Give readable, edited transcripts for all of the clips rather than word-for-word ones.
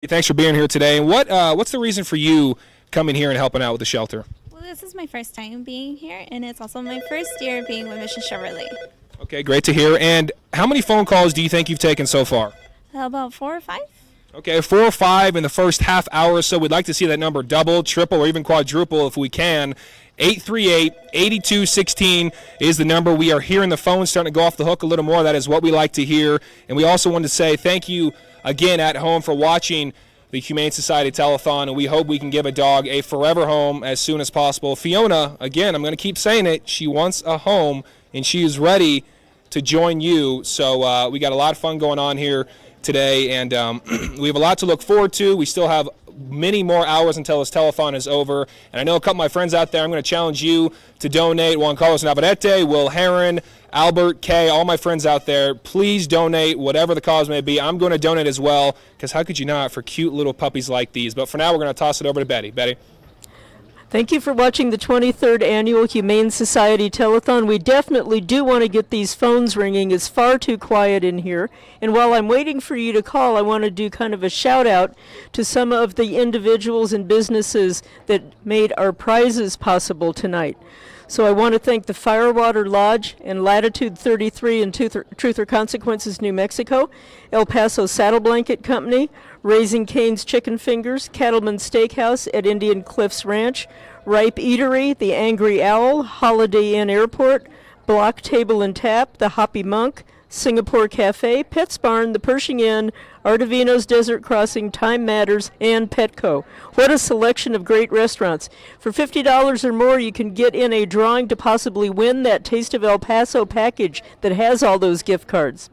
Thanks for being here today. And what's the reason for you coming here and helping out with the shelter? Well, this is my first time being here, and it's also my first year being with Mission Chevrolet. Okay, great to hear. And how many phone calls do you think you've taken so far? About 4 or 5. Okay, 4 or 5 in the first half hour or so. We'd like to see that number double, triple, or even quadruple if we can. 838-8216 is the number. We are hearing the phone starting to go off the hook a little more. That is what we like to hear. And we also wanted to say thank you again at home for watching the Humane Society Telethon, and we hope we can give a dog a forever home as soon as possible. Fiona, again, I'm going to keep saying it, she wants a home, and she is ready to join you. So we got a lot of fun going on here today, and we have a lot to look forward to. We still have many more hours until this telethon is over, and I know a couple of my friends out there. I'm going to challenge you to donate. Juan Carlos Navarrete, Will Heron, Albert, Kay, all my friends out there, please donate, whatever the cause may be. I'm going to donate as well, because how could you not for cute little puppies like these? But for now, we're going to toss it over to Betty. Betty? Thank you for watching the 23rd Annual Humane Society Telethon. We definitely do want to get these phones ringing. It's far too quiet in here. And while I'm waiting for you to call, I want to do kind of a shout out to some of the individuals and businesses that made our prizes possible tonight. So I want to thank the Firewater Lodge and Latitude 33 in Truth or Consequences, New Mexico, El Paso Saddle Blanket Company, Raising Cane's Chicken Fingers, Cattleman's Steakhouse at Indian Cliffs Ranch, Ripe Eatery, The Angry Owl, Holiday Inn Airport, Block Table and Tap, The Hoppy Monk, Singapore Cafe, Pets Barn, The Pershing Inn, Artavino's Desert Crossing, Time Matters, and Petco. What a selection of great restaurants. For $50 or more, you can get in a drawing to possibly win that Taste of El Paso package that has all those gift cards.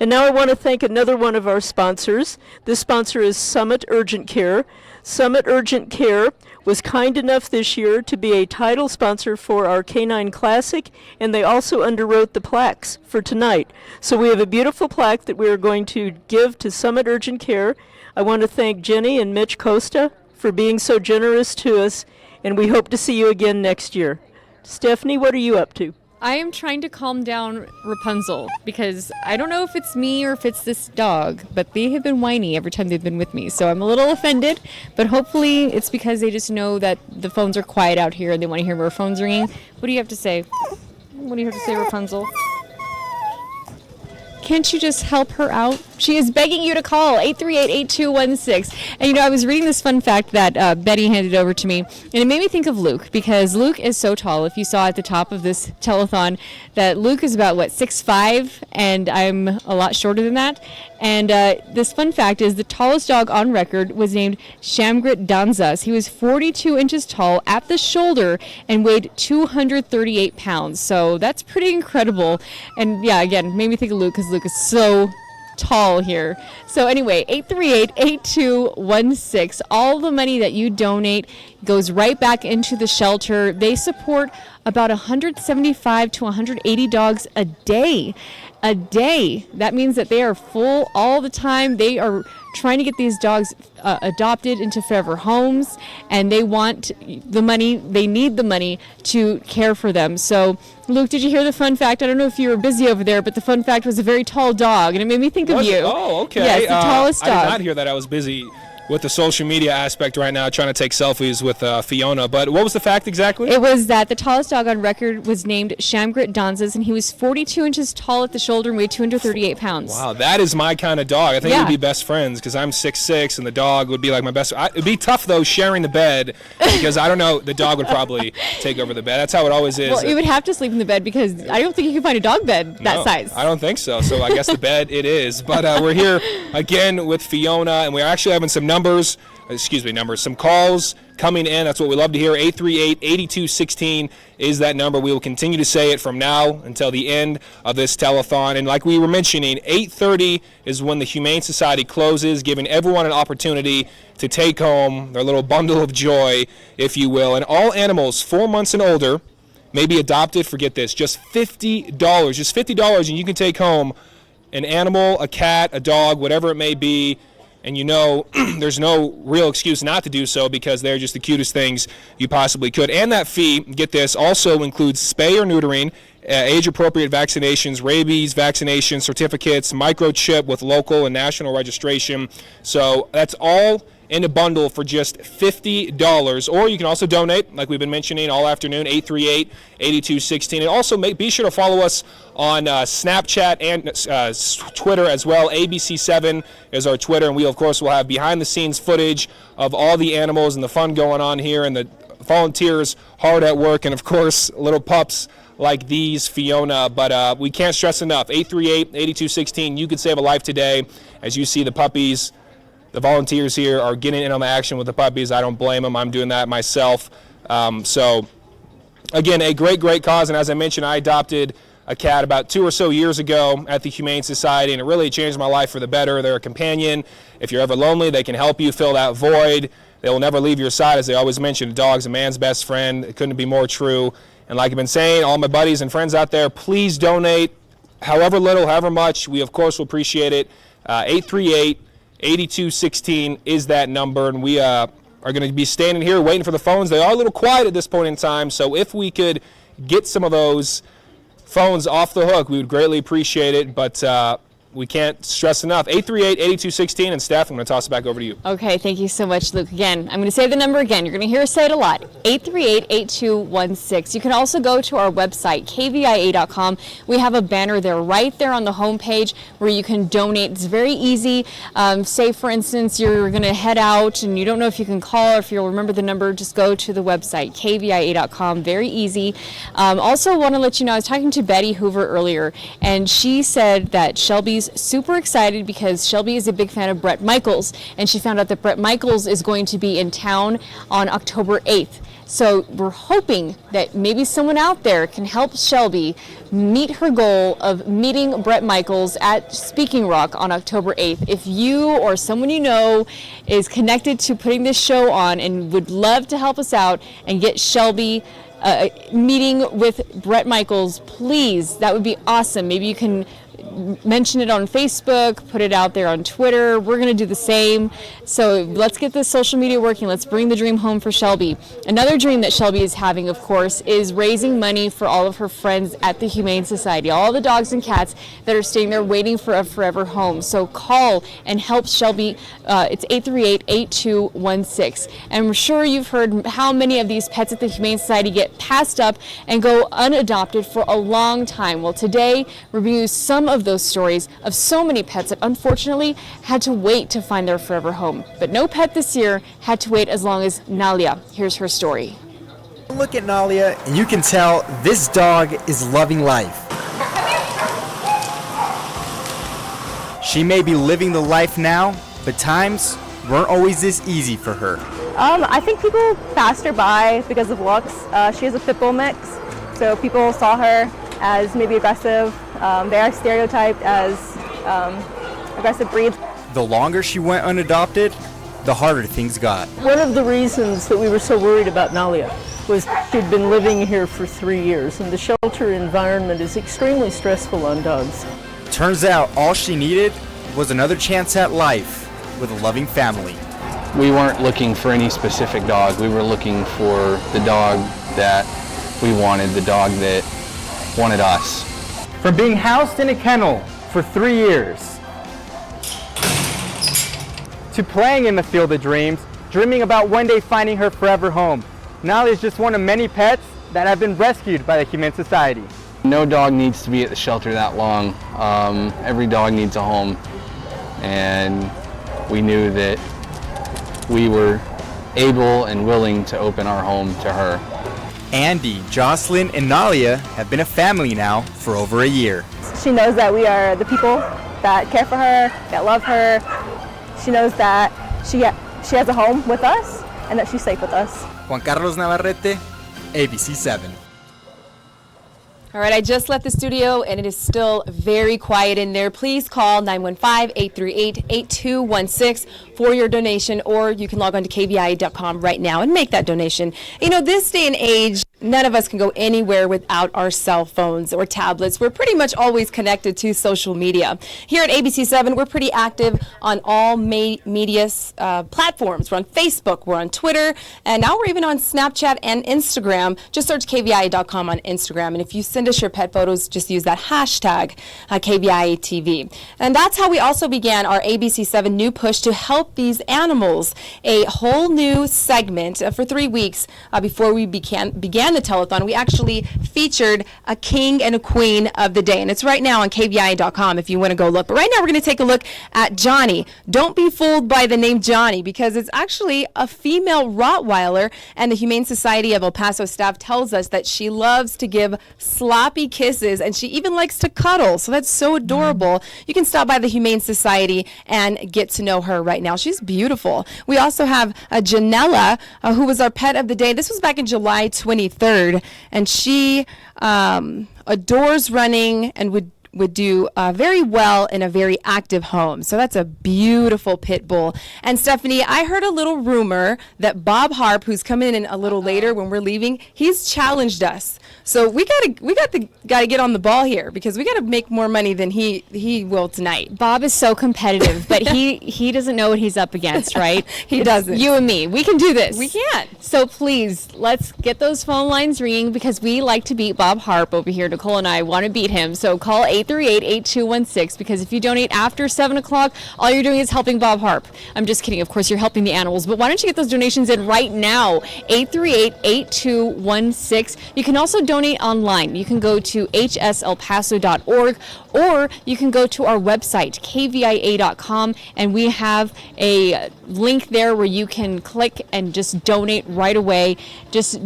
And now I want to thank another one of our sponsors. This sponsor is Summit Urgent Care. Summit Urgent Care was kind enough this year to be a title sponsor for our Canine Classic, and they also underwrote the plaques for tonight. So we have a beautiful plaque that we are going to give to Summit Urgent Care. I want to thank Jenny and Mitch Costa for being so generous to us, and we hope to see you again next year. Stephanie, what are you up to? I am trying to calm down Rapunzel because I don't know if it's me or if it's this dog, but they have been whiny every time they've been with me. So I'm a little offended, but hopefully it's because they just know that the phones are quiet out here and they want to hear more phones ringing. What do you have to say? What do you have to say, Rapunzel? Can't you just help her out? She is begging you to call 838-8216. And I was reading this fun fact that Betty handed over to me, and it made me think of Luke, because Luke is so tall. If you saw at the top of this telethon that Luke is about 6'5", and I'm a lot shorter than that. And this fun fact is the tallest dog on record was named Shamgrit Danzas. He was 42 inches tall at the shoulder and weighed 238 pounds. So that's pretty incredible. And yeah, again, made me think of Luke because Luke is so tall here. So anyway, 838-8216. All the money that you donate goes right back into the shelter. They support about 175 to 180 dogs a day. A day. That means that they are full all the time. They are trying to get these dogs adopted into forever homes, and they want the money. They need the money to care for them. So, Luke, did you hear the fun fact? I don't know if you were busy over there, but the fun fact was a very tall dog, and it made me think of you. Oh, okay. Yes, the tallest dog. I did not hear that. I was busy with the social media aspect right now, trying to take selfies with Fiona. But what was the fact exactly? It was that the tallest dog on record was named Shamgrit Danzas, and he was 42 inches tall at the shoulder and weighed 238 pounds. Wow, that is my kind of dog. I think we'd be best friends because I'm 6'6", and the dog would be like my best. It'd be tough, though, sharing the bed because, I don't know, the dog would probably take over the bed. That's how it always is. Well, you would have to sleep in the bed because I don't think you can find a dog bed that size. I don't think so. So I guess the bed it is. But we're here again with Fiona, and we're actually having some some calls coming in. That's what we love to hear. 838-8216 is that number. We will continue to say it from now until the end of this telethon. And like we were mentioning, 8:30 is when the Humane Society closes, giving everyone an opportunity to take home their little bundle of joy, if you will. And all animals 4 months and older may be adopted. Forget this, just $50. Just $50, and you can take home an animal, a cat, a dog, whatever it may be, and you know there's no real excuse not to do so because they're just the cutest things you possibly could. And that fee, get this, also includes spay or neutering, age-appropriate vaccinations, rabies vaccination certificates, microchip with local and national registration. So that's all in a bundle for just $50. Or you can also donate, like we've been mentioning all afternoon, 838-8216. And also be sure to follow us on Snapchat and Twitter as well. ABC7 is our Twitter, and we, of course, will have behind-the-scenes footage of all the animals and the fun going on here and the volunteers hard at work, and, of course, little pups like these, Fiona. But we can't stress enough, 838-8216. You could save a life today as you see the puppies. The volunteers here are getting in on the action with the puppies. I don't blame them. I'm doing that myself. So, again, a great, great cause. And as I mentioned, I adopted a cat about 2 or so years ago at the Humane Society, and it really changed my life for the better. They're a companion. If you're ever lonely, they can help you fill that void. They will never leave your side. As they always mention, a dog's a man's best friend. It couldn't be more true. And like I've been saying, all my buddies and friends out there, please donate however little, however much. We, of course, will appreciate it. 838-8216 is that number, and we are going to be standing here waiting for the phones. They are a little quiet at this point in time, so if we could get some of those phones off the hook, we would greatly appreciate it, but we can't stress enough. 838-8216, and Steph, I'm going to toss it back over to you. Okay, thank you so much, Luke. Again, I'm going to say the number again. You're going to hear us say it a lot, 838-8216. You can also go to our website, KVIA.com. We have a banner there, right there on the homepage, where you can donate. It's very easy. Say, for instance, you're going to head out and you don't know if you can call or if you'll remember the number, just go to the website, KVIA.com. Very easy. Also want to let you know, I was talking to Betty Hoover earlier, and she said that Shelby's super excited because Shelby is a big fan of Bret Michaels, and she found out that Bret Michaels is going to be in town on October 8th. So we're hoping that maybe someone out there can help Shelby meet her goal of meeting Bret Michaels at Speaking Rock on October 8th. If you or someone you know is connected to putting this show on and would love to help us out and get Shelby meeting with Bret Michaels, please, that would be awesome. Maybe you can mention it on Facebook, put it out there on Twitter. We're going to do the same. So let's get this social media working. Let's bring the dream home for Shelby. Another dream that Shelby is having, of course, is raising money for all of her friends at the Humane Society, all the dogs and cats that are staying there waiting for a forever home. So call and help Shelby. It's 838-8216. And I'm sure you've heard how many of these pets at the Humane Society get passed up and go unadopted for a long time. Well, today we're bringing you some of those stories of so many pets that unfortunately had to wait to find their forever home. But no pet this year had to wait as long as Nalia. Here's her story. Look at Nalia and you can tell this dog is loving life. She may be living the life now, but times weren't always this easy for her. I think people passed her by because of looks. She has a pit bull mix, so people saw her as maybe aggressive. They are stereotyped as aggressive breeds. The longer she went unadopted, the harder things got. One of the reasons that we were so worried about Nalia was she'd been living here for 3 years, and the shelter environment is extremely stressful on dogs. Turns out all she needed was another chance at life with a loving family. We weren't looking for any specific dog. We were looking for the dog that we wanted, the dog that wanted us. From being housed in a kennel for 3 years, to playing in the field of dreams, dreaming about one day finding her forever home, Nalia is just one of many pets that have been rescued by the Humane Society. No dog needs to be at the shelter that long. Every dog needs a home, and we knew that we were able and willing to open our home to her. Andy, Jocelyn, and Nalia have been a family now for over a year. She knows that we are the people that care for her, that love her. She knows that she has a home with us and that she's safe with us. Juan Carlos Navarrete, ABC7. All right, I just left the studio and it is still very quiet in there. Please call 915-838-8216 for your donation, or you can log on to KVIA.com right now and make that donation. You know, this day and age, none of us can go anywhere without our cell phones or tablets. We're pretty much always connected to social media. Here at ABC7, we're pretty active on all media platforms. We're on Facebook, we're on Twitter, and now we're even on Snapchat and Instagram. Just search KVIA.com on Instagram, and if you send us your pet photos, just use that hashtag KVIA-TV. And that's how we also began our ABC7 new push to help these animals. A whole new segment for 3 weeks before we began the telethon. We actually featured a king and a queen of the day, and it's right now on KVIA.com if you want to go look. But right now we're going to take a look at Johnny. Don't be fooled by the name Johnny, because it's actually a female Rottweiler, and the Humane Society of El Paso staff tells us that she loves to give sloppy kisses, and she even likes to cuddle, so that's so adorable. You can stop by the Humane Society and get to know her right now. She's beautiful. We also have Janella, who was our pet of the day. This was back in July 23rd, and she adores running and would do very well in a very active home. So that's a beautiful pit bull. And Stephanie, I heard a little rumor that Bob Harp, who's coming in a little later when we're leaving, he's challenged us. So we gotta get on the ball here, because we gotta make more money than he will tonight. Bob is so competitive, but he doesn't know what he's up against, right? He doesn't. You and me, we can do this. We can. So please, let's get those phone lines ringing, because we like to beat Bob Harp over here. Nicole and I want to beat him. So call 838-8216, because if you donate after 7 o'clock, all you're doing is helping Bob Harp. I'm just kidding. Of course, you're helping the animals, but why don't you get those donations in right now? 838-8216. You can also donate online. You can go to hselpaso.org, or you can go to our website, KVIA.com, and we have a link there where you can click and just donate right away. Just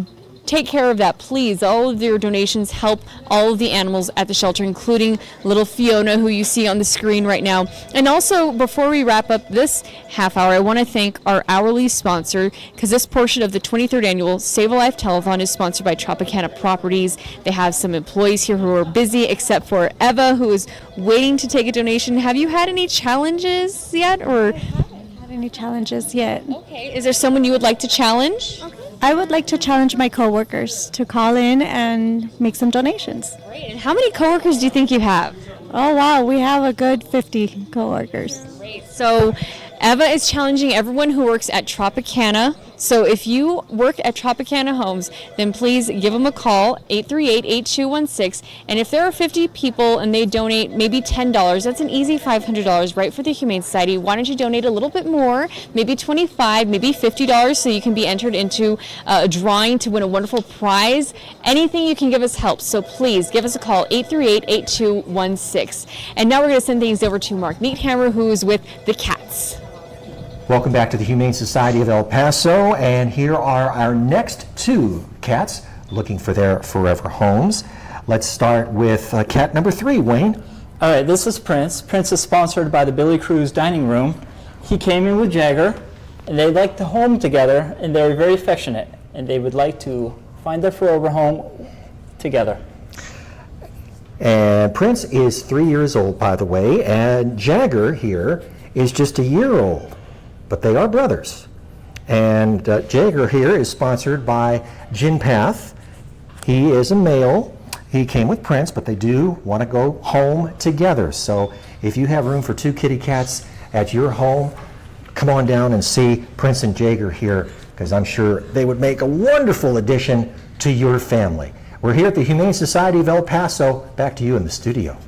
take care of that, please. All of your donations help all of the animals at the shelter, including little Fiona, who you see on the screen right now. And also, before we wrap up this half hour, I want to thank our hourly sponsor, because this portion of the 23rd annual Save a Life Telethon is sponsored by Tropicana Properties. They have some employees here who are busy, except for Eva, who is waiting to take a donation. Have you had any challenges yet, or? I haven't had any challenges yet. Okay. Is there someone you would like to challenge? Okay. I would like to challenge my coworkers to call in and make some donations. Great. And how many coworkers do you think you have? Oh, wow. We have a good 50 coworkers. Great. So Eva is challenging everyone who works at Tropicana. So if you work at Tropicana Homes, then please give them a call, 838-8216. And if there are 50 people and they donate maybe $10, that's an easy $500 right for the Humane Society. Why don't you donate a little bit more, maybe $25, maybe $50, so you can be entered into a drawing to win a wonderful prize. Anything you can give us helps. So please give us a call, 838-8216. And now we're going to send things over to Mark Neathammer, who is with the cats. Welcome back to the Humane Society of El Paso, and here are our next two cats looking for their forever homes. Let's start with cat number 3, Wayne. All right, this is Prince. Prince is sponsored by the Billy Cruz Dining Room. He came in with Jagger, and they liked the home together, and they were very affectionate, and they would like to find their forever home together. And Prince is 3 years old, by the way, and Jagger here is just a year old. But they are brothers. And Jagger here is sponsored by Gin Path. He is a male. He came with Prince, but they do want to go home together. So if you have room for 2 kitty cats at your home, come on down and see Prince and Jagger here, because I'm sure they would make a wonderful addition to your family. We're here at the Humane Society of El Paso. Back to you in the studio.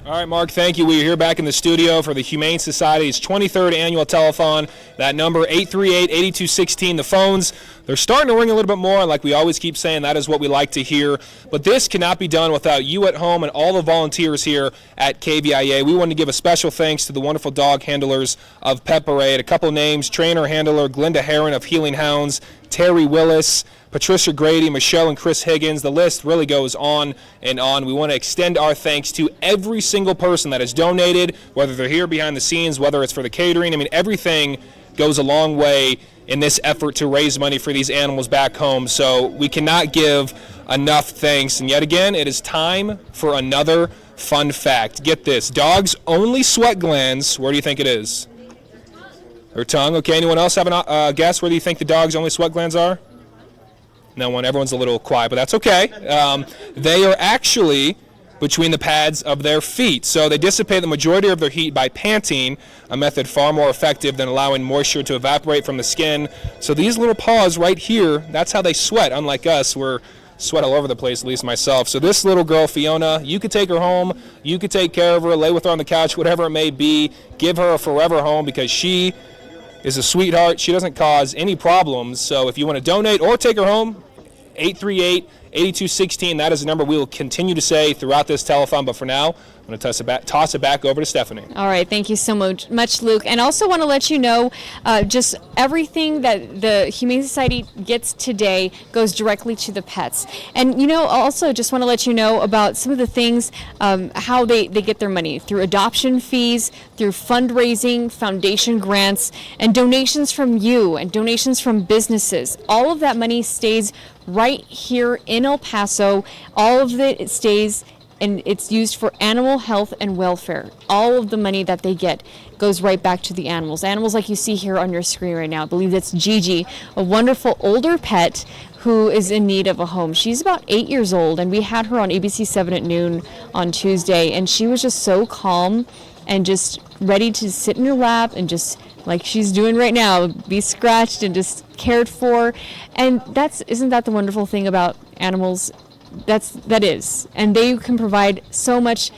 All right, Mark, thank you. We are here back in the studio for the Humane Society's 23rd annual telethon. That number, 838-8216. The phones, they're starting to ring a little bit more, and like we always keep saying, that is what we like to hear. But this cannot be done without you at home and all the volunteers here at KVIA. We want to give a special thanks to the wonderful dog handlers of Pet Parade. A couple names: trainer handler Glinda Heron of Healing Hounds, Terry Willis, Patricia Grady, Michelle and Chris Higgins. The list really goes on and on. We want to extend our thanks to every single person that has donated, whether they're here behind the scenes, whether it's for the catering. I mean, everything goes a long way in this effort to raise money for these animals back home. So we cannot give enough thanks. And yet again, it is time for another fun fact. Get this: dogs' only sweat glands, where do you think it is? Their tongue. Okay, anyone else have a guess where do you think the dog's only sweat glands are? No one, everyone's a little quiet, but that's okay. They are actually between the pads of their feet. So they dissipate the majority of their heat by panting, a method far more effective than allowing moisture to evaporate from the skin. So these little paws right here, that's how they sweat, unlike us. We're sweat all over the place, at least myself. So this little girl, Fiona, you could take her home, you could take care of her, lay with her on the couch, whatever it may be, give her a forever home because she is a sweetheart. She doesn't cause any problems. So if you want to donate or take her home, 838-8216, that is the number we will continue to say throughout this telethon. But for now, I'm going to toss it back over to Stephanie. All right, thank you so much, Luke. And also want to let you know, just everything that the Humane Society gets today goes directly to the pets. And, also just want to let you know about some of the things, how they get their money, through adoption fees, through fundraising, foundation grants, and donations from you, and donations from businesses. All of that money stays right here in El Paso. All of it stays, and it's used for animal health and welfare. All of the money that they get goes right back to the animals. Animals like you see here on your screen right now. I believe that's Gigi, a wonderful older pet who is in need of a home. She's about 8 years old, and we had her on ABC 7 at noon on Tuesday, and she was just so calm and just ready to sit in your lap and just, like she's doing right now, be scratched and just cared for. And isn't that the wonderful thing about animals? That is, and they can provide so much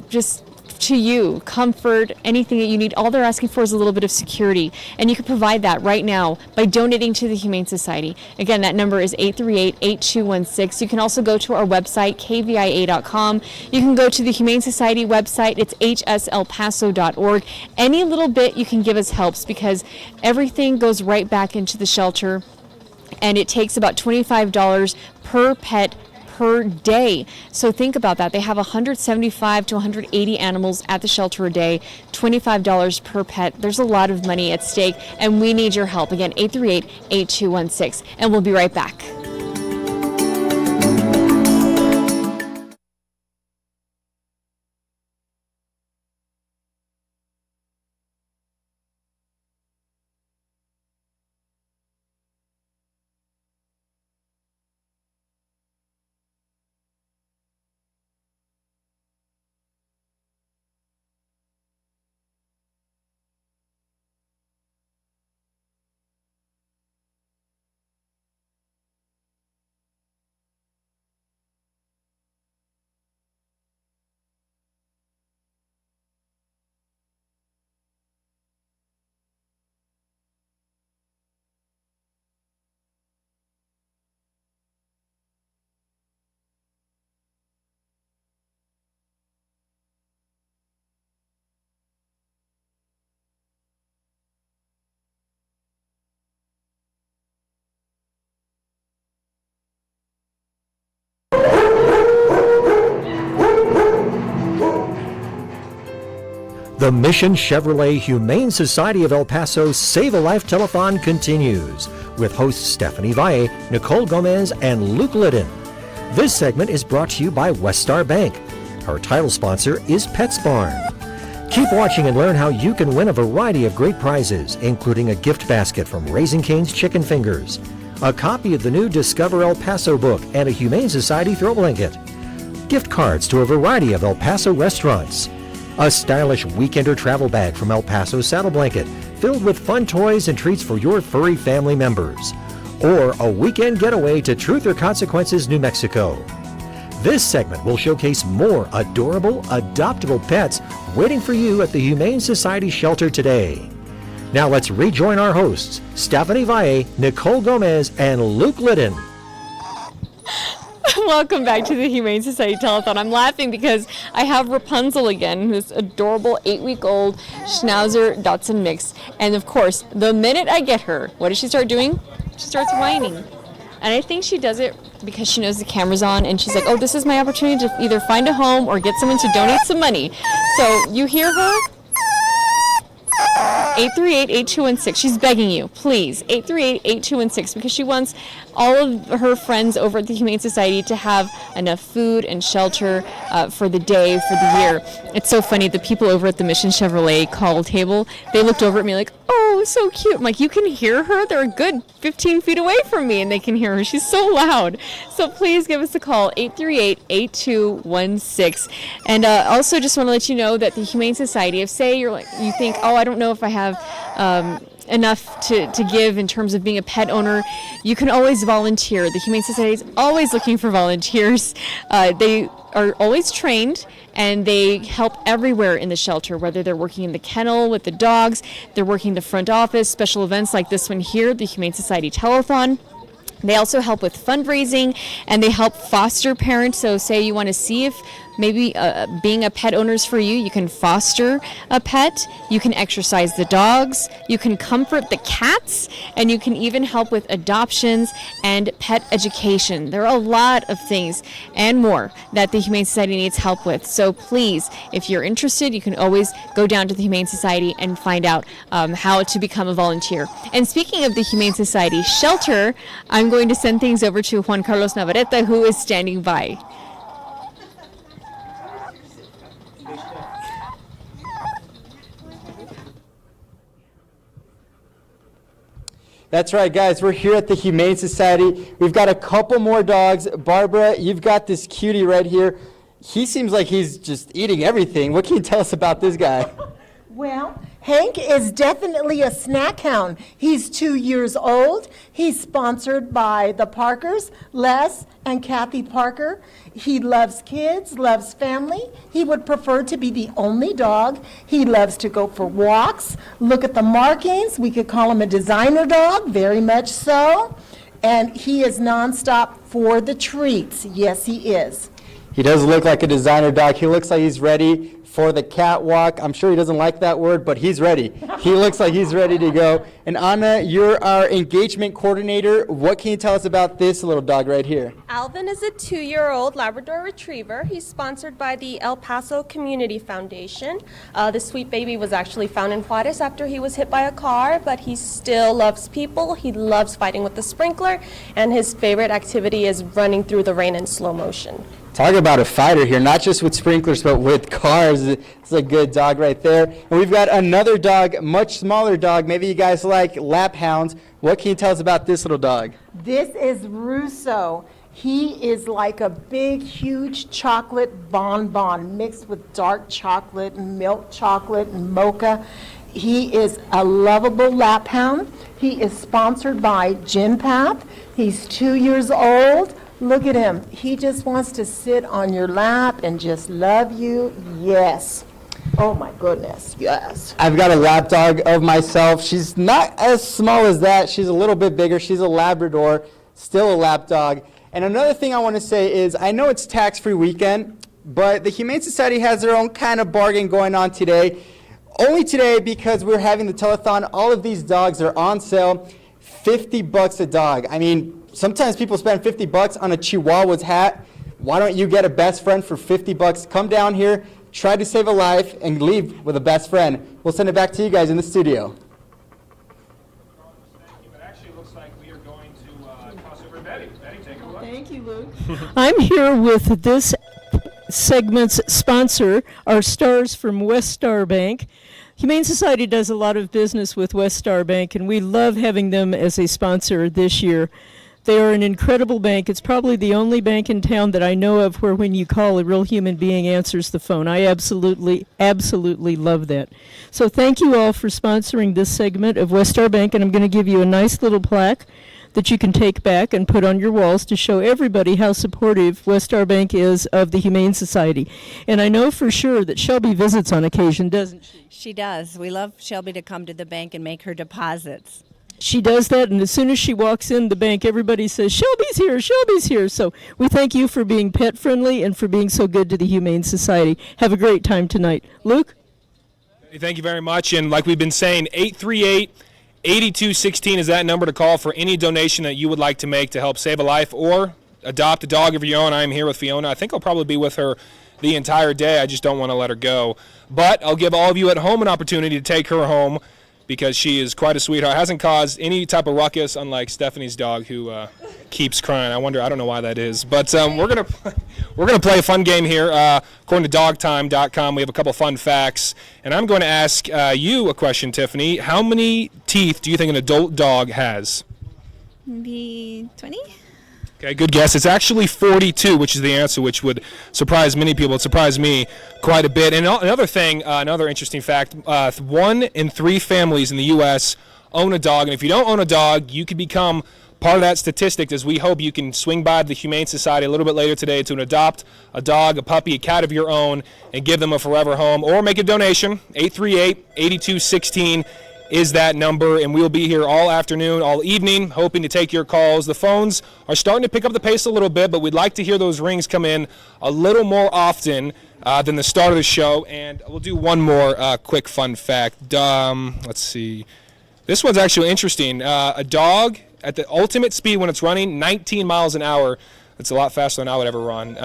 just to you, comfort, anything that you need. All they're asking for is a little bit of security, and you can provide that right now by donating to the Humane Society. Again, that number is 838-8216. You can also go to our website, KVIA.com. You can go to the Humane Society website. It's hselpaso.org. Any little bit you can give us helps, because everything goes right back into the shelter, and it takes about $25 per pet per day. So think about that. They have 175 to 180 animals at the shelter a day, $25 per pet. There's a lot of money at stake, and we need your help. Again, 838-8216, and we'll be right back. The Mission Chevrolet Humane Society of El Paso Save a Life Telethon continues with hosts Stephanie Valle, Nicole Gomez, and Luke Liddon. This segment is brought to you by Westar Bank. Our title sponsor is PetSbarn. Keep watching and learn how you can win a variety of great prizes, including a gift basket from Raising Cane's Chicken Fingers, a copy of the new Discover El Paso book, and a Humane Society throw blanket, gift cards to a variety of El Paso restaurants, a stylish weekender travel bag from El Paso Saddle Blanket filled with fun toys and treats for your furry family members, or a weekend getaway to Truth or Consequences, New Mexico. This segment will showcase more adorable, adoptable pets waiting for you at the Humane Society shelter today. Now let's rejoin our hosts, Stephanie Valle, Nicole Gomez, and Luke Liddon. Welcome back to the Humane Society Telethon. I'm laughing because I have Rapunzel again, this adorable 8-week-old Schnauzer Dachshund mix. And of course, the minute I get her, what does she start doing? She starts whining. And I think she does it because she knows the camera's on, and she's like, oh, this is my opportunity to either find a home or get someone to donate some money. So you hear her? 838-8216. She's begging you, please, 838-8216, because she wants all of her friends over at the Humane Society to have enough food and shelter for the day, for the year. It's so funny, the people over at the Mission Chevrolet call table, they looked over at me like, oh, so cute. I'm like, you can hear her? They're a good 15 feet away from me, and they can hear her. She's so loud. So please give us a call, 838-8216. And also just want to let you know that the Humane Society, if say you think, oh, I don't know if I have enough to give in terms of being a pet owner, you can always volunteer. The Humane Society is always looking for volunteers. They are always trained, and they help everywhere in the shelter, whether they're working in the kennel with the dogs, they're working the front office, special events like this one here, the Humane Society Telethon. They also help with fundraising, and they help foster parents. So say you want to see if maybe being a pet owner is for you, you can foster a pet, you can exercise the dogs, you can comfort the cats, and you can even help with adoptions and pet education. There are a lot of things and more that the Humane Society needs help with. So please, if you're interested, you can always go down to the Humane Society and find out how to become a volunteer. And speaking of the Humane Society shelter, I'm going to send things over to Juan Carlos Navarrete, who is standing by. That's right, guys. We're here at the Humane Society. We've got a couple more dogs. Barbara, you've got this cutie right here. He seems like he's just eating everything. What can you tell us about this guy? Well, Hank is definitely a snack hound. He's 2 years old. He's sponsored by the Parkers, Les and Kathy Parker. He loves kids, loves family. He would prefer to be the only dog. He loves to go for walks. Look at the markings. We could call him a designer dog, very much so. And he is nonstop for the treats. Yes, he is. He does look like a designer dog. He looks like he's ready for the catwalk. I'm sure he doesn't like that word, but he's ready. He looks like he's ready to go. And Anna, you're our engagement coordinator. What can you tell us about this little dog right here? Alvin is a 2-year-old Labrador Retriever. He's sponsored by the El Paso Community Foundation. The sweet baby was actually found in Juarez after he was hit by a car, but he still loves people. He loves fighting with the sprinkler, and his favorite activity is running through the rain in slow motion. Talk about a fighter here, not just with sprinklers, but with cars. It's a good dog right there. And we've got another dog, much smaller dog. Maybe you guys like lap hounds. What can you tell us about this little dog? This is Russo. He is like a big, huge chocolate bonbon mixed with dark chocolate and milk chocolate and mocha. He is a lovable lap hound. He is sponsored by GenPath. He's 2 years old. Look at him. He just wants to sit on your lap and just love you. Yes. Oh my goodness, yes. I've got a lap dog of myself. She's not as small as that. She's a little bit bigger. She's a Labrador, still a lap dog. And another thing I want to say is, I know it's tax-free weekend, but the Humane Society has their own kind of bargain going on today. Only today, because we're having the telethon, all of these dogs are on sale, $50 a dog. I mean, sometimes people spend $50 on a Chihuahua's hat. Why don't you get a best friend for $50? Come down here, try to save a life, and leave with a best friend. We'll send it back to you guys in the studio. It actually looks like we are going to toss over to Betty. Betty, take a look. Thank you, Luke. I'm here with this segment's sponsor, our stars from West Star Bank. Humane Society does a lot of business with West Star Bank, and we love having them as a sponsor this year. They are an incredible bank. It's probably the only bank in town that I know of where when you call, a real human being answers the phone. I absolutely love that. So thank you all for sponsoring this segment of West Star Bank, and I'm going to give you a nice little plaque that you can take back and put on your walls to show everybody how supportive West Star Bank is of the Humane Society. And I know for sure that Shelby visits on occasion, doesn't she? She does. We love Shelby to come to the bank and make her deposits. She does that, and as soon as she walks in the bank, everybody says, Shelby's here, Shelby's here. So we thank you for being pet friendly and for being so good to the Humane Society. Have a great time tonight. Luke? Thank you very much. And like we've been saying, 838-8216 is that number to call for any donation that you would like to make to help save a life or adopt a dog of your own. I'm here with Fiona. I think I'll probably be with her the entire day. I just don't want to let her go. But I'll give all of you at home an opportunity to take her home. because she is quite a sweetheart. Hasn't caused any type of ruckus, unlike Stephanie's dog, who keeps crying. I don't know why that is. But we're gonna play a fun game here. According to dogtime.com, we have a couple fun facts, and I'm going to ask you a question, Tiffany. How many teeth do you think an adult dog has? Maybe 20? Okay, good guess. It's actually 42, which is the answer, which would surprise many people. It surprised me quite a bit. And another thing, another interesting fact, 1 in 3 families in the U.S. own a dog. And if you don't own a dog, you could become part of that statistic, as we hope you can swing by the Humane Society a little bit later today to adopt a dog, a puppy, a cat of your own, and give them a forever home, or make a donation. 838-8216 is that number, and we'll be here all afternoon, all evening, hoping to take your calls. The phones are starting to pick up the pace a little bit, but we'd like to hear those rings come in a little more often than the start of the show. And we'll do one more quick fun fact. Let's see. This one's actually interesting. A dog at the ultimate speed when it's running, 19 miles an hour. It's a lot faster than I would ever run.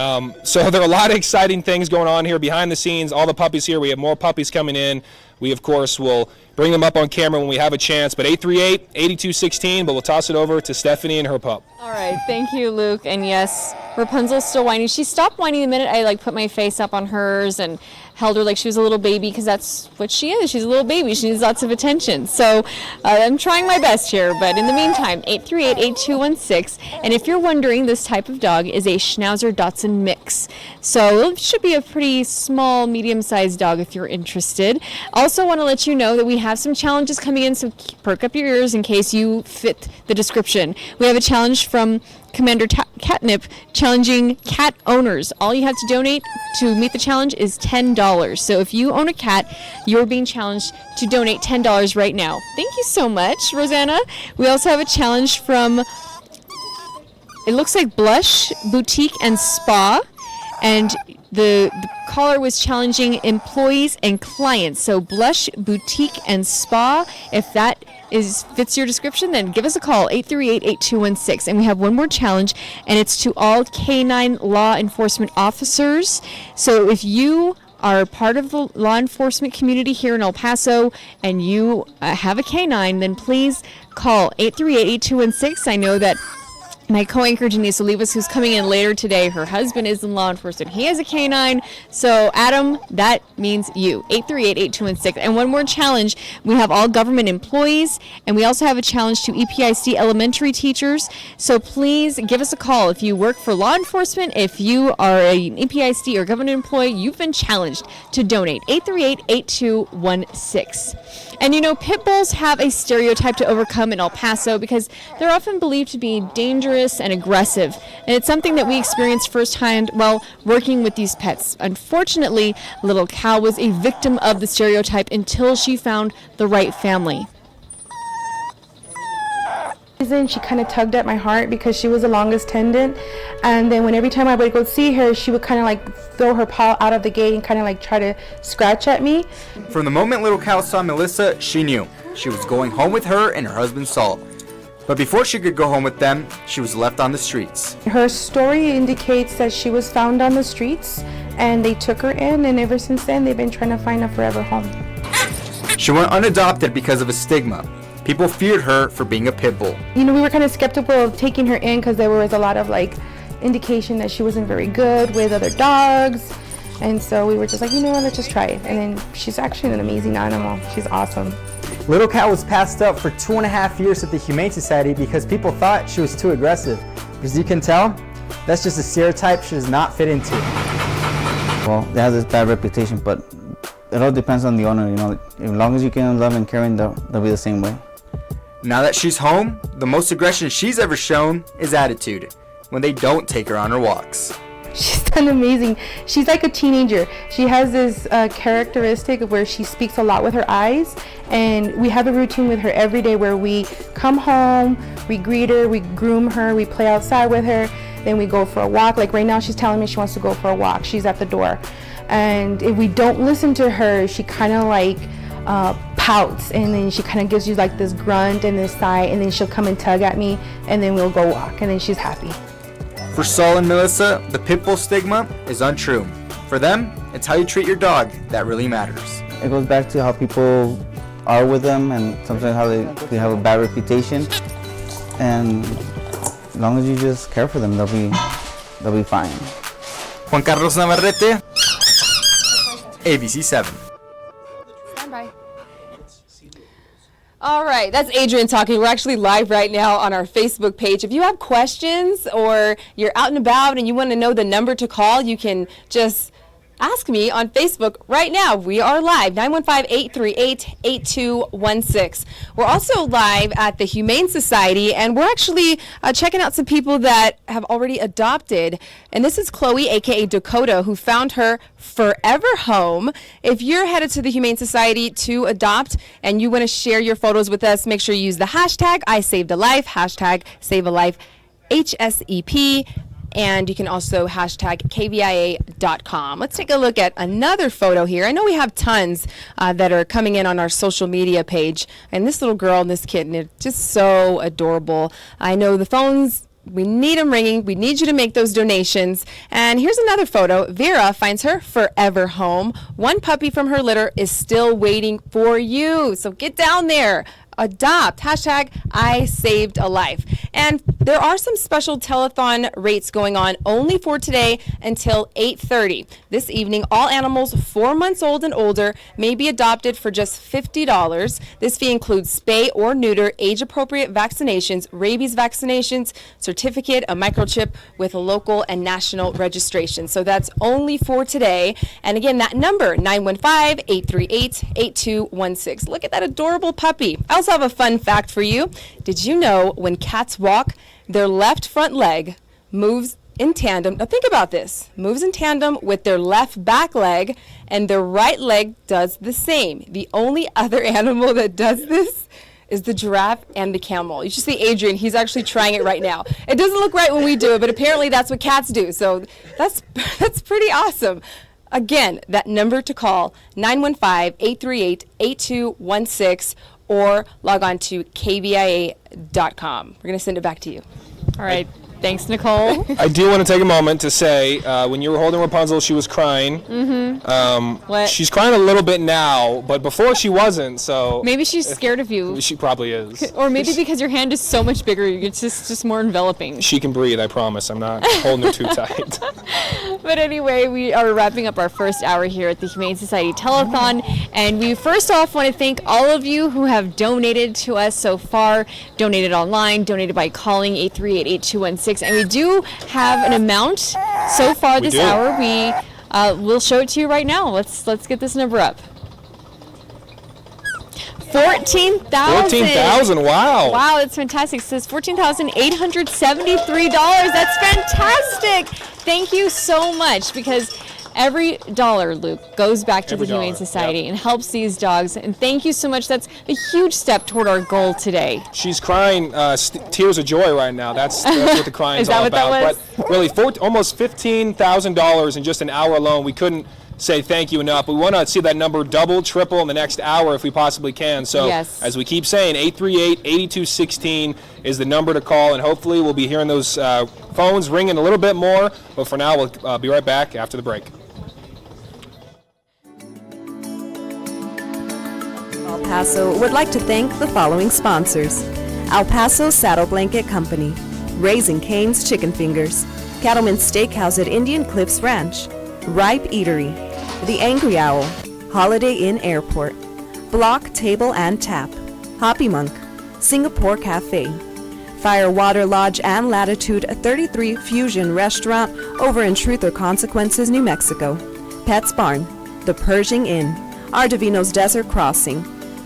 So there are a lot of exciting things going on here behind the scenes. All the puppies here. We have more puppies coming in. We, of course, will bring them up on camera when we have a chance. But 838-8216, but we'll toss it over to Stephanie and her pup. All right, thank you, Luke. And yes, Rapunzel's still whining. She stopped whining the minute I put my face up on hers and held her like she was a little baby, because that's what she is. She's a little baby. She needs lots of attention. So I'm trying my best here. But in the meantime, 838-8216. And if you're wondering, this type of dog is a Schnauzer Dachshund mix. So it should be a pretty small, medium-sized dog if you're interested. Also want to let you know that we have some challenges coming in, so perk up your ears in case you fit the description. We have a challenge from Commander Catnip challenging cat owners. All you have to donate to meet the challenge is $10. So if you own a cat, you're being challenged to donate $10 right now. Thank you so much, Rosanna. We also have a challenge from, it looks like Blush Boutique and Spa, and the caller was challenging employees and clients. So Blush Boutique and Spa, if that fits your description, then give us a call, 838-8216. And we have one more challenge, and it's to all canine law enforcement officers. So if you are part of the law enforcement community here in El Paso and you have a canine, then please call 838-8216. I know that my co-anchor Denise Olivas, who's coming in later today, her husband is in law enforcement. He has a canine. So, Adam, that means you. 838-8216. And one more challenge. We have all government employees, and we also have a challenge to EPIC elementary teachers. So please give us a call. If you work for law enforcement, if you are an EPIC or government employee, you've been challenged to donate. 838-8216. And you know, pit bulls have a stereotype to overcome in El Paso because they're often believed to be dangerous and aggressive. And it's something that we experienced firsthand while working with these pets. Unfortunately, little Cal was a victim of the stereotype until she found the right family. She kind of tugged at my heart because she was the longest tendon, and then every time I would go see her, she would kind of like throw her paw out of the gate and kind of like try to scratch at me. From the moment little Cal saw Melissa, she knew she was going home with her and her husband Saul. But before she could go home with them, she was left on the streets. Her story indicates that she was found on the streets and they took her in, and ever since then they've been trying to find a forever home. She went unadopted because of a stigma. People feared her for being a pit bull. You know, we were kind of skeptical of taking her in because there was a lot of like indication that she wasn't very good with other dogs. And so we were just like, you know what, let's just try it. And then she's actually an amazing animal. She's awesome. Little Cat was passed up for 2.5 years at the Humane Society because people thought she was too aggressive. As you can tell, that's just a stereotype she does not fit into. Well, it has this bad reputation, but it all depends on the owner, you know. As long as you can love and caring, they'll be the same way. Now that she's home, the most aggression she's ever shown is attitude, when they don't take her on her walks. She's done amazing. She's like a teenager. She has this characteristic of where she speaks a lot with her eyes, and we have a routine with her every day where we come home, we greet her, we groom her, we play outside with her, then we go for a walk. Like right now she's telling me she wants to go for a walk. She's at the door. And if we don't listen to her, she kind of like pouts, and then she kind of gives you like this grunt and this sigh, and then she'll come and tug at me, and then we'll go walk, and then she's happy. For Saul and Melissa, the pit bull stigma is untrue. For them, it's how you treat your dog that really matters. It goes back to how people are with them and sometimes how they have a bad reputation. And as long as you just care for them, they'll be fine. Juan Carlos Navarrete, ABC7. Stand by. All right, that's Adrian talking. We're actually live right now on our Facebook page. If you have questions or you're out and about and you want to know the number to call, you can just ask me on Facebook right now. We are live, 915-838-8216. We're also live at the Humane Society, and we're actually checking out some people that have already adopted. And this is Chloe, aka Dakota, who found her forever home. If you're headed to the Humane Society to adopt and you want to share your photos with us, make sure you use the hashtag #ISavedALife, hashtag #SaveALife, HSEP. And you can also hashtag KVIA.com. Let's take a look at another photo here. I know we have tons that are coming in on our social media page. And this little girl and this kitten is just so adorable. I know the phones, we need them ringing. We need you to make those donations. And here's another photo. Vera finds her forever home. One puppy from her litter is still waiting for you. So get down there. Adopt, hashtag #ISavedALife. And there are some special telethon rates going on only for today until 8:30. This evening, all animals 4 months old and older may be adopted for just $50. This fee includes spay or neuter, age-appropriate vaccinations, rabies vaccinations, certificate, a microchip with a local and national registration. So that's only for today. And again, that number, 915-838-8216. Look at that adorable puppy. I also have a fun fact for you. Did you know when cats walk, their left front leg moves in tandem? Now think about this. Moves in tandem with their left back leg, and their right leg does the same. The only other animal that does this is the giraffe and the camel. You should see Adrian. He's actually trying it right now. It doesn't look right when we do it, but apparently that's what cats do. So that's pretty awesome. Again, that number to call, 915-838-8216, or log on to KVIA.com. We're going to send it back to you. All right. Thanks, Nicole. I do want to take a moment to say, when you were holding Rapunzel, she was crying. What? She's crying a little bit now, but before she wasn't, so... Maybe she's scared of you. She probably is. Or maybe because your hand is so much bigger, it's just more enveloping. She can breathe, I promise. I'm not holding her too tight. But anyway, we are wrapping up our first hour here at the Humane Society Telethon, and we first off want to thank all of you who have donated to us so far, donated online, donated by calling 838-8216, and we do have an amount so far this hour. We'll show it to you right now. Let's get this number up. $14,000. $14,000, wow. Wow, that's fantastic. It says $14,873. That's fantastic. Thank you so much, because every dollar, Luke, goes back to the Humane Society and helps these dogs. And thank you so much. That's a huge step toward our goal today. She's crying tears of joy right now. That's what the crying's all about. That was? But really, almost $15,000 in just an hour alone. We couldn't say thank you enough. We want to see that number double, triple in the next hour if we possibly can. So yes, as we keep saying, 838-8216 is the number to call, and hopefully we'll be hearing those phones ringing a little bit more. But for now, we'll be right back after the break. El Paso would like to thank the following sponsors: El Paso Saddle Blanket Company, Raising Cane's Chicken Fingers, Cattleman's Steakhouse at Indian Cliffs Ranch, Ripe Eatery, The Angry Owl, Holiday Inn Airport, Block Table and Tap, Hoppy Monk, Singapore Cafe, Firewater Lodge and Latitude 33 Fusion Restaurant over in Truth or Consequences, New Mexico, Pets Barn, The Pershing Inn, Ardovino's Desert Crossing,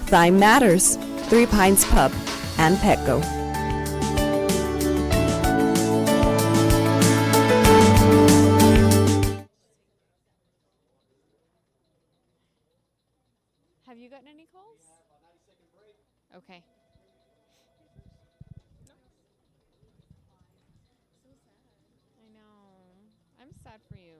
Thyme Matters, Three Pines Pub, and Petco. Have you gotten any calls? Okay. I know. I'm sad for you.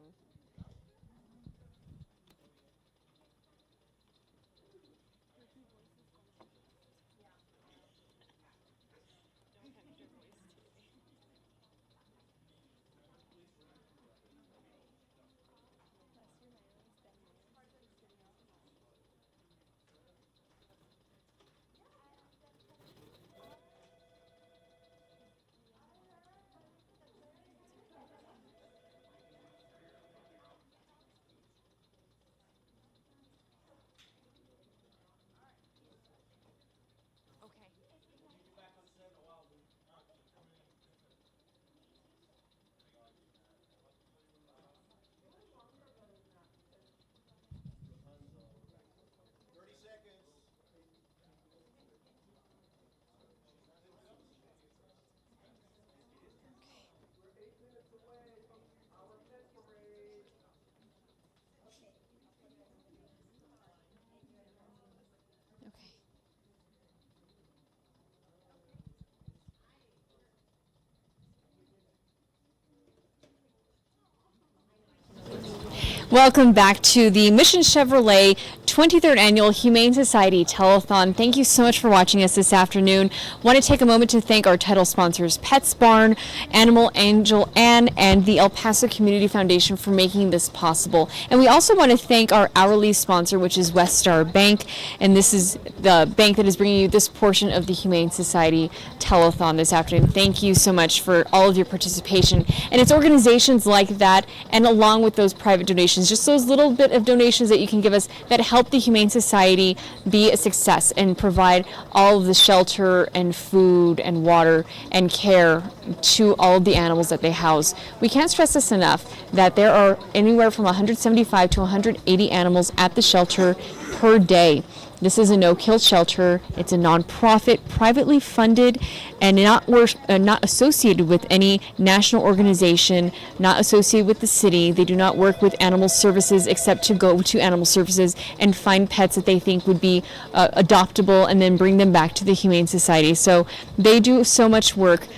Welcome back to the Mission Chevrolet 23rd Annual Humane Society Telethon. Thank you so much for watching us this afternoon. Want to take a moment to thank our title sponsors, Pets Barn, Animal Angel Ann, and the El Paso Community Foundation for making this possible. And we also want to thank our hourly sponsor, which is West Star Bank. And this is the bank that is bringing you this portion of the Humane Society Telethon this afternoon. Thank you so much for all of your participation. And it's organizations like that, and along with those private donations, just those little bit of donations that you can give us that help the Humane Society be a success and provide all of the shelter and food and water and care to all of the animals that they house. We can't stress this enough that there are anywhere from 175 to 180 animals at the shelter per day. This is a no-kill shelter. It's a nonprofit, privately funded, and not associated with any national organization, not associated with the city. They do not work with animal services except to go to animal services and find pets that they think would be adoptable and then bring them back to the Humane Society. So they do so much work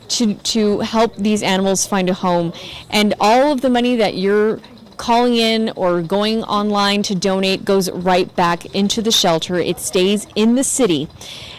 to help these animals find a home. And all of the money that you're calling in or going online to donate goes right back into the shelter. It stays in the city.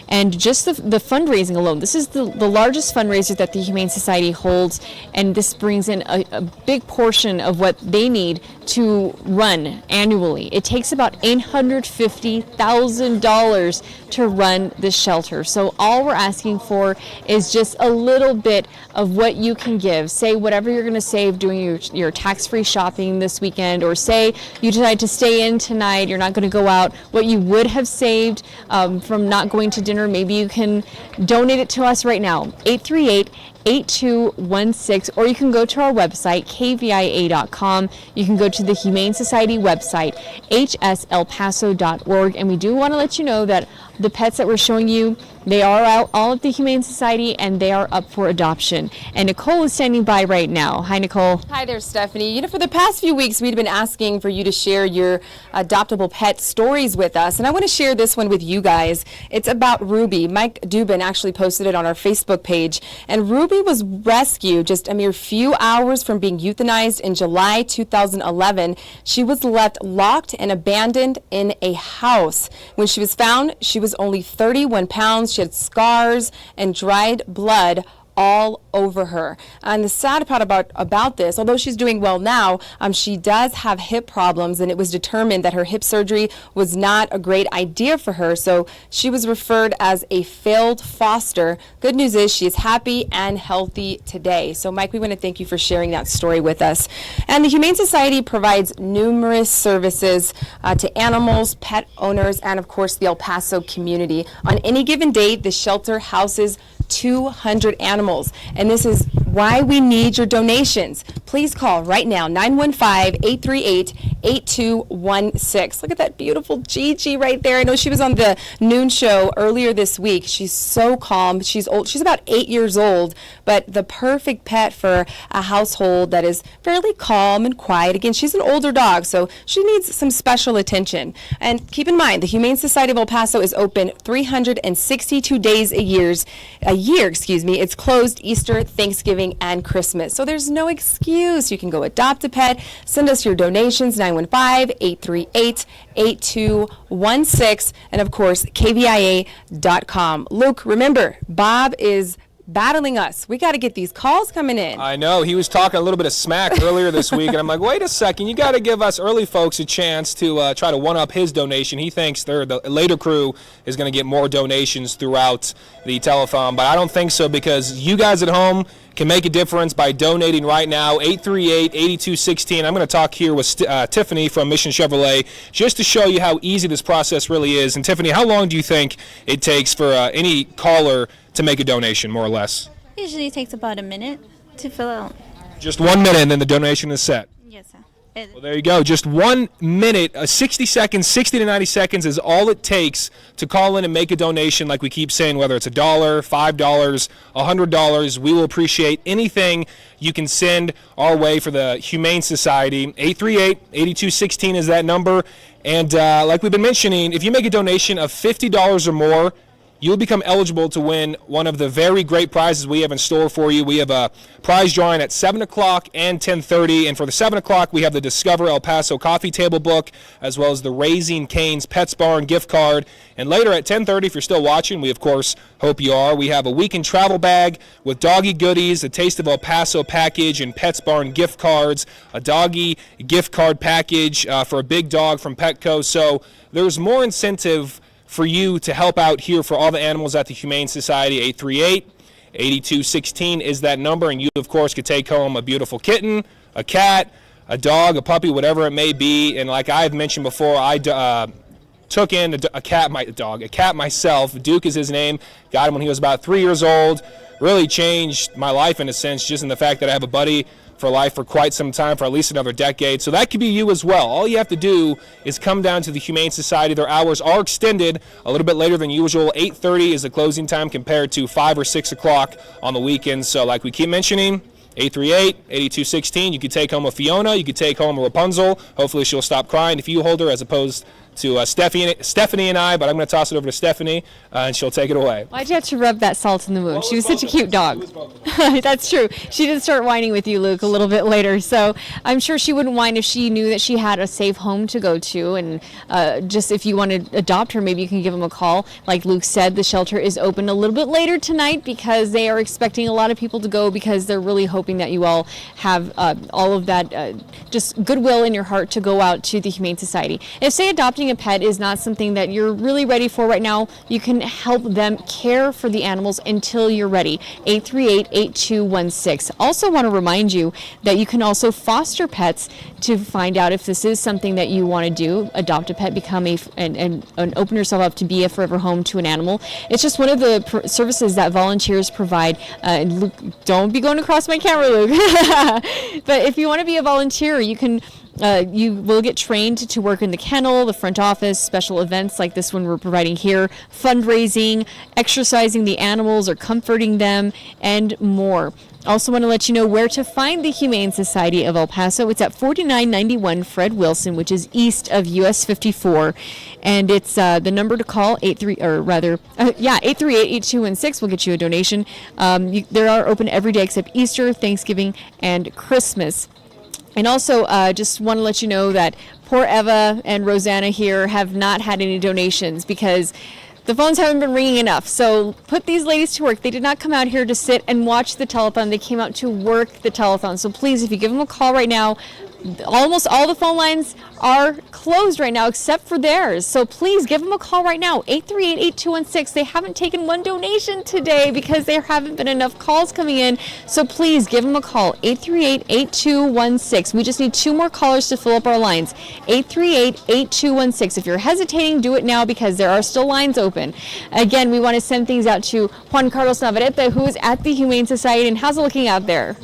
And just the fundraising alone, this is the largest fundraiser that the Humane Society holds, and this brings in a big portion of what they need to run annually. It takes about $850,000 to run this shelter. So all we're asking for is just a little bit of what you can give. Say whatever you're going to save doing your tax-free shopping this weekend, or say you decide to stay in tonight, you're not going to go out, what you would have saved from not going to dinner, maybe you can donate it to us right now, 838-8216, or you can go to our website, KVIA.com. You can go to the Humane Society website, hselpaso.org, and we do want to let you know that the pets that we're showing you, they are out all at the Humane Society, and they are up for adoption. And Nicole is standing by right now. Hi, Nicole. Hi there, Stephanie. You know, for the past few weeks, we've been asking for you to share your adoptable pet stories with us, and I want to share this one with you guys. It's about Ruby. Mike Dubin actually posted it on our Facebook page, and Ruby was rescued just a mere few hours from being euthanized in July 2011. She was left locked and abandoned in a house. When she was found, she was only 31 pounds. She had scars and dried blood all over her. And the sad part about this, although she's doing well now, she does have hip problems, and it was determined that her hip surgery was not a great idea for her, so she was referred as a failed foster. Good news is she is happy and healthy today. So Mike, we want to thank you for sharing that story with us. And the Humane Society provides numerous services to animals, pet owners, and of course the El Paso community. On any given day, the shelter houses 200 animals, and this is why we need your donations. Please call right now, 915-838-8216. Look at that beautiful Gigi right there. I know she was on the noon show earlier this week. She's so calm. She's old. She's about 8 years old, but the perfect pet for a household that is fairly calm and quiet. Again, she's an older dog, so she needs some special attention. And keep in mind, the Humane Society of El Paso is open 362 days a year. It's closed Easter, Thanksgiving, and Christmas. So there's no excuse. You can go adopt a pet. Send us your donations, 915-838-8216, and of course, KVIA.com. Luke, remember, Bob is battling us. We got to get these calls coming in. I know. He was talking a little bit of smack earlier this week, and I'm like, wait a second. You got to give us early folks a chance to try to one-up his donation. He thinks the later crew is going to get more donations throughout the telethon, but I don't think so, because you guys at home can make a difference by donating right now, 838-8216. I'm going to talk here with Tiffany from Mission Chevrolet just to show you how easy this process really is. And Tiffany, how long do you think it takes for any caller to make a donation, more or less? Usually takes about a minute to fill out. Just 1 minute, and then the donation is set. Yes, sir. Well, there you go. Just 1 minute, 60 seconds, 60 to 90 seconds is all it takes to call in and make a donation, like we keep saying, whether it's $1, $5, $100. We will appreciate anything you can send our way for the Humane Society. 838-8216 is that number. And like we've been mentioning, if you make a donation of $50 or more, you'll become eligible to win one of the very great prizes we have in store for you. We have a prize drawing at 7 o'clock and 10:30, and for the 7 o'clock, we have the Discover El Paso Coffee Table book, as well as the Raising Cane's Pets Barn gift card. And later at 10:30, if you're still watching, we of course hope you are, we have a weekend travel bag with doggy goodies, the Taste of El Paso package, and Pets Barn gift cards, a doggy gift card package for a big dog from Petco. So there's more incentive for you to help out here for all the animals at the Humane Society. 838-8216 is that number, and you, of course, could take home a beautiful kitten, a cat, a dog, a puppy, whatever it may be. And like I've mentioned before, I took in a cat myself. Duke is his name. Got him when he was about 3 years old. Really changed my life in a sense, just in the fact that I have a buddy for life for quite some time, for at least another decade. So that could be you as well. All you have to do is come down to the Humane Society. Their hours are extended a little bit later than usual. 8:30 is the closing time compared to 5 or 6 o'clock on the weekends. So like we keep mentioning, 838-8216, you could take home a Fiona, you could take home a Rapunzel. Hopefully she'll stop crying if you hold her, as opposed to Stephanie and I, but I'm going to toss it over to Stephanie, and she'll take it away. Why'd you have to rub that salt in the wound? She was such a cute dog. That's true. She did start whining with you, Luke, a little bit later, so I'm sure she wouldn't whine if she knew that she had a safe home to go to, and just if you want to adopt her, maybe you can give them a call. Like Luke said, the shelter is open a little bit later tonight because they are expecting a lot of people to go, because they're really hoping that you all have all of that just goodwill in your heart to go out to the Humane Society. If, say, adopting a pet is not something that you're really ready for right now, you can help them care for the animals until you're ready. 838-8216. Also want to remind you that you can also foster pets to find out if this is something that you want to do. Adopt a pet, become and open yourself up to be a forever home to an animal. It's just one of the services that volunteers provide. Luke, don't be going across my camera, Luke. But if you want to be a volunteer, you can you will get trained to work in the kennel, the front office, special events like this one we're providing here, fundraising, exercising the animals or comforting them, and more. Also want to let you know where to find the Humane Society of El Paso. It's at 4991 Fred Wilson, which is east of US 54. And it's the number to call, 838-8216 will get you a donation. They are open every day except Easter, Thanksgiving, and Christmas. And also, just want to let you know that poor Eva and Rosanna here have not had any donations because the phones haven't been ringing enough. So put these ladies to work. They did not come out here to sit and watch the telethon. They came out to work the telethon. So please, if you give them a call right now, almost all the phone lines are closed right now except for theirs. So please give them a call right now, 838-8216. They haven't taken one donation today because there haven't been enough calls coming in. So please give them a call, 838-8216. We just need 2 more callers to fill up our lines, 838-8216. If you're hesitating, do it now because there are still lines open. Again, we want to send things out to Juan Carlos Navarrete, who is at the Humane Society. And how's it looking out there?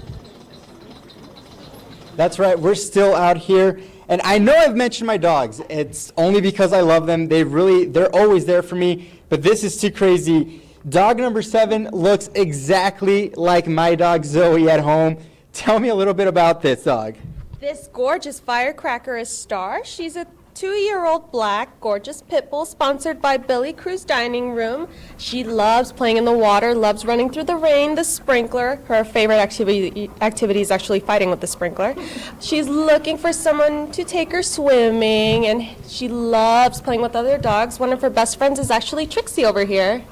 That's right, we're still out here. And I know I've mentioned my dogs. It's only because I love them. They're always there for me. But this is too crazy. Dog number 7 looks exactly like my dog Zoe at home. Tell me a little bit about this dog. This gorgeous firecracker is Star. She's a 2-year-old black, gorgeous pit bull sponsored by Billy Cruz Dining Room. She loves playing in the water, loves running through the rain, the sprinkler. Her favorite activity is actually fighting with the sprinkler. She's looking for someone to take her swimming, and she loves playing with other dogs. One of her best friends is actually Trixie over here.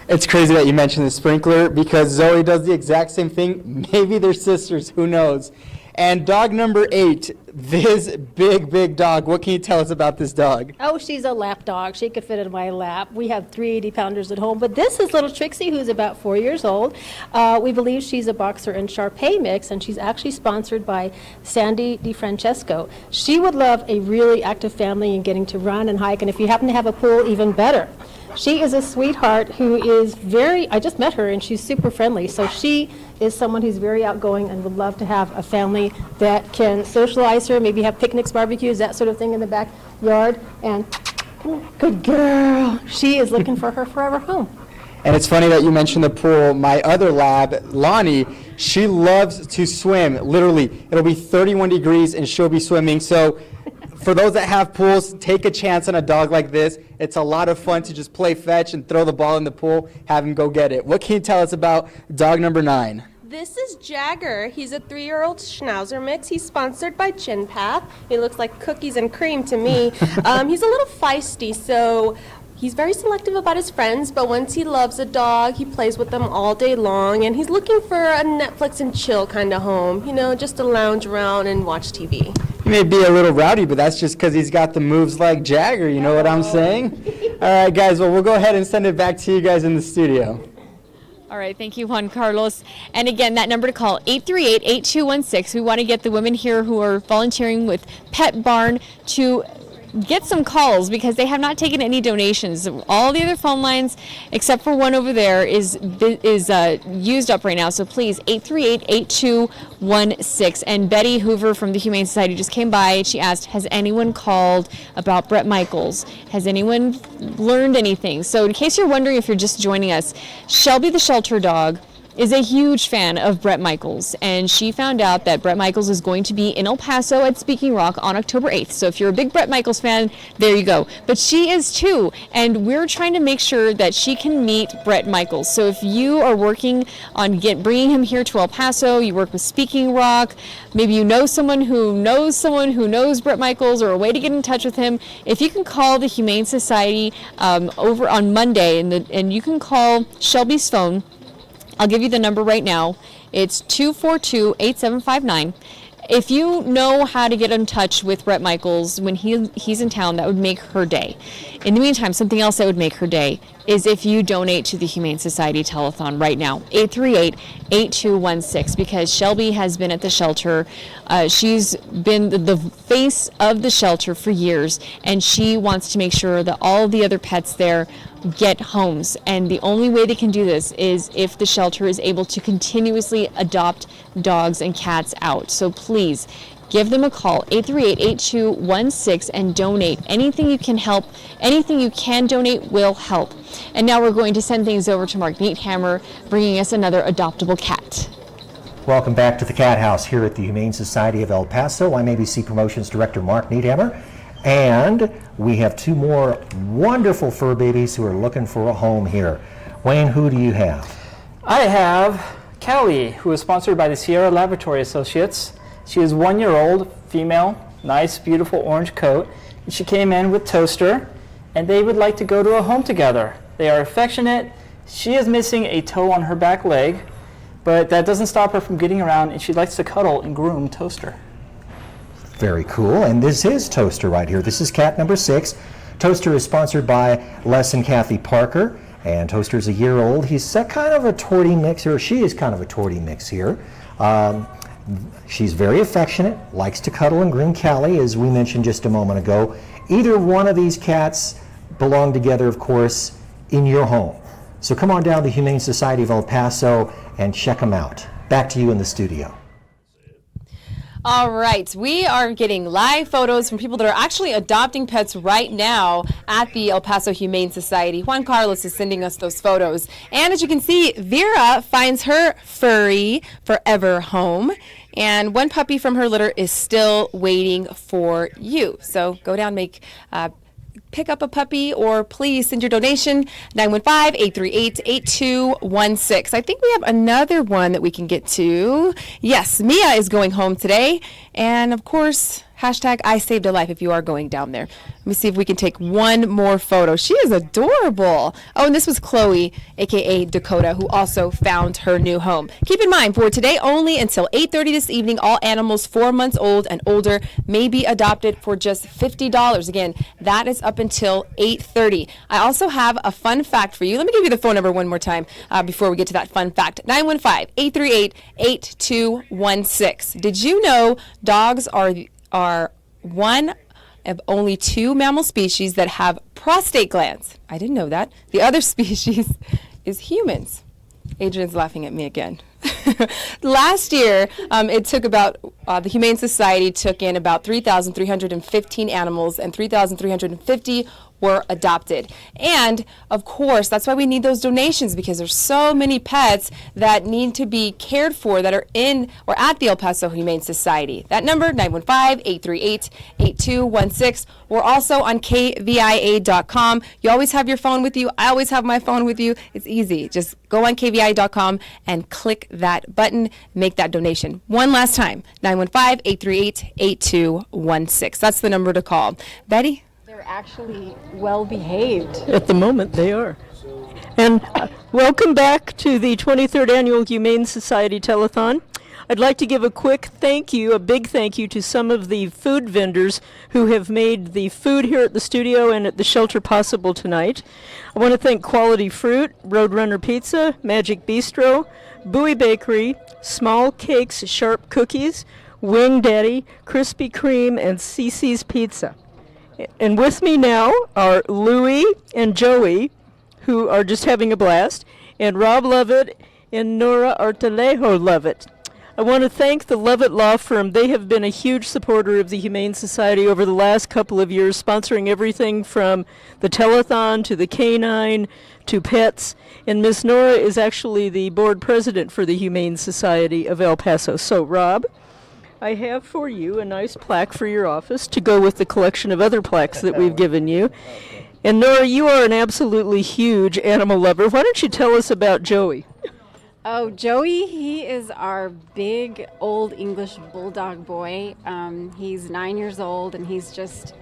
It's crazy that you mentioned the sprinkler because Zoe does the exact same thing. Maybe they're sisters, who knows? And dog number 8, this big dog. What can you tell us about this dog? Oh, she's a lap dog. She could fit in my lap. We have 3 80-pounders at home, but this is little Trixie, who's about 4 years old. We believe she's a Boxer and Shar-Pei mix, and she's actually sponsored by Sandy DiFrancesco. She would love a really active family and getting to run and hike, and if you happen to have a pool, even better. She is a sweetheart who is I just met her and she's super friendly. So she is someone who's very outgoing and would love to have a family that can socialize her, maybe have picnics, barbecues, that sort of thing in the backyard. And good girl, she is looking for her forever home. And it's funny that you mentioned the pool. My other lab, Lonnie, she loves to swim. Literally, it'll be 31 degrees and she'll be swimming. So For those that have pools, take a chance on a dog like this. It's a lot of fun to just play fetch and throw the ball in the pool, have him go get it. What can you tell us about dog number 9? This is Jagger. He's a 3-year-old Schnauzer mix. He's sponsored by Chin Path. He looks like cookies and cream to me. He's a little feisty, so he's very selective about his friends, but once he loves a dog, he plays with them all day long, and he's looking for a Netflix and chill kind of home, you know, just to lounge around and watch TV. He may be a little rowdy, but that's just because he's got the moves like Jagger, you know what I'm saying? All right, guys, well, we'll go ahead and send it back to you guys in the studio. All right, thank you, Juan Carlos. And again, that number to call, 838-8216. We want to get the women here who are volunteering with Pet Barn to get some calls because they have not taken any donations. All the other phone lines, except for one over there, is used up right now. So please, 838-8216. And Betty Hoover from the Humane Society just came by. She asked, has anyone called about Bret Michaels? Has anyone learned anything? So in case you're wondering if you're just joining us, Shelby the shelter dog is a huge fan of Bret Michaels, and she found out that Bret Michaels is going to be in El Paso at Speaking Rock on October 8th. So if you're a big Bret Michaels fan, there you go. But she is too, and we're trying to make sure that she can meet Bret Michaels. So if you are working on bringing him here to El Paso, you work with Speaking Rock, maybe you know someone who knows Bret Michaels, or a way to get in touch with him, if you can call the Humane Society over on Monday, and you can call Shelby's phone. I'll give you the number right now. It's 242-8759. If you know how to get in touch with Bret Michaels when he's in town, that would make her day. In the meantime, something else that would make her day is if you donate to the Humane Society Telethon right now, 838-8216, because Shelby has been at the shelter. She's been the face of the shelter for years, and she wants to make sure that all the other pets there get homes, and the only way they can do this is if the shelter is able to continuously adopt dogs and cats out. So please give them a call, 838-8216, and donate. Anything you can help, anything you can donate will help. And now we're going to send things over to Mark Neathammer, bringing us another adoptable cat. Welcome back to the Cat House here at the Humane Society of El Paso. I'm ABC Promotions Director Mark Neathammer. And we have 2 more wonderful fur babies who are looking for a home here. Wayne, who do you have? I have Callie, who is sponsored by the Sierra Laboratory Associates. She is 1-year-old, female, nice, beautiful orange coat. And she came in with Toaster, and they would like to go to a home together. They are affectionate. She is missing a toe on her back leg, but that doesn't stop her from getting around, and she likes to cuddle and groom Toaster. Very cool. And this is Toaster right here. This is cat number 6. Toaster is sponsored by Les and Kathy Parker, and Toaster is a year old. He's kind of a tortie mix, or she is kind of a tortie mix here. She's very affectionate, likes to cuddle and groom Callie, as we mentioned just a moment ago. Either one of these cats belong together, of course, in your home. So come on down to the Humane Society of El Paso and check them out. Back to you in the studio. All right, we are getting live photos from people that are actually adopting pets right now at the El Paso Humane Society. Juan Carlos is sending us those photos. And as you can see, Vera finds her furry forever home. And one puppy from her litter is still waiting for you. So go down, pick up a puppy, or please send your donation, 915-838-8216. I think we have another one that we can get to. Yes, Mia is going home today. And of course, hashtag I saved a life if you are going down there. Let me see if we can take one more photo. She is adorable. Oh, and this was Chloe, aka Dakota, who also found her new home. Keep in mind, for today only until 8:30 this evening, all animals 4 months old and older may be adopted for just $50. Again, that is up until 8:30. I also have a fun fact for you. Let me give you the phone number one more time before we get to that fun fact. 915-838-8216. Did you know dogs are one of only 2 mammal species that have prostate glands? I didn't know that. The other species is humans. Adrian's laughing at me again. Last year, it took about, the Humane Society took in about 3,315 animals, and 3,350 were adopted. And of course, that's why we need those donations, because there's so many pets that need to be cared for that are in or at the El Paso Humane Society. That number, 915-838-8216. We're also on KVIA.com. You always have your phone with you. I always have my phone with you. It's easy. Just go on KVIA.com and click that button, make that donation. One last time, 915-838-8216. That's the number to call. Betty? They're actually well behaved. At the moment, they are. And welcome back to the 23rd Annual Humane Society Telethon. I'd like to give a quick thank you, a big thank you, to some of the food vendors who have made the food here at the studio and at the shelter possible tonight. I want to thank Quality Fruit, Roadrunner Pizza, Magic Bistro, Bowie Bakery, Small Cakes Sharp Cookies, Wing Daddy, Krispy Kreme, and CC's Pizza. And with me now are Louie and Joey, who are just having a blast, and Rob Lovett and Nora Artelejo Lovett. I want to thank the Lovett Law Firm. They have been a huge supporter of the Humane Society over the last couple of years, sponsoring everything from the telethon to the canine to pets. And Miss Nora is actually the board president for the Humane Society of El Paso. So, Rob, I have for you a nice plaque for your office to go with the collection of other plaques that we've given you. And Nora, you are an absolutely huge animal lover. Why don't you tell us about Joey? Oh, Joey, he is our big old English bulldog boy. He's 9 years old, and he's just,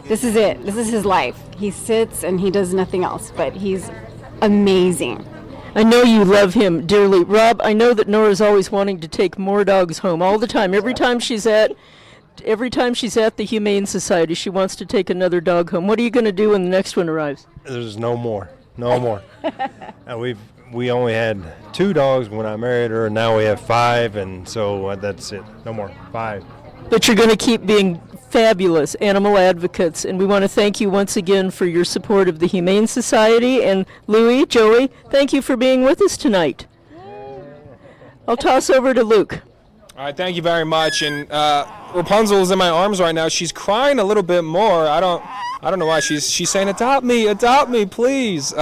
this is it. This is his life. He sits and he does nothing else, but he's amazing. I know you love him dearly. Rob, I know that Nora's always wanting to take more dogs home all the time. Every time she's at the Humane Society, she wants to take another dog home. What are you going to do when the next one arrives? There's no more. No more. We only had 2 dogs when I married her, and now we have 5, and so that's it. No more. 5. But you're going to keep being fabulous animal advocates, and we want to thank you once again for your support of the Humane Society. And Louie, Joey, thank you for being with us tonight. I'll toss over to Luke. All right, thank you very much. And Rapunzel is in my arms right now. She's crying a little bit more. I don't know why. She's saying, adopt me, please.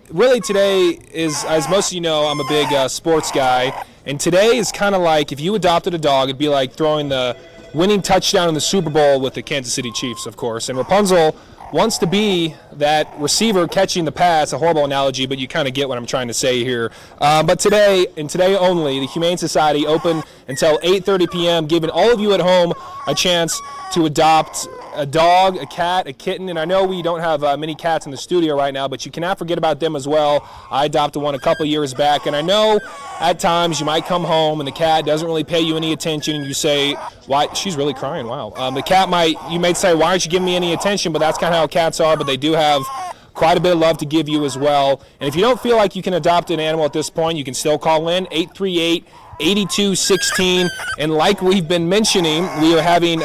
Really today is, as most of you know, I'm a big sports guy, and today is kind of like if you adopted a dog, it'd be like throwing the winning touchdown in the Super Bowl with the Kansas City Chiefs, of course. And Rapunzel wants to be that receiver catching the pass. A horrible analogy, but you kind of get what I'm trying to say here. But today, and today only, the Humane Society open until 8:30 p.m., giving all of you at home a chance to adopt a dog, a cat, a kitten, and I know we don't have many cats in the studio right now, but you cannot forget about them as well. I adopted one a couple years back, and I know at times you might come home and the cat doesn't really pay you any attention, and you say, why? She's really crying, wow. The cat you may say, why aren't you giving me any attention? But that's kind of how cats are, but they do have quite a bit of love to give you as well. And if you don't feel like you can adopt an animal at this point, you can still call in 838-8216, and like we've been mentioning, we are having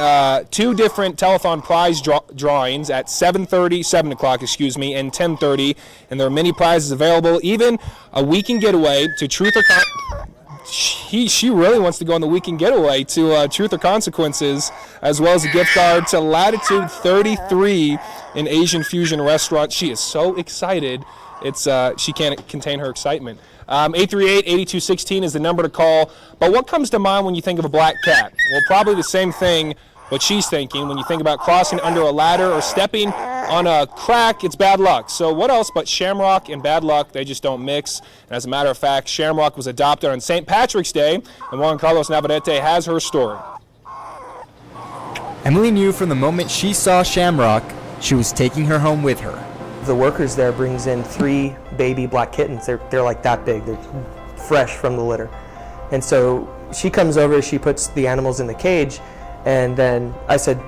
2 different telethon prize drawings at 7 o'clock, and 10:30, and there are many prizes available, even a weekend getaway to Truth or she really wants to go on the weekend getaway to Truth or Consequences, as well as a gift card to Latitude 33, an Asian fusion restaurant. She is so excited. She can't contain her excitement. 838-8216 is the number to call. But what comes to mind when you think of a black cat? Well, probably the same thing what she's thinking. When you think about crossing under a ladder or stepping on a crack, it's bad luck. So what else but Shamrock and bad luck? They just don't mix. And as a matter of fact, Shamrock was adopted on St. Patrick's Day, and Juan Carlos Navarrete has her story. Emily knew from the moment she saw Shamrock, she was taking her home with her. The workers there brings in 3 baby black kittens. They're like that big. They're fresh from the litter. And so she comes over, she puts the animals in the cage, and then I said,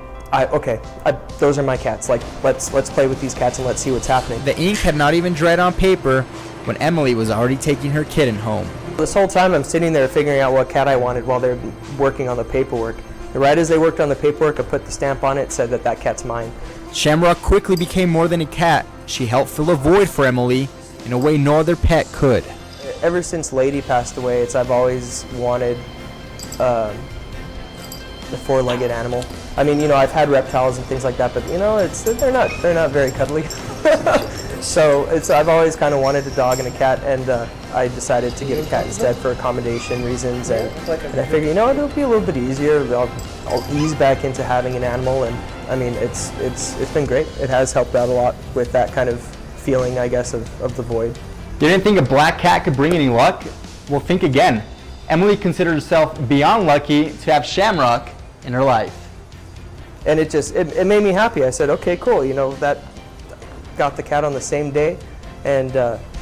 those are my cats. Like, let's play with these cats and let's see what's happening. The ink had not even dried on paper when Emily was already taking her kitten home. This whole time I'm sitting there figuring out what cat I wanted while they're working on the paperwork. And right as they worked on the paperwork, I put the stamp on it, said that cat's mine. Shamrock quickly became more than a cat. She helped fill a void for Emily in a way no other pet could. Ever since Lady passed away, I've always wanted four-legged animal. I mean, you know, I've had reptiles and things like that, but you know, they're not very cuddly. So I've always kind of wanted a dog and a cat, and I decided to get a cat instead for accommodation reasons, and I figured, you know, it'll be a little bit easier. I'll ease back into having an animal, and I mean, it's been great. It has helped out a lot with that kind of feeling, I guess, of the void. You didn't think a black cat could bring any luck? Well, think again. Emily considered herself beyond lucky to have Shamrock in her life. And it made me happy. I said, okay, cool, you know, that got the cat on the same day, and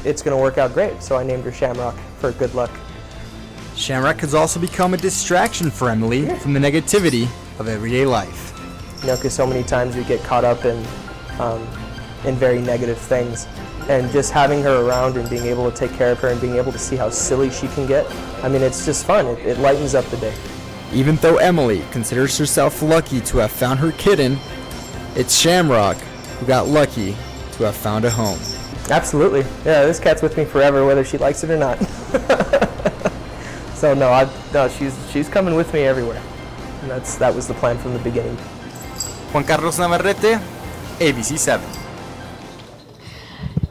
it's going to work out great. So I named her Shamrock for good luck. Shamrock has also become a distraction for Emily from the negativity of everyday life. You know, because so many times we get caught up in very negative things, and just having her around and being able to take care of her and being able to see how silly she can get, I mean, it's just fun. It lightens up the day. Even though Emily considers herself lucky to have found her kitten, it's Shamrock who got lucky to have found a home. Absolutely. Yeah, this cat's with me forever, whether she likes it or not. So no, she's coming with me everywhere. And that was the plan from the beginning. Juan Carlos Navarrete, ABC7.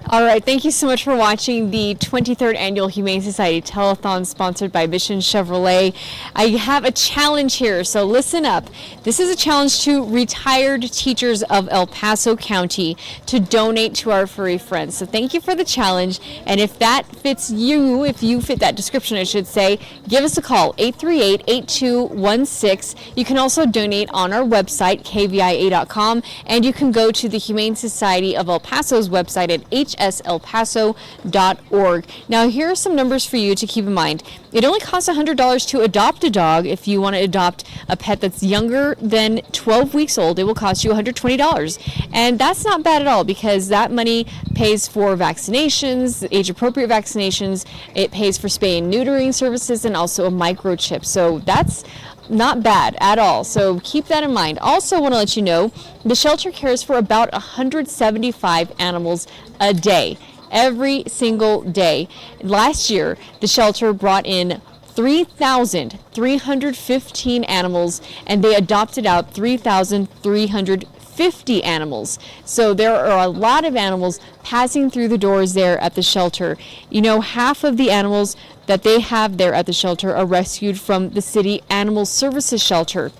All right, thank you so much for watching the 23rd Annual Humane Society Telethon sponsored by Mission Chevrolet. I have a challenge here, so listen up. This is a challenge to retired teachers of El Paso County to donate to our furry friends. So thank you for the challenge, and if that fits you, if you fit that description, I should say, give us a call, 838-8216. You can also donate on our website, KVIA.com, and you can go to the Humane Society of El Paso's website at hselpaso.org. Now, here are some numbers for you to keep in mind. It only costs $100 to adopt a dog. If you want to adopt a pet that's younger than 12 weeks old, it will cost you $120. And that's not bad at all, because that money pays for vaccinations, age-appropriate vaccinations. It pays for spay and neutering services and also a microchip. So that's not bad at all. So keep that in mind. Also want to let you know, the shelter cares for about 175 animals a day, every single day. Last year, the shelter brought in 3,315 animals, and they adopted out 3,350 animals. So there are a lot of animals passing through the doors there at the shelter. You know, half of the animals that they have there at the shelter are rescued from the city animal services shelter.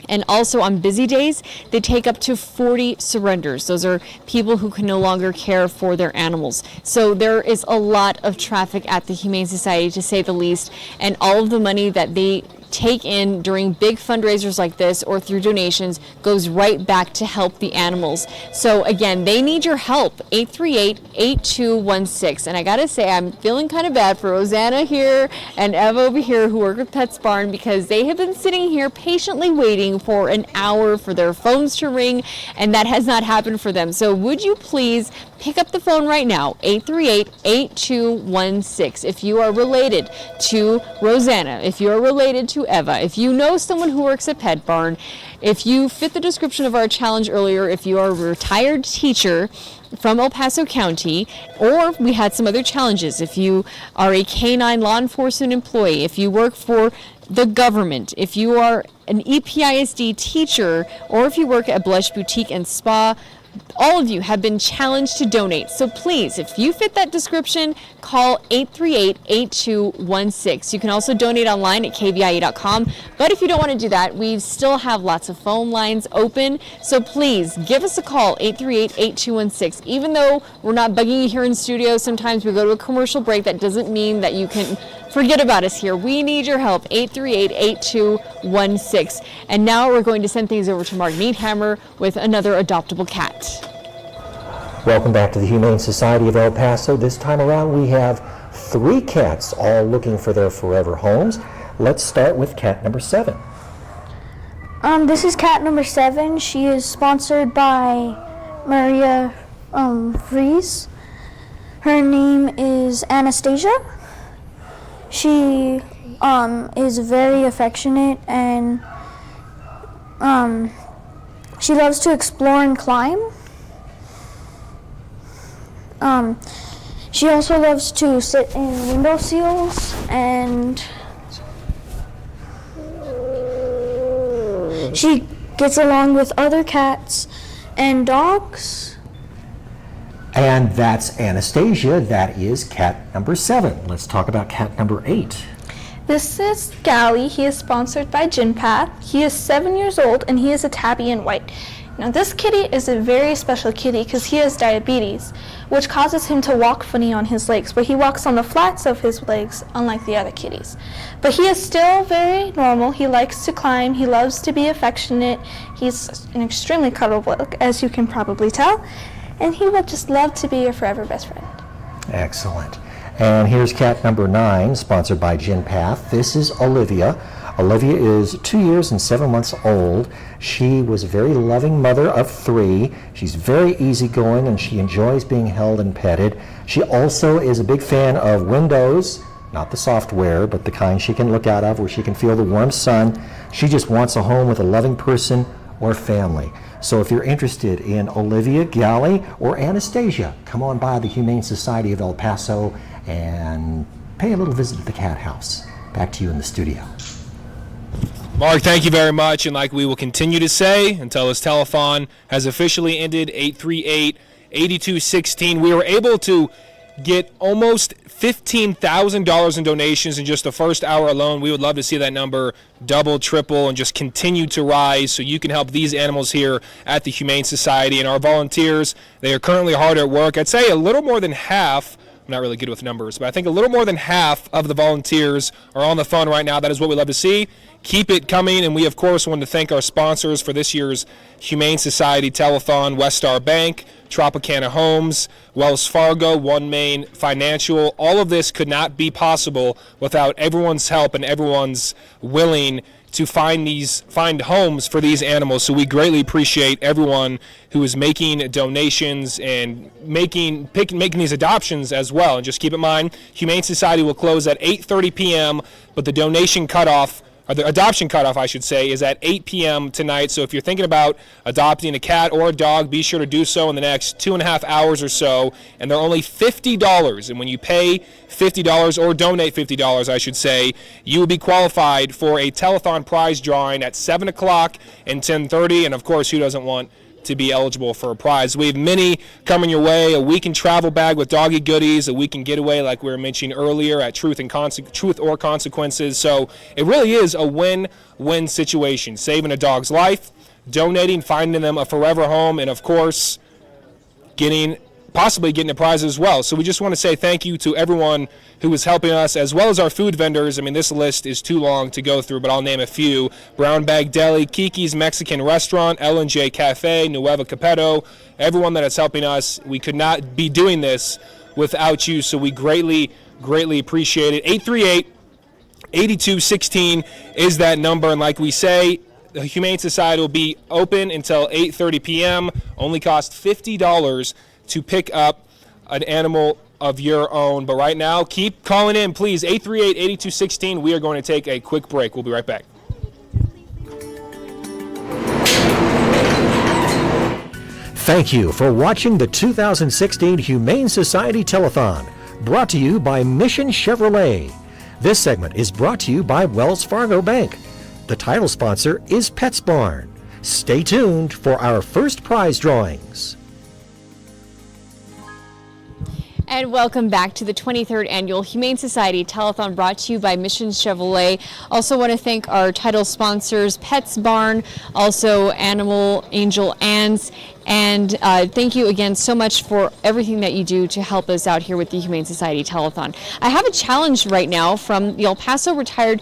And also on busy days, they take up to 40 surrenders. Those are people who can no longer care for their animals. So there is a lot of traffic at the Humane Society, to say the least, and all of the money that they take in during big fundraisers like this or through donations goes right back to help the animals. So again, they need your help, 838-8216. And I gotta say, I'm feeling kind of bad for Rosanna here and Eva over here who work with Pets Barn, because they have been sitting here patiently waiting for an hour for their phones to ring, and that has not happened for them. So would you please pick up the phone right now, 838-8216. If you are related to Rosanna, if you are related to Eva, if you know someone who works at Pet Barn, if you fit the description of our challenge earlier, if you are a retired teacher from El Paso County, or we had some other challenges, if you are a canine law enforcement employee, if you work for the government, if you are an EPISD teacher, or if you work at Blush Boutique and Spa, all of you have been challenged to donate. So please, if you fit that description, call 838-8216. You can also donate online at KVIA.com. But if you don't want to do that, we still have lots of phone lines open. So please give us a call, 838-8216. Even though we're not bugging you here in studio, sometimes we go to a commercial break. That doesn't mean that you can forget about us here. We need your help, 838-8216. And now we're going to send things over to Mark Needhammer with another adoptable cat. Welcome back to the Humane Society of El Paso. This time around we have 3 cats all looking for their forever homes. Let's start with cat number 7. This is cat number 7. She is sponsored by Maria Fries. Her name is Anastasia. She is very affectionate, and she loves to explore and climb. She also loves to sit in windowsills and She gets along with other cats and dogs. And that's Anastasia. That is cat number 7. Let's talk about cat number 8. This is Gally. He is sponsored by GenPath. He is 7 years old and he is a tabby and white. Now this kitty is a very special kitty because he has diabetes, which causes him to walk funny on his legs, but he walks on the flats of his legs, unlike the other kitties. But he is still very normal. He likes to climb. He loves to be affectionate. He's an extremely cuddleable, as you can probably tell, and he would just love to be your forever best friend. Excellent. And here's cat number 9, sponsored by GenPath. This is Olivia. Olivia is 2 years and 7 months old. She was a very loving mother of 3. She's very easygoing and she enjoys being held and petted. She also is a big fan of windows, not the software, but the kind she can look out of where she can feel the warm sun. She just wants a home with a loving person or family. So if you're interested in Olivia, Gally, or Anastasia, come on by the Humane Society of El Paso and pay a little visit to the cat house. Back to you in the studio. Mark, thank you very much. And like we will continue to say until this telethon has officially ended, 838-8216, we were able to get almost $15,000 in donations in just the first hour alone. We would love to see that number double, triple, and just continue to rise so you can help these animals here at the Humane Society. And our volunteers, they are currently hard at work. I'd say a little more than half, I'm not really good with numbers, but I think a little more than half of the volunteers are on the phone right now. That is what we love to see. Keep it coming, and we, of course, want to thank our sponsors for this year's Humane Society Telethon: West Star Bank, Tropicana Homes, Wells Fargo, One Main Financial. All of this could not be possible without everyone's help and everyone's willing to find homes for these animals. So we greatly appreciate everyone who is making donations and making these adoptions as well. And just keep in mind, Humane Society will close at 8:30 p.m., but the donation cutoff, or the adoption cutoff, I should say, is at 8 p.m. tonight. So if you're thinking about adopting a cat or a dog, be sure to do so in the next 2.5 hours or so. And they're only $50. And when you pay $50 or donate $50, I should say, you will be qualified for a telethon prize drawing at 7 o'clock and 10:30. And of course, who doesn't want to be eligible for a prize? We have many coming your way: a weekend travel bag with doggy goodies, a weekend getaway like we were mentioning earlier at Truth or Consequences. So it really is a win-win situation: saving a dog's life, donating, finding them a forever home, and of course possibly getting a prize as well. So we just want to say thank you to everyone who is helping us, as well as our food vendors. I mean, this list is too long to go through, but I'll name a few: Brown Bag Deli, Kiki's Mexican Restaurant, L&J Cafe, Nueva Capetto, everyone that is helping us. We could not be doing this without you, so we greatly, greatly appreciate it. 838-8216 is that number, and like we say, the Humane Society will be open until 8:30 p.m., only cost $50 to pick up an animal of your own. But right now, keep calling in, please. 838-8216. We are going to take a quick break. We'll be right back. Thank you for watching the 2016 Humane Society Telethon, brought to you by Mission Chevrolet. This segment is brought to you by Wells Fargo Bank. The title sponsor is Pets Barn. Stay tuned for our first prize drawings. And welcome back to the 23rd Annual Humane Society Telethon, brought to you by Mission Chevrolet. Also want to thank our title sponsors, Pets Barn, also Animal Angel Ann's, and thank you again so much for everything that you do to help us out here with the Humane Society Telethon. I have a challenge right now from the El Paso Retired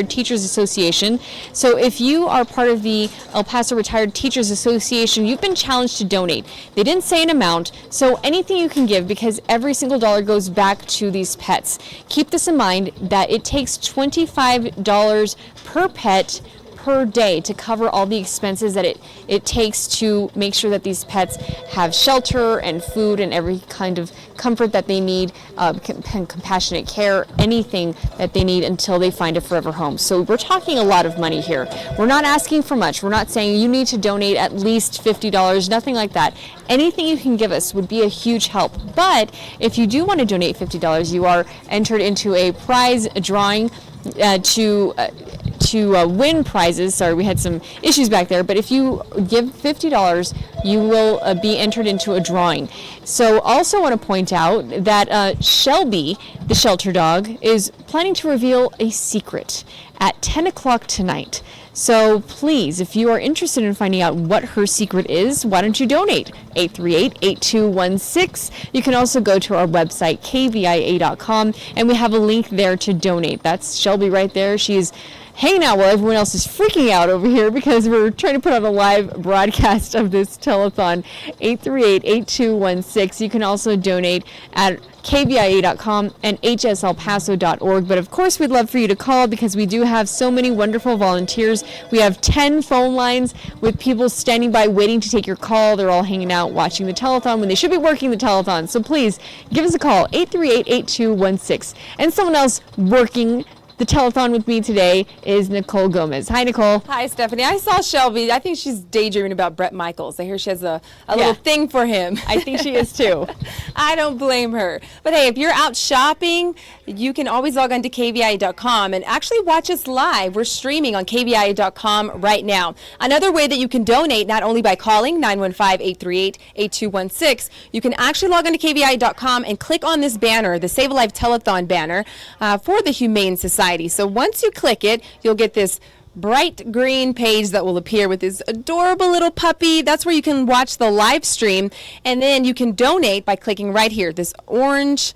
Teachers Association. So if you are part of the El Paso Retired Teachers Association, you've been challenged to donate. They didn't say an amount, so anything you can give, because every single dollar goes back to these pets. Keep this in mind, that it takes $25 per pet per day to cover all the expenses that it takes to make sure that these pets have shelter and food and every kind of comfort that they need, compassionate care, anything that they need until they find a forever home. So we're talking a lot of money here. We're not asking for much. We're not saying you need to donate at least $50, nothing like that. Anything you can give us would be a huge help. But if you do want to donate $50, you are entered into a prize drawing to to win prizes. Sorry, we had some issues back there. But if you give $50, you will be entered into a drawing. So also want to point out that Shelby, the shelter dog, is planning to reveal a secret at 10 o'clock tonight. So please, if you are interested in finding out what her secret is, why don't you donate? 838-8216. You can also go to our website, KVIA.com, and we have a link there to donate. That's Shelby right there. She's hanging out while everyone else is freaking out over here because we're trying to put on a live broadcast of this telethon. 838-8216. You can also donate at KVIA.com and hselpaso.org. But of course, we'd love for you to call because we do have so many wonderful volunteers. We have 10 phone lines with people standing by waiting to take your call. They're all hanging out watching the telethon when they should be working the telethon. So please give us a call, 838-8216. And someone else working the telethon with me today is Nicole Gomez. Hi, Nicole. Hi, Stephanie. I saw Shelby. I think she's daydreaming about Bret Michaels. I hear she has a little thing for him. I think she is too. I don't blame her. But hey, if you're out shopping, you can always log on to KVIA.com and actually watch us live. We're streaming on KVIA.com right now. Another way that you can donate, not only by calling 915-838-8216, you can actually log on to KVIA.com and click on this banner, the Save a Life Telethon banner for the Humane Society. So once you click it, you'll get this bright green page that will appear with this adorable little puppy. That's where you can watch the live stream, and then you can donate by clicking right here, this orange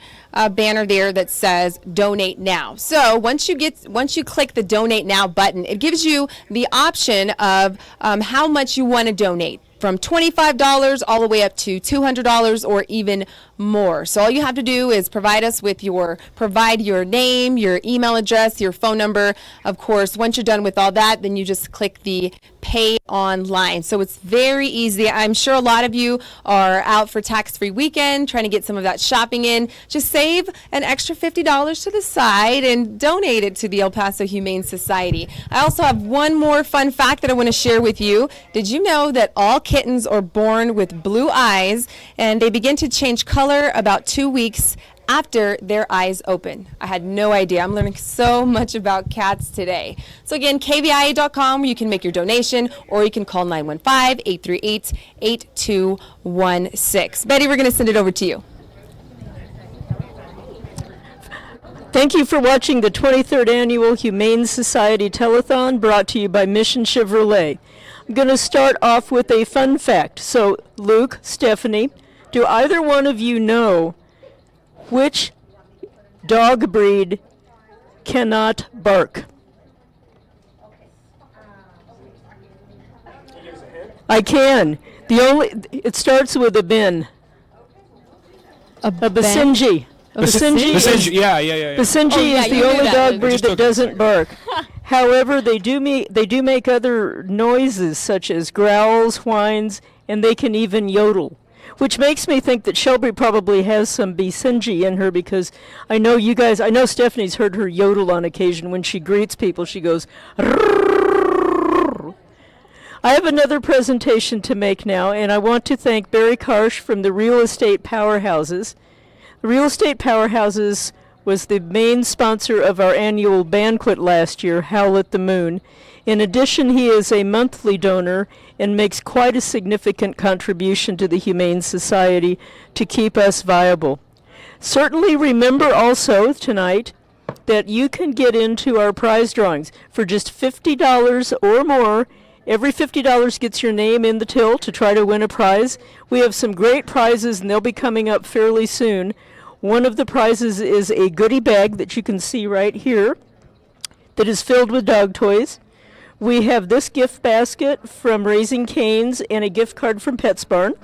banner there that says donate now. So once you click the donate now button, it gives you the option of how much you want to donate, from $25 all the way up to $200 or even more. So all you have to do is provide your name, your email address, your phone number. Of course, once you're done with all that, then you just click the pay online. So it's very easy. I'm sure a lot of you are out for tax-free weekend, trying to get some of that shopping in. Just save an extra $50 to the side and donate it to the El Paso Humane Society. I also have one more fun fact that I want to share with you. Did you know that all kittens are born with blue eyes, and they begin to change color about 2 weeks after their eyes open? I had no idea. I'm learning so much about cats today. So again, KVIA.com, where you can make your donation, or you can call 915-838-8216. Betty, we're going to send it over to you. Thank you for watching the 23rd Annual Humane Society Telethon, brought to you by Mission Chevrolet. I'm going to start off with a fun fact. So, Luke, Stephanie, do either one of you know which dog breed cannot bark? I can. It starts with a bin. A Basenji. Basenji, yeah. Basenji is the only dog breed that doesn't bark. However, they do make other noises such as growls, whines, and they can even yodel, which makes me think that Shelby probably has some Basenji in her, because I know Stephanie's heard her yodel on occasion when she greets people. She goes, "Rrrr." I have another presentation to make now, and I want to thank Barry Karsh from the Real Estate Powerhouses. The Real Estate Powerhouses was the main sponsor of our annual banquet last year, Howl at the Moon. In addition, he is a monthly donor and makes quite a significant contribution to the Humane Society to keep us viable. Certainly remember also tonight that you can get into our prize drawings for just $50 or more. Every $50 gets your name in the till to try to win a prize. We have some great prizes, and they'll be coming up fairly soon. One of the prizes is a goodie bag that you can see right here that is filled with dog toys. We have this gift basket from Raising Cane's and a gift card from PetSbarn.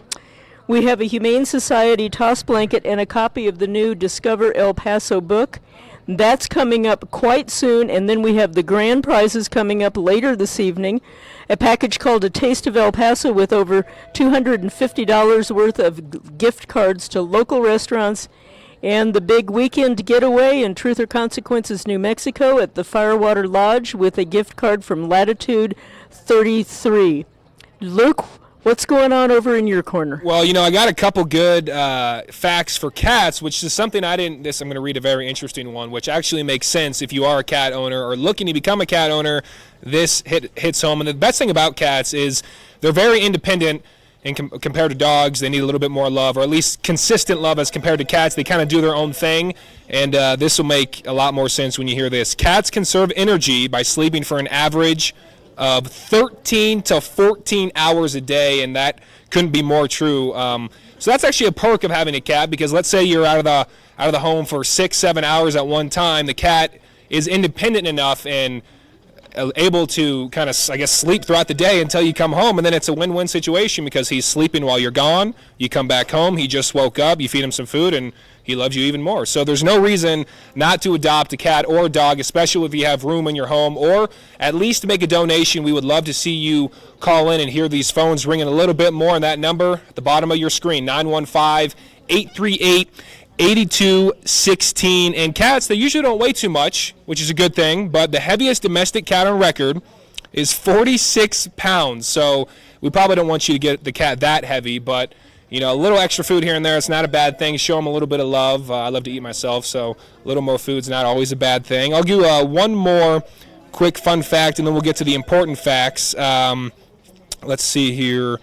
We have a Humane Society toss blanket and a copy of the new Discover El Paso book. That's coming up quite soon, and then we have the grand prizes coming up later this evening. A package called A Taste of El Paso with over $250 worth of gift cards to local restaurants, and the big weekend getaway in Truth or Consequences, New Mexico at the Firewater Lodge with a gift card from Latitude 33. Luke, What's going on over in your corner? Well, I got a couple good facts for cats, which is something I'm going to read a very interesting one, which actually makes sense if you are a cat owner or looking to become a cat owner. This hits home. And the best thing about cats is they're very independent and compared to dogs. They need a little bit more love, or at least consistent love as compared to cats. They kind of do their own thing, and this will make a lot more sense when you hear this. Cats conserve energy by sleeping for an average of 13 to 14 hours a day, and that couldn't be more true. So that's actually a perk of having a cat, because let's say you're out of the home for 6-7 hours at one time. The cat is independent enough and able to kind of, sleep throughout the day until you come home, and then it's a win-win situation because he's sleeping while you're gone. You come back home, he just woke up, you feed him some food, and he loves you even more. So there's no reason not to adopt a cat or a dog, especially if you have room in your home, or at least make a donation. We would love to see you call in and hear these phones ringing a little bit more on that number at the bottom of your screen, 915-838-8216. And cats, they usually don't weigh too much, which is a good thing, but the heaviest domestic cat on record is 46 pounds. So we probably don't want you to get the cat that heavy, but a little extra food here and there, it's not a bad thing. Show them a little bit of love. I love to eat myself, so a little more food's not always a bad thing. I'll do one more quick fun fact, and then we'll get to the important facts. Let's see here.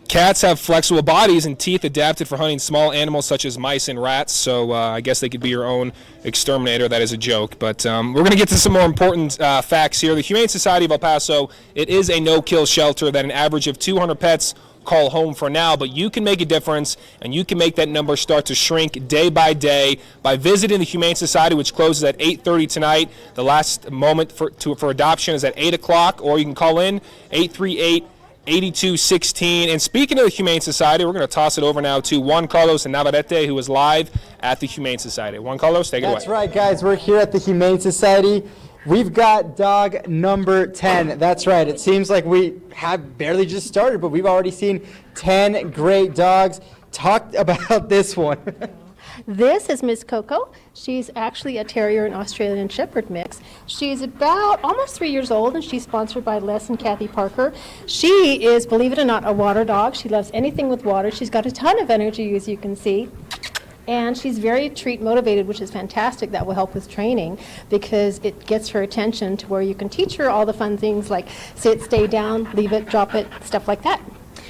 Cats have flexible bodies and teeth adapted for hunting small animals such as mice and rats, so I guess they could be your own exterminator. That is a joke, but we're going to get to some more important facts here. The Humane Society of El Paso, it is a no-kill shelter that an average of 200 pets call home for now, but you can make a difference, and you can make that number start to shrink day by day by visiting the Humane Society, which closes at 8:30 tonight. The last moment for adoption is at 8 o'clock, or you can call in 838-8216. And speaking of the Humane Society, we're going to toss it over now to Juan Carlos and Navarrete, who is live at the Humane Society. Juan Carlos, take it away. That's right, guys. We're here at the Humane Society. We've got dog number 10. That's right. It seems like we have barely just started, but we've already seen 10 great dogs. Talk about this one. This is Miss Coco. She's actually a Terrier and Australian Shepherd mix. She's about almost 3 years old, and she's sponsored by Les and Kathy Parker. She is, believe it or not, a water dog. She loves anything with water. She's got a ton of energy, as you can see. And she's very treat motivated, which is fantastic. That will help with training because it gets her attention to where you can teach her all the fun things like sit, stay down, leave it, drop it, stuff like that.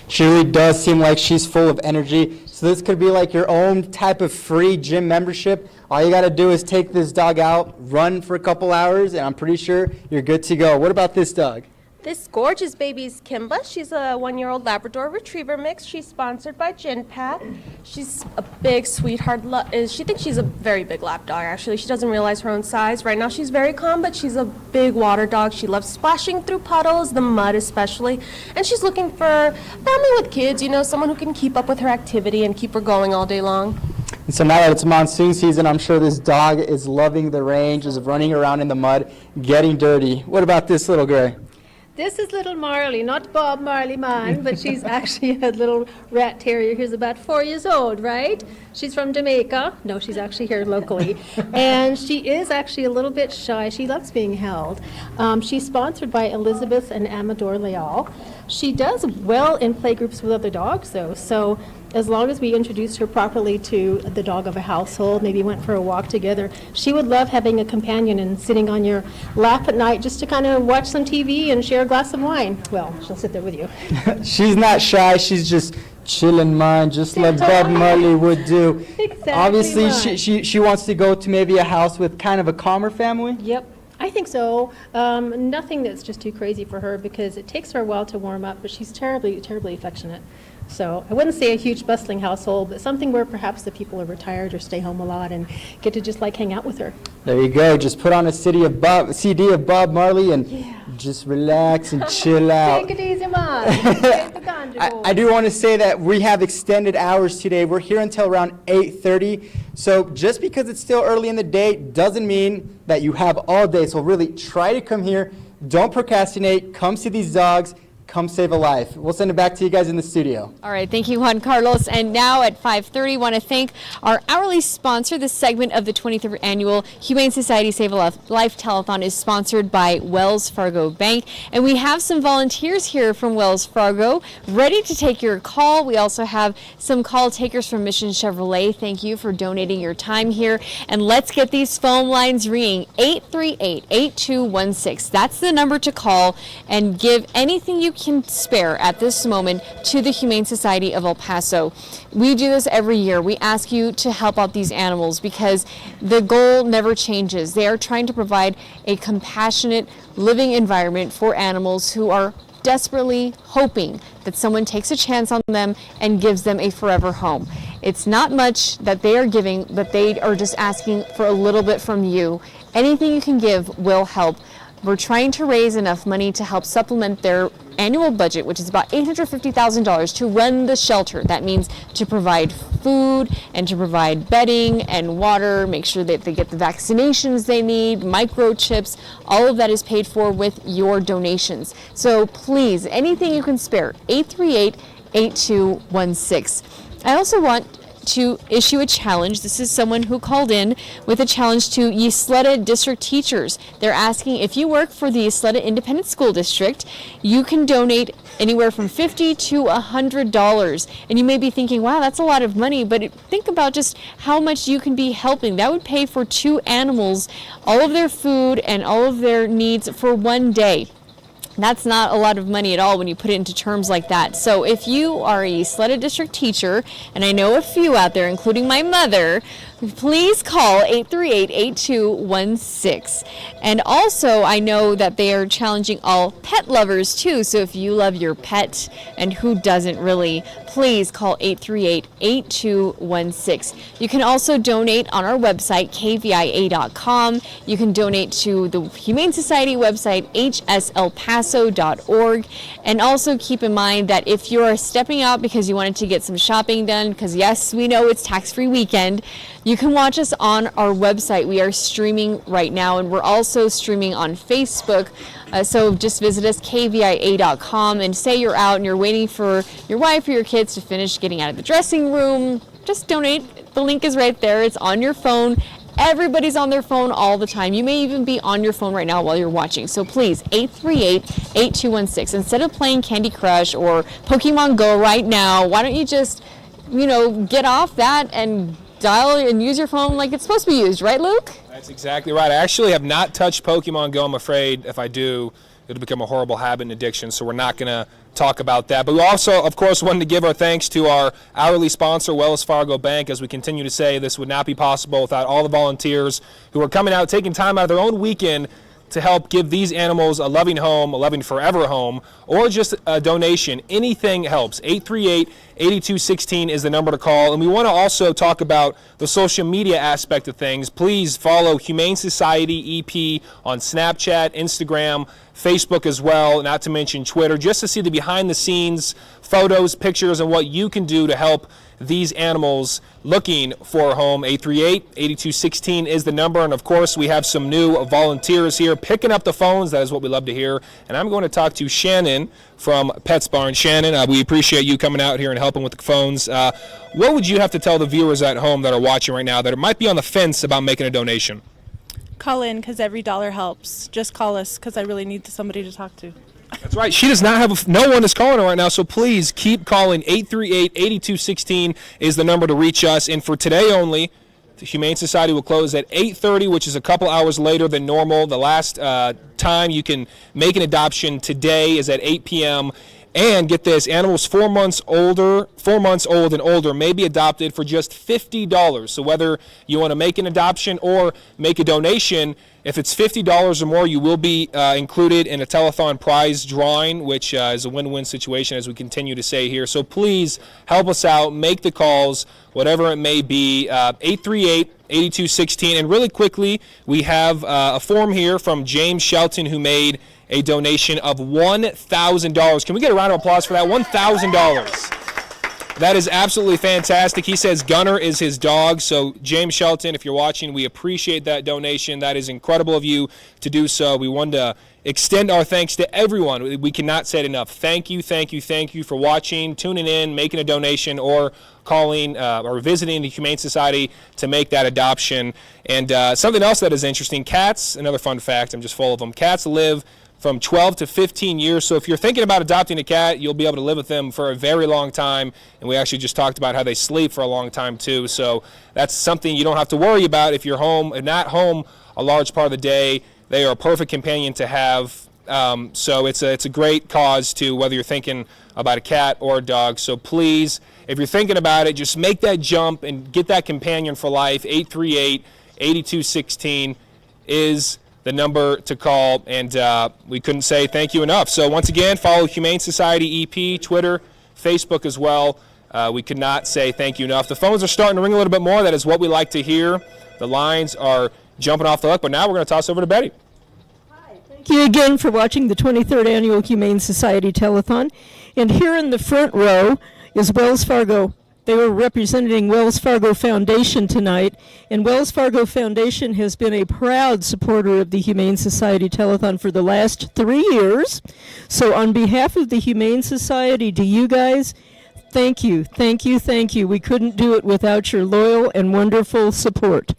She really does seem like she's full of energy. So this could be like your own type of free gym membership. All you got to do is take this dog out, run for a couple hours, and I'm pretty sure you're good to go. What about this dog? This gorgeous baby is Kimba. She's a 1-year-old Labrador Retriever mix. She's sponsored by GenPat. She's a big sweetheart. She thinks she's a very big lap dog, actually. She doesn't realize her own size. Right now she's very calm, but she's a big water dog. She loves splashing through puddles, the mud especially. And she's looking for a family with kids, someone who can keep up with her activity and keep her going all day long. And so now that it's monsoon season, I'm sure this dog is loving the range, is running around in the mud, getting dirty. What about this little gray? This is little Marley, not Bob Marley man, but she's actually a little rat terrier who's about 4 years old, right? She's from Jamaica. No, she's actually here locally. And she is actually a little bit shy. She loves being held. She's sponsored by Elizabeth and Amador Leal. She does well in playgroups with other dogs, though. So as long as we introduce her properly to the dog of a household, maybe went for a walk together, she would love having a companion and sitting on your lap at night just to kind of watch some TV and share a glass of wine. Well, she'll sit there with you. She's not shy. She's just chilling, man, just like Bob Marley would do. Exactly. Obviously, Right. she wants to go to maybe a house with kind of a calmer family. Yep. I think so. Nothing that's just too crazy for her because it takes her a while to warm up, but she's terribly, terribly affectionate. So I wouldn't say a huge bustling household, but something where perhaps the people are retired or stay home a lot and get to just hang out with her. There you go. Just put on a CD of Bob Marley and just relax and chill out. Take it easy, man. I do want to say that we have extended hours today. We're here until around 8:30. So just because it's still early in the day doesn't mean that you have all day. So really try to come here. Don't procrastinate. Come see these dogs. come save a life. We'll send it back to you guys in the studio. All right, thank you, Juan Carlos. And now at 5:30, want to thank our hourly sponsor. This segment of the 23rd Annual Humane Society Save a Life Telethon is sponsored by Wells Fargo Bank. And we have some volunteers here from Wells Fargo ready to take your call. We also have some call takers from Mission Chevrolet. Thank you for donating your time here. And let's get these phone lines ringing. 838-8216. That's the number to call and give anything you can spare at this moment to the Humane Society of El Paso. We do this every year. We ask you to help out these animals because the goal never changes. They are trying to provide a compassionate living environment for animals who are desperately hoping that someone takes a chance on them and gives them a forever home. It's not much that they are giving, but they are just asking for a little bit from you. Anything you can give will help. We're trying to raise enough money to help supplement their annual budget, which is about $850,000 to run the shelter. That means to provide food and to provide bedding and water, make sure that they get the vaccinations they need, microchips. All of that is paid for with your donations. So please, anything you can spare, 838-8216. I also want to issue a challenge. This is someone who called in with a challenge to Ysleta district teachers. They're asking if you work for the Ysleta Independent School District, you can donate anywhere from $50 to $100. And you may be thinking, wow, that's a lot of money, but think about just how much you can be helping. That would pay for 2 animals, all of their food and all of their needs for one day. That's not a lot of money at all when you put it into terms like that. So if you are a Ysleta district teacher, and I know a few out there, including my mother, please call 838-8216. And also, I know that they are challenging all pet lovers too. So if you love your pet, and who doesn't really, please call 838-8216. You can also donate on our website, KVIA.com. You can donate to the Humane Society website, hselpaso.org. And also keep in mind that if you are stepping out because you wanted to get some shopping done, because yes, we know it's tax-free weekend, you can watch us on our website. We are streaming right now, and we're also streaming on Facebook. So just visit us, KVIA.com, and say you're out and you're waiting for your wife or your kids to finish getting out of the dressing room. Just donate. The link is right there. It's on your phone. Everybody's on their phone all the time. You may even be on your phone right now while you're watching. So please, 838-8216. Instead of playing Candy Crush or Pokemon Go right now, why don't you just, get off that and dial and use your phone like it's supposed to be used, right, Luke? That's exactly right. I actually have not touched Pokemon Go. I'm afraid if I do, it'll become a horrible habit and addiction, so we're not going to talk about that. But we also, of course, wanted to give our thanks to our hourly sponsor, Wells Fargo Bank. As we continue to say, this would not be possible without all the volunteers who are coming out, taking time out of their own weekend to help give these animals a loving home, a loving forever home, or just a donation. Anything helps. 838-8216 is the number to call. And we want to also talk about the social media aspect of things. Please follow Humane Society EP on Snapchat, Instagram, Facebook as well, not to mention Twitter, just to see the behind-the-scenes photos, pictures, and what you can do to help these animals looking for a home. 838-8216 is the number. And, of course, we have some new volunteers here picking up the phones. That is what we love to hear. And I'm going to talk to Shannon from Pets Barn. Shannon, we appreciate you coming out here and helping with the phones. What would you have to tell the viewers at home that are watching right now that might be on the fence about making a donation? Call in because every dollar helps. Just call us because I really need somebody to talk to. That's right. She does not have no one is calling her right now, so please keep calling. 838-8216 is the number to reach us. And for today only, the Humane Society will close at 8:30, which is a couple hours later than normal. The last time you can make an adoption today is at 8 p.m. And get this, animals 4 months old and older may be adopted for just $50. So whether you want to make an adoption or make a donation, if it's $50 or more, you will be included in a telethon prize drawing, which is a win-win situation, as we continue to say here. So please help us out, make the calls, whatever it may be. 838-8216. And really quickly, we have a form here from James Shelton, who made a donation of $1,000. Can we get a round of applause for that? $1,000. That is absolutely fantastic. He says Gunner is his dog. So, James Shelton, if you're watching, we appreciate that donation. That is incredible of you to do so. We wanted to extend our thanks to everyone. We cannot say it enough. Thank you, thank you, thank you for watching, tuning in, making a donation, or calling or visiting the Humane Society to make that adoption. And something else that is interesting, cats, another fun fact, I'm just full of them, cats live from 12 to 15 years. So if you're thinking about adopting a cat, you'll be able to live with them for a very long time. And we actually just talked about how they sleep for a long time too. So that's something you don't have to worry about if you're home and not home a large part of the day. They are a perfect companion to have. So it's a great cause to whether you're thinking about a cat or a dog. So please, if you're thinking about it, just make that jump and get that companion for life. 838-8216 is the number to call, and we couldn't say thank you enough. So once again, follow Humane Society EP, Twitter, Facebook as well. We could not say thank you enough. The phones are starting to ring a little bit more. That is what we like to hear. The lines are jumping off the hook, but now we're going to toss over to Betty. Thank you again for watching the 23rd Annual Humane Society Telethon. And here in the front row is Wells Fargo. They were representing Wells Fargo Foundation tonight, and Wells Fargo Foundation has been a proud supporter of the Humane Society Telethon for the last 3 years. So on behalf of the Humane Society, to you guys, thank you, thank you, thank you. We couldn't do it without your loyal and wonderful support.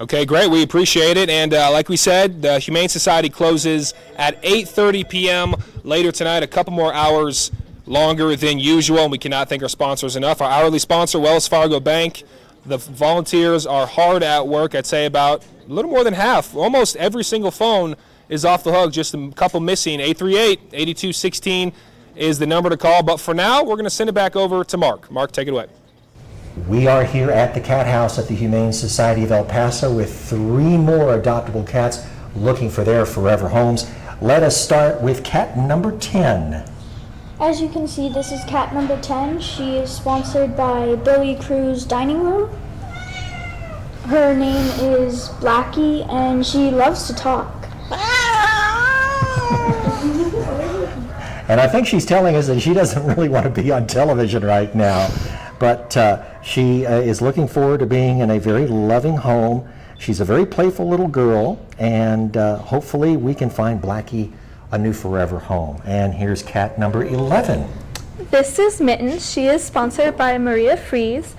Okay, great. We appreciate it. And like we said, the Humane Society closes at 8:30 p.m. later tonight, a couple more hours longer than usual. And we cannot thank our sponsors enough. Our hourly sponsor, Wells Fargo Bank. The volunteers are hard at work. I'd say about a little more than half. Almost every single phone is off the hook, just a couple missing. 838-8216 is the number to call. But for now, we're going to send it back over to Mark. Mark, take it away. We are here at the Cat House at the Humane Society of El Paso with 3 more adoptable cats looking for their forever homes. Let us start with cat number 10. As you can see, this is cat number 10. She is sponsored by Billy Cruz Dining Room. Her name is Blackie, and she loves to talk. And I think she's telling us that she doesn't really want to be on television right now. But she is looking forward to being in a very loving home. She's a very playful little girl, and hopefully we can find Blackie a new forever home. And here's cat number 11. This is Mittens. She is sponsored by Maria Fries.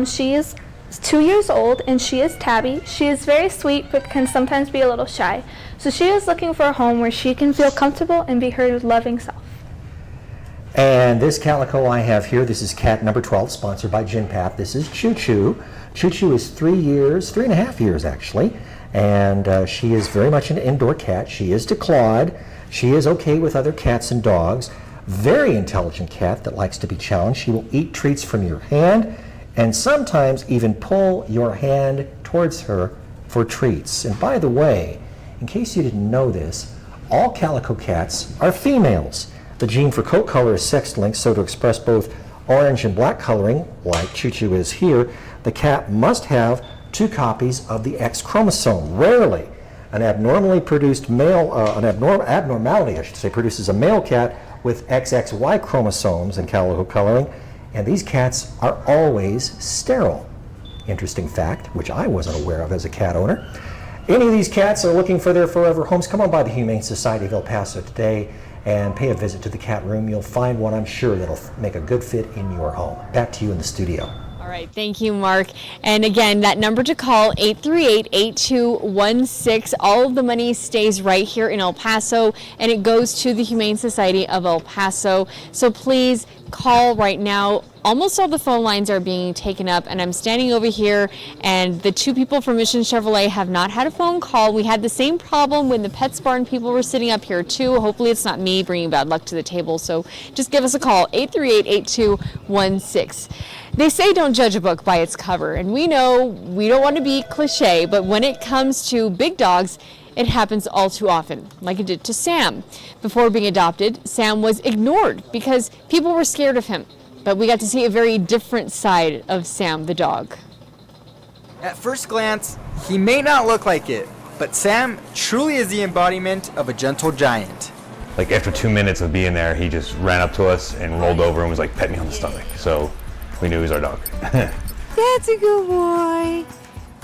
She is 2 years old, and she is tabby. She is very sweet, but can sometimes be a little shy. So she is looking for a home where she can feel comfortable and be her loving self. And this calico I have here, this is cat number 12, sponsored by Ginpath. This is Choo Choo. Choo Choo is 3.5 years actually, and she is very much an indoor cat. She is declawed. She is okay with other cats and dogs. Very intelligent cat that likes to be challenged. She will eat treats from your hand and sometimes even pull your hand towards her for treats. And by the way, in case you didn't know this, all calico cats are females. The gene for coat color is sex-linked, so to express both orange and black coloring, like Choo Choo is here, the cat must have 2 copies of the X chromosome. Rarely, an abnormality, produces a male cat with XXY chromosomes in calico coloring, and these cats are always sterile. Interesting fact, which I wasn't aware of as a cat owner. Any of these cats are looking for their forever homes, come on by the Humane Society of El Paso today and pay a visit to the cat room. You'll find one, I'm sure, that'll make a good fit in your home. Back to you in the studio. All right, thank you, Mark. And again, that number to call, 838-8216. All of the money stays right here in El Paso, and it goes to the Humane Society of El Paso. So please call right now. Almost all the phone lines are being taken up, and I'm standing over here, and the 2 people from Mission Chevrolet have not had a phone call. We had the same problem when the Pets Barn people were sitting up here too. Hopefully it's not me bringing bad luck to the table, so just give us a call, 838-8216. They say don't judge a book by its cover, and we know we don't want to be cliche, but when it comes to big dogs, it happens all too often, like it did to Sam. Before being adopted, Sam was ignored because people were scared of him. But we got to see a very different side of Sam the dog. At first glance, he may not look like it, but Sam truly is the embodiment of a gentle giant. like after 2 minutes of being there, he just ran up to us and rolled over and was like, pet me on the stomach. So we knew he was our dog. That's a good boy.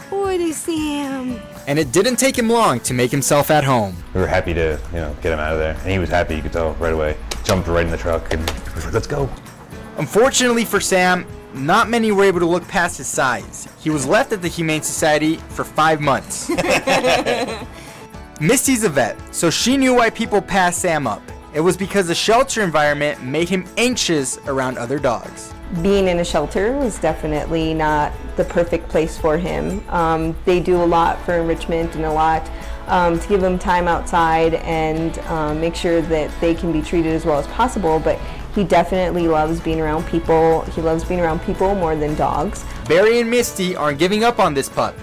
Boy, to Sam. And it didn't take him long to make himself at home. We were happy to, get him out of there. And he was happy, you could tell right away. Jumped right in the truck and was like, let's go. Unfortunately for Sam, not many were able to look past his size. He was left at the Humane Society for 5 months. Misty's a vet, so she knew why people passed Sam up. It was because the shelter environment made him anxious around other dogs. Being in a shelter was definitely not the perfect place for him. They do a lot for enrichment and a lot to give him time outside and make sure that they can be treated as well as possible, but he definitely loves being around people. He loves being around people more than dogs. Barry and Misty aren't giving up on this pup.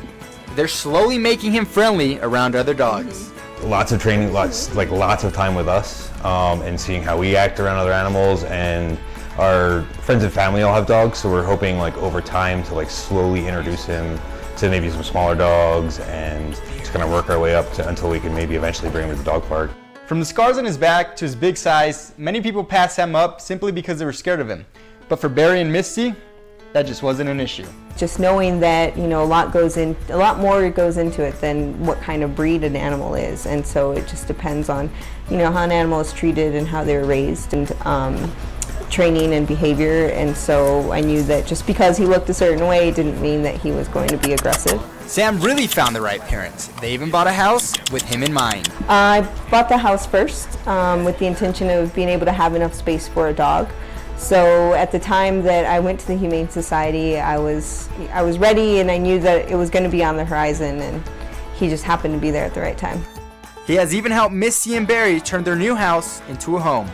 They're slowly making him friendly around other dogs. Lots of training, lots of time with us, and seeing how we act around other animals. And our friends and family all have dogs, so we're hoping like over time to like slowly introduce him to maybe some smaller dogs and just kind of work our way up to until we can maybe eventually bring him to the dog park. From the scars on his back to his big size, many people passed Sam up simply because they were scared of him. But for Barry and Misty, that just wasn't an issue. Just knowing that, a lot more goes into it than what kind of breed an animal is. And so it just depends on, how an animal is treated and how they're raised and training and behavior. And so I knew that just because he looked a certain way didn't mean that he was going to be aggressive. Sam really found the right parents. They even bought a house with him in mind. I bought the house first with the intention of being able to have enough space for a dog. So at the time that I went to the Humane Society, I was ready, and I knew that it was going to be on the horizon, and he just happened to be there at the right time. He has even helped Misty and Barry turn their new house into a home.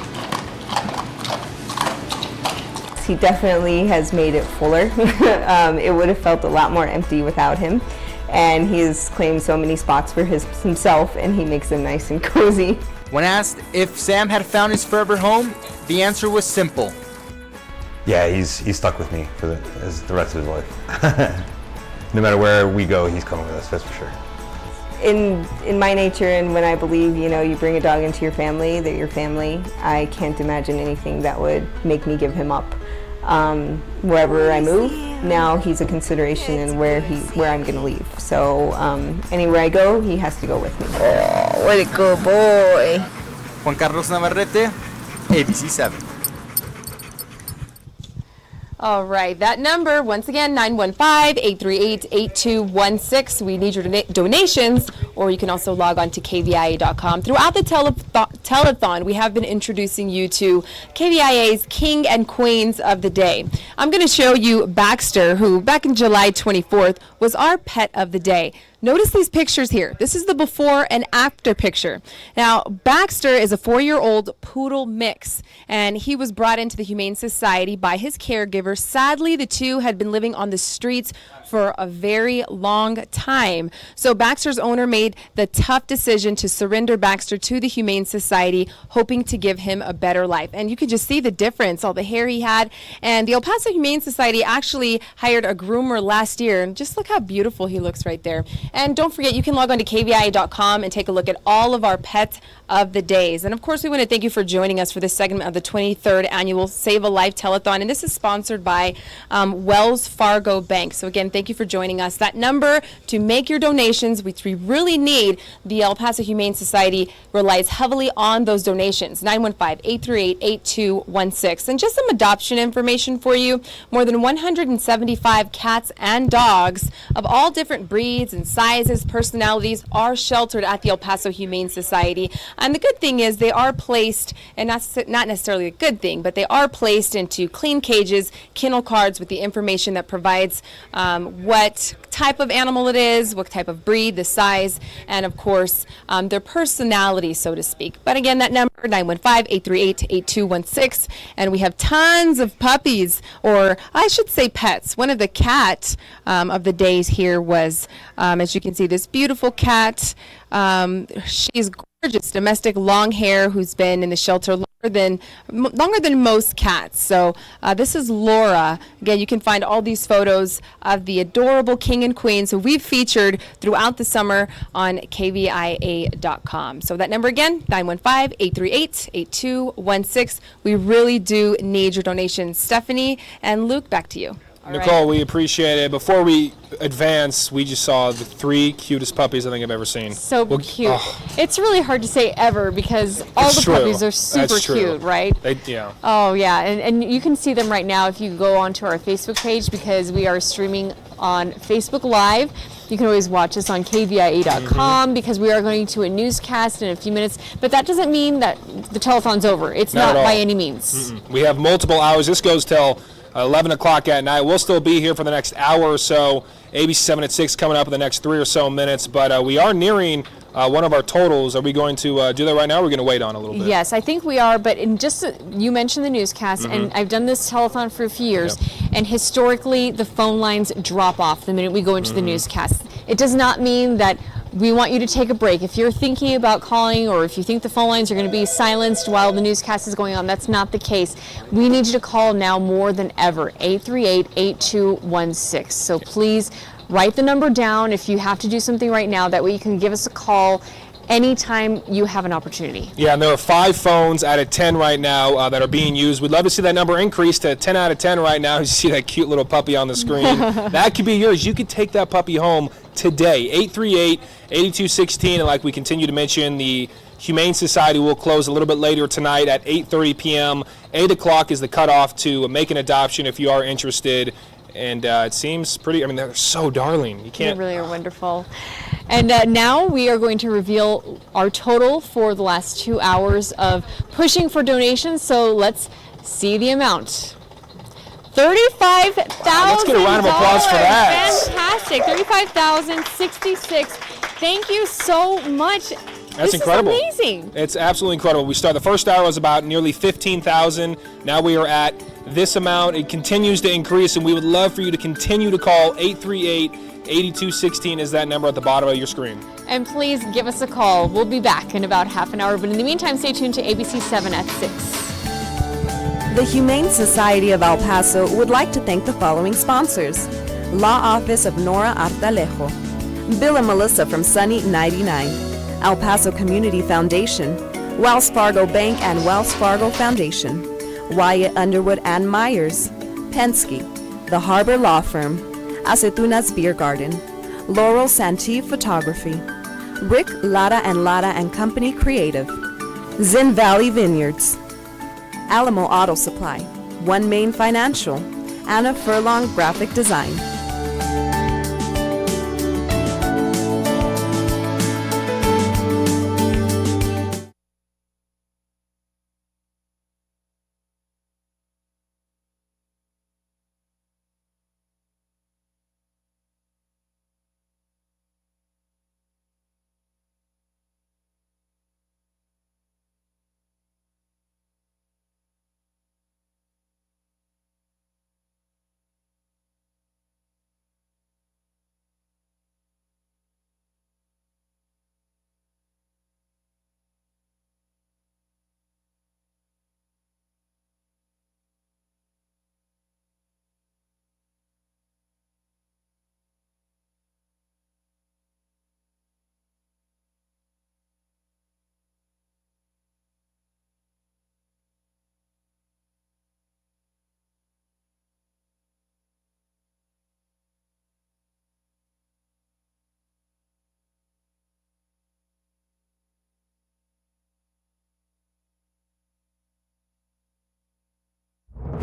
He definitely has made it fuller. It would have felt a lot more empty without him. And he has claimed so many spots for himself, and he makes them nice and cozy. When asked if Sam had found his forever home, the answer was simple. Yeah, he's stuck with me for the rest of his life. No matter where we go, he's coming with us, that's for sure. In my nature, and when I believe, you bring a dog into your family, they're your family, I can't imagine anything that would make me give him up. Wherever I move, now he's a consideration in where I'm going to leave. So anywhere I go, he has to go with me. Oh, what a good boy. Juan Carlos Navarrete, ABC 7. All right, that number, once again, 915-838-8216. We need your donations, or you can also log on to KVIA.com. Throughout the telethon, we have been introducing you to KVIA's King and Queens of the Day. I'm going to show you Baxter, who back in July 24th was our pet of the day. Notice these pictures here. This is the before and after picture. Now, Baxter is a 4-year-old poodle mix, and he was brought into the Humane Society by his caregiver. Sadly, the two had been living on the streets for a very long time. So Baxter's owner made the tough decision to surrender Baxter to the Humane Society, hoping to give him a better life. And you can just see the difference, all the hair he had. And the El Paso Humane Society actually hired a groomer last year. And just look how beautiful he looks right there. And don't forget, you can log on to KVIA.com and take a look at all of our pets of the days. And of course, we want to thank you for joining us for this segment of the 23rd annual Save a Life Telethon. And this is sponsored by Wells Fargo Bank. So again, thank you for joining us. That number to make your donations, which we really need, the El Paso Humane Society relies heavily on those donations. 915-838-8216. And just some adoption information for you. More than 175 cats and dogs of all different breeds and sizes, personalities are sheltered at the El Paso Humane Society. And the good thing is they are placed, and that's not necessarily a good thing, but they are placed into clean cages, kennel cards with the information that provides what type of animal it is, what type of breed, the size, and of course their personality, so to speak. But again, that number, 915-838-8216, and we have tons of puppies, or I should say pets. One of the cat of the days here was, as you can see, this beautiful cat. She's gorgeous, domestic long hair, who's been in the shelter longer longer than most cats. So this is Laura. Again, you can find all these photos of the adorable king and queen. So we've featured throughout the summer on KVIA.com. So that number again, 915-838-8216. We really do need your donations. Stephanie and Luke, back to you. Nicole, we appreciate it. Before we advance, we just saw the 3 cutest puppies I think I've ever seen. So cute. It's really hard to say ever because all the puppies are super cute, right? Yeah. Oh, yeah. And you can see them right now if you go onto our Facebook page because we are streaming on Facebook Live. You can always watch us on KVIA.com because we are going to a newscast in a few minutes. But that doesn't mean that the telethon's over. It's not by any means. We have multiple hours. This goes till 11 o'clock at night. We'll still be here for the next hour or so. ABC 7 at 6 coming up in the next 3 or so minutes. But we are nearing one of our totals. Are we going to do that right now, or are we going to wait on a little bit? Yes, I think we are. But you mentioned the newscast, and I've done this telethon for a few years. And historically, the phone lines drop off the minute we go into the newscast. It does not mean that we want you to take a break. If you're thinking about calling or if you think the phone lines are going to be silenced while the newscast is going on, that's not the case. We need you to call now more than ever, 838-8216. So please write the number down if you have to do something right now. That way you can give us a call anytime you have an opportunity. Yeah, and there are 5 phones out of 10 right now that are being used. We'd love to see that number increase to 10 out of 10 right now. You see that cute little puppy on the screen. That could be yours. You could take that puppy home today. 838-8216. And like we continue to mention, the Humane Society will close a little bit later tonight at 8:30 p.m. 8 o'clock is the cutoff to make an adoption if you are interested. And it seems pretty, they're so darling. You can't. They really are wonderful. And now we are going to reveal our total for the last 2 hours of pushing for donations. So let's see the amount. $35,000. Wow, let's get a round of applause for that. Fantastic. $35,066. Thank you so much. That's incredible. Is amazing. It's absolutely incredible. We started the first hour was about nearly 15,000. Now we are at this amount. It continues to increase, and we would love for you to continue to call. 838-8216 is that number at the bottom of your screen. And please give us a call. We'll be back in about half an hour. But in the meantime, stay tuned to ABC 7 at 6. The Humane Society of El Paso would like to thank the following sponsors: Law Office of Nora Artalejo, Bill and Melissa from Sunny 99, El Paso Community Foundation, Wells Fargo Bank and Wells Fargo Foundation, Wyatt Underwood and Myers, Penske, The Harbor Law Firm, Aceitunas Beer Garden, Laurel Santee Photography, Rick Lara and Lara and Company Creative, Zin Valley Vineyards, Alamo Auto Supply, One Main Financial, Anna Furlong Graphic Design.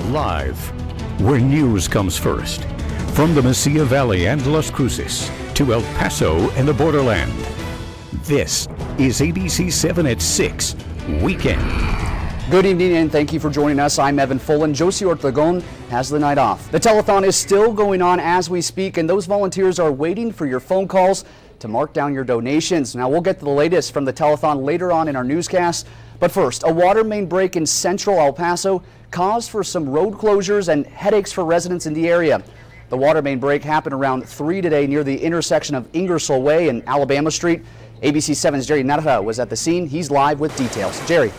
Live, where news comes first. From the Mesilla Valley and Las Cruces to El Paso and the borderland. This is ABC 7 at 6 Weekend. Good evening and thank you for joining us. I'm Evan Fullen. Josie Ortegon has the night off. The telethon is still going on as we speak, and those volunteers are waiting for your phone calls to mark down your donations. Now we'll get to the latest from the telethon later on in our newscast. But first, a water main break in central El Paso caused for some road closures and headaches for residents in the area. The water main break happened around 3 today near the intersection of Ingersoll Way and Alabama Street. ABC 7's Jerry Narra was at the scene. He's live with details. Jerry.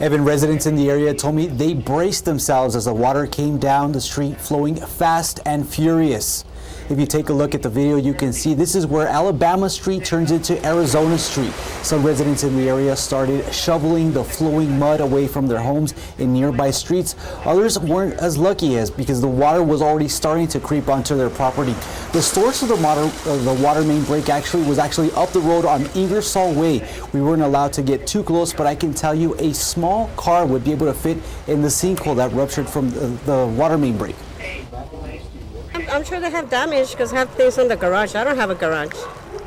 Evan, residents in the area told me they braced themselves as the water came down the street, flowing fast and furious. If you take a look at the video, you can see this is where Alabama Street turns into Arizona Street. Some residents in the area started shoveling the flowing mud away from their homes in nearby streets. Others weren't as lucky as because the water was already starting to creep onto their property. The source of the water main break was actually up the road on Ingersoll Way. We weren't allowed to get too close, but I can tell you a small car would be able to fit in the sinkhole that ruptured from the water main break. I'm sure they have damage because I have things in the garage. I don't have a garage.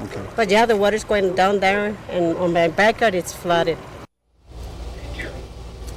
Okay. But yeah, the water's going down there, and on my backyard it's flooded.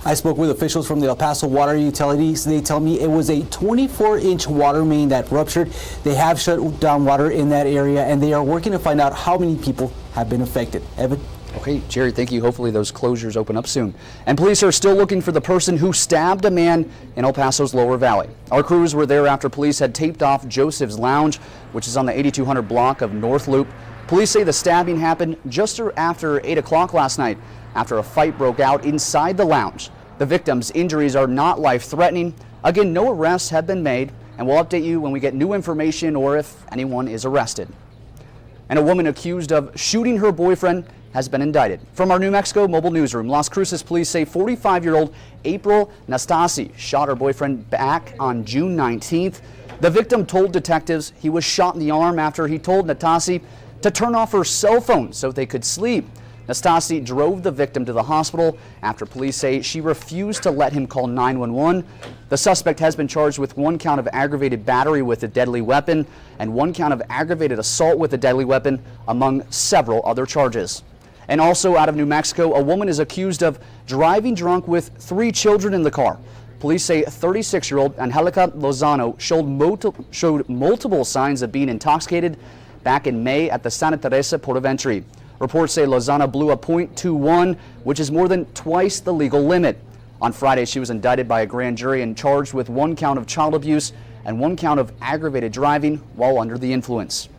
I spoke with officials from the El Paso Water Utilities. They tell me it was a 24-inch water main that ruptured. They have shut down water in that area, and they are working to find out how many people have been affected. Evan? Okay, Jerry, thank you. Hopefully those closures open up soon. And police are still looking for the person who stabbed a man in El Paso's Lower Valley. Our crews were there after police had taped off Joseph's Lounge, which is on the 8200 block of North Loop. Police say the stabbing happened just after 8 o'clock last night, after a fight broke out inside the lounge. The victim's injuries are not life-threatening. Again, no arrests have been made, and we'll update you when we get new information or if anyone is arrested. And a woman accused of shooting her boyfriend has been indicted. From our New Mexico mobile newsroom, Las Cruces police say 45-year-old April Nastasi shot her boyfriend back on June 19th. The victim told detectives he was shot in the arm after he told Nastasi to turn off her cell phone so they could sleep. Nastasi drove the victim to the hospital after police say she refused to let him call 911. The suspect has been charged with 1 count of aggravated battery with a deadly weapon and 1 count of aggravated assault with a deadly weapon, among several other charges. And also out of New Mexico, a woman is accused of driving drunk with 3 children in the car. Police say 36-year-old Angelica Lozano showed multiple signs of being intoxicated back in May at the Santa Teresa Port of Entry. Reports say Lozano blew a .21, which is more than twice the legal limit. On Friday, she was indicted by a grand jury and charged with 1 count of child abuse and 1 count of aggravated driving while under the influence.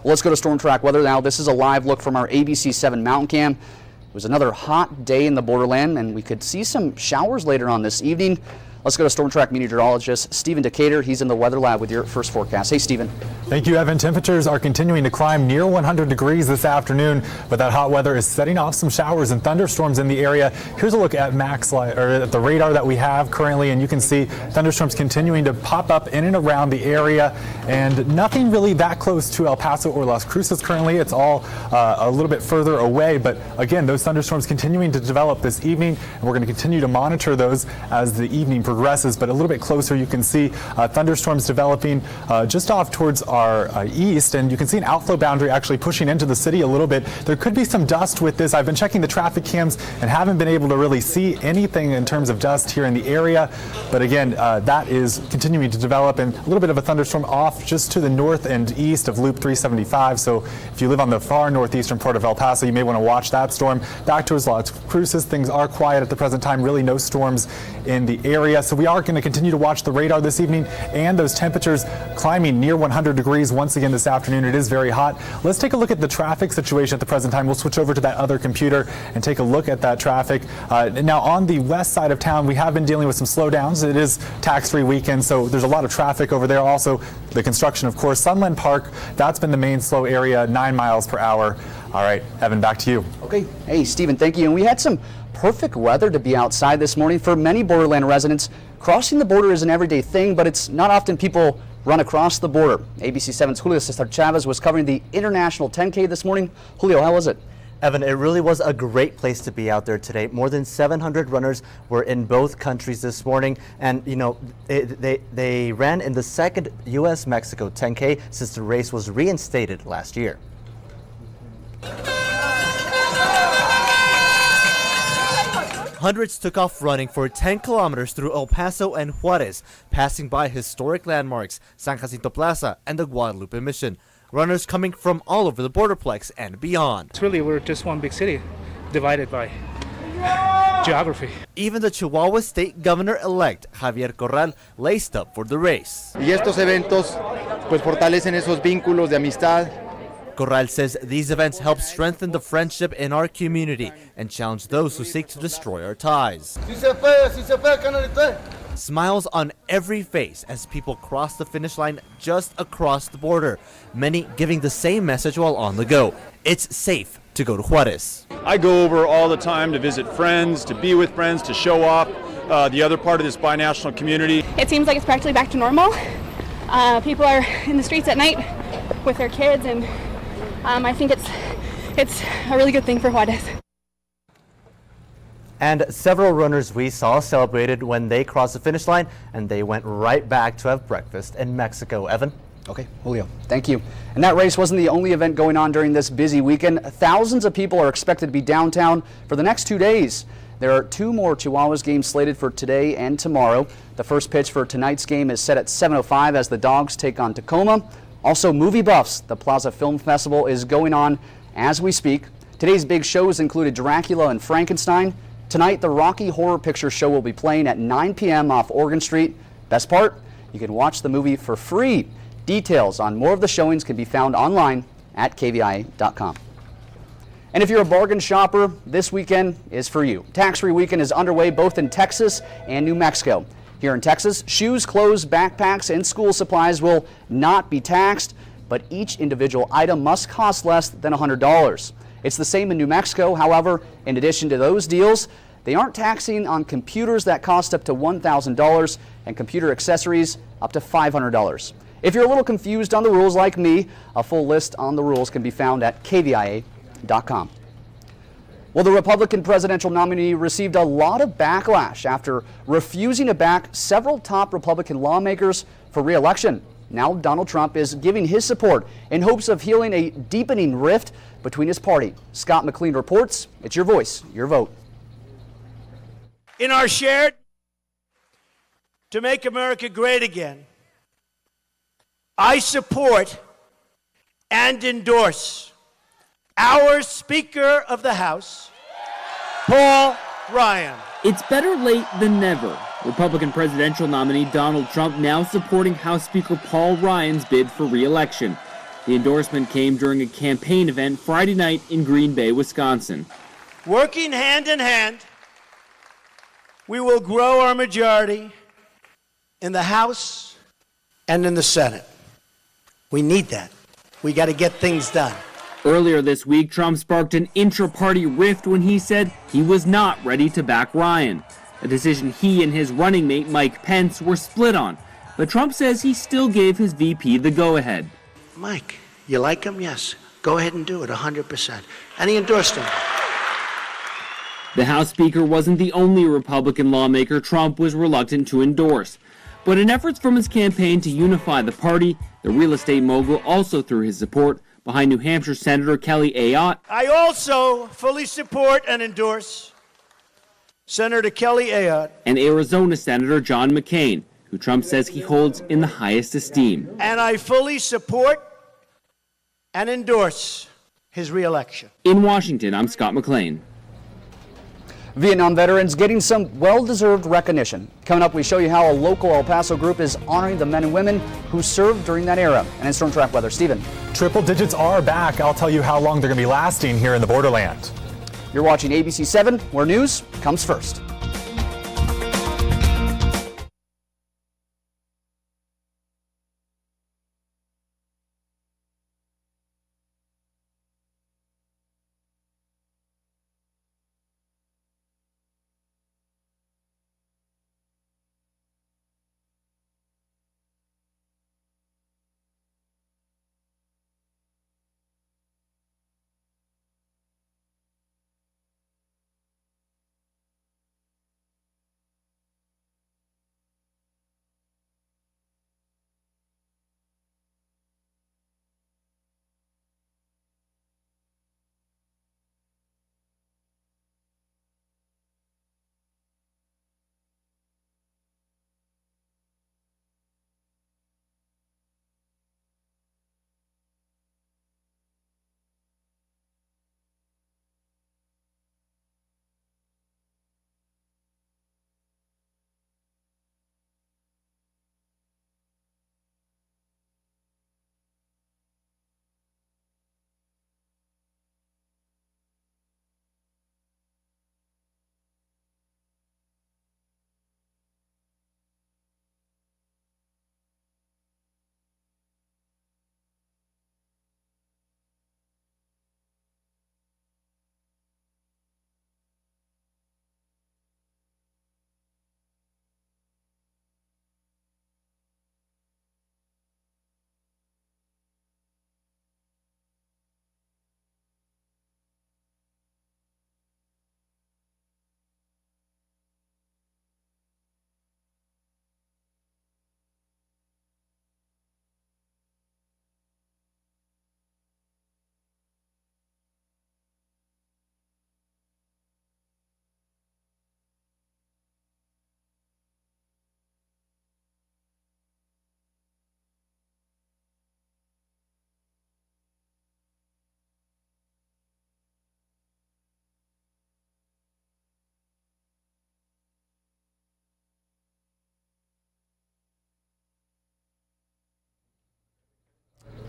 Well, let's go to storm track weather now. This is a live look from our ABC 7 mountain cam. It was another hot day in the borderland, and we could see some showers later on this evening. Let's go to storm track meteorologist Stephen Decatur. He's in the weather lab with your first forecast. Hey, Stephen. Thank you, Evan. Temperatures are continuing to climb near 100 degrees this afternoon, but that hot weather is setting off some showers and thunderstorms in the area. Here's a look at at the radar that we have currently, and you can see thunderstorms continuing to pop up in and around the area, and nothing really that close to El Paso or Las Cruces currently. It's all a little bit further away, but again, those thunderstorms continuing to develop this evening, and we're going to continue to monitor those as the evening progresses. But a little bit closer, you can see thunderstorms developing just off towards our east, and you can see an outflow boundary actually pushing into the city a little bit. There could be some dust with this. I've been checking the traffic cams and haven't been able to really see anything in terms of dust here in the area. But again, that is continuing to develop, and a little bit of a thunderstorm off just to the north and east of Loop 375. So if you live on the far northeastern part of El Paso, you may want to watch that storm. Back towards Las Cruces, things are quiet at the present time. Really no storms in the area. So we are going to continue to watch the radar this evening, and those temperatures climbing near 100 degrees once again this afternoon. It is very hot. Let's take a look at the traffic situation at the present time. We'll switch over to that other computer and take a look at that traffic. Now on the west side of town, we have been dealing with some slowdowns. It is tax-free weekend, so there's a lot of traffic over there. Also the construction, of course. Sunland Park, that's been the main slow area, 9 miles per hour. All right, Evan, back to you. Okay. Hey, Stephen, thank you. And we had some perfect weather to be outside this morning. For many borderland residents, crossing the border is an everyday thing, but it's not often people run across the border. ABC 7's Julio Cesar Chavez was covering the International 10K this morning. Julio, how was it? Evan, it really was a great place to be out there today. More than 700 runners were in both countries this morning, and you know they ran in the second U.S.-Mexico 10K since the race was reinstated last year. Hundreds took off running for 10 kilometers through El Paso and Juarez, passing by historic landmarks, San Jacinto Plaza and the Guadalupe Mission. Runners coming from all over the borderplex and beyond. It's really, we're just one big city, divided by geography. Even the Chihuahua State Governor-elect, Javier Corral, laced up for the race. Y estos eventos pues fortalecen esos vínculos de amistad Corral says these events help strengthen the friendship in our community and challenge those who seek to destroy our ties. Smiles on every face as people cross the finish line just across the border, many giving the same message while on the go. It's safe to go to Juarez. I go over all the time to visit friends, to be with friends, to show off the other part of this binational community. It seems like it's practically back to normal. People are in the streets at night with their kids, and I think it's a really good thing for Juarez. And several runners we saw celebrated when they crossed the finish line, and they went right back to have breakfast in Mexico. Evan? Okay, Julio, thank you. And that race wasn't the only event going on during this busy weekend. Thousands of people are expected to be downtown for the next 2 days. There are 2 more Chihuahuas games slated for today and tomorrow. The first pitch for tonight's game is set at 7:05 as the Dogs take on Tacoma. Also, movie buffs. The Plaza Film Festival is going on as we speak. Today's big shows included Dracula and Frankenstein. Tonight, the Rocky Horror Picture Show will be playing at 9 p.m. off Oregon Street. Best part, you can watch the movie for free. Details on more of the showings can be found online at KVIA.com. And if you're a bargain shopper, this weekend is for you. Tax-free weekend is underway both in Texas and New Mexico. Here in Texas, shoes, clothes, backpacks, and school supplies will not be taxed, but each individual item must cost less than $100. It's the same in New Mexico. However, in addition to those deals, they aren't taxing on computers that cost up to $1,000 and computer accessories up to $500. If you're a little confused on the rules like me, a full list on the rules can be found at KVIA.com. Well, the Republican presidential nominee received a lot of backlash after refusing to back several top Republican lawmakers for re-election. Now Donald Trump is giving his support in hopes of healing a deepening rift between his party. Scott McLean reports. It's your voice, your vote. In our shared to make America great again, I support and endorse our Speaker of the House, Paul Ryan. It's better late than never. Republican presidential nominee Donald Trump now supporting House Speaker Paul Ryan's bid for re-election. The endorsement came during a campaign event Friday night in Green Bay, Wisconsin. Working hand in hand, we will grow our majority in the House and in the Senate. We need that. We got to get things done. Earlier this week, Trump sparked an intra-party rift when he said he was not ready to back Ryan, a decision he and his running mate Mike Pence were split on. But Trump says he still gave his VP the go-ahead. Mike, you like him? Yes. Go ahead and do it, 100%. And he endorsed him. The House Speaker wasn't the only Republican lawmaker Trump was reluctant to endorse. But in efforts from his campaign to unify the party, the real estate mogul also threw his support behind New Hampshire Senator Kelly Ayotte. I also fully support and endorse Senator Kelly Ayotte And Arizona Senator John McCain, who Trump says he holds in the highest esteem. And I fully support and endorse his reelection. In Washington, I'm Scott McLean. Vietnam veterans getting some well-deserved recognition. Coming up, we show you how a local El Paso group is honoring the men and women who served during that era. And in Storm Track weather, Stephen. Triple digits are back. I'll tell you how long they're going to be lasting here in the borderland. You're watching ABC 7, where news comes first.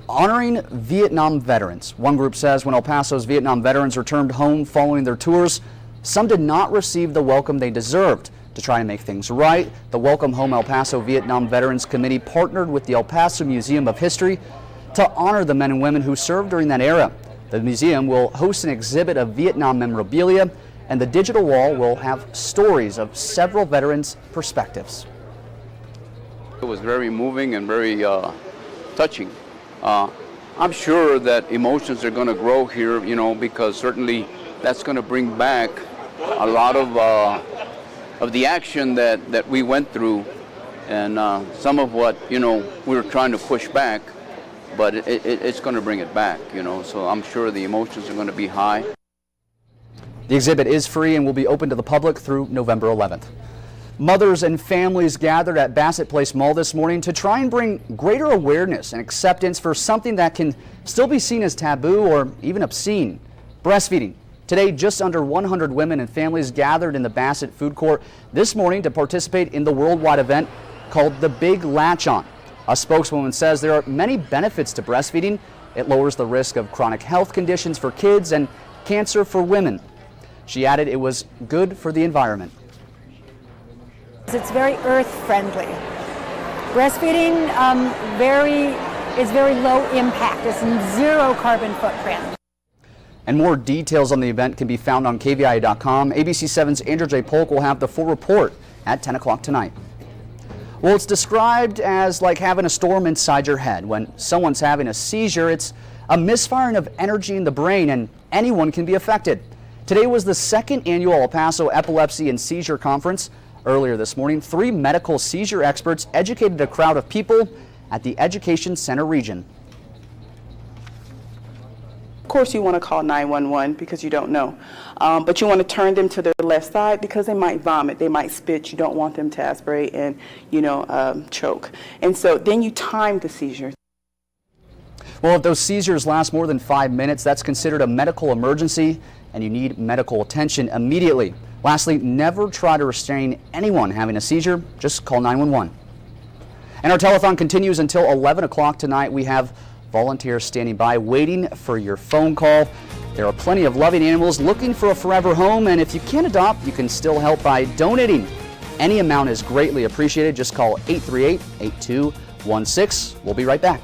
honoring Vietnam veterans. One group says when El Paso's Vietnam veterans returned home following their tours, some did not receive the welcome they deserved. To try and make things right, the Welcome Home El Paso Vietnam Veterans Committee partnered with the El Paso Museum of History to honor the men and women who served during that era. The museum will host an exhibit of Vietnam memorabilia, and the digital wall will have stories of several veterans' perspectives. It was very moving and very touching. I'm sure that emotions are going to grow here, you know, because certainly that's going to bring back a lot of the action that we went through, and some of what, you know, we were trying to push back, but it's going to bring it back, you know, so I'm sure the emotions are going to be high. The exhibit is free and will be open to the public through November 11th. Mothers and families gathered at Bassett Place Mall this morning to try and bring greater awareness and acceptance for something that can still be seen as taboo or even obscene: breastfeeding. Today, just under 100 women and families gathered in the Bassett food court this morning to participate in the worldwide event called the Big Latch On. A spokeswoman says there are many benefits to breastfeeding. It lowers the risk of chronic health conditions for kids and cancer for women. She added it was good for the environment. It's very earth friendly. Breastfeeding is very low impact. It's zero carbon footprint. And more details on the event can be found on KVIA.com. ABC7's Andrew J. Polk will have the full report at 10 o'clock tonight. Well, it's described as like having a storm inside your head. When someone's having a seizure, it's a misfiring of energy in the brain, and anyone can be affected. Today was the second annual El Paso Epilepsy and Seizure Conference. Earlier this morning, 3 medical seizure experts educated a crowd of people at the Education Center region. Of course, you want to call 911 because you don't know, but you want to turn them to their left side because they might vomit, they might spit. You don't want them to aspirate and, you know, choke. And so then you time the seizure. Well, if those seizures last more than 5 minutes, that's considered a medical emergency and you need medical attention immediately. Lastly, never try to restrain anyone having a seizure. Just call 911. And our telethon continues until 11 o'clock tonight. We have volunteers standing by waiting for your phone call. There are plenty of loving animals looking for a forever home, and if you can't adopt, you can still help by donating. Any amount is greatly appreciated. Just call 838-8216. We'll be right back.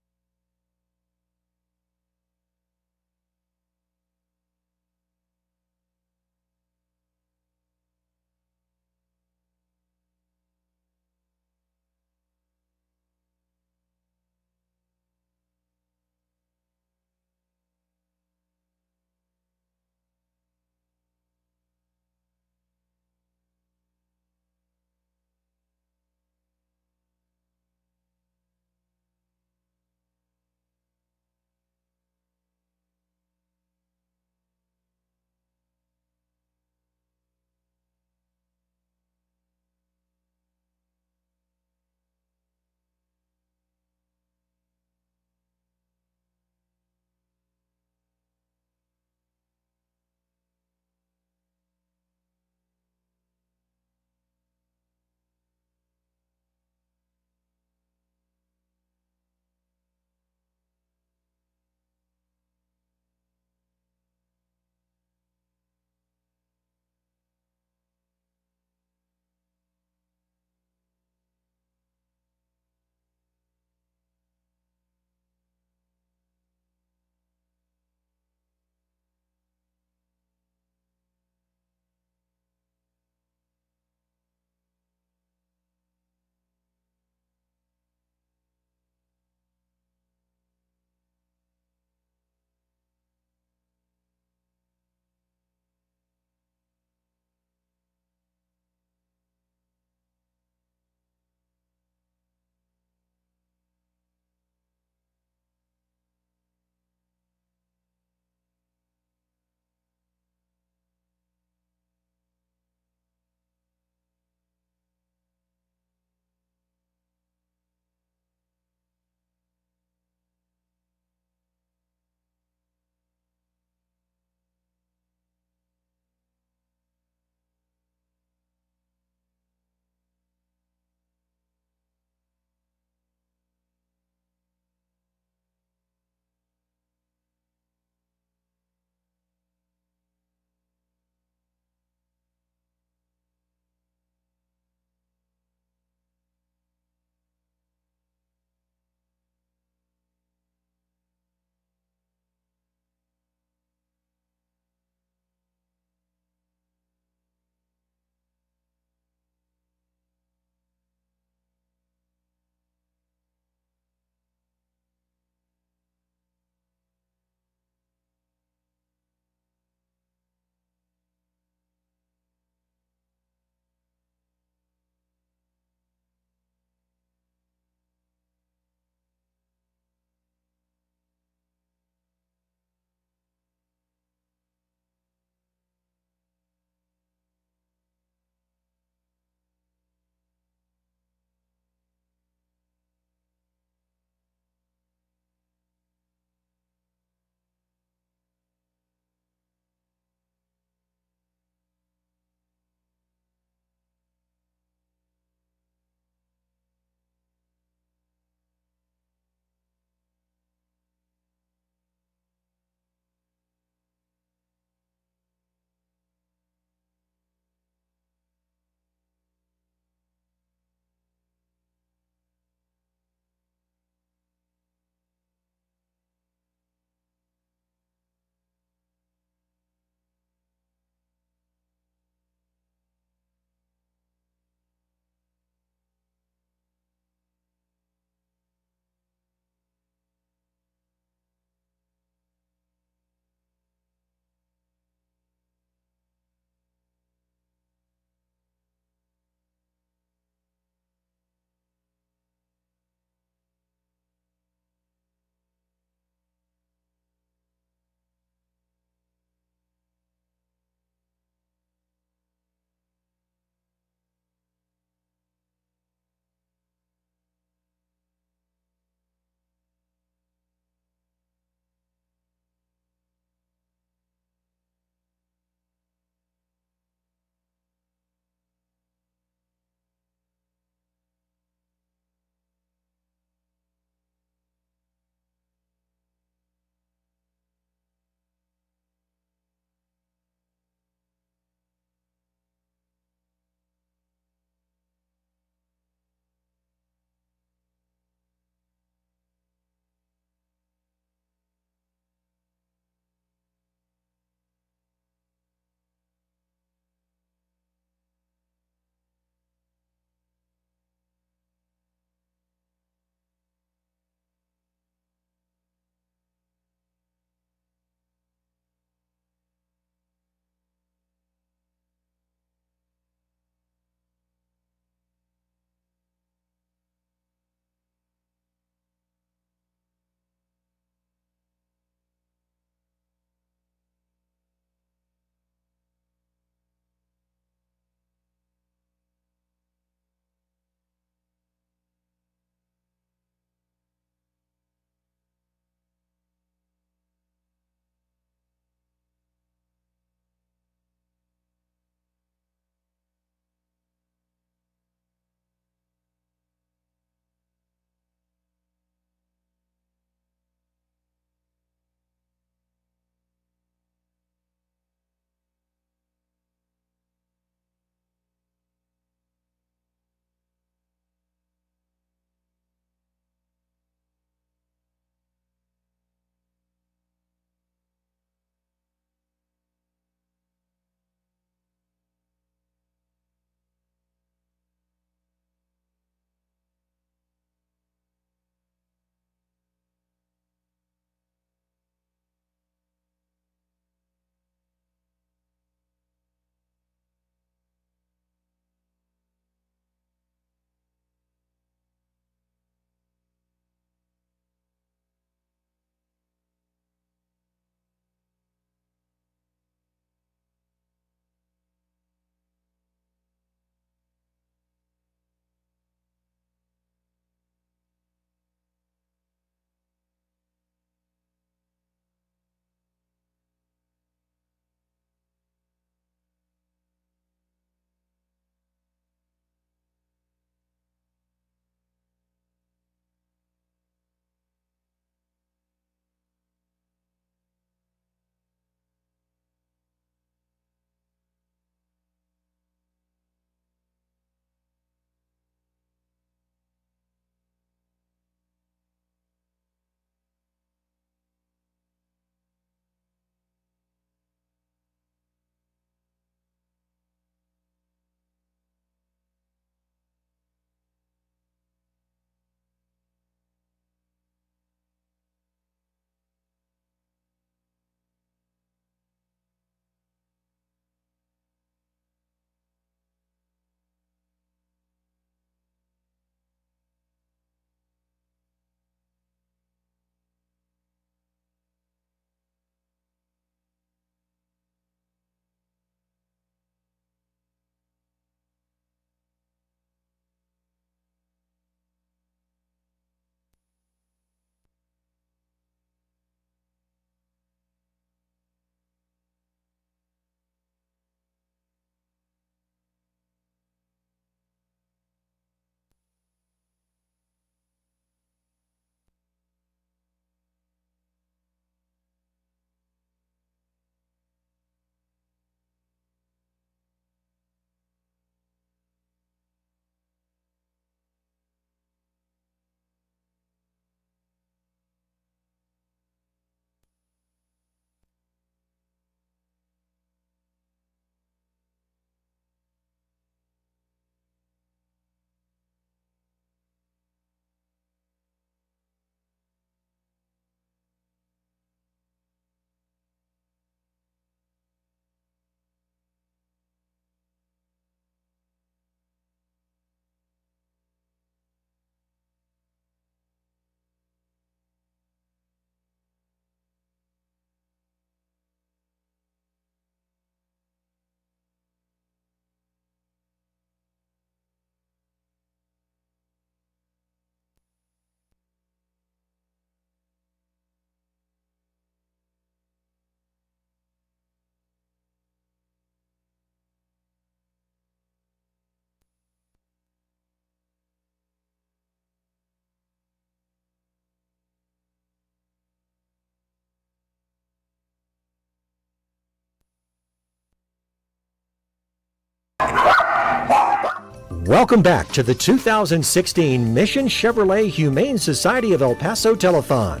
Welcome back to the 2016 Mission Chevrolet Humane Society of El Paso Telethon.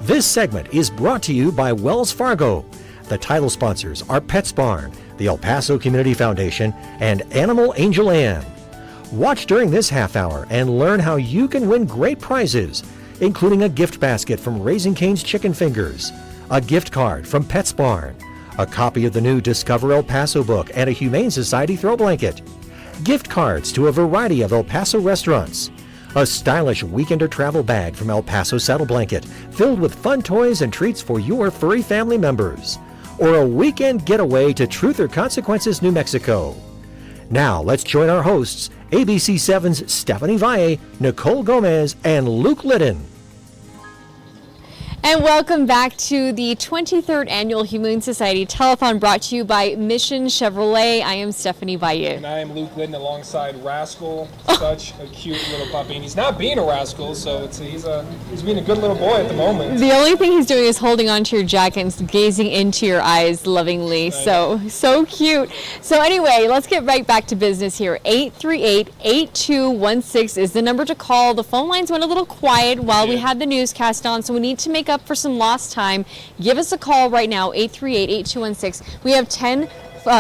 This segment is brought to you by Wells Fargo. The title sponsors are Pets Barn, the El Paso Community Foundation, and Animal Angel Ann. Watch during this half hour and learn how you can win great prizes, including a gift basket from Raising Cane's Chicken Fingers, a gift card from Pets Barn, a copy of the new Discover El Paso book, and a Humane Society throw blanket. Gift cards to a variety of El Paso restaurants, a stylish weekender travel bag from El Paso Saddle Blanket filled with fun toys and treats for your furry family members, or a weekend getaway to Truth or Consequences, New Mexico. Now let's join our hosts, ABC7's Stephanie Valle, Nicole Gomez, and Luke Liddon. And welcome back to the 23rd Annual Humane Society Telethon, brought to you by Mission Chevrolet. I am Stephanie Valle. And I am Luke Liddon alongside Rascal, such a cute little puppy. And he's not being a rascal, so he's being a good little boy at the moment. The only thing he's doing is holding onto your jacket and gazing into your eyes lovingly. So cute. So anyway, let's get right back to business here. 838-8216 is the number to call. The phone lines went a little quiet while we had the newscast on, so we need to make up for some lost time. Give us a call right now, 838-8216. We have 10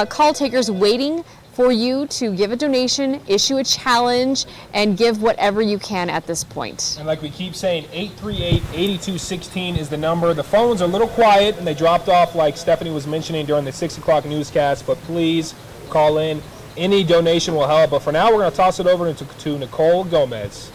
call takers waiting for you to give a donation, issue a challenge, and give whatever you can at this point. And like we keep saying, 838-8216 is the number. The phones are a little quiet and they dropped off like Stephanie was mentioning during the 6 o'clock newscast, but please call in. Any donation will help. But for now, we're going to toss it over to Nicole Gomez.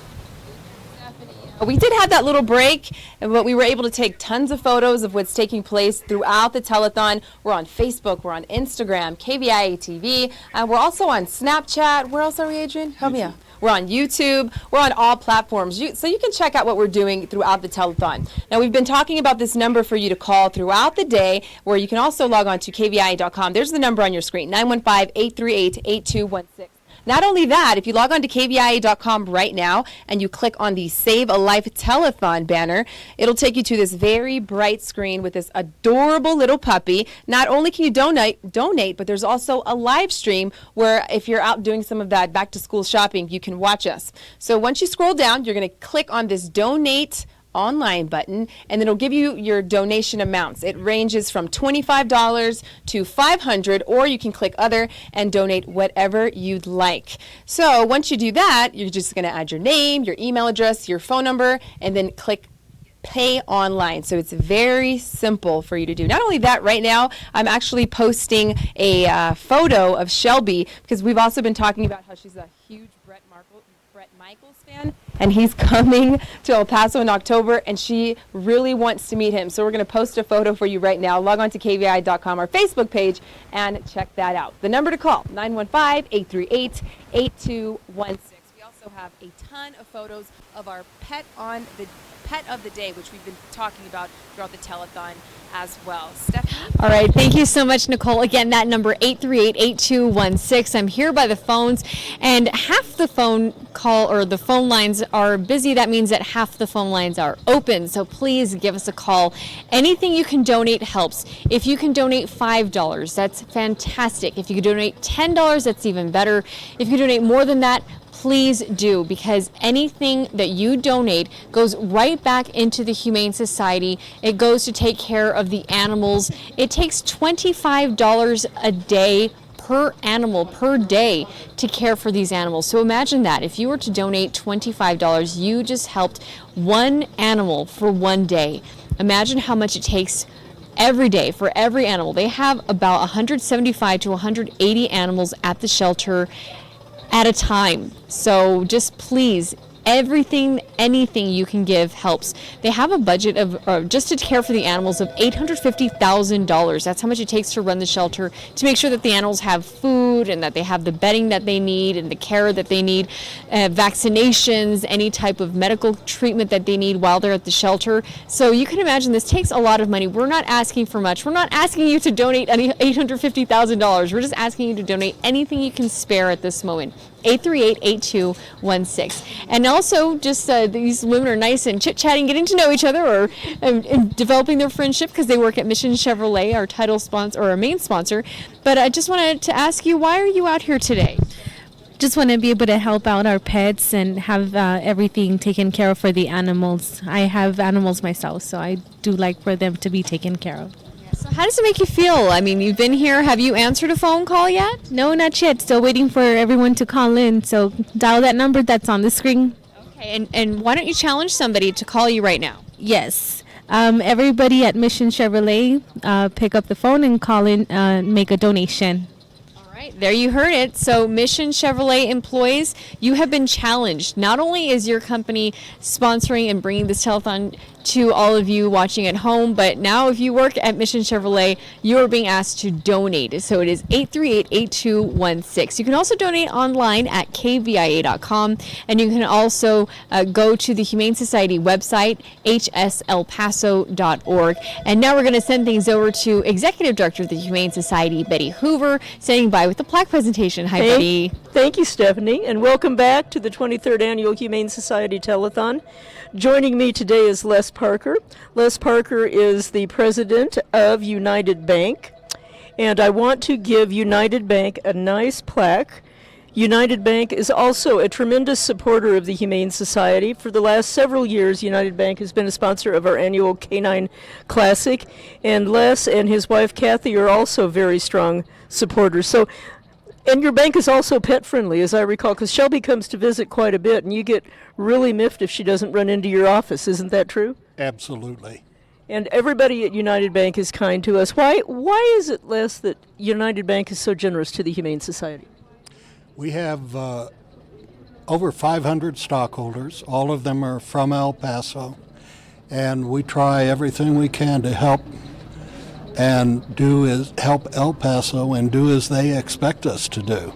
We did have that little break, but we were able to take tons of photos of what's taking place throughout the telethon. We're on Facebook, we're on Instagram, KVIA-TV, we're also on Snapchat. Where else are we, Adrian? Help me out. We're on YouTube. We're on all platforms. So you can check out what we're doing throughout the telethon. Now, we've been talking about this number for you to call throughout the day, where you can also log on to KVIA.com. There's the number on your screen, 915-838-8216. Not only that, if you log on to KVIA.com right now and you click on the Save a Life Telethon banner, it'll take you to this very bright screen with this adorable little puppy. Not only can you donate, but there's also a live stream where if you're out doing some of that back to school shopping, you can watch us. So once you scroll down, you're going to click on this Donate Online button, and it'll give you your donation amounts. It ranges from $25 to $500, or you can click Other and donate whatever you'd like. So once you do that, you're just going to add your name, your email address, your phone number, and then click Pay Online. So it's very simple for you to do. Not only that, right now I'm actually posting a photo of Shelby, because we've also been talking about how she's a huge Brett Michaels fan, and he's coming to El Paso in October, and she really wants to meet him. So we're going to post a photo for you right now. Log on to KVI.com, our Facebook page, and check that out. The number to call, 915-838-8216. We also have a ton of photos of our pet of the day, which we've been talking about throughout the telethon as well. Stephanie? All right, thank you so much, Nicole. Again, that number, 838-8216. I'm here by the phones, and half the phone call or the phone lines are busy. That means that half the phone lines are open, so please give us a call. Anything you can donate helps. If you can donate $5, that's fantastic. If you can donate $10, that's even better. If you donate more than that, please do, because anything that you donate goes right back into the Humane Society. It goes to take care of the animals. It takes $25 a day per animal per day to care for these animals. So imagine that. If you were to donate $25, you just helped one animal for one day. Imagine how much it takes every day for every animal. They have about 175 to 180 animals at the shelter at a time. So just please, anything you can give helps. They have a budget of just to care for the animals of $850,000. That's how much it takes to run the shelter, to make sure that the animals have food and that they have the bedding that they need and the care that they need, vaccinations, any type of medical treatment that they need while they're at the shelter. So you can imagine this takes a lot of money. We're not asking for much. We're not asking you to donate any $850,000. We're just asking you to donate anything you can spare at this moment. 838-8216. And also, just these women are nice and chit-chatting, getting to know each other, or and developing their friendship because they work at Mission Chevrolet, our title sponsor, or our main sponsor. But I just wanted to ask you, why are you out here today? Just want to be able to help out our pets and have everything taken care of for the animals. I have animals myself, so I do like for them to be taken care of. So how does it make you feel? I mean, you've been here. Have you answered a phone call yet? No, not yet. Still waiting for everyone to call in. So dial that number that's on the screen. Okay, and why don't you challenge somebody to call you right now? Yes. Everybody at Mission Chevrolet, pick up the phone and call in, make a donation. There you heard it. So Mission Chevrolet employees, you have been challenged. Not only is your company sponsoring and bringing this telethon to all of you watching at home, but now if you work at Mission Chevrolet, you are being asked to donate. So it is 838-8216. You can also donate online at KVIA.com, and you can also go to the Humane Society website, hselpaso.org. And now we're going to send things over to Executive Director of the Humane Society, Betty Hoover, standing by with the plaque presentation. Hi, Betty. Thank you, Stephanie, and welcome back to the 23rd Annual Humane Society Telethon. Joining me today is Les Parker. Les Parker is the president of United Bank, and I want to give United Bank a nice plaque. United Bank is also a tremendous supporter of the Humane Society. For the last several years, United Bank has been a sponsor of our annual Canine Classic, and Les and his wife Kathy are also very strong supporters. And your bank is also pet friendly, as I recall, because Shelby comes to visit quite a bit, and you get really miffed if she doesn't run into your office. Isn't that true? Absolutely. And everybody at United Bank is kind to us. Why is it, Les, that United Bank is so generous to the Humane Society? We have over 500 stockholders. All of them are from El Paso, and we try everything we can to help El Paso and do as they expect us to do.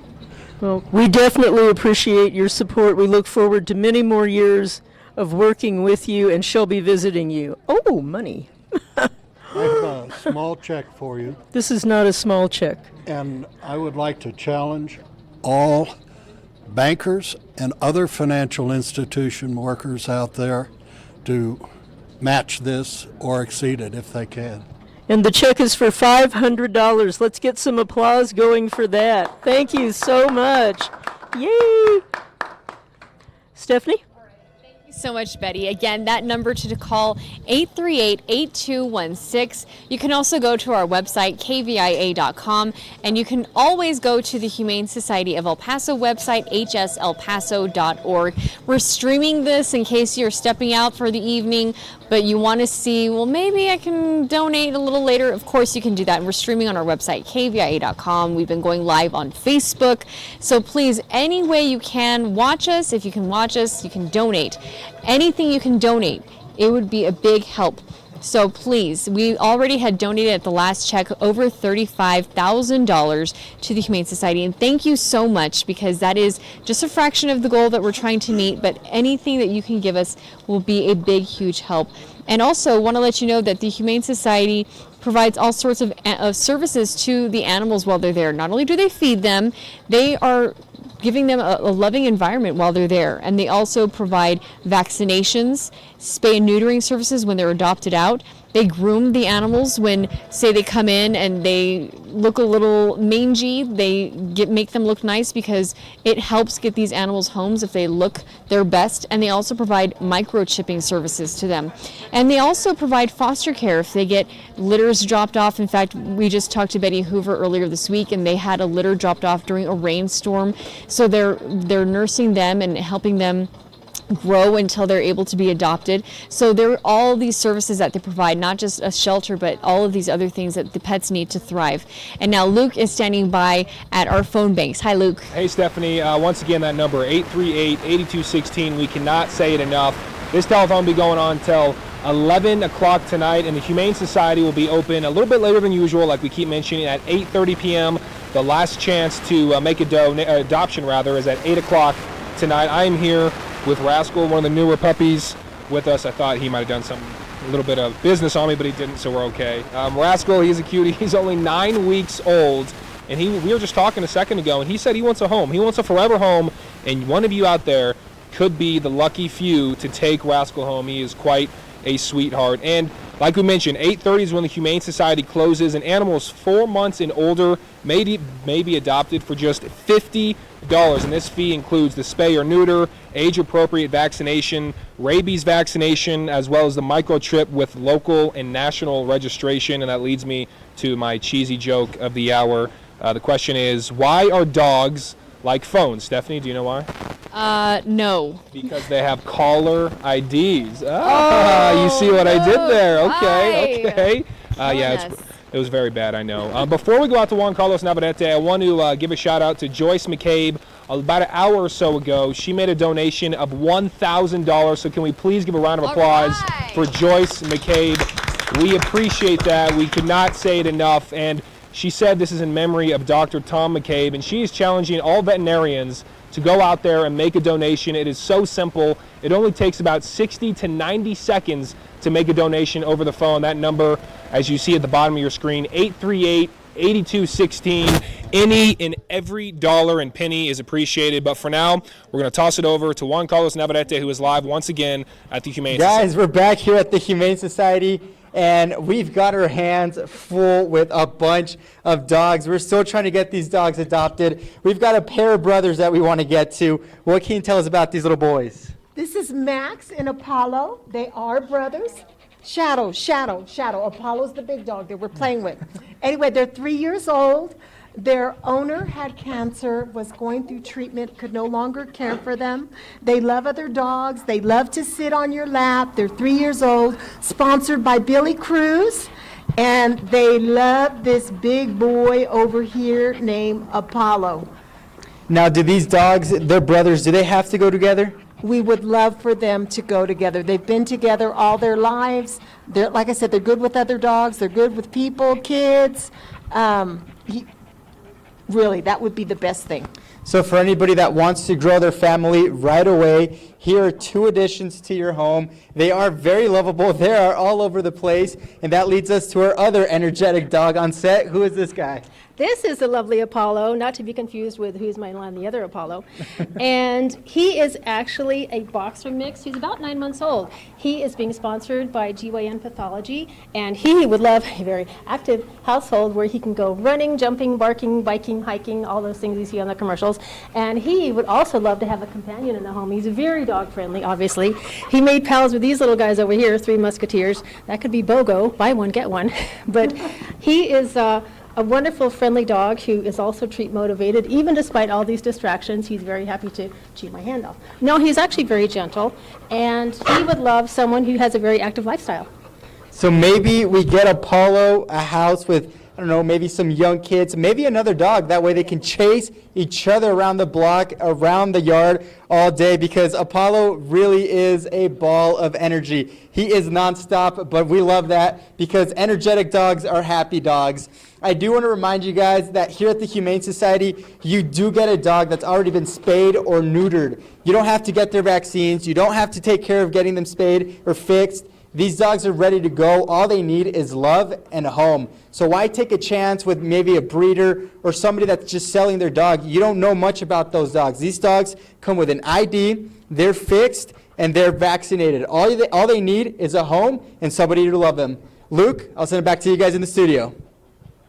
Well, we definitely appreciate your support. We look forward to many more years of working with you, and Shelby visiting you. Oh, money. I have a small check for you. This is not a small check. And I would like to challenge all bankers and other financial institution workers out there to match this or exceed it if they can. And the check is for $500. Let's get some applause going for that. Thank you so much. Yay! Stephanie? Thank you so much, Betty. Again, that number to call, 838-8216. You can also go to our website, KVIA.com, and you can always go to the Humane Society of El Paso website, hselpaso.org. We're streaming this in case you're stepping out for the evening, but you want to see, well, maybe I can donate a little later. Of course you can do that. We're streaming on our website, KVIA.com. We've been going live on Facebook. So please, any way you can, watch us. If you can watch us, you can donate. Anything you can donate, it would be a big help. So please, we already had donated at the last check over $35,000 to the Humane Society. And thank you so much, because that is just a fraction of the goal that we're trying to meet. But anything that you can give us will be a big, huge help. And also want to let you know that the Humane Society provides all sorts of services to the animals while they're there. Not only do they feed them, they are giving them a loving environment while they're there. And they also provide vaccinations, spay and neutering services when they're adopted out. They groom the animals when, say, they come in and they look a little mangy. They make them look nice, because it helps get these animals homes if they look their best. And they also provide microchipping services to them. And they also provide foster care if they get litters dropped off. In fact, we just talked to Betty Hoover earlier this week, and they had a litter dropped off during a rainstorm. So they're nursing them and helping them grow until they're able to be adopted. So there are all these services that they provide, not just a shelter, but all of these other things that the pets need to thrive. And now Luke is standing by at our phone banks. Hi, Luke. Hey, Stephanie. Once again, that number, 838-8216. We cannot say it enough. This telethon will be going on until 11 o'clock tonight, and the Humane Society will be open a little bit later than usual, like we keep mentioning, at 8:30 p.m. The last chance to make adoption is at 8 o'clock tonight. I am here with Rascal, one of the newer puppies, with us. I thought he might have done a little bit of business on me, but he didn't, so we're okay. Rascal, he's a cutie. He's only 9 weeks old, And we were just talking a second ago, and he said he wants a home. He wants a forever home, and one of you out there could be the lucky few to take Rascal home. He is quite a sweetheart. And like we mentioned, 8:30 is when the Humane Society closes, and animals 4 months and older may be adopted for just $50. And this fee includes the spay or neuter, age-appropriate vaccination, rabies vaccination, as well as the microchip with local and national registration. And that leads me to my cheesy joke of the hour. The question is, why are dogs like phones? Stephanie, do you know why? No. Because they have caller IDs. You see what I did there? Okay. Yeah, it was very bad, I know. Before we go out to Juan Carlos Navarrete, I want to give a shout out to Joyce McCabe. About an hour or so ago, she made a donation of $1,000. So can we please give a round of applause for Joyce McCabe? We appreciate that. We could not say it enough. And she said this is in memory of Dr. Tom McCabe, and she is challenging all veterinarians to go out there and make a donation. It is so simple. It only takes about 60 to 90 seconds to make a donation over the phone. That number, as you see at the bottom of your screen, 838-8216. Any and every dollar and penny is appreciated. But for now, we're going to toss it over to Juan Carlos Navarrete, who is live once again at the Humane Society. Guys, we're back here at the Humane Society, and we've got our hands full with a bunch of dogs. We're still trying to get these dogs adopted. We've got a pair of brothers that we want to get to. What can you tell us about these little boys? This is Max and Apollo. They are brothers. Shadow. Apollo's the big dog that we're playing with. Anyway, they're 3 years old. Their owner had cancer, was going through treatment, could no longer care for them. They love other dogs. They love to sit on your lap. They're 3 years old, sponsored by Billy Cruz. And they love this big boy over here named Apollo. Now, do these dogs, they're brothers, do they have to go together? We would love for them to go together. They've been together all their lives. They're, like I said, they're good with other dogs. They're good with people, kids. Really, that would be the best thing. So for anybody that wants to grow their family right away, here are 2 additions to your home. They are very lovable. They are all over the place. And that leads us to our other energetic dog on set. Who is this guy? This is the lovely Apollo, not to be confused with who's my line, the other Apollo. And he is actually a boxer mix. He's about 9 months old. He is being sponsored by GYN Pathology, and he would love a very active household where he can go running, jumping, barking, biking, hiking, all those things you see on the commercials. And he would also love to have a companion in the home. He's very dog friendly, obviously. He made pals with these little guys over here, 3 Musketeers. That could be BOGO, buy one, get one. But he is a wonderful, friendly dog who is also treat motivated. Even despite all these distractions, he's very happy to chew my hand off. No, he's actually very gentle, and he would love someone who has a very active lifestyle. So maybe we get Apollo a house with, I don't know, maybe some young kids, maybe another dog. That way they can chase each other around the block, around the yard all day, because Apollo really is a ball of energy. He is nonstop, but we love that because energetic dogs are happy dogs. I do want to remind you guys that here at the Humane Society, you do get a dog that's already been spayed or neutered. You don't have to get their vaccines. You don't have to take care of getting them spayed or fixed. These dogs are ready to go. All they need is love and a home. So why take a chance with maybe a breeder or somebody that's just selling their dog? You don't know much about those dogs. These dogs come with an ID, they're fixed, and they're vaccinated. All they need is a home and somebody to love them. Luke, I'll send it back to you guys in the studio.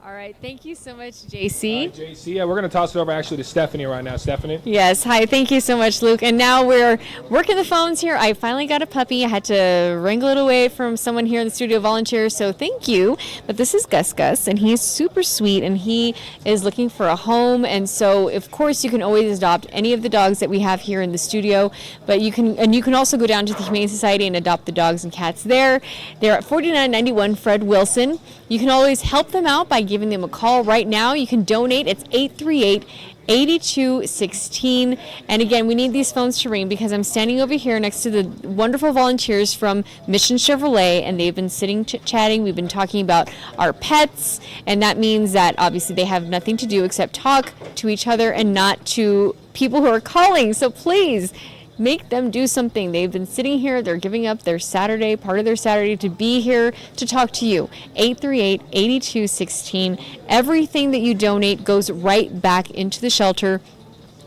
All right, thank you so much, JC. JC, we're going to toss it over actually to Stephanie right now. Stephanie? Yes, hi, thank you so much, Luke. And now we're working the phones here. I finally got a puppy. I had to wrangle it away from someone here in the studio, volunteer, so thank you. But this is Gus, and he's super sweet, and he is looking for a home. And so, of course, you can always adopt any of the dogs that we have here in the studio, but you can also go down to the Humane Society and adopt the dogs and cats there. They're at 4991 Fred Wilson. You can always help them out by giving them a call right now. You can donate. It's 838-8216. And again, we need these phones to ring because I'm standing over here next to the wonderful volunteers from Mission Chevrolet, and they've been sitting chatting. We've been talking about our pets, and that means that obviously they have nothing to do except talk to each other and not to people who are calling. So please Make them do something. They've been sitting here. They're giving up their Saturday, part of their Saturday, to be here to talk to you. 838-8216. Everything that you donate goes right back into the shelter,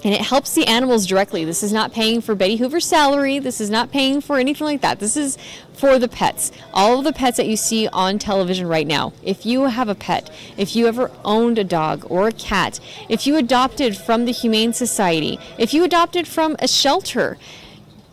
and it helps the animals directly. This is not paying for Betty Hoover's salary. This is not paying for anything like that. This is for the pets. All of the pets that you see on television right now. If you have a pet, if you ever owned a dog or a cat, if you adopted from the Humane Society, if you adopted from a shelter,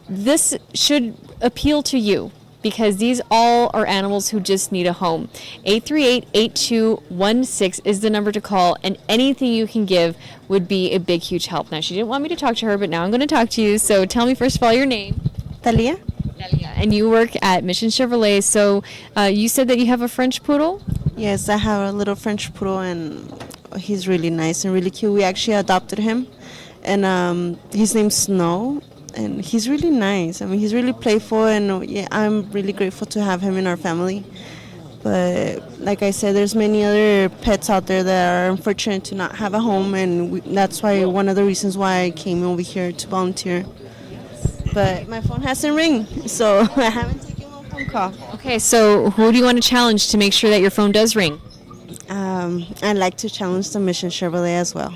this should appeal to you, because these all are animals who just need a home. 838-8216 is the number to call, and anything you can give would be a big, huge help. Now, she didn't want me to talk to her, but now I'm going to talk to you. So tell me, first of all, your name. Nalia. And you work at Mission Chevrolet. So you said that you have a French poodle? Yes, I have a little French poodle, and he's really nice and really cute. We actually adopted him, and his name's Snow. And he's really nice. I mean, he's really playful, and yeah, I'm really grateful to have him in our family. But like I said, there's many other pets out there that are unfortunate to not have a home, and that's why one of the reasons why I came over here to volunteer. But my phone hasn't ring, so I haven't taken one phone call. Okay, so who do you want to challenge to make sure that your phone does ring? I'd like to challenge the Mission Chevrolet as well.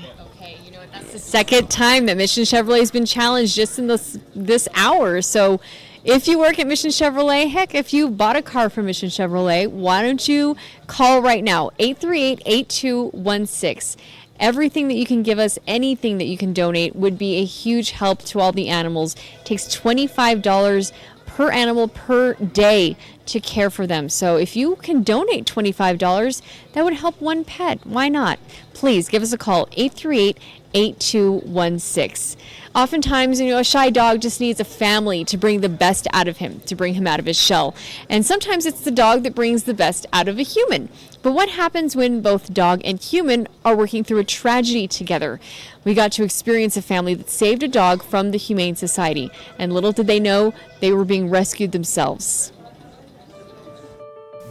The second time that Mission Chevrolet has been challenged just in this hour. So if you work at Mission Chevrolet, heck, if you bought a car from Mission Chevrolet, why don't you call right now, 838-8216. Everything that you can give us, anything that you can donate would be a huge help to all the animals. It takes $25 per animal per day to care for them. So if you can donate $25, that would help one pet. Why not? Please give us a call, 838-8216. Oftentimes, a shy dog just needs a family to bring the best out of him, to bring him out of his shell. And sometimes it's the dog that brings the best out of a human. But what happens when both dog and human are working through a tragedy together? We got to experience a family that saved a dog from the Humane Society, and little did they know they were being rescued themselves.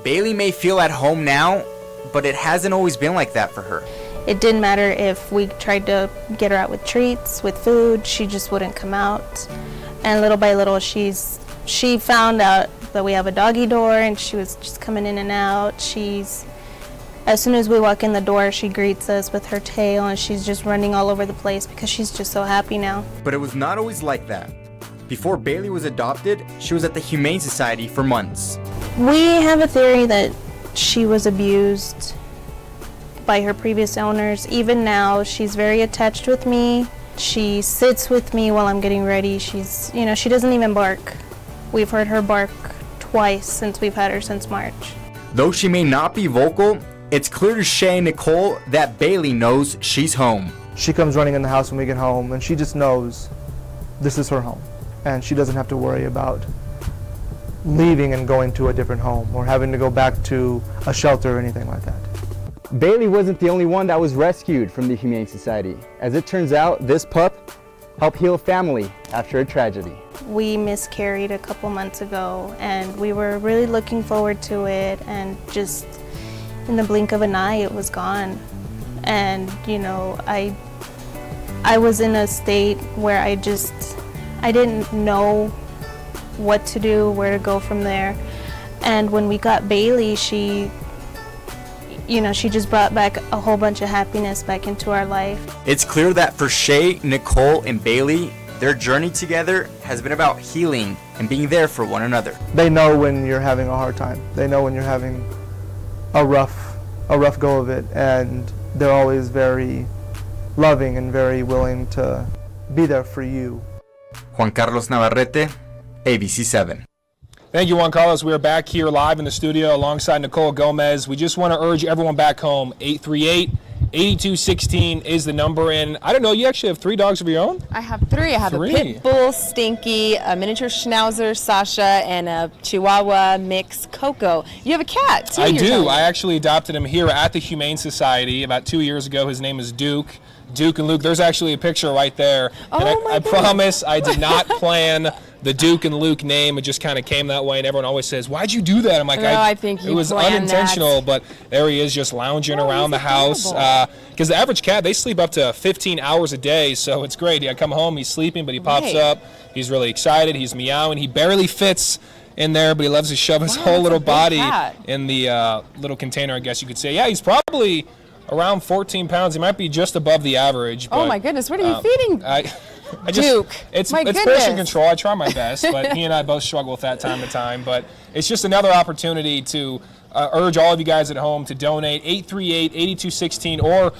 Bailey may feel at home now, but it hasn't always been like that for her. It didn't matter if we tried to get her out with treats, with food, she just wouldn't come out. And little by little, she found out that we have a doggy door, and she was just coming in and out. As soon as we walk in the door, she greets us with her tail, and she's just running all over the place because she's just so happy now. But it was not always like that. Before Bailey was adopted, she was at the Humane Society for months. We have a theory that she was abused by her previous owners. Even now, she's very attached with me. She sits with me while I'm getting ready. She doesn't even bark. We've heard her bark twice since we've had her since March. Though she may not be vocal, it's clear to Shay and Nicole that Bailey knows she's home. She comes running in the house when we get home, and she just knows this is her home. And she doesn't have to worry about leaving and going to a different home or having to go back to a shelter or anything like that. Bailey wasn't the only one that was rescued from the Humane Society. As it turns out, this pup helped heal a family after a tragedy. We miscarried a couple months ago, and we were really looking forward to it, and just in the blink of an eye, it was gone. And I was in a state where I didn't know what to do, where to go from there. And when we got Bailey, she just brought back a whole bunch of happiness back into our life. It's clear that for Shay, Nicole, and Bailey, their journey together has been about healing and being there for one another. They know when you're having a hard time. They know when you're having a rough go of it, and they're always very loving and very willing to be there for you. Juan Carlos Navarrete, ABC7. Thank you, Juan Carlos. We are back here live in the studio alongside Nicole Gomez. We just want to urge everyone back home, 838-8216 is the number. And I don't know, you actually have 3 dogs of your own? I have 3. I have a pit bull, Stinky, a miniature schnauzer, Sasha, and a Chihuahua mix, Coco. You have a cat, too. I do. I actually adopted him here at the Humane Society about 2 years ago. His name is Duke. Duke and Luke, there's actually a picture right there. Oh, and I promise I did not plan the Duke and Luke name, it just kind of came that way, and everyone always says, "Why'd you do that?" I'm like, I think it was unintentional, but there he is, just lounging around the house. Because the average cat, they sleep up to 15 hours a day, so it's great. I come home, he's sleeping, but he pops up. He's really excited. He's meowing. He barely fits in there, but he loves to shove his whole little body in the little container, I guess you could say. Yeah, he's probably around 14 pounds. He might be just above the average. Oh, my goodness. What are you feeding? Duke. It's portion control. I try my best, but he and I both struggle with that time to time. But it's just another opportunity to urge all of you guys at home to donate 838-8216 or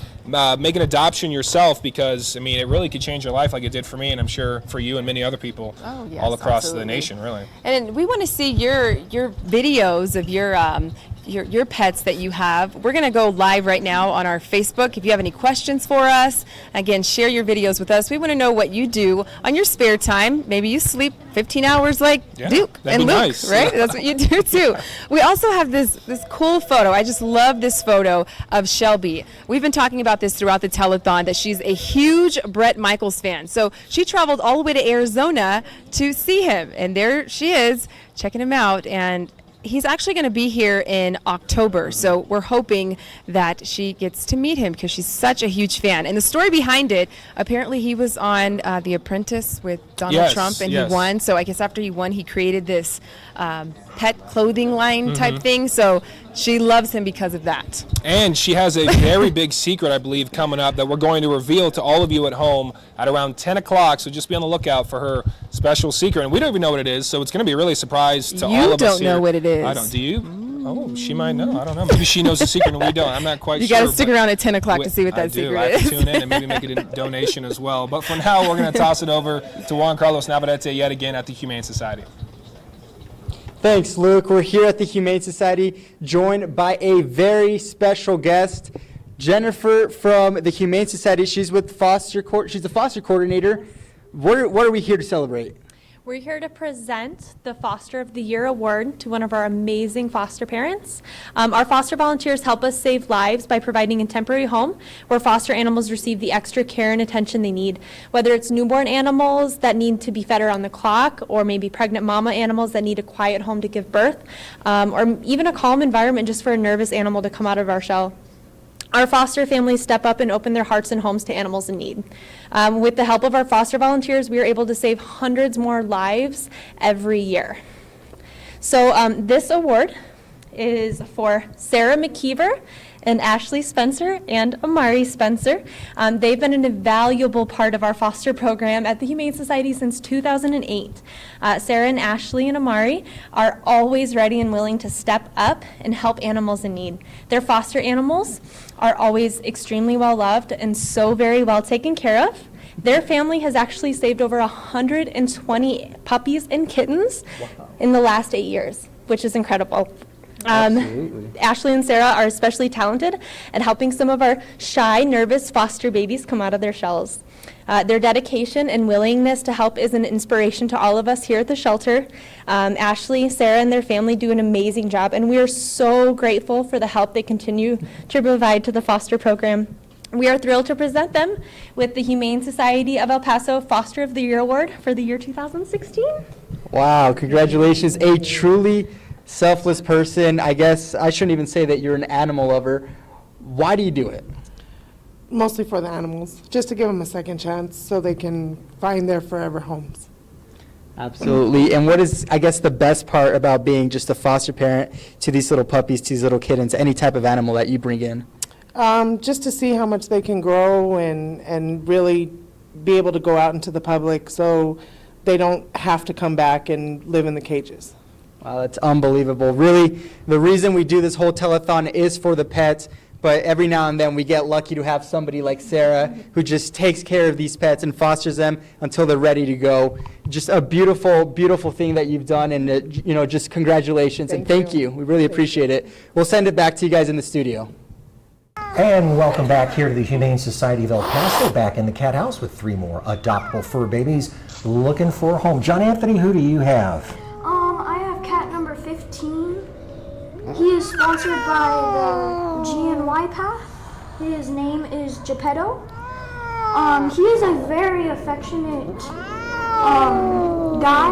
make an adoption yourself, because, I mean, it really could change your life like it did for me, and I'm sure for you and many other people all across the nation, really. And we want to see your videos of your pets that you have. We're going to go live right now on our Facebook. If you have any questions for us, again, share your videos with us. We want to know what you do on your spare time. Maybe you sleep 15 hours like Duke and Luke, nice. Right? That's what you do too. We also have this cool photo. I just love this photo of Shelby. We've been talking about this throughout the telethon, that she's a huge Bret Michaels fan. So she traveled all the way to Arizona to see him, and there she is checking him out. And he's actually going to be here in October, so we're hoping that she gets to meet him because she's such a huge fan. And the story behind it, apparently he was on The Apprentice with Donald Trump, and he won. So I guess after he won, he created this pet clothing line type thing. So she loves him because of that. And she has a very big secret, I believe, coming up that we're going to reveal to all of you at home at around 10 o'clock. So just be on the lookout for her special secret. And we don't even know what it is, so it's going to be a really surprise to all of us You don't know here. what it is. I don't. Do you? Oh, she might know. I don't know. Maybe she knows the secret and we don't. I'm not quite You sure. got to stick around at 10 o'clock to see what that secret I is. have to tune in and maybe make a donation as well. But for now, we're going to toss it over to Juan Carlos Navarrete yet again at the Humane Society. Thanks, Luke. We're here at the Humane Society, joined by a very special guest, Jennifer from the Humane Society. She's with she's the foster coordinator. What are we here to celebrate? We're here to present the Foster of the Year award to one of our amazing foster parents. Our foster volunteers help us save lives by providing a temporary home where foster animals receive the extra care and attention they need, whether it's newborn animals that need to be fed around the clock, or maybe pregnant mama animals that need a quiet home to give birth, or even a calm environment just for a nervous animal to come out of our shell. Our foster families step up and open their hearts and homes to animals in need. With the help of our foster volunteers, we are able to save hundreds more lives every year. So this award is for Sarah McKeever and Ashley Spencer and Amari Spencer. They've been an invaluable part of our foster program at the Humane Society since 2008. Sarah and Ashley and Amari are always ready and willing to step up and help animals in need. Their foster animals are always extremely well loved and so very well taken care of. Their family has actually saved over 120 puppies and kittens in the last 8 years, which is incredible. Ashley and Sarah are especially talented at helping some of our shy, nervous foster babies come out of their shells. Their dedication and willingness to help is an inspiration to all of us here at the shelter. Ashley, Sarah, and their family do an amazing job, and we are so grateful for the help they continue to provide to the foster program. We are thrilled to present them with the Humane Society of El Paso Foster of the Year Award for the year 2016. Wow, congratulations. A truly selfless person. I guess I shouldn't even say that you're an animal lover. Why do you do it? Mostly for the animals, just to give them a second chance so they can find their forever homes. Absolutely. And what is, I guess, the best part about being just a foster parent to these little puppies, to these little kittens, any type of animal that you bring in? Just to see how much they can grow and really be able to go out into the public so they don't have to come back and live in the cages. Wow, that's unbelievable. Really, the reason we do this whole telethon is for the pets, but every now and then we get lucky to have somebody like Sarah who just takes care of these pets and fosters them until they're ready to go. Just a beautiful, beautiful thing that you've done, and just congratulations and thank you. We really appreciate it. We'll send it back to you guys in the studio. And welcome back here to the Humane Society of El Paso, back in the cat house with 3 more adoptable fur babies looking for a home. John Anthony, who do you have? I have cat number 15. He is sponsored by the GNY Path. His name is Geppetto. He is a very affectionate guy.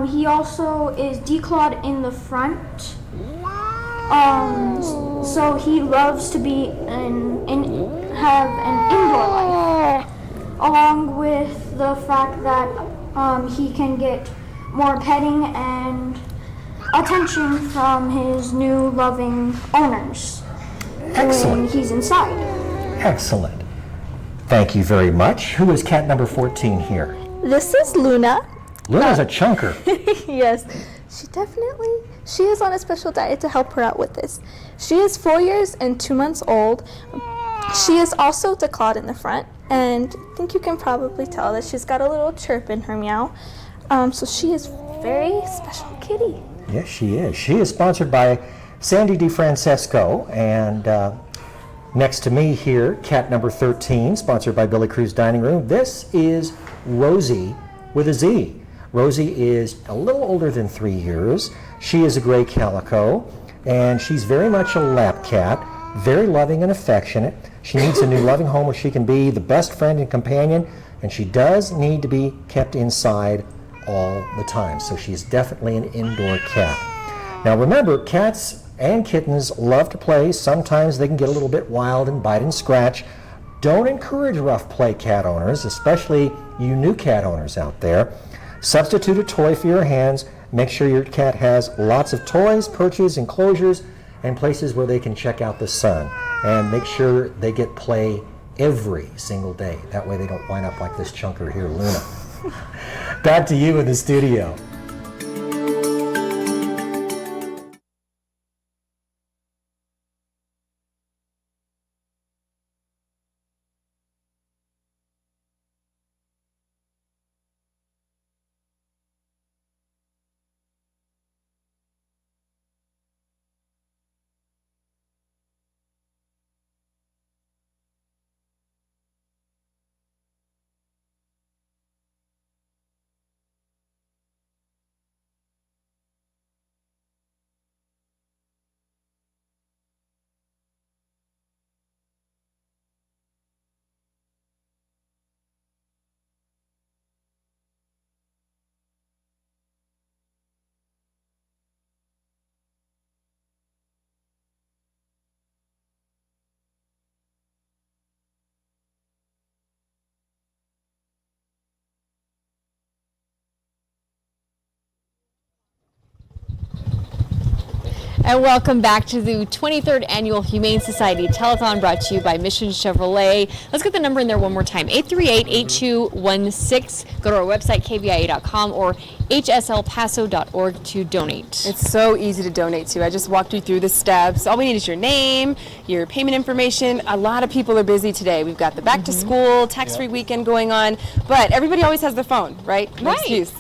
He also is declawed in the front. So he loves to be have an indoor life, along with the fact that he can get more petting and attention from his new loving owners when he's inside. Excellent. Thank you very much. Who is cat number 14 here? This is Luna. Luna's a chunker. Yes, she is on a special diet to help her out with this. She is 4 years and 2 months old. She is also declawed in the front, and I think you can probably tell that she's got a little chirp in her meow. So she is very special kitty. Yes, she is. She is sponsored by Sandy DeFrancesco, and next to me here, cat number 13, sponsored by Billy Cruz Dining Room. This is Rosie with a Z. Rosie is a little older than 3 years. She is a gray calico, and she's very much a lap cat, very loving and affectionate. She needs a new loving home where she can be the best friend and companion, and she does need to be kept inside all the time. So she's definitely an indoor cat. Now remember, cats and kittens love to play. Sometimes they can get a little bit wild and bite and scratch. Don't encourage rough play, cat owners, especially you new cat owners out there. Substitute a toy for your hands. Make sure your cat has lots of toys, perches, enclosures, and places where they can check out the sun. And make sure they get play every single day. That way they don't wind up like this chunker here, Luna. Back to you in the studio. And welcome back to the 23rd Annual Humane Society Telethon, brought to you by Mission Chevrolet. Let's get the number in there one more time, 838-8216. Go to our website, KVIA.com, or hselpaso.org to donate. It's so easy to donate to. I just walked you through the steps. All we need is your name, your payment information. A lot of people are busy today. We've got the back to school, tax-free weekend going on, but everybody always has their phone, right? No excuse.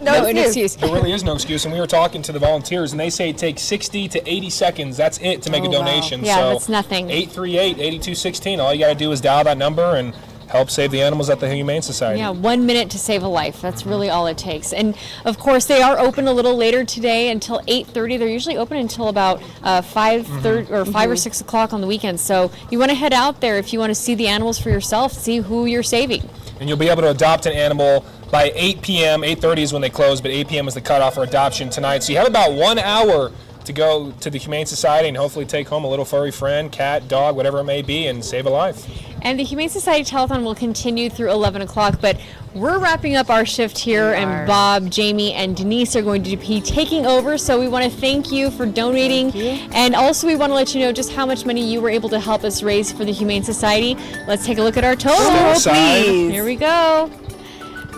no excuse. There really is no excuse, and we were talking to the volunteers, and they say it takes 60 to 80 seconds. That's it to make a donation. Wow. Yeah, so that's nothing. 838-8216. All you got to do is dial that number and help save the animals at the Humane Society. Yeah, 1 minute to save a life. That's really all it takes. And of course, they are open a little later today until 8:30. They're usually open until about 5:30 or 5 or 6 o'clock on the weekends. So you want to head out there if you want to see the animals for yourself, see who you're saving. And you'll be able to adopt an animal by 8 p.m. 8:30 is when they close, but 8 p.m. is the cutoff for adoption tonight. So you have about 1 hour to go to the Humane Society and hopefully take home a little furry friend, cat, dog, whatever it may be, and save a life. And the Humane Society Telethon will continue through 11 o'clock, but we're wrapping up our shift here, and Bob, Jamie, and Denise are going to be taking over, so we want to thank you for donating. And also we want to let you know just how much money you were able to help us raise for the Humane Society. Let's take a look at our total, please. Here we go.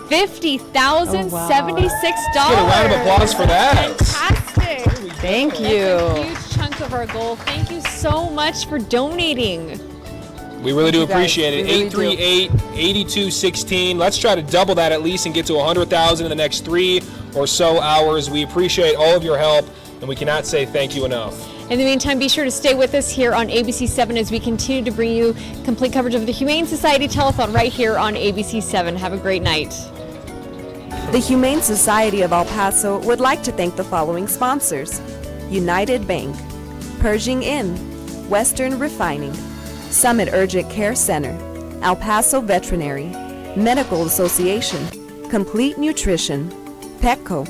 $50,076. Get a round of applause for that. Fantastic. Thank you. That's a huge chunk of our goal. Thank you so much for donating. We really do appreciate it. 838-8216. Let's try to double that at least and get to 100,000 in the next 3 or so hours. We appreciate all of your help, and we cannot say thank you enough. In the meantime, be sure to stay with us here on ABC7 as we continue to bring you complete coverage of the Humane Society Telethon right here on ABC7. Have a great night. The Humane Society of El Paso would like to thank the following sponsors: United Bank, Pershing Inn, Western Refining, Summit Urgent Care Center, El Paso Veterinary, Medical Association, Complete Nutrition, Petco,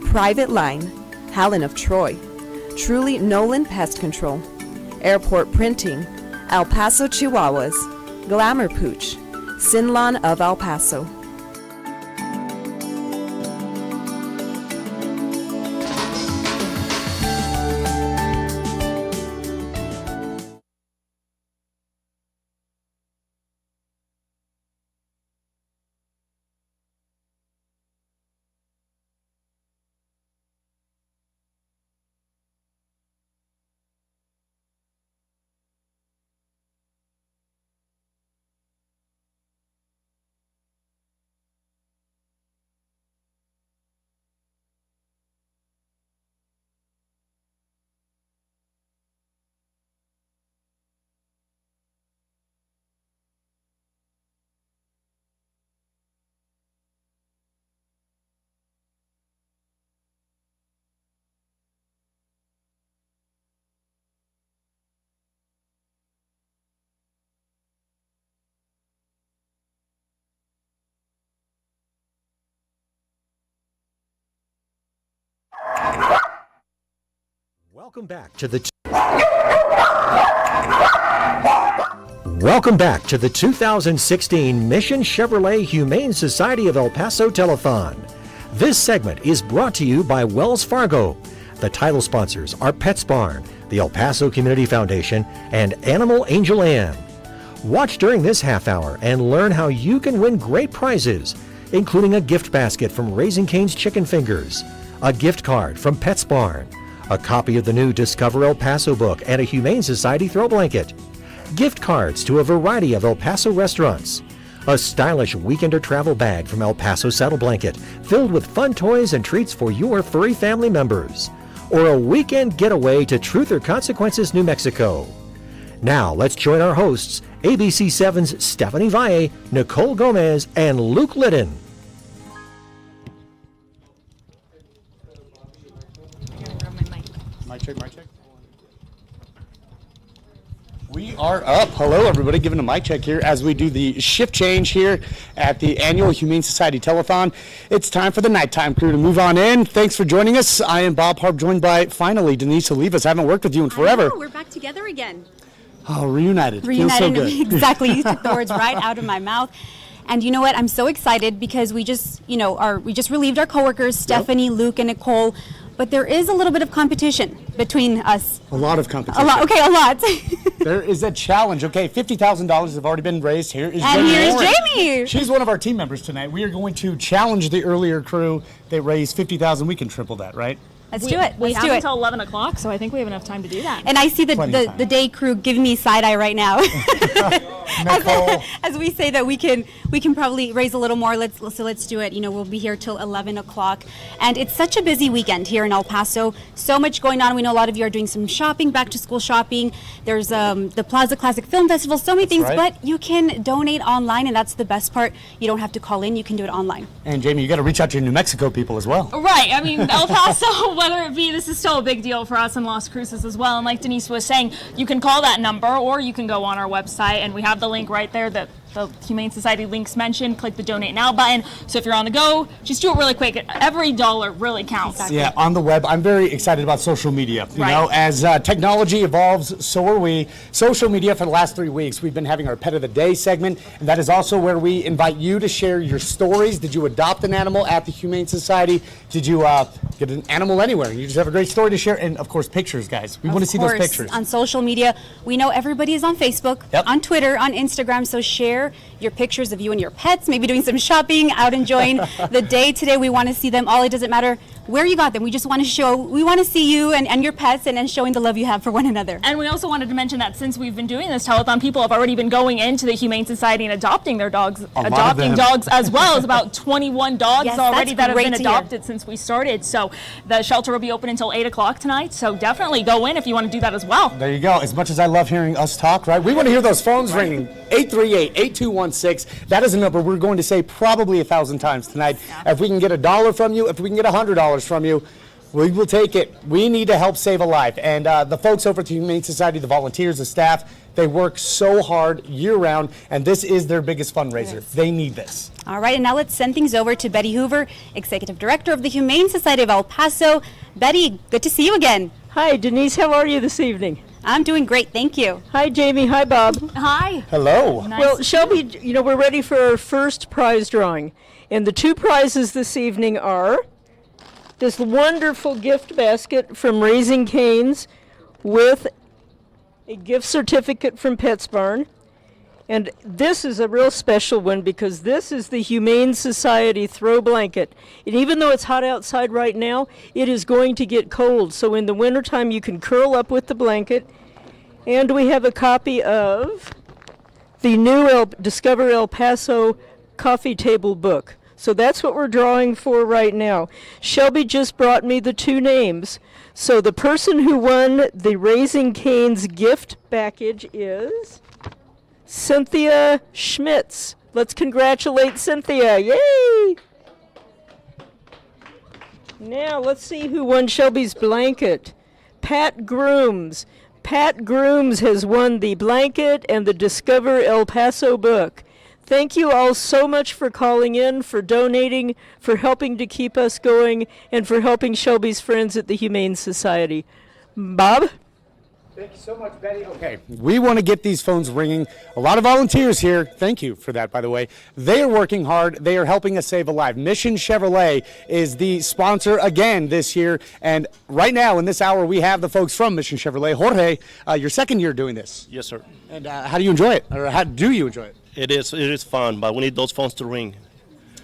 Private Line, Helen of Troy, Truly Nolan Pest Control, Airport Printing, El Paso Chihuahuas, Glamour Pooch, Sinlon of El Paso. Welcome back to the 2016 Mission Chevrolet Humane Society of El Paso Telethon. This segment is brought to you by Wells Fargo. The title sponsors are Pets Barn, the El Paso Community Foundation, and Animal Angel Ann. Watch during this half hour and learn how you can win great prizes, including a gift basket from Raising Cane's Chicken Fingers, a gift card from Pets Barn, a copy of the new Discover El Paso book and a Humane Society throw blanket, gift cards to a variety of El Paso restaurants, a stylish weekender travel bag from El Paso Saddle Blanket filled with fun toys and treats for your furry family members, or a weekend getaway to Truth or Consequences, New Mexico. Now let's join our hosts, ABC7's Stephanie Valle, Nicole Gomez, and Luke Liddon. Mic check. We are up. Hello, everybody. Giving a mic check here as we do the shift change here at the annual Humane Society Telethon. It's time for the nighttime crew to move on in. Thanks for joining us. I am Bob Harp, joined by, finally, Denise Olivas. I haven't worked with you in forever. I know, we're back together again. Oh, reunited. Reunited. Feels so good. Exactly. You took the words right out of my mouth. And you know what? I'm so excited because we just, we just relieved our coworkers, Stephanie, Luke, and Nicole. But there is a little bit of competition between us. A lot of competition. A lot. There is a challenge. Okay, $50,000 have already been raised. Here is and Jamie. here's Warren. Jamie. She's one of our team members tonight. We are going to challenge the earlier crew. They raised $50,000. We can triple that, right? Let's do it. We Let's have do it. until 11 o'clock, so I think we have enough time to do that. And I see the day crew giving me side eye right now. as we say that we can probably raise a little more. Let's do it. We'll be here till 11 o'clock, and it's such a busy weekend here in El Paso. So much going on. We know a lot of you are doing some shopping, back to school shopping. There's the Plaza Classic Film Festival. So many things, right. But you can donate online, and that's the best part. You don't have to call in. You can do it online. And Jamie, you got to reach out to your New Mexico people as well. Right. I mean, El Paso, whether it be, this is still a big deal for us in Las Cruces as well. And like Denise was saying, you can call that number or you can go on our website, and we have the link right there that the Humane Society links mentioned. Click the Donate Now button. So if you're on the go, just do it really quick. Every dollar really counts. Exactly. Yeah, on the web. I'm very excited about social media. You know, as technology evolves, so are we. Social media for the last 3 weeks, we've been having our Pet of the Day segment, and that is also where we invite you to share your stories. Did you adopt an animal at the Humane Society? Did you get an animal anywhere? You just have a great story to share, and of course, pictures, guys. We want to see those pictures. On social media, we know everybody is on Facebook, on Twitter, on Instagram, so share your pictures of you and your pets, maybe doing some shopping, out enjoying the day today. We want to see them all. It doesn't matter where you got them. We just want to see you and your pets and showing the love you have for one another. And we also wanted to mention that since we've been doing this telethon, people have already been going into the Humane Society and adopting their dogs, adopting dogs as well. As about 21 dogs already that have been adopted since we started. So the shelter will be open until 8 o'clock tonight. So definitely go in if you want to do that as well. There you go. As much as I love hearing us talk, right? We want to hear those phones ringing. 838-8216. That is a number we're going to say probably 1,000 times tonight. If we can get $1 from you, if we can get $100 from you, We will take it. We need to help save a life. And the folks over at the Humane Society, the volunteers, the staff, they work so hard year-round, and this is their biggest fundraiser. Yes. They need this. All right, and now let's send things over to Betty Hoover, Executive Director of the Humane Society of El Paso. Betty, good to see you again. Hi, Denise. How are you this evening? I'm doing great, thank you. Hi, Jamie. Hi, Bob. Hi. Hello. Nice. Well, Shelby, we're ready for our first prize drawing. And the two prizes this evening are this wonderful gift basket from Raising Cane's with a gift certificate from Pets Barn. And this is a real special one because this is the Humane Society throw blanket. And even though it's hot outside right now, it is going to get cold. So in the wintertime, you can curl up with the blanket. And we have a copy of the new Discover El Paso coffee table book. So that's what we're drawing for right now. Shelby just brought me the two names. So the person who won the Raising Cane's gift package is Cynthia Schmitz. Let's congratulate Cynthia. Yay! Now let's see who won Shelby's blanket. Pat Grooms. Pat Grooms has won the blanket and the Discover El Paso book. Thank you all so much for calling in, for donating, for helping to keep us going, and for helping Shelby's friends at the Humane Society. Bob? Thank you so much, Betty. Okay, we want to get these phones ringing. A lot of volunteers here. Thank you for that, by the way. They are working hard. They are helping us save a life. Mission Chevrolet is the sponsor again this year. And right now, in this hour, we have the folks from Mission Chevrolet. Jorge, your second year doing this. Yes, sir. And how do you enjoy it? Or how do you enjoy it? It is fun, but we need those phones to ring.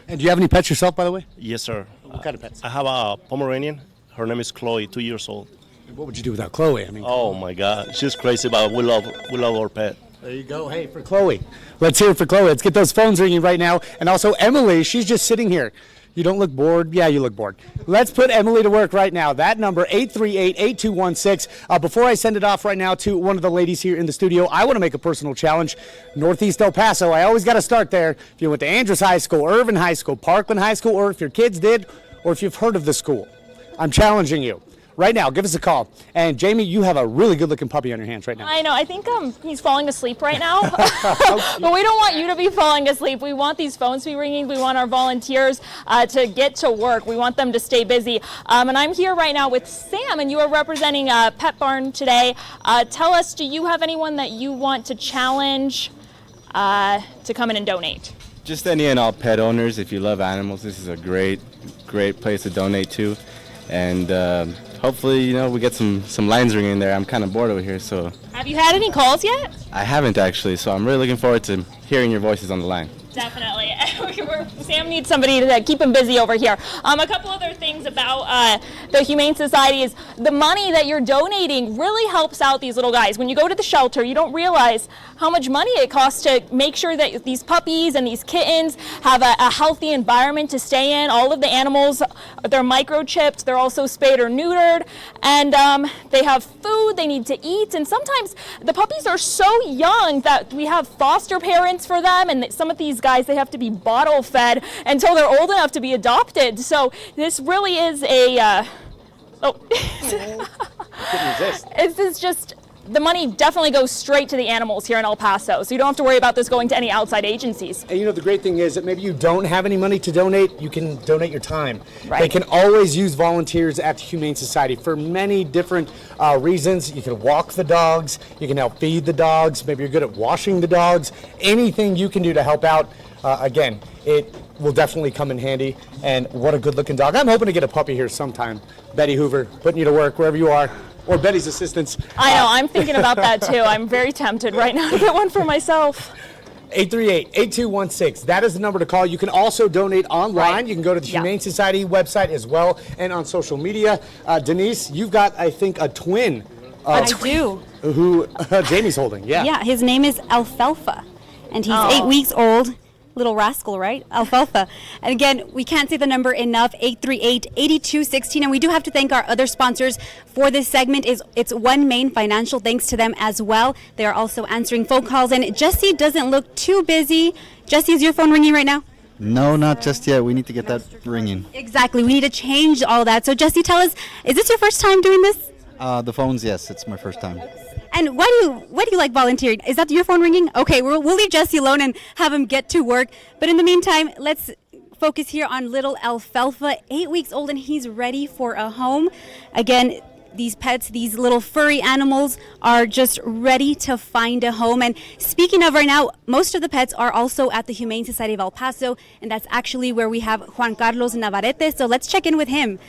And do you have any pets yourself, by the way? Yes, sir. What kind of pets? I have a Pomeranian. Her name is Chloe, 2 years old. And what would you do without Chloe? I mean, oh my God, she's crazy, but we love our pet. There you go. Hey, for Chloe. Let's hear it for Chloe. Let's get those phones ringing right now. And also Emily, she's just sitting here. You don't look bored? Yeah, you look bored. Let's put Emily to work right now. That number, 838-8216. Before I send it off right now to one of the ladies here in the studio, I want to make a personal challenge. Northeast El Paso, I always got to start there. If you went to Andrews High School, Irvin High School, Parkland High School, or if your kids did, or if you've heard of the school, I'm challenging you. Right now, give us a call. And Jamie, you have a really good-looking puppy on your hands right now. I know. I think he's falling asleep right now. But we don't want you to be falling asleep. We want these phones to be ringing. We want our volunteers to get to work. We want them to stay busy. And I'm here right now with Sam, and you are representing Pet Barn today. Tell us, do you have anyone that you want to challenge to come in and donate? Just any and all pet owners. If you love animals, this is a great place to donate to. And hopefully, we get some lines ringing there. I'm kind of bored over here, so. Have you had any calls yet? I haven't actually, so I'm really looking forward to hearing your voices on the line. Definitely. Sam needs somebody to keep him busy over here. A couple other things about the Humane Society is the money that you're donating really helps out these little guys. When you go to the shelter, you don't realize how much money it costs to make sure that these puppies and these kittens have a healthy environment to stay in. All of the animals, they're microchipped, they're also spayed or neutered, and they have food they need to eat. And sometimes the puppies are so young that we have foster parents for them, and some of these guys, they have to be bottle fed until they're old enough to be adopted. So this really is a this is just, the money definitely goes straight to the animals here in El Paso, so you don't have to worry about this going to any outside agencies. And the great thing is that maybe you don't have any money to donate, you can donate your time. Right. They can always use volunteers at the Humane Society for many different reasons. You can walk the dogs, you can help feed the dogs, maybe you're good at washing the dogs. Anything you can do to help out, again, it will definitely come in handy. And what a good looking dog. I'm hoping to get a puppy here sometime. Betty Hoover, putting you to work wherever you are. Or Betty's assistants. I know, I'm thinking about that too. I'm very tempted right now to get one for myself. 838-8216. That is the number to call. You can also donate online. Right. You can go to the Humane Society website as well and on social media. Denise, you've got, I think, a twin. I do. Who Jamie's holding, yeah. Yeah, his name is Alfalfa, and he's 8 weeks old. Little rascal, right? Alfalfa. And again, we can't say the number enough, 838-8216. And we do have to thank our other sponsors for this segment. It's One Main Financial. Thanks to them as well. They are also answering phone calls. And Jesse doesn't look too busy. Jesse, is your phone ringing right now? No, not just yet. We need to get that ringing. Exactly. We need to change all that. So Jesse, tell us, is this your first time doing this? The phones, yes, it's my first time. And why do you like volunteering? Is that your phone ringing? Okay, we'll leave Jesse alone and have him get to work. But in the meantime, let's focus here on little Alfalfa, 8 weeks old, and he's ready for a home. Again, these pets, these little furry animals are just ready to find a home. And speaking of right now, most of the pets are also at the Humane Society of El Paso, and that's actually where we have Juan Carlos Navarrete. So let's check in with him.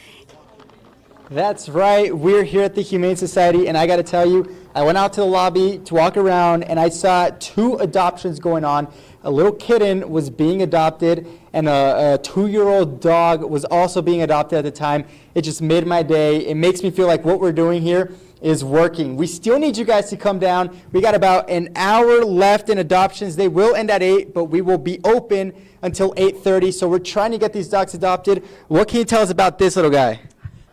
That's right. We're here at the Humane Society, and I got to tell you, I went out to the lobby to walk around, and I saw 2 adoptions going on. A little kitten was being adopted, and a 2-year-old dog was also being adopted at the time. It just made my day. It makes me feel like what we're doing here is working. We still need you guys to come down. We got about an hour left in adoptions. They will end at 8, but we will be open until 8:30, so we're trying to get these dogs adopted. What can you tell us about this little guy?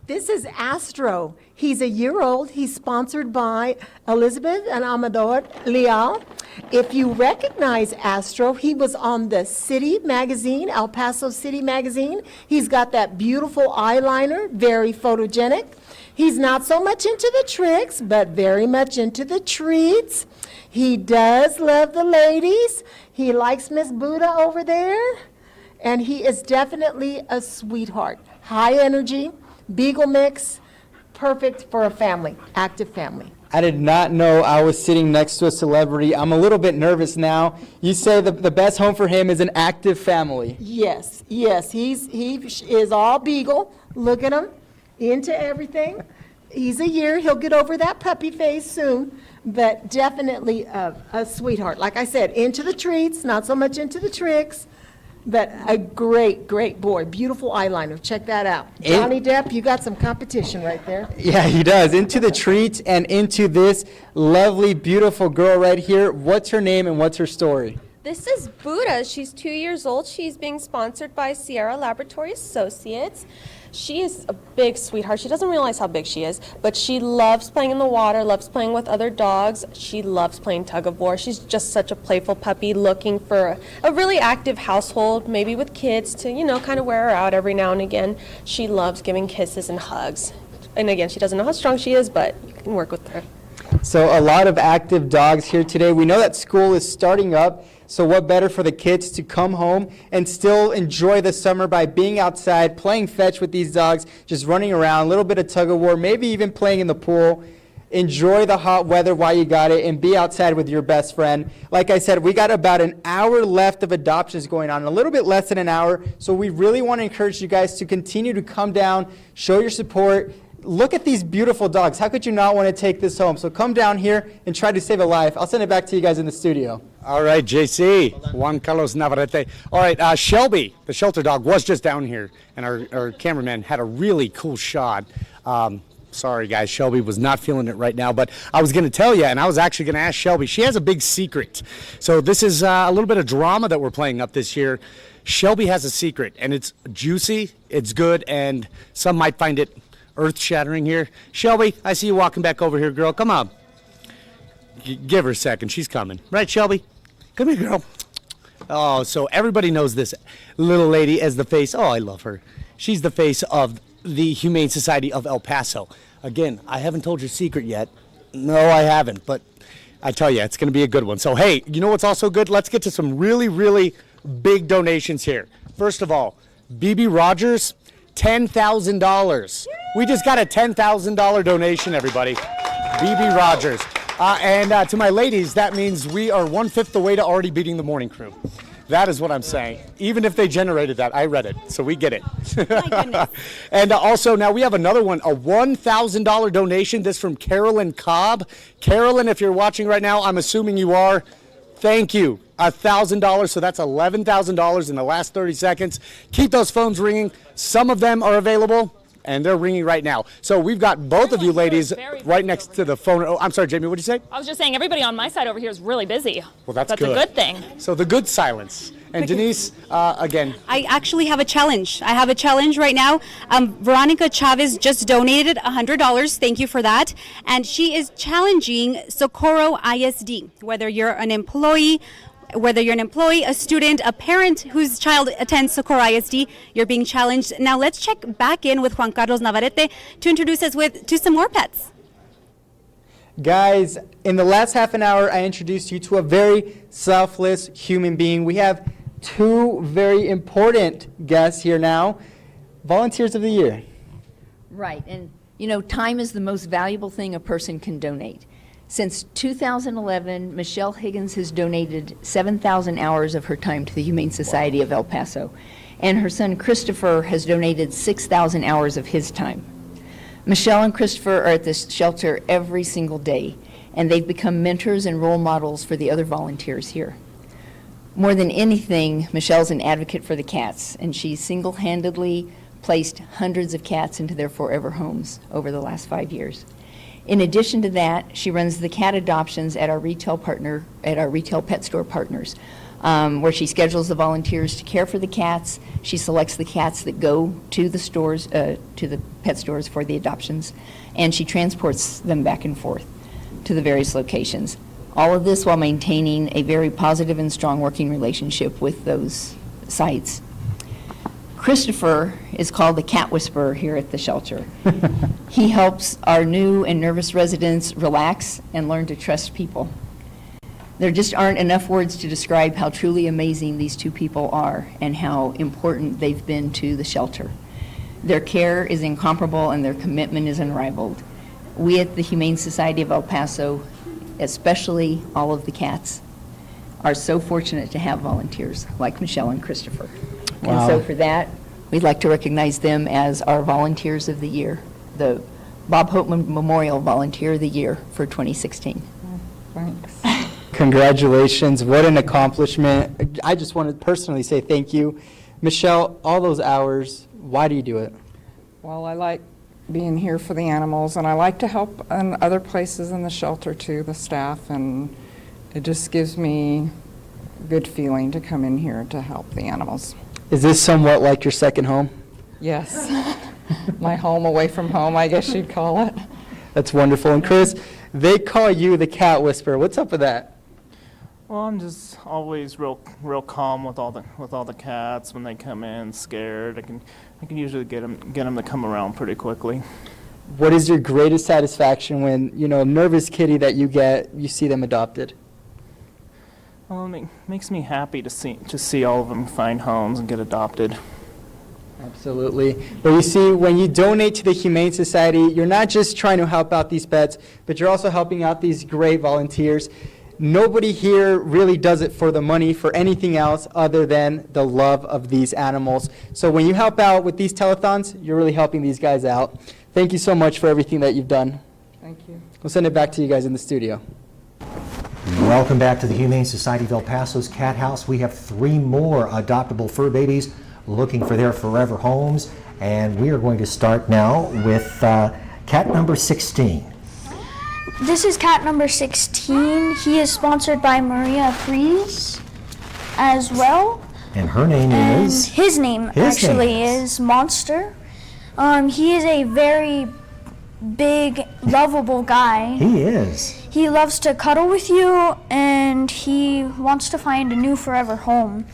This is Astro. He's a year old. He's sponsored by Elizabeth and Amador Leal. If you recognize Astro, he was on the City magazine, El Paso City magazine. He's got that beautiful eyeliner, very photogenic. He's not so much into the tricks, but very much into the treats. He does love the ladies. He likes Miss Buddha over there. And he is definitely a sweetheart. High energy. Beagle mix, perfect for a family, active family. I did not know I was sitting next to a celebrity. I'm a little bit nervous now. You say the best home for him is an active family. Yes, he is all beagle. Look at him, into everything. He's a year. He'll get over that puppy phase soon, but definitely a sweetheart. Like I said, into the treats, not so much into the tricks. But a great, great boy. Beautiful eyeliner. Check that out. Johnny Depp, you got some competition right there. Yeah, he does. Into the treats and into this lovely, beautiful girl right here. What's her name and what's her story? This is Buddha. She's 2 years old. She's being sponsored by Sierra Laboratory Associates. She is a big sweetheart. She doesn't realize how big she is, but she loves playing in the water, loves playing with other dogs. She loves playing tug of war. She's just such a playful puppy looking for a really active household, maybe with kids to, kind of wear her out every now and again. She loves giving kisses and hugs. And again, she doesn't know how strong she is, but you can work with her. So a lot of active dogs here today. We know that school is starting up. So what better for the kids to come home and still enjoy the summer by being outside, playing fetch with these dogs, just running around, a little bit of tug of war, maybe even playing in the pool. Enjoy the hot weather while you got it and be outside with your best friend. Like I said, we got about an hour left of adoptions going on, a little bit less than an hour. So we really want to encourage you guys to continue to come down, show your support. Look at these beautiful dogs. How could you not want to take this home? So come down here and try to save a life. I'll send it back to you guys in the studio. All right, JC, Juan Carlos Navarrete. All right, Shelby, the shelter dog, was just down here, and our cameraman had a really cool shot. Sorry, guys, Shelby was not feeling it right now, but I was going to tell you, and I was actually going to ask Shelby. She has a big secret. So this is a little bit of drama that we're playing up this year. Shelby has a secret, and it's juicy, it's good, and some might find it earth-shattering here. Shelby, I see you walking back over here, girl. Come on. Give her a second. She's coming. Right, Shelby? Come here, girl. Oh, so everybody knows this little lady as the face. Oh, I love her. She's the face of the Humane Society of El Paso. Again, I haven't told your secret yet. No, I haven't, but I tell you, it's going to be a good one. So, hey, you know what's also good? Let's get to some really, really big donations here. First of all, BB Rogers, $10,000. We just got a $10,000 donation, everybody. BB Rogers. And to my ladies, that means we are 1/5 the way to already beating the morning crew. That is what I'm saying. Even if they generated that, I read it, so we get it. My goodness. And also, now we have another one, a $1,000 donation. This from Carolyn Cobb. Carolyn, if you're watching right now, I'm assuming you are. Thank you. $1,000, so that's $11,000 in the last 30 seconds. Keep those phones ringing. Some of them are available, and they're ringing right now. So we've got both of you ladies right next to the phone. Oh, I'm sorry, Jamie, what did you say? I was just saying everybody on my side over here is really busy. Well, that's good. That's a good thing. So the good silence. And Denise, again. I actually have a challenge. I have a challenge right now. Veronica Chavez just donated $100. Thank you for that. And she is challenging Socorro ISD, whether you're an employee, whether you're an employee, a student, a parent whose child attends Socorro ISD, you're being challenged. Now let's check back in with Juan Carlos Navarrete to introduce us to some more pets. Guys, in the last half an hour, I introduced you to a very selfless human being. We have two very important guests here now, volunteers of the year. Right, and you know, time is the most valuable thing a person can donate. Since 2011, Michelle Higgins has donated 7,000 hours of her time to the Humane Society of El Paso, and her son Christopher has donated 6,000 hours of his time. Michelle and Christopher are at this shelter every single day, and they've become mentors and role models for the other volunteers here. More than anything, Michelle's an advocate for the cats, and she's single-handedly placed hundreds of cats into their forever homes over the last 5 years. In addition to that, she runs the cat adoptions at our retail pet store partners, where she schedules the volunteers to care for the cats. She selects the cats that go to the stores, to the pet stores for the adoptions, and she transports them back and forth to the various locations. All of this while maintaining a very positive and strong working relationship with those sites. Christopher is called the cat whisperer here at the shelter. He helps our new and nervous residents relax and learn to trust people. There just aren't enough words to describe how truly amazing these two people are and how important they've been to the shelter. Their care is incomparable and their commitment is unrivaled. We at the Humane Society of El Paso, especially all of the cats, are so fortunate to have volunteers like Michelle and Christopher. Wow. And so for that, we'd like to recognize them as our Volunteers of the Year, the Bob Hopeman Memorial Volunteer of the Year for 2016. Thanks. Congratulations, what an accomplishment. I just want to personally say thank you. Michelle, all those hours, why do you do it? Well, I like being here for the animals, and I like to help in other places in the shelter too, the staff, and it just gives me a good feeling to come in here to help the animals. Is this somewhat like your second home? Yes. My home away from home, I guess you'd call it. That's wonderful. And Chris, they call you the cat whisperer. What's up with that? Well, I'm just always real calm with all the cats when they come in scared. I can usually get them to come around pretty quickly. What is your greatest satisfaction when, you know, a nervous kitty that you see them adopted? Well, it makes me happy to see all of them find homes and get adopted. Absolutely. But you see, when you donate to the Humane Society, you're not just trying to help out these pets, but you're also helping out these great volunteers. Nobody here really does it for the money, for anything else other than the love of these animals. So when you help out with these telethons, you're really helping these guys out. Thank you so much for everything that you've done. Thank you. We'll send it back to you guys in the studio. Welcome back to the Humane Society of El Paso's Cat House. We have 3 more adoptable fur babies looking for their forever homes, and we are going to start now with cat number 16. This is cat number 16. He is sponsored by Maria Fries as well. And her name is? His name is Monster. He is a very big, lovable guy. He is. He loves to cuddle with you, and he wants to find a new forever home.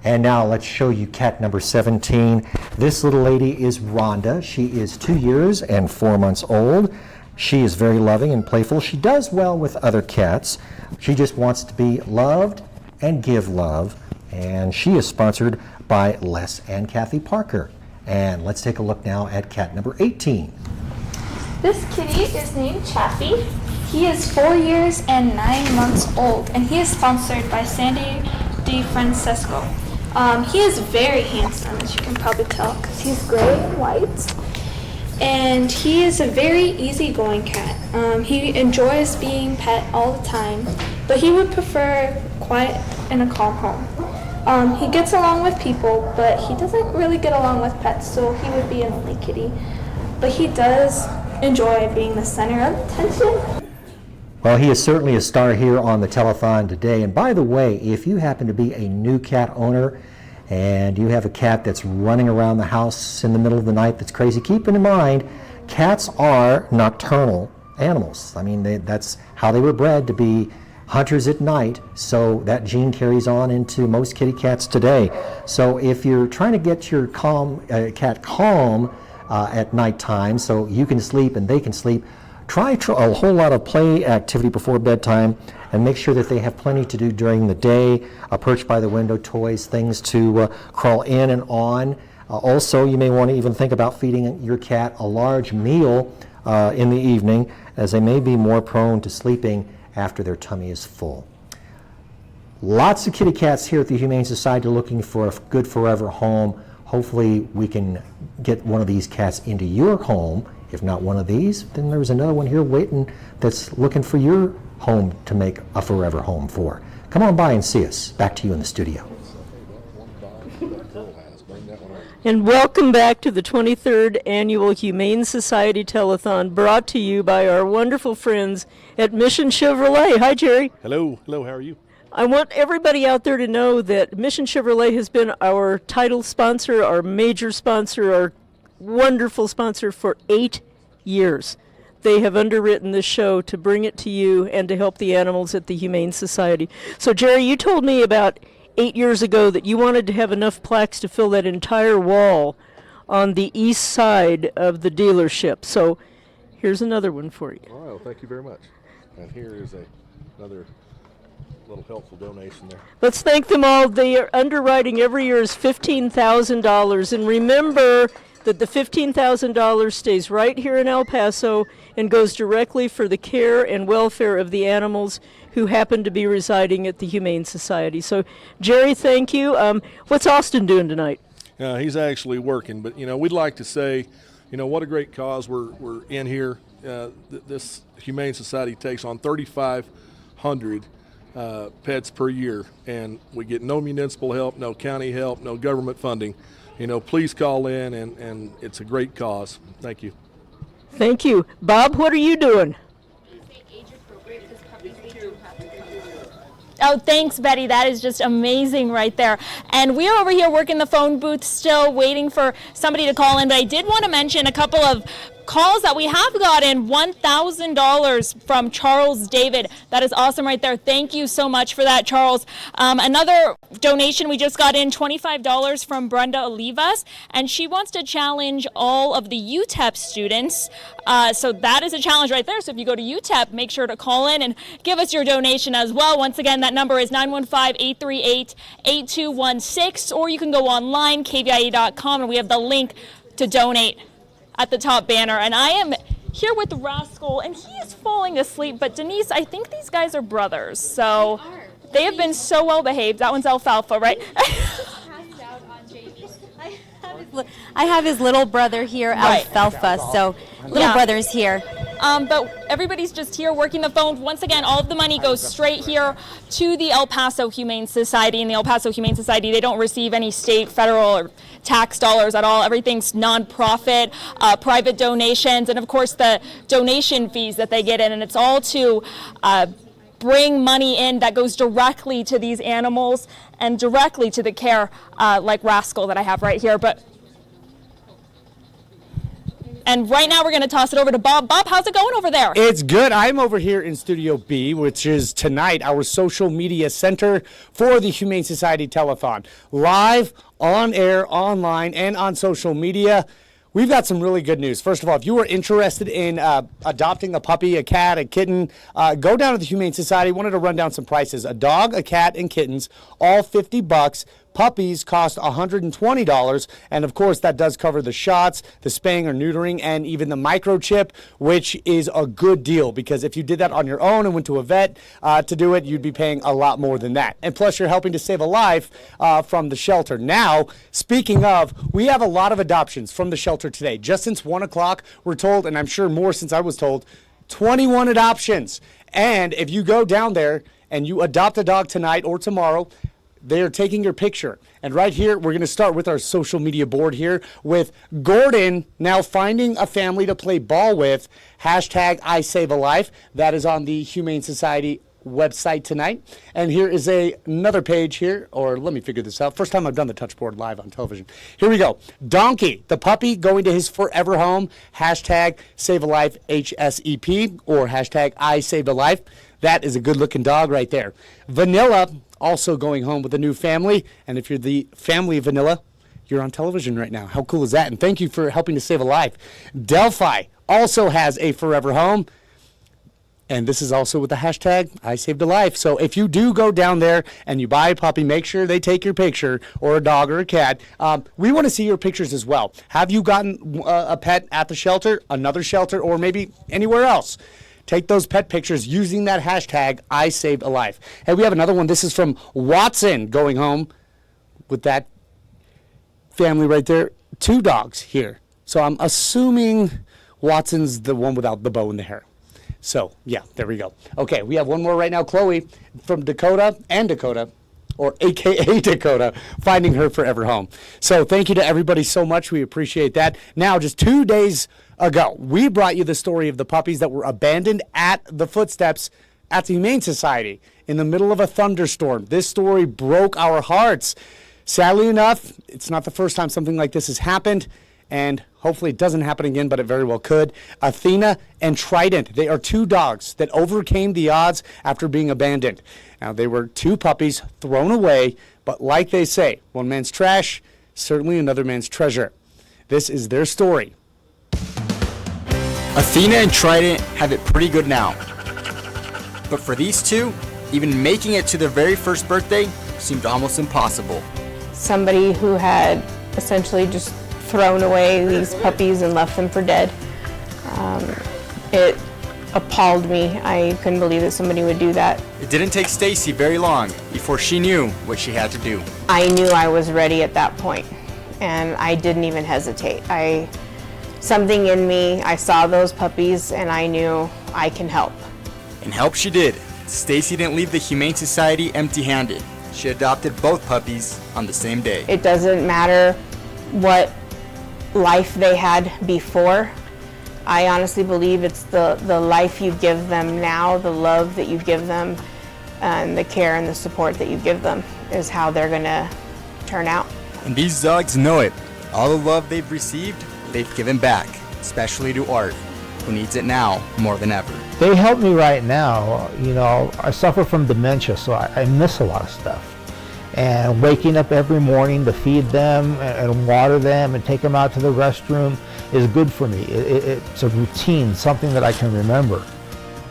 And now let's show you cat number 17. This little lady is Rhonda. She is 2 years and 4 months old. She is very loving and playful. She does well with other cats. She just wants to be loved and give love. And she is sponsored by Les and Kathy Parker. And let's take a look now at cat number 18. This kitty is named Chaffee. He is 4 years and 9 months old, and he is sponsored by Sandy DeFrancesco. He is very handsome, as you can probably tell, because he's gray and white. And he is a very easygoing cat. He enjoys being pet all the time, but he would prefer quiet and a calm home. He gets along with people, but he doesn't really get along with pets, so he would be an only kitty. But he does enjoy being the center of attention. Well, he is certainly a star here on the telethon today. And by the way, if you happen to be a new cat owner and you have a cat that's running around the house in the middle of the night that's crazy, keep in mind, cats are nocturnal animals. I mean, that's how they were bred, to be hunters at night, so that gene carries on into most kitty cats today. So if you're trying to get your cat calm at nighttime so you can sleep and they can sleep, try a whole lot of play activity before bedtime and make sure that they have plenty to do during the day, a perch by the window, toys, things to crawl in and on. Also, you may want to even think about feeding your cat a large meal in the evening, as they may be more prone to sleeping after their tummy is full. Lots of kitty cats here at the Humane Society looking for a good forever home. Hopefully we can get one of these cats into your home. If not one of these, then there's another one here waiting that's looking for your home to make a forever home for. Come on by and see us. Back to you in the studio. And welcome back to the 23rd Annual Humane Society Telethon, brought to you by our wonderful friends at Mission Chevrolet. Hi, Jerry. Hello. Hello, how are you? I want everybody out there to know that Mission Chevrolet has been our title sponsor, our major sponsor, our wonderful sponsor for 8 years. They have underwritten this show to bring it to you and to help the animals at the Humane Society. So, Jerry, you told me about 8 years ago that you wanted to have enough plaques to fill that entire wall on the east side of the dealership. So here's another one for you. All right, well, thank you very much. And here is another little helpful donation there. Let's thank them all. Their underwriting every year is $15,000. And remember that the $15,000 stays right here in El Paso and goes directly for the care and welfare of the animals who happen to be residing at the Humane Society. So, Jerry, thank you. What's Austin doing tonight? He's actually working, but we'd like to say, what a great cause we're in here. This Humane Society takes on 3,500 pets per year, and we get no municipal help, no county help, no government funding. Please call in, and it's a great cause. Thank you. Thank you. Bob, what are you doing? Oh, thanks, Betty. That is just amazing right there. And we are over here working the phone booth still, waiting for somebody to call in. But I did want to mention a couple of calls that we have gotten. $1,000 from Charles David. That is awesome right there. Thank you so much for that, Charles. Another donation we just got in, $25 from Brenda Olivas, and she wants to challenge all of the UTEP students. So that is a challenge right there. So if you go to UTEP, make sure to call in and give us your donation as well. Once again, that number is 915-838-8216, or you can go online, KVIA.com, and we have the link to donate at the top banner. And I am here with Rascal, and he is falling asleep. But Denise, I think these guys are brothers. So they have been so well behaved. That one's Alfalfa, right? I have his little brother here, Alfalfa, so little brother's here. But everybody's just here working the phone. Once again, all of the money goes straight here to the El Paso Humane Society. And the El Paso Humane Society, they don't receive any state, federal, or tax dollars at all. Everything's nonprofit, private donations, and of course the donation fees that they get in. And it's all to bring money in that goes directly to these animals and directly to the care, like Rascal that I have right here. And right now we're going to toss it over to Bob. Bob, how's it going over there? It's good. I'm over here in Studio B, which is tonight our social media center for the Humane Society Telethon. Live, on air, online, and on social media. We've got some really good news. First of all, if you are interested in adopting a puppy, a cat, a kitten, go down to the Humane Society. Wanted to run down some prices. A dog, a cat, and kittens, all $50. Puppies cost $120, and of course that does cover the shots, the spaying or neutering, and even the microchip, which is a good deal, because if you did that on your own and went to a vet to do it, you'd be paying a lot more than that. And plus you're helping to save a life from the shelter. Now, speaking of, we have a lot of adoptions from the shelter today. Just since 1 o'clock, we're told, and I'm sure more since I was told, 21 adoptions. And if you go down there and you adopt a dog tonight or tomorrow, they are taking your picture. And right here, we're going to start with our social media board here with Gordon now finding a family to play ball with. Hashtag I Save a Life. That is on the Humane Society website tonight. And here is another page here, or let me figure this out. First time I've done the touch board live on television. Here we go. Donkey, the puppy going to his forever home. Hashtag Save a Life HSEP, or hashtag I Saved a Life. That is a good-looking dog right there. Vanilla also going home with a new family, and if you're the family of Vanilla, you're on television right now. How cool is that? And thank you for helping to save a life. Delphi also has a forever home. And this is also with the hashtag I saved a life. So if you do go down there and you buy a puppy, make sure they take your picture, or a dog or a cat. We want to see your pictures as well. Have you gotten a pet at the shelter, another shelter, or maybe anywhere else? Take those pet pictures using that hashtag I saved a life. Hey, we have another one. This is from Watson going home with that family right there. 2 dogs here. So I'm assuming Watson's the one without the bow in the hair. So, yeah, there we go. Okay, we have one more right now. Chloe from Dakota, or AKA Dakota, finding her forever home. So thank you to everybody so much. We appreciate that. Now, just 2 days ago, we brought you the story of the puppies that were abandoned at the footsteps at the Humane Society in the middle of a thunderstorm. This story broke our hearts. Sadly enough, it's not the first time something like this has happened, and hopefully it doesn't happen again, but it very well could. Athena and Trident, they are 2 dogs that overcame the odds after being abandoned. Now, they were 2 puppies thrown away, but like they say, one man's trash, certainly another man's treasure. This is their story. Athena and Trident have it pretty good now. But for these 2, even making it to their very first birthday seemed almost impossible. Somebody who had essentially just thrown away these puppies and left them for dead. It appalled me. I couldn't believe that somebody would do that. It didn't take Stacy very long before she knew what she had to do. I knew I was ready at that point, and I didn't even hesitate. Something in me, I saw those puppies and I knew I can help. And help she did. Stacy didn't leave the Humane Society empty-handed. She adopted both puppies on the same day. It doesn't matter what life they had before. I honestly believe it's the life you give them now, the love that you give them, and the care and the support that you give them is how they're gonna turn out. And these dogs know it. All the love they've received, they've given back, especially to Art, who needs it now more than ever. They help me right now. You know, I suffer from dementia, so I miss a lot of stuff. And waking up every morning to feed them and water them and take them out to the restroom is good for me. It's a routine, something that I can remember.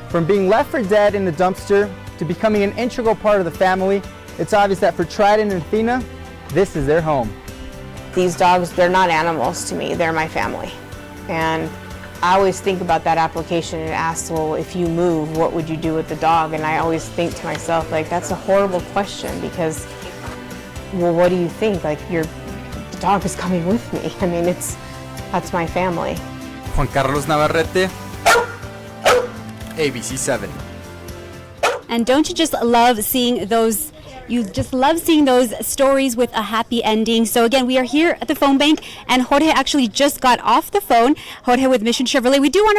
From being left for dead in the dumpster to becoming an integral part of the family, it's obvious that for Trident and Athena, this is their home. These dogs, they're not animals to me, they're my family. And I always think about that application and ask, well, if you move, what would you do with the dog? And I always think to myself, like, that's a horrible question because, well, what do you think? Like, the dog is coming with me. I mean, that's my family. Juan Carlos Navarrete, ABC 7. And don't you just love seeing those? You just love seeing those stories with a happy ending. So again, we are here at the phone bank, and Jorge actually just got off the phone. Jorge with Mission Chevrolet. We do want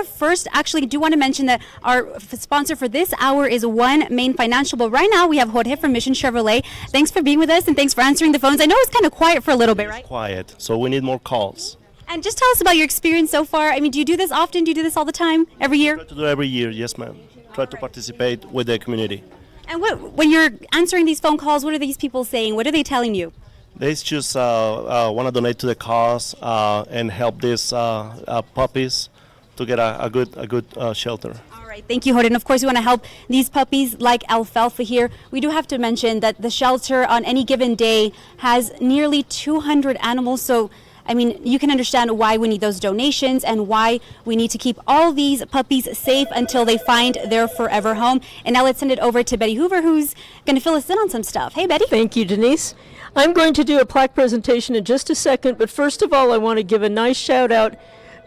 to mention that our sponsor for this hour is One Main Financial. But right now we have Jorge from Mission Chevrolet. Thanks for being with us, and thanks for answering the phones. I know it's kind of quiet for a little bit, right? Quiet, so we need more calls. And just tell us about your experience so far. I mean, do you do this often? Do you do this all the time, every year? Try to do every year, yes, ma'am. Try to participate with the community. And when you're answering these phone calls, what are these people saying? What are they telling you? They just want to donate to the cause and help these puppies to get a good shelter. All right, thank you, Jorge. And of course, we want to help these puppies like Alfalfa here. We do have to mention that the shelter on any given day has nearly 200 animals. So, I mean, you can understand why we need those donations and why we need to keep all these puppies safe until they find their forever home. And now let's send it over to Betty Hoover, who's going to fill us in on some stuff. Hey, Betty. Thank you, Denise. I'm going to do a plaque presentation in just a second, but first of all, I want to give a nice shout out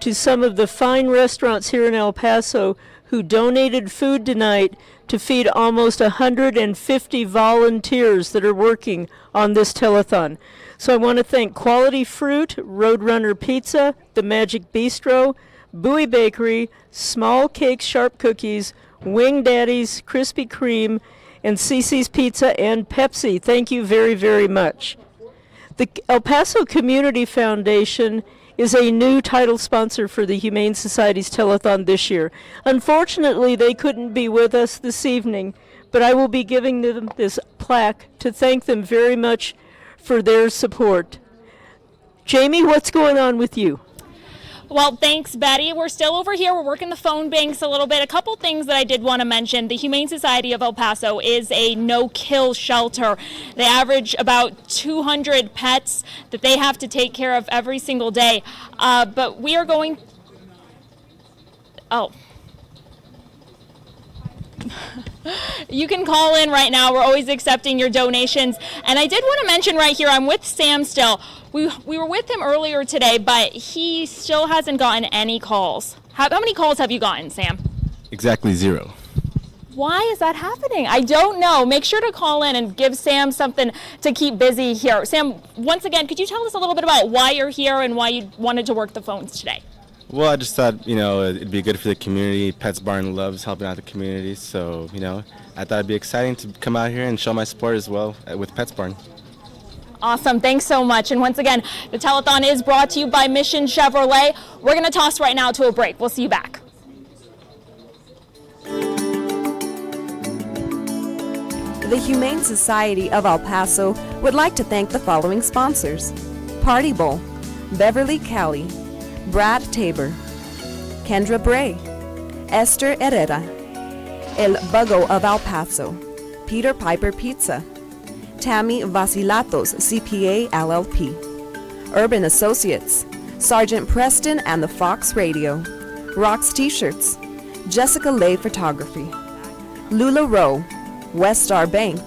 to some of the fine restaurants here in El Paso who donated food tonight to feed almost 150 volunteers that are working on this telethon. So I want to thank Quality Fruit, Roadrunner Pizza, The Magic Bistro, Bowie Bakery, Small Cakes Sharp Cookies, Wing Daddies, Krispy Kreme, and Cece's Pizza and Pepsi. Thank you very, very much. The El Paso Community Foundation is a new title sponsor for the Humane Society's Telethon this year. Unfortunately, they couldn't be with us this evening, but I will be giving them this plaque to thank them very much for their support. Jamie, what's going on with you? Well, thanks, Betty. We're still over here. We're working the phone banks a little bit. A couple things that I did want to mention. The Humane Society of El Paso is a no-kill shelter. They average about 200 pets that they have to take care of every single day. But we are going... Oh. You can call in right now. We're always accepting your donations. And I did want to mention right here, I'm with Sam still. We were with him earlier today, but he still hasn't gotten any calls. How many calls have you gotten, Sam? Exactly 0. Why is that happening? I don't know. Make sure to call in and give Sam something to keep busy here. Sam, once again, could you tell us a little bit about why you're here and why you wanted to work the phones today? Well, I just thought, it'd be good for the community. Pets Barn loves helping out the community, so, I thought it'd be exciting to come out here and show my support as well with Pets Barn. Awesome. Thanks so much. And once again, the telethon is brought to you by Mission Chevrolet. We're going to toss right now to a break. We'll see you back. The Humane Society of El Paso would like to thank the following sponsors: Party Bowl, Beverly Cali, Brad Tabor, Kendra Bray, Esther Herrera, El Buggo of El Paso, Peter Piper Pizza, Tammy Vasilatos CPA LLP, Urban Associates, Sergeant Preston and the Fox Radio, Rocks T-Shirts, Jessica Lay Photography, Lula Rowe, Westar Bank,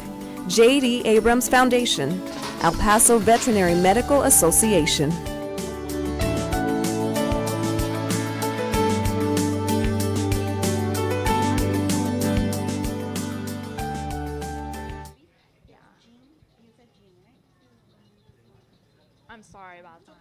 J.D. Abrams Foundation, El Paso Veterinary Medical Association. I'm sorry about that.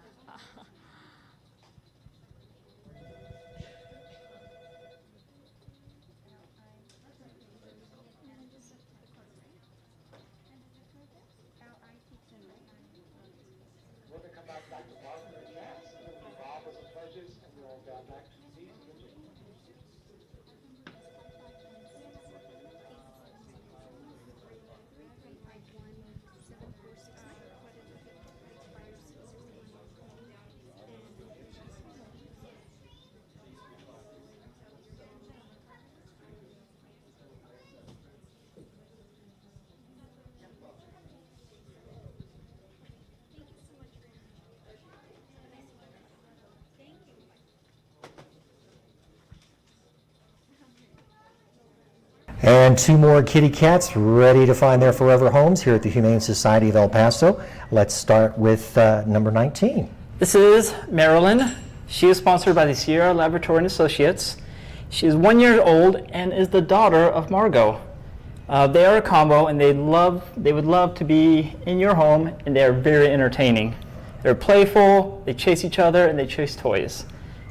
And 2 more kitty cats ready to find their forever homes here at the Humane Society of El Paso. Let's start with number 19. This is Marilyn. She is sponsored by the Sierra Laboratory and Associates. She is 1 year old and is the daughter of Margot. They are a combo, and they would love to be in your home, and they are very entertaining. They're playful, they chase each other, and they chase toys.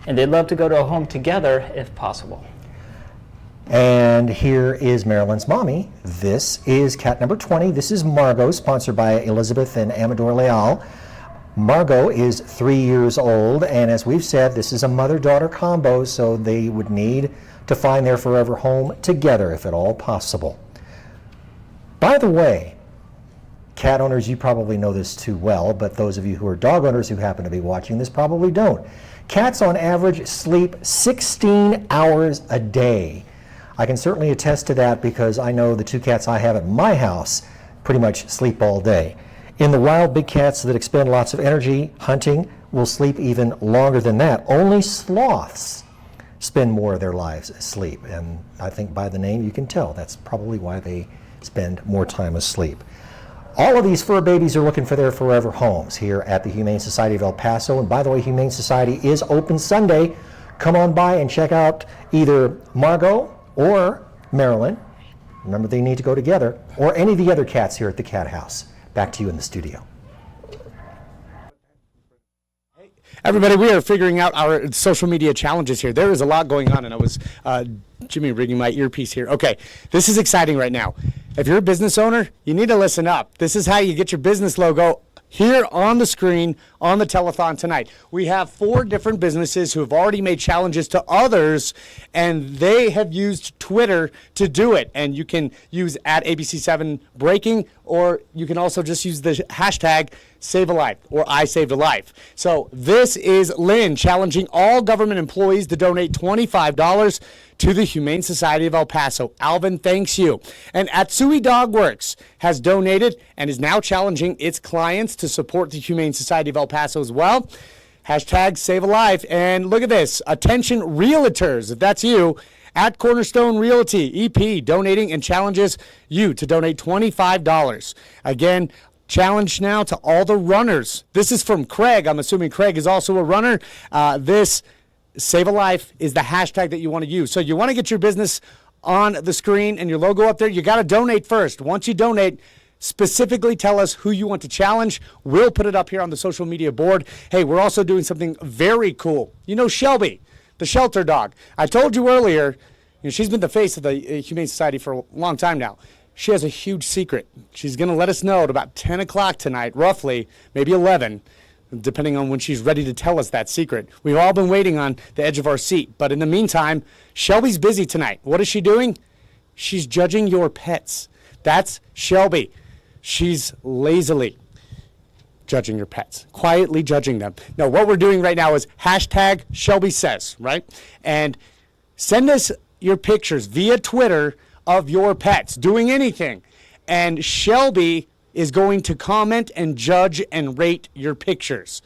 And they love to go to a home together if possible. And here is Marilyn's mommy. This is cat number 20. This is Margot, sponsored by Elizabeth and Amador Leal. Margot is 3 years old, and as we've said, this is a mother-daughter combo, so they would need to find their forever home together, if at all possible. By the way, cat owners, you probably know this too well, but those of you who are dog owners who happen to be watching this probably don't. Cats on average sleep 16 hours a day. I can certainly attest to that because I know the 2 cats I have at my house pretty much sleep all day. In the wild, big cats that expend lots of energy hunting will sleep even longer than that. Only sloths spend more of their lives asleep, and I think by the name you can tell that's probably why they spend more time asleep. All of these fur babies are looking for their forever homes here at the Humane Society of El Paso, and by the way, Humane Society is open Sunday. Come on by and check out either Margot or Marilyn, remember they need to go together, or any of the other cats here at the Cat House. Back to you in the studio. Everybody, we are figuring out our social media challenges here. There is a lot going on, and I was, Jimmy, rigging my earpiece here. Okay, this is exciting right now. If you're a business owner, you need to listen up. This is how you get your business logo here on the screen on the telethon tonight. We have 4 different businesses who have already made challenges to others, and they have used Twitter to do it. And you can use at ABC7 Breaking, or you can also just use the hashtag Save a Life or I Saved a Life. So this is Lynn challenging all government employees to donate $25 to the Humane Society of El Paso. Alvin, thanks you. And Atsui Dog Works has donated and is now challenging its clients to support the Humane Society of El Paso as well. Hashtag Save a Life. And look at this. Attention realtors, if that's you, at Cornerstone Realty, EP, donating and challenges you to donate $25. Again, challenge now to all the runners. This is from Craig. I'm assuming Craig is also a runner. This Save a Life is the hashtag that you want to use. So you want to get your business on the screen and your logo up there. You got to donate first. Once you donate, specifically tell us who you want to challenge. We'll put it up here on the social media board. Hey, we're also doing something very cool. You know Shelby, the shelter dog. I told you earlier, she's been the face of the Humane Society for a long time now. She has a huge secret. She's going to let us know at about 10 o'clock tonight, roughly, maybe 11, depending on when she's ready to tell us that secret. We've all been waiting on the edge of our seat. But in the meantime, Shelby's busy tonight. What is she doing? She's judging your pets. That's Shelby. She's lazily judging your pets, quietly judging them. Now, what we're doing right now is hashtag Shelby Says, right? And send us your pictures via Twitter of your pets doing anything. And Shelby is going to comment and judge and rate your pictures.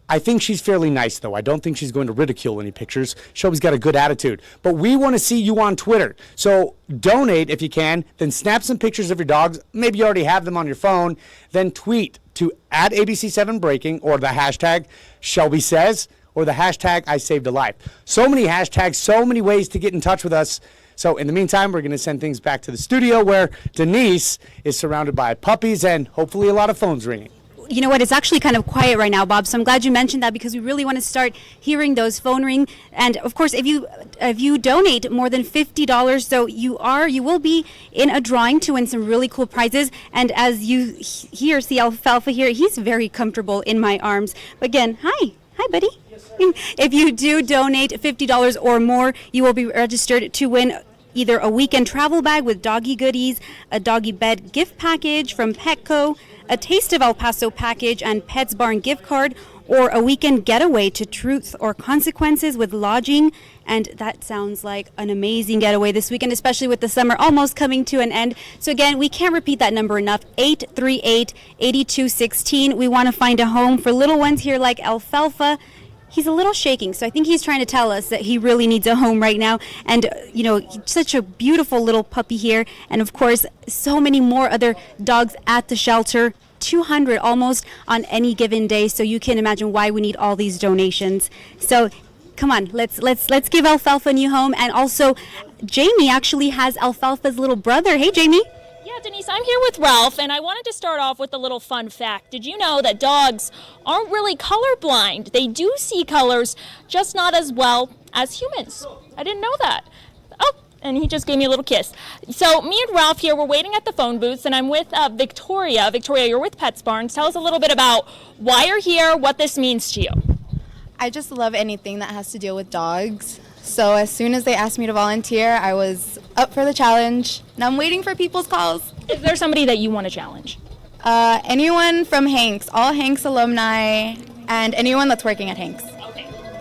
I think she's fairly nice, though. I don't think she's going to ridicule any pictures. Shelby's got a good attitude. But we want to see you on Twitter. So donate if you can, then snap some pictures of your dogs. Maybe you already have them on your phone. Then tweet to at ABC7 Breaking or the hashtag Shelby Says or the hashtag I Saved a Life. So many hashtags, so many ways to get in touch with us. So in the meantime, we're going to send things back to the studio where Denise is surrounded by puppies and hopefully a lot of phones ringing. You know what? It's actually kind of quiet right now, Bob. So I'm glad you mentioned that because we really want to start hearing those phone ring. And of course, if you donate more than $50, so you will be in a drawing to win some really cool prizes. And as you here see Alfalfa here, he's very comfortable in my arms. But again, hi, buddy. Yes, if you do donate $50 or more, you will be registered to win either a weekend travel bag with doggy goodies, a doggy bed gift package from Petco, a Taste of El Paso package and Pets Barn gift card, or a weekend getaway to Truth or Consequences with lodging. And that sounds like an amazing getaway this weekend, especially with the summer almost coming to an end. So again, we can't repeat that number enough, 838-8216. We want to find a home for little ones here like Alfalfa. He's a little shaking, so I think he's trying to tell us that he really needs a home right now. And, such a beautiful little puppy here. And, of course, so many more other dogs at the shelter, 200 almost on any given day. So you can imagine why we need all these donations. So come on, let's give Alfalfa a new home. And also, Jamie actually has Alfalfa's little brother. Hey, Jamie. Yeah, Denise, I'm here with Ralph, and I wanted to start off with a little fun fact. Did you know that dogs aren't really colorblind? They do see colors, just not as well as humans. I didn't know that. Oh, and he just gave me a little kiss. So me and Ralph here, we're waiting at the phone booths, and I'm with Victoria. Victoria, you're with Pets Barns. Tell us a little bit about why you're here, what this means to you. I just love anything that has to deal with dogs. So as soon as they asked me to volunteer, I was up for the challenge, and I'm waiting for people's calls. Is there somebody that you want to challenge? Anyone from Hanks, all Hanks alumni, and anyone that's working at Hanks.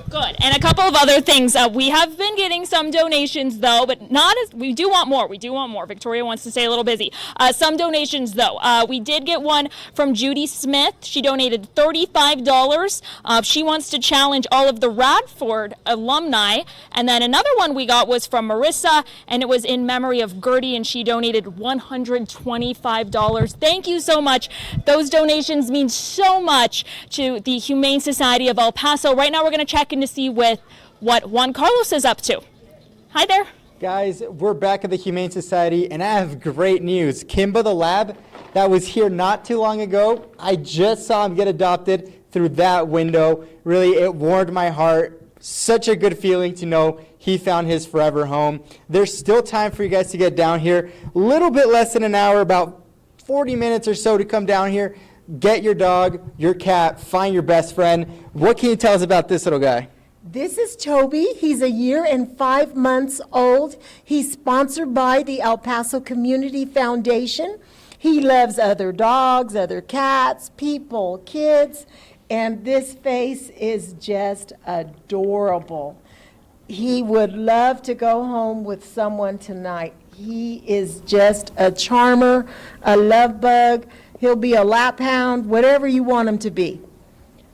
Good. And a couple of other things. We have been getting some donations, though, but not as we do want more. We do want more. Victoria wants to stay a little busy. Some donations, though. We did get one from Judy Smith. She donated $35. She wants to challenge all of the Radford alumni. And then another one we got was from Marissa, and it was in memory of Gertie, and she donated $125. Thank you so much. Those donations mean so much to the Humane Society of El Paso. Right now, we're going to check in to see what Juan Carlos is up to. Hi there. Guys, we're back at the Humane Society, and I have great news. Kimba the lab that was here not too long ago, I just saw him get adopted through that window. Really, it warmed my heart. Such a good feeling to know he found his forever home. There's still time for you guys to get down here. A little bit less than an hour, about 40 minutes or so to come down here. get your dog, your cat, find your best friend. What can you tell us about this little guy? This is Toby. He's 1 year and 5 months old. He's sponsored by the El Paso Community Foundation. He loves other dogs, other cats, people, kids, and this face is just adorable. He would love to go home with someone tonight. He is just a charmer, a love bug. He'll be a lap hound, whatever you want him to be.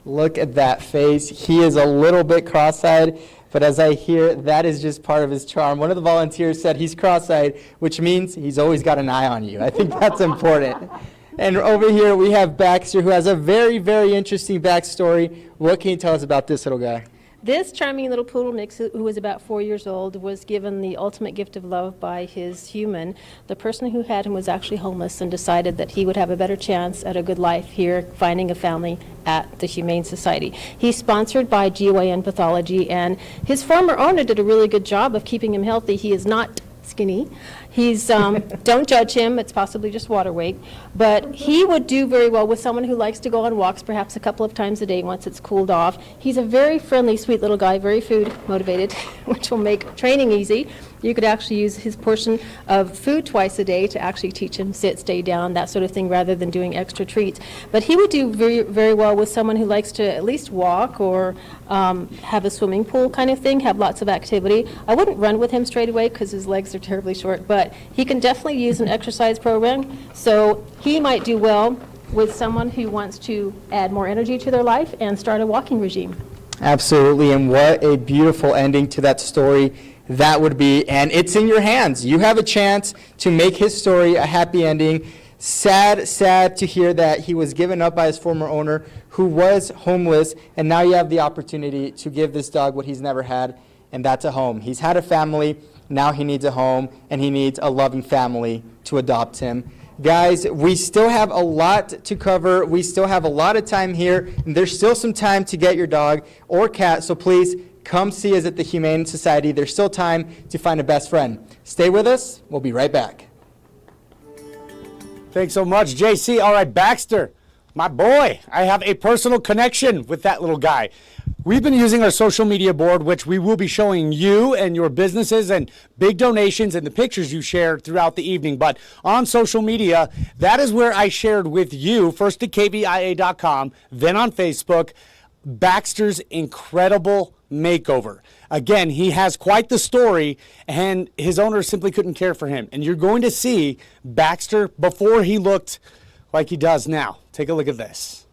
Look at that face. He is a little bit cross-eyed, but as I hear, that is just part of his charm. One of the volunteers said he's cross-eyed, which means he's always got an eye on you. I think that's important. And over here we have Baxter, who has a very, very interesting backstory. What can you tell us about this little guy? This charming little poodle mix, who was about 4 years old, was given the ultimate gift of love by his human. The person who had him was actually homeless and decided that he would have a better chance at a good life here, finding a family at the Humane Society. He's sponsored by GYN Pathology, and his former owner did a really good job of keeping him healthy. He is not skinny. He's, don't judge him, it's possibly just water weight, but he would do very well with someone who likes to go on walks perhaps a couple of times a day once it's cooled off. He's a very friendly, sweet little guy, very food motivated, which will make training easy. You could actually use his portion of food twice a day to actually teach him sit, stay down, that sort of thing, rather than doing extra treats. But he would do very, very well with someone who likes to at least walk or have a swimming pool kind of thing, have lots of activity. I wouldn't run with him straight away because his legs are terribly short, but he can definitely use an exercise program. So he might do well with someone who wants to add more energy to their life and start a walking regime. Absolutely, and what a beautiful ending to that story that would be, and it's in your hands. You have a chance to make his story a happy ending. Sad, sad to hear that he was given up by his former owner, who was homeless, and now you have the opportunity to give this dog what he's never had, and that's a home. He's had a family, now he needs a home, and he needs a loving family to adopt him. Guys, we still have a lot to cover. We still have a lot of time here, and there's still some time to get your dog or cat, so please come see us at the Humane Society. There's still time to find a best friend. Stay with us. We'll be right back. Thanks so much, JC. All right, Baxter, my boy, I have a personal connection with that little guy. We've been using our social media board, which we will be showing you and your businesses and big donations and the pictures you shared throughout the evening. But on social media, that is where I shared with you, first at KVIA.com, then on Facebook, Baxter's incredible makeover. Again, he has quite the story, and his owner simply couldn't care for him. And you're going to see Baxter before he looked like he does now. Take a look at this.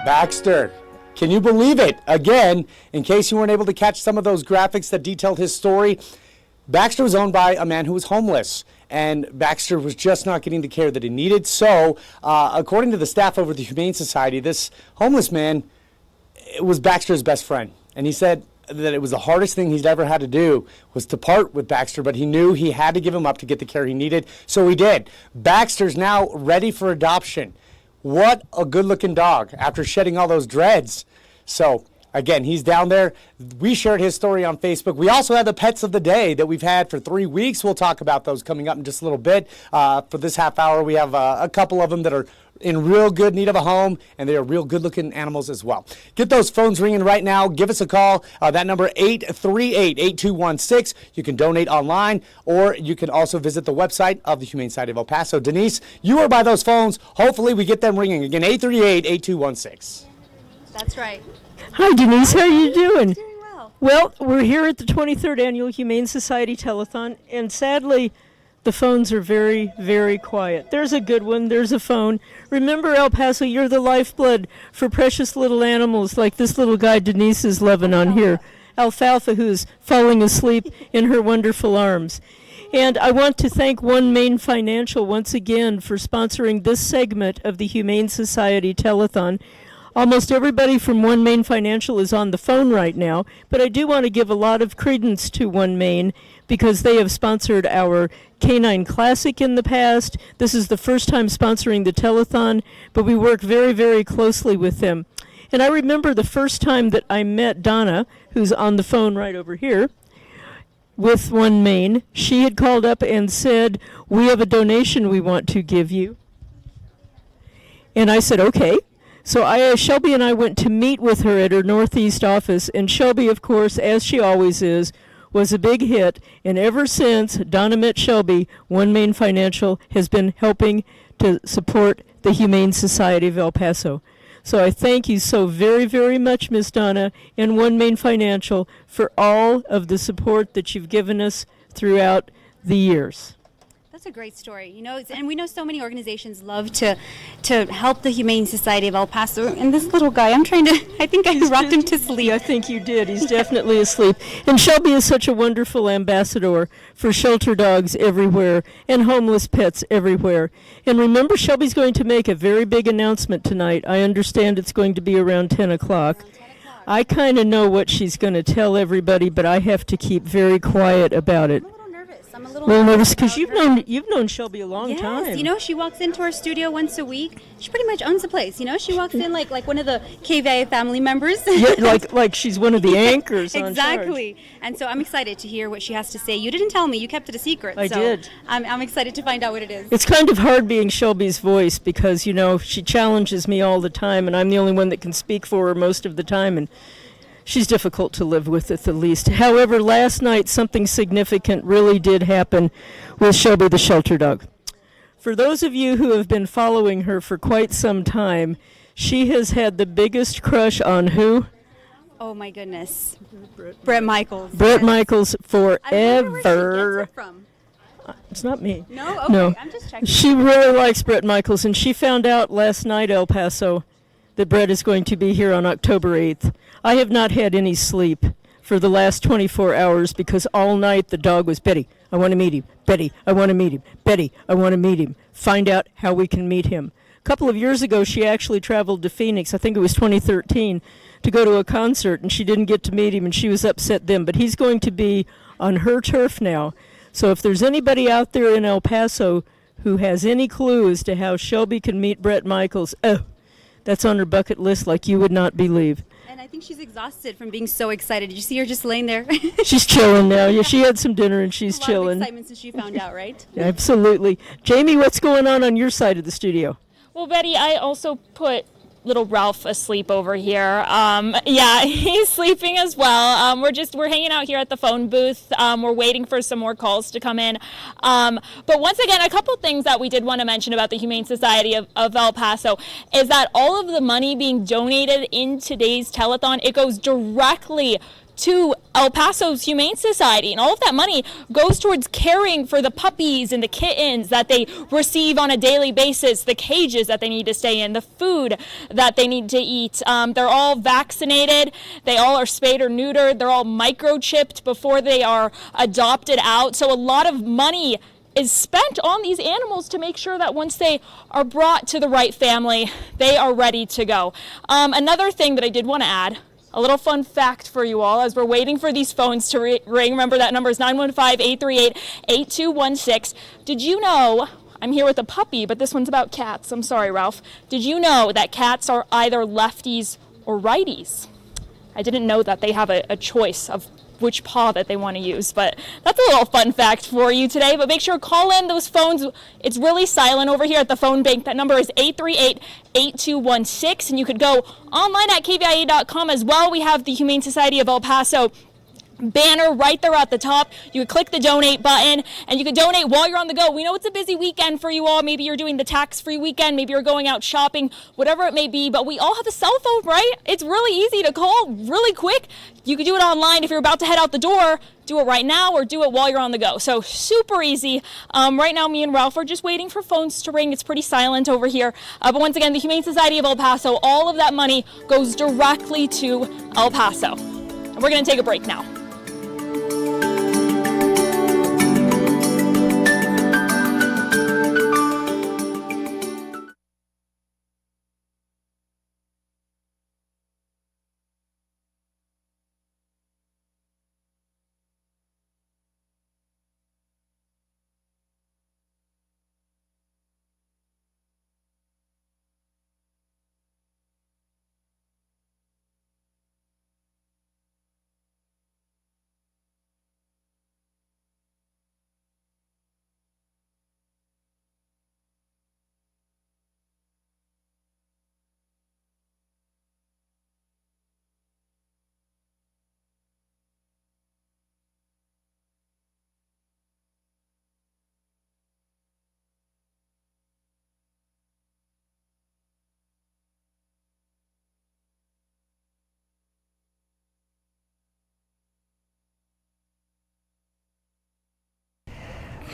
Baxter, can you believe it? Again, in case you weren't able to catch some of those graphics that detailed his story, Baxter was owned by a man who was homeless, and Baxter was just not getting the care that he needed. So, according to the staff over at the Humane Society, this homeless man was Baxter's best friend. And he said, that it was the hardest thing he's ever had to do was to part with Baxter, but he knew he had to give him up to get the care he needed, so he did. Baxter's now ready for adoption. What a good-looking dog after shedding all those dreads. So, again, he's down there. We shared his story on Facebook. We also have the pets of the day that we've had for 3 weeks. We'll talk about those coming up in just a little bit. For this half hour, we have a couple of them that are in real good need of a home, and they are real good-looking animals as well. Get those phones ringing right now. Give us a call. That number, 838-8216. You can donate online, or you can also visit the website of the Humane Society of El Paso. Denise, you are by those phones. Hopefully we get them ringing. Again, 838-8216. That's right. Hi, Denise. How are you doing? Doing well. Well, we're here at the 23rd Annual Humane Society Telethon, and sadly, the phones are very, very quiet. There's a good one. There's a phone. Remember, El Paso, you're the lifeblood for precious little animals like this little guy Denise is loving on here, Alfalfa, who's falling asleep in her wonderful arms. And I want to thank One Main Financial once again for sponsoring this segment of the Humane Society Telethon. Almost everybody from One Main Financial is on the phone right now, but I do want to give a lot of credence to One Main because they have sponsored our Canine Classic in the past. This is the first time sponsoring the telethon, but we work very, very closely with them. And I remember the first time that I met Donna, who's on the phone right over here, with One Main. She had called up and said, "We have a donation we want to give you." And I said, okay. So Shelby and I went to meet with her at her Northeast office, and Shelby, of course, as she always is, was a big hit. And ever since Donna met Shelby, One Main Financial has been helping to support the Humane Society of El Paso. So I thank you so very, very much, Miss Donna, and One Main Financial for all of the support that you've given us throughout the years. That's a great story, you know, and we know so many organizations love to help the Humane Society of El Paso. And this little guy, I think I rocked him to sleep. I think you did. He's definitely asleep. And Shelby is such a wonderful ambassador for shelter dogs everywhere and homeless pets everywhere. And remember, Shelby's going to make a very big announcement tonight. I understand it's going to be around 10 o'clock. I kind of know what she's going to tell everybody, but I have to keep very quiet about it. I'm a little nervous because you've known Shelby a long time. Yes, you know, she walks into our studio once a week. She pretty much owns the place. You know, she walks in like one of the KVIA family members. Yeah, like she's one of the anchors. Exactly. On charge. And so I'm excited to hear what she has to say. You didn't tell me. You kept it a secret. I did. I'm excited to find out what it is. It's kind of hard being Shelby's voice because, you know, she challenges me all the time, and I'm the only one that can speak for her most of the time, and she's difficult to live with at the least. However, last night something significant really did happen with Shelby the shelter dog. For those of you who have been following her for quite some time, she has had the biggest crush on who? Oh my goodness. Brett Michaels. Brett Michaels forever. I wonder where she gets it from. It's not me. No? Okay, no. I'm just checking. She really likes Brett Michaels, and she found out last night, El Paso, that Brett is going to be here on October 8th. I have not had any sleep for the last 24 hours because all night the dog was, Betty, I want to meet him. Betty, I want to meet him. Betty, I want to meet him. Find out how we can meet him. A couple of years ago, she actually traveled to Phoenix, I think it was 2013, to go to a concert, and she didn't get to meet him, and she was upset then. But he's going to be on her turf now. So if there's anybody out there in El Paso who has any clue as to how Shelby can meet Brett Michaels, that's on her bucket list like you would not believe. And I think she's exhausted from being so excited. Did you see her just laying there? She's chilling now. Yeah, she had some dinner and she's chilling. A lot of excitement since she found out, right? Absolutely. Jamie, what's going on your side of the studio? Well, Betty, I also put little Ralph asleep over here. Yeah, he's sleeping as well. We're hanging out here at the phone booth. We're waiting for some more calls to come in. But once again, a couple things that we did want to mention about the Humane Society of El Paso is that all of the money being donated in today's telethon, it goes directly to El Paso's Humane Society, and all of that money goes towards caring for the puppies and the kittens that they receive on a daily basis, the cages that they need to stay in, the food that they need to eat. They're all vaccinated, they all are spayed or neutered, they're all microchipped before they are adopted out. So a lot of money is spent on these animals to make sure that once they are brought to the right family, they are ready to go. Another thing that I did want to add, a little fun fact for you all as we're waiting for these phones to ring. Remember, that number is 915-838-8216. Did you know, I'm here with a puppy, but this one's about cats. I'm sorry, Ralph. Did you know that cats are either lefties or righties? I didn't know that they have a choice of which paw that they want to use, but that's a little fun fact for you today. But make sure to call in those phones. It's really silent over here at the phone bank. That number is 838-8216, and you could go online at KVIA.com as well. We have the Humane Society of El Paso banner right there at the top. You could click the donate button and you could donate while you're on the go. We know it's a busy weekend for you all. Maybe you're doing the tax-free weekend, maybe you're going out shopping, whatever it may be, but we all have a cell phone, right? It's really easy to call really quick. You could do it online. If you're about to head out the door, do it right now or do it while you're on the go. So super easy. Right now, me and Ralph are just waiting for phones to ring. It's pretty silent over here. But once again, the Humane Society of El Paso, all of that money goes directly to El Paso. And we're going to take a break now.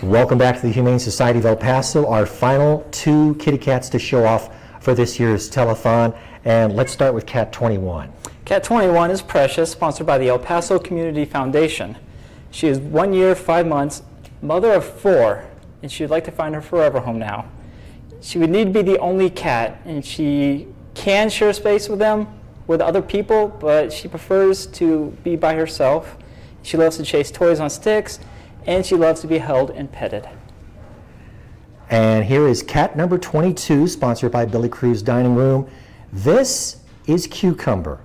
Welcome back to the Humane Society of El Paso, our final 2 kitty cats to show off for this year's telethon. And let's start with Cat 21. Cat 21 is Precious, sponsored by the El Paso Community Foundation. She is 1 year, 5 months, mother of 4, and she would like to find her forever home now. She would need to be the only cat, and she can share space with them, with other people, but she prefers to be by herself. She loves to chase toys on sticks, and she loves to be held and petted. And here is cat number 22, sponsored by Billy Cruz Dining Room. This is Cucumber,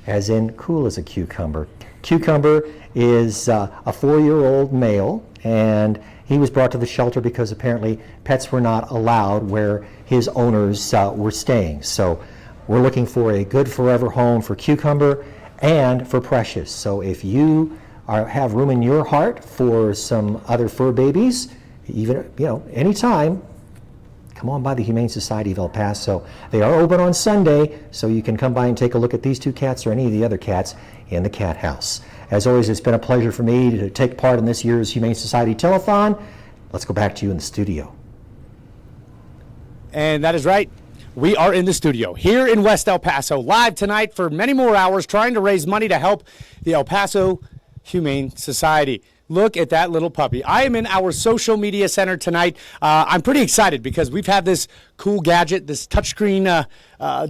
as in cool as a cucumber. Cucumber is a 4-year-old male, and he was brought to the shelter because apparently pets were not allowed where his owners were staying. So we're looking for a good forever home for Cucumber and for Precious. So if you have room in your heart for some other fur babies, even anytime, come on by the Humane Society of El Paso. They are open on Sunday, so you can come by and take a look at these 2 cats or any of the other cats in the cat house. As always, it's been a pleasure for me to take part in this year's Humane Society Telethon. Let's go back to you in the studio. And that is right. We are in the studio here in West El Paso, live tonight for many more hours, trying to raise money to help the El Paso Humane Society. Look at that little puppy. I am in our social media center tonight. I'm pretty excited because we've had this cool gadget, this touchscreen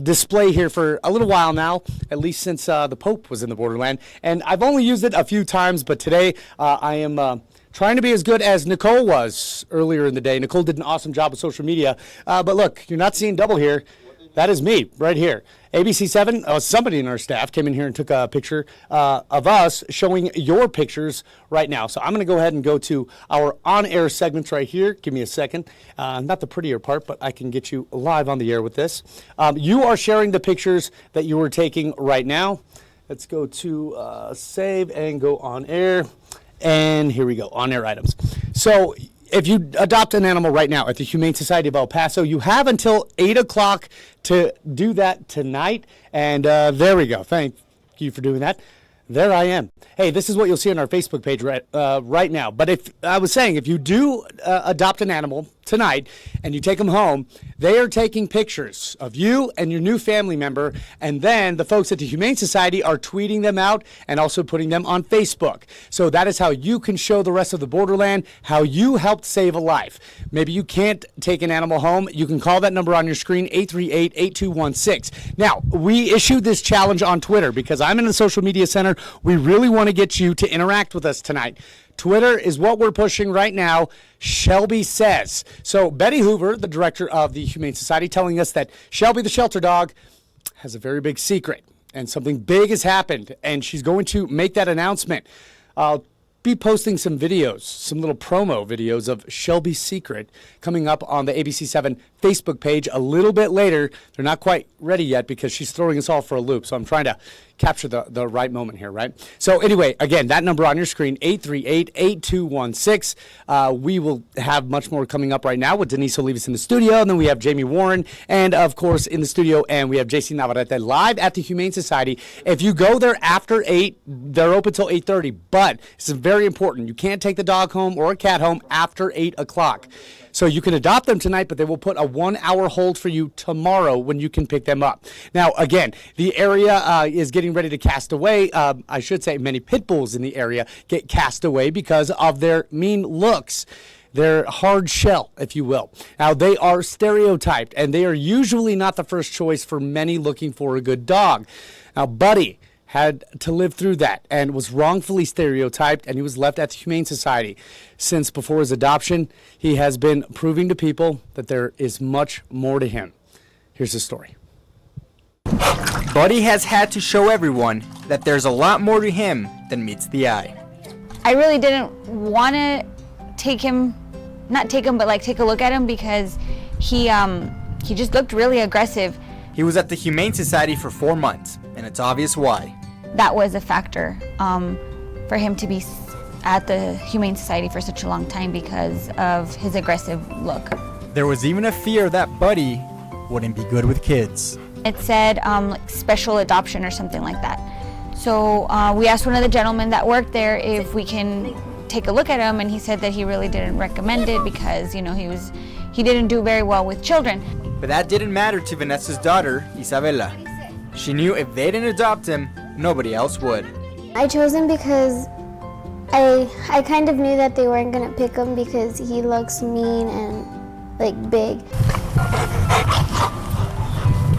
display here for a little while now, at least since the Pope was in the borderland. And I've only used it a few times, but today I am trying to be as good as Nicole was earlier in the day. Nicole did an awesome job with social media. But look, you're not seeing double here. That is me right here. ABC7, somebody in our staff came in here and took a picture of us showing your pictures right now. So I'm going to go ahead and go to our on-air segments right here. Give me a second. Not the prettier part, but I can get you live on the air with this. You are sharing the pictures that you are taking right now. Let's go to save and go on air. And here we go, on-air items. So if you adopt an animal right now at the Humane Society of El Paso, you have until 8 o'clock to do that tonight. And there we go. Thank you for doing that. There I am. Hey, this is what you'll see on our Facebook page right now. But if you do adopt an animal tonight and you take them home, they are taking pictures of you and your new family member, and then the folks at the Humane Society are tweeting them out and also putting them on Facebook. So that is how you can show the rest of the borderland how you helped save a life. Maybe you can't take an animal home. You can call that number on your screen, 838-8216. Now, we issued this challenge on Twitter because I'm in the social media center. We really want to get you to interact with us tonight. Twitter is what we're pushing right now. Shelby says. So Betty Hoover, the director of the Humane Society, telling us that Shelby the shelter dog has a very big secret and something big has happened, and she's going to make that announcement. I'll be posting some videos, some little promo videos of Shelby's secret coming up on the ABC7 Facebook page a little bit later. They're not quite ready yet because she's throwing us all for a loop, so I'm trying to capture the right moment here, right? So anyway, again, that number on your screen, 838-8216. We will have much more coming up right now with Denise Olivas in the studio, and then we have Jamie Warren, and of course in the studio, and we have JC Navarrete live at the Humane Society. If you go there after 8, they're open till 8:30, but it's very important. You can't take the dog home or a cat home after 8 o'clock. So you can adopt them tonight, but they will put a 1-hour hold for you tomorrow when you can pick them up. Now, again, the area is getting ready to cast away. I should say many pit bulls in the area get cast away because of their mean looks. Their hard shell, if you will. Now, they are stereotyped, and they are usually not the first choice for many looking for a good dog. Now, Buddy had to live through that and was wrongfully stereotyped, and he was left at the Humane Society. Since before his adoption, he has been proving to people that there is much more to him. Here's the story. Buddy has had to show everyone that there's a lot more to him than meets the eye. I really didn't want to take him, not take him, but like take a look at him because he just looked really aggressive. He was at the Humane Society for 4 months, and it's obvious why. That was a factor for him to be at the Humane Society for such a long time because of his aggressive look. There was even a fear that Buddy wouldn't be good with kids. It said like special adoption or something like that. So we asked one of the gentlemen that worked there if we can take a look at him, and he said that he really didn't recommend it because, you know, he didn't do very well with children. But that didn't matter to Vanessa's daughter, Isabella. She knew if they didn't adopt him, nobody else would. I chose him because I kind of knew that they weren't going to pick him because he looks mean and like big.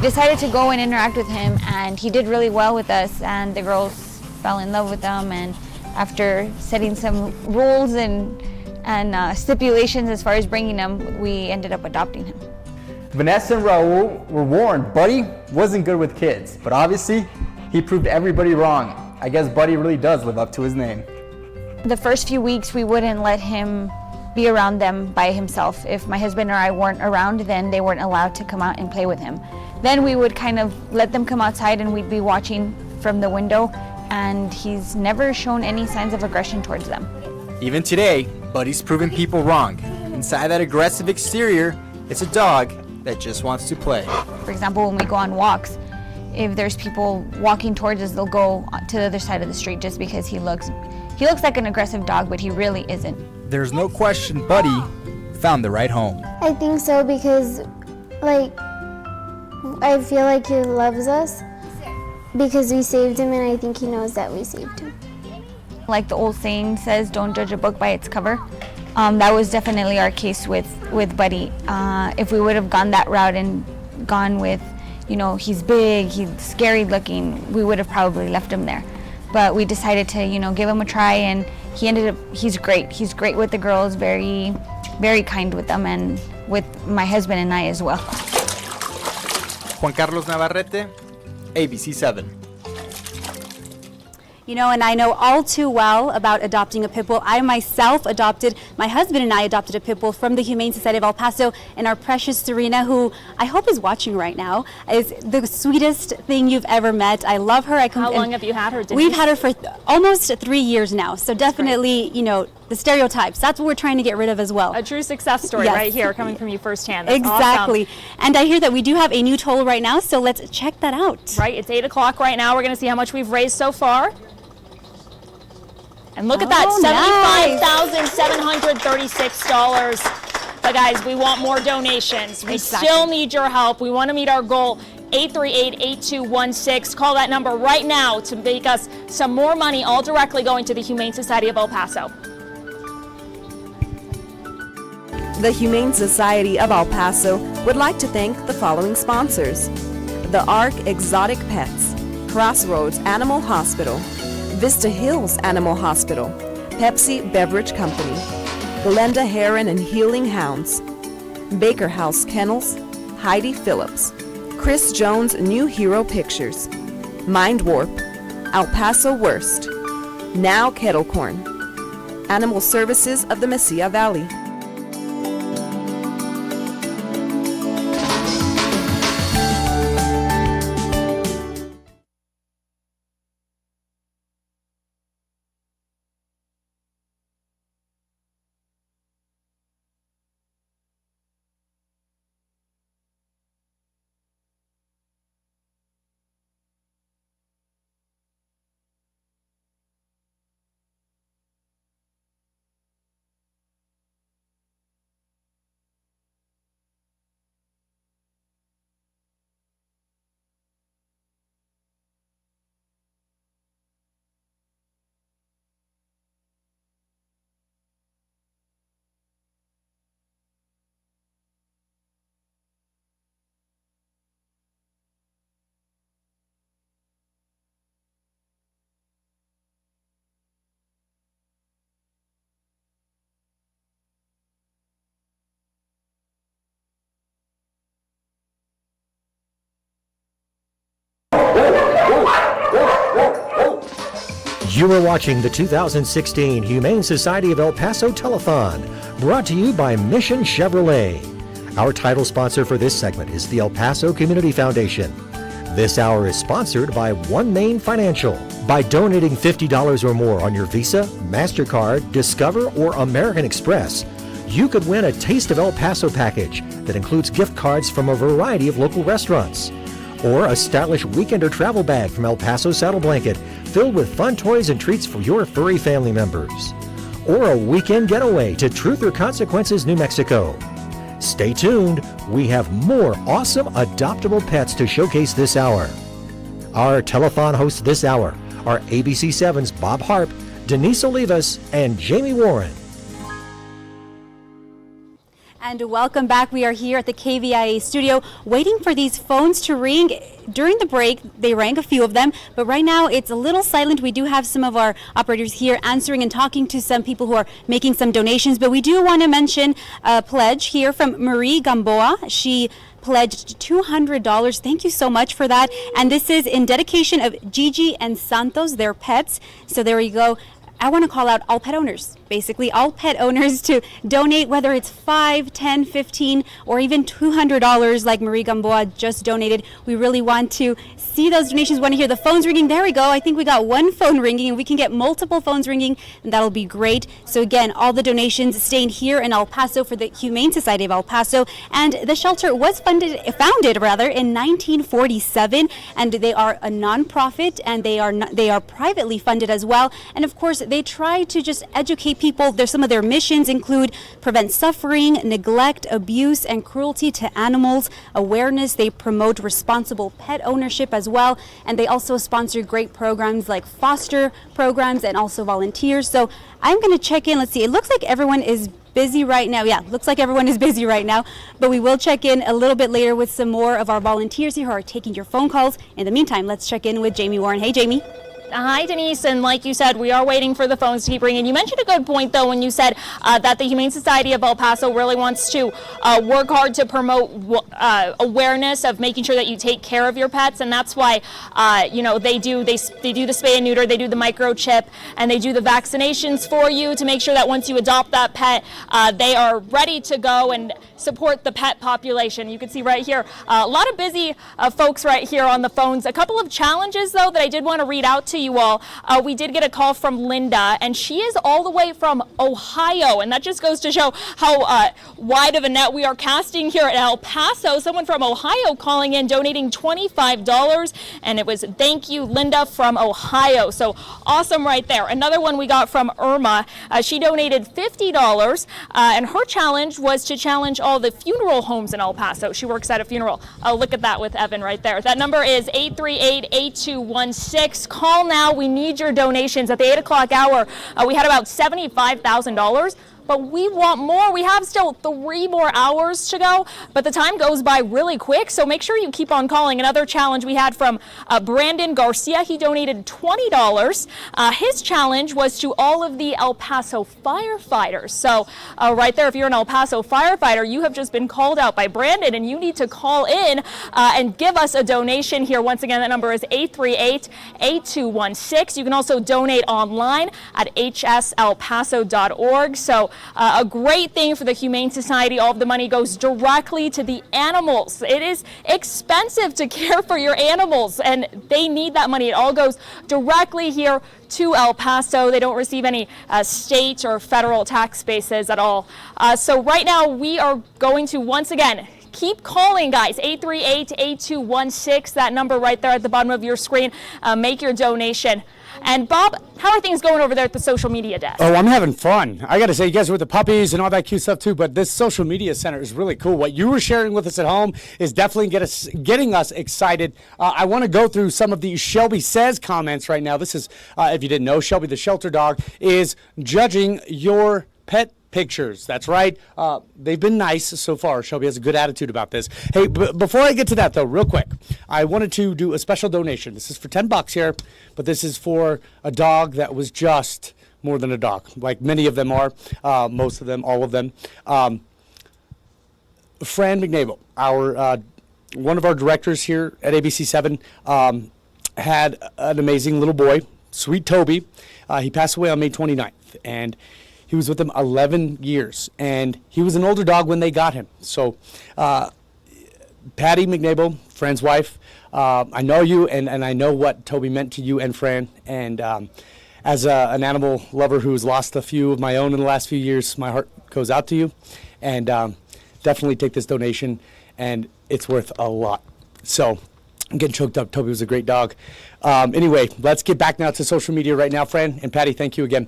Decided to go and interact with him, and he did really well with us, and the girls fell in love with him, and after setting some rules and stipulations as far as bringing him, we ended up adopting him. Vanessa and Raul were warned Buddy wasn't good with kids, but obviously he proved everybody wrong. I guess Buddy really does live up to his name. The first few weeks we wouldn't let him be around them by himself. If my husband or I weren't around, then they weren't allowed to come out and play with him. Then we would kind of let them come outside and we'd be watching from the window, and he's never shown any signs of aggression towards them. Even today, Buddy's proving people wrong. Inside that aggressive exterior, it's a dog that just wants to play. For example, when we go on walks, if there's people walking towards us, they'll go to the other side of the street just because he looks like an aggressive dog, but he really isn't. There's no question Buddy found the right home. I think so because, like, I feel like he loves us because we saved him, and I think he knows that we saved him. Like the old saying says, don't judge a book by its cover. That was definitely our case with Buddy. If we would have gone that route and gone with, you know, he's big, he's scary looking, we would have probably left him there. But we decided to, you know, give him a try, and he's great. He's great with the girls, very, very kind with them, and with my husband and I as well. Juan Carlos Navarrete, ABC7. You know, and I know all too well about adopting a pit bull. I myself adopted, my husband and I adopted a pit bull from the Humane Society of El Paso, and our precious Serena, who I hope is watching right now, is the sweetest thing you've ever met. I love her. How long have you had her, Denise? We've had her for almost 3 years now, so definitely, you know, the stereotypes, that's what we're trying to get rid of as well. A true success story right here coming from you firsthand. That's exactly. Awesome. And I hear that we do have a new total right now, so let's check that out. Right, it's 8 o'clock right now. We're going to see how much we've raised so far. And look at that, $75,736. But guys, we want more donations. We still need your help. We want to meet our goal. 838-8216. Call that number right now to make us some more money, all directly going to the Humane Society of El Paso. The Humane Society of El Paso would like to thank the following sponsors: The Ark Exotic Pets, Crossroads Animal Hospital, Vista Hills Animal Hospital, Pepsi Beverage Company, Glenda Heron and Healing Hounds, Baker House Kennels, Heidi Phillips, Chris Jones New Hero Pictures, Mind Warp, El Paso Worst, Now Kettle Corn, Animal Services of the Mesilla Valley. You are watching the 2016 Humane Society of El Paso Telethon, brought to you by Mission Chevrolet. Our title sponsor for this segment is the El Paso Community Foundation. This hour is sponsored by One Main Financial. By donating $50 or more on your Visa, MasterCard, Discover, or American Express, you could win a Taste of El Paso package that includes gift cards from a variety of local restaurants, or a stylish weekend or travel bag from El Paso Saddle Blanket filled with fun toys and treats for your furry family members, or a weekend getaway to Truth or Consequences, New Mexico. Stay tuned. We have more awesome adoptable pets to showcase this hour. Our telethon hosts this hour are ABC7's Bob Harp, Denise Olivas, and Jamie Warren. And welcome back. We are here at the KVIA studio waiting for these phones to ring. During the break, they rang, a few of them, but right now it's a little silent. We do have some of our operators here answering and talking to some people who are making some donations, but we do want to mention a pledge here from Marie Gamboa. She pledged $200. Thank you so much for that. And this is in dedication of Gigi and Santos, their pets. So there we go. I want to call out all pet owners, basically all pet owners, to donate, whether it's $5, $10, $15, or even $200 like Marie Gamboa just donated. We really want to see those donations, want to hear the phones ringing. There we go. I think we got one phone ringing, and we can get multiple phones ringing, and that'll be great. So again, all the donations staying here in El Paso for the Humane Society of El Paso. And the shelter was founded in 1947, and they are a nonprofit, and they are privately funded as well. And of course, they try to just educate people. Some of their missions include prevent suffering, neglect, abuse, and cruelty to animals, awareness. They promote responsible pet ownership as well. And they also sponsor great programs like foster programs and also volunteers. So I'm going to check in. Let's see. It looks like everyone is busy right now. Yeah, looks like everyone is busy right now. But we will check in a little bit later with some more of our volunteers here who are taking your phone calls. In the meantime, let's check in with Jamie Warren. Hey, Jamie. Hi, Denise, and like you said, we are waiting for the phones to keep ringing. You mentioned a good point, though, when you said that the Humane Society of El Paso really wants to work hard to promote awareness of making sure that you take care of your pets, and that's why, they do the spay and neuter, they do the microchip, and they do the vaccinations for you to make sure that once you adopt that pet, they are ready to go and support the pet population. You can see right here, a lot of busy folks right here on the phones. A couple of challenges, though, that I did want to read out to you. you all, we did get a call from Linda, and she is all the way from Ohio, and that just goes to show how wide of a net we are casting here at El Paso. Someone from Ohio calling in, donating $25, and it was thank you, Linda from Ohio. So awesome right there. Another one we got from Irma. She donated $50, and her challenge was to challenge all the funeral homes in El Paso. She works at a funeral. Look at that with Evan right there. That number is 838-8216. Call now. We need your donations. At the 8 o'clock hour, we had about $75,000. But we want more. We have still 3 more hours to go, but the time goes by really quick, so make sure you keep on calling. Another challenge we had from Brandon Garcia. He donated $20. His challenge was to all of the El Paso firefighters. So right there, if you're an El Paso firefighter, you have just been called out by Brandon, and you need to call in and give us a donation here. Once again, that number is 838-8216. You can also donate online at hselpaso.org. So a great thing for the Humane Society. All of the money goes directly to the animals. It is expensive to care for your animals, and they need that money. It all goes directly here to El Paso. They don't receive any state or federal tax bases at all. So right now we are going to, once again, keep calling, guys. 838-8216, that number right there at the bottom of your screen. Make your donation. And Bob, how are things going over there at the social media desk? Oh, I'm having fun. I got to say, you guys are with the puppies and all that cute stuff too, but this social media center is really cool. What you were sharing with us at home is definitely getting us excited. I want to go through some of the Shelby Says comments right now. This is, if you didn't know, Shelby the shelter dog is judging your pet pictures. That's right. They've been nice so far. Shelby has a good attitude about this. Hey, before I get to that though, real quick, I wanted to do a special donation. This is for $10 here, but this is for a dog that was just more than a dog, like many of them are, most of them, all of them. Fran McNable, our one of our directors here at ABC7, had an amazing little boy, sweet Toby. He passed away on May 29th, and he was with them 11 years, and he was an older dog when they got him. So Patty McNable, Fran's wife, I know you, and I know what Toby meant to you and Fran. And as an animal lover who's lost a few of my own in the last few years, my heart goes out to you. And definitely take this donation, and it's worth a lot. So I'm getting choked up. Toby was a great dog. Anyway, let's get back now to social media right now. Fran and Patty, thank you again.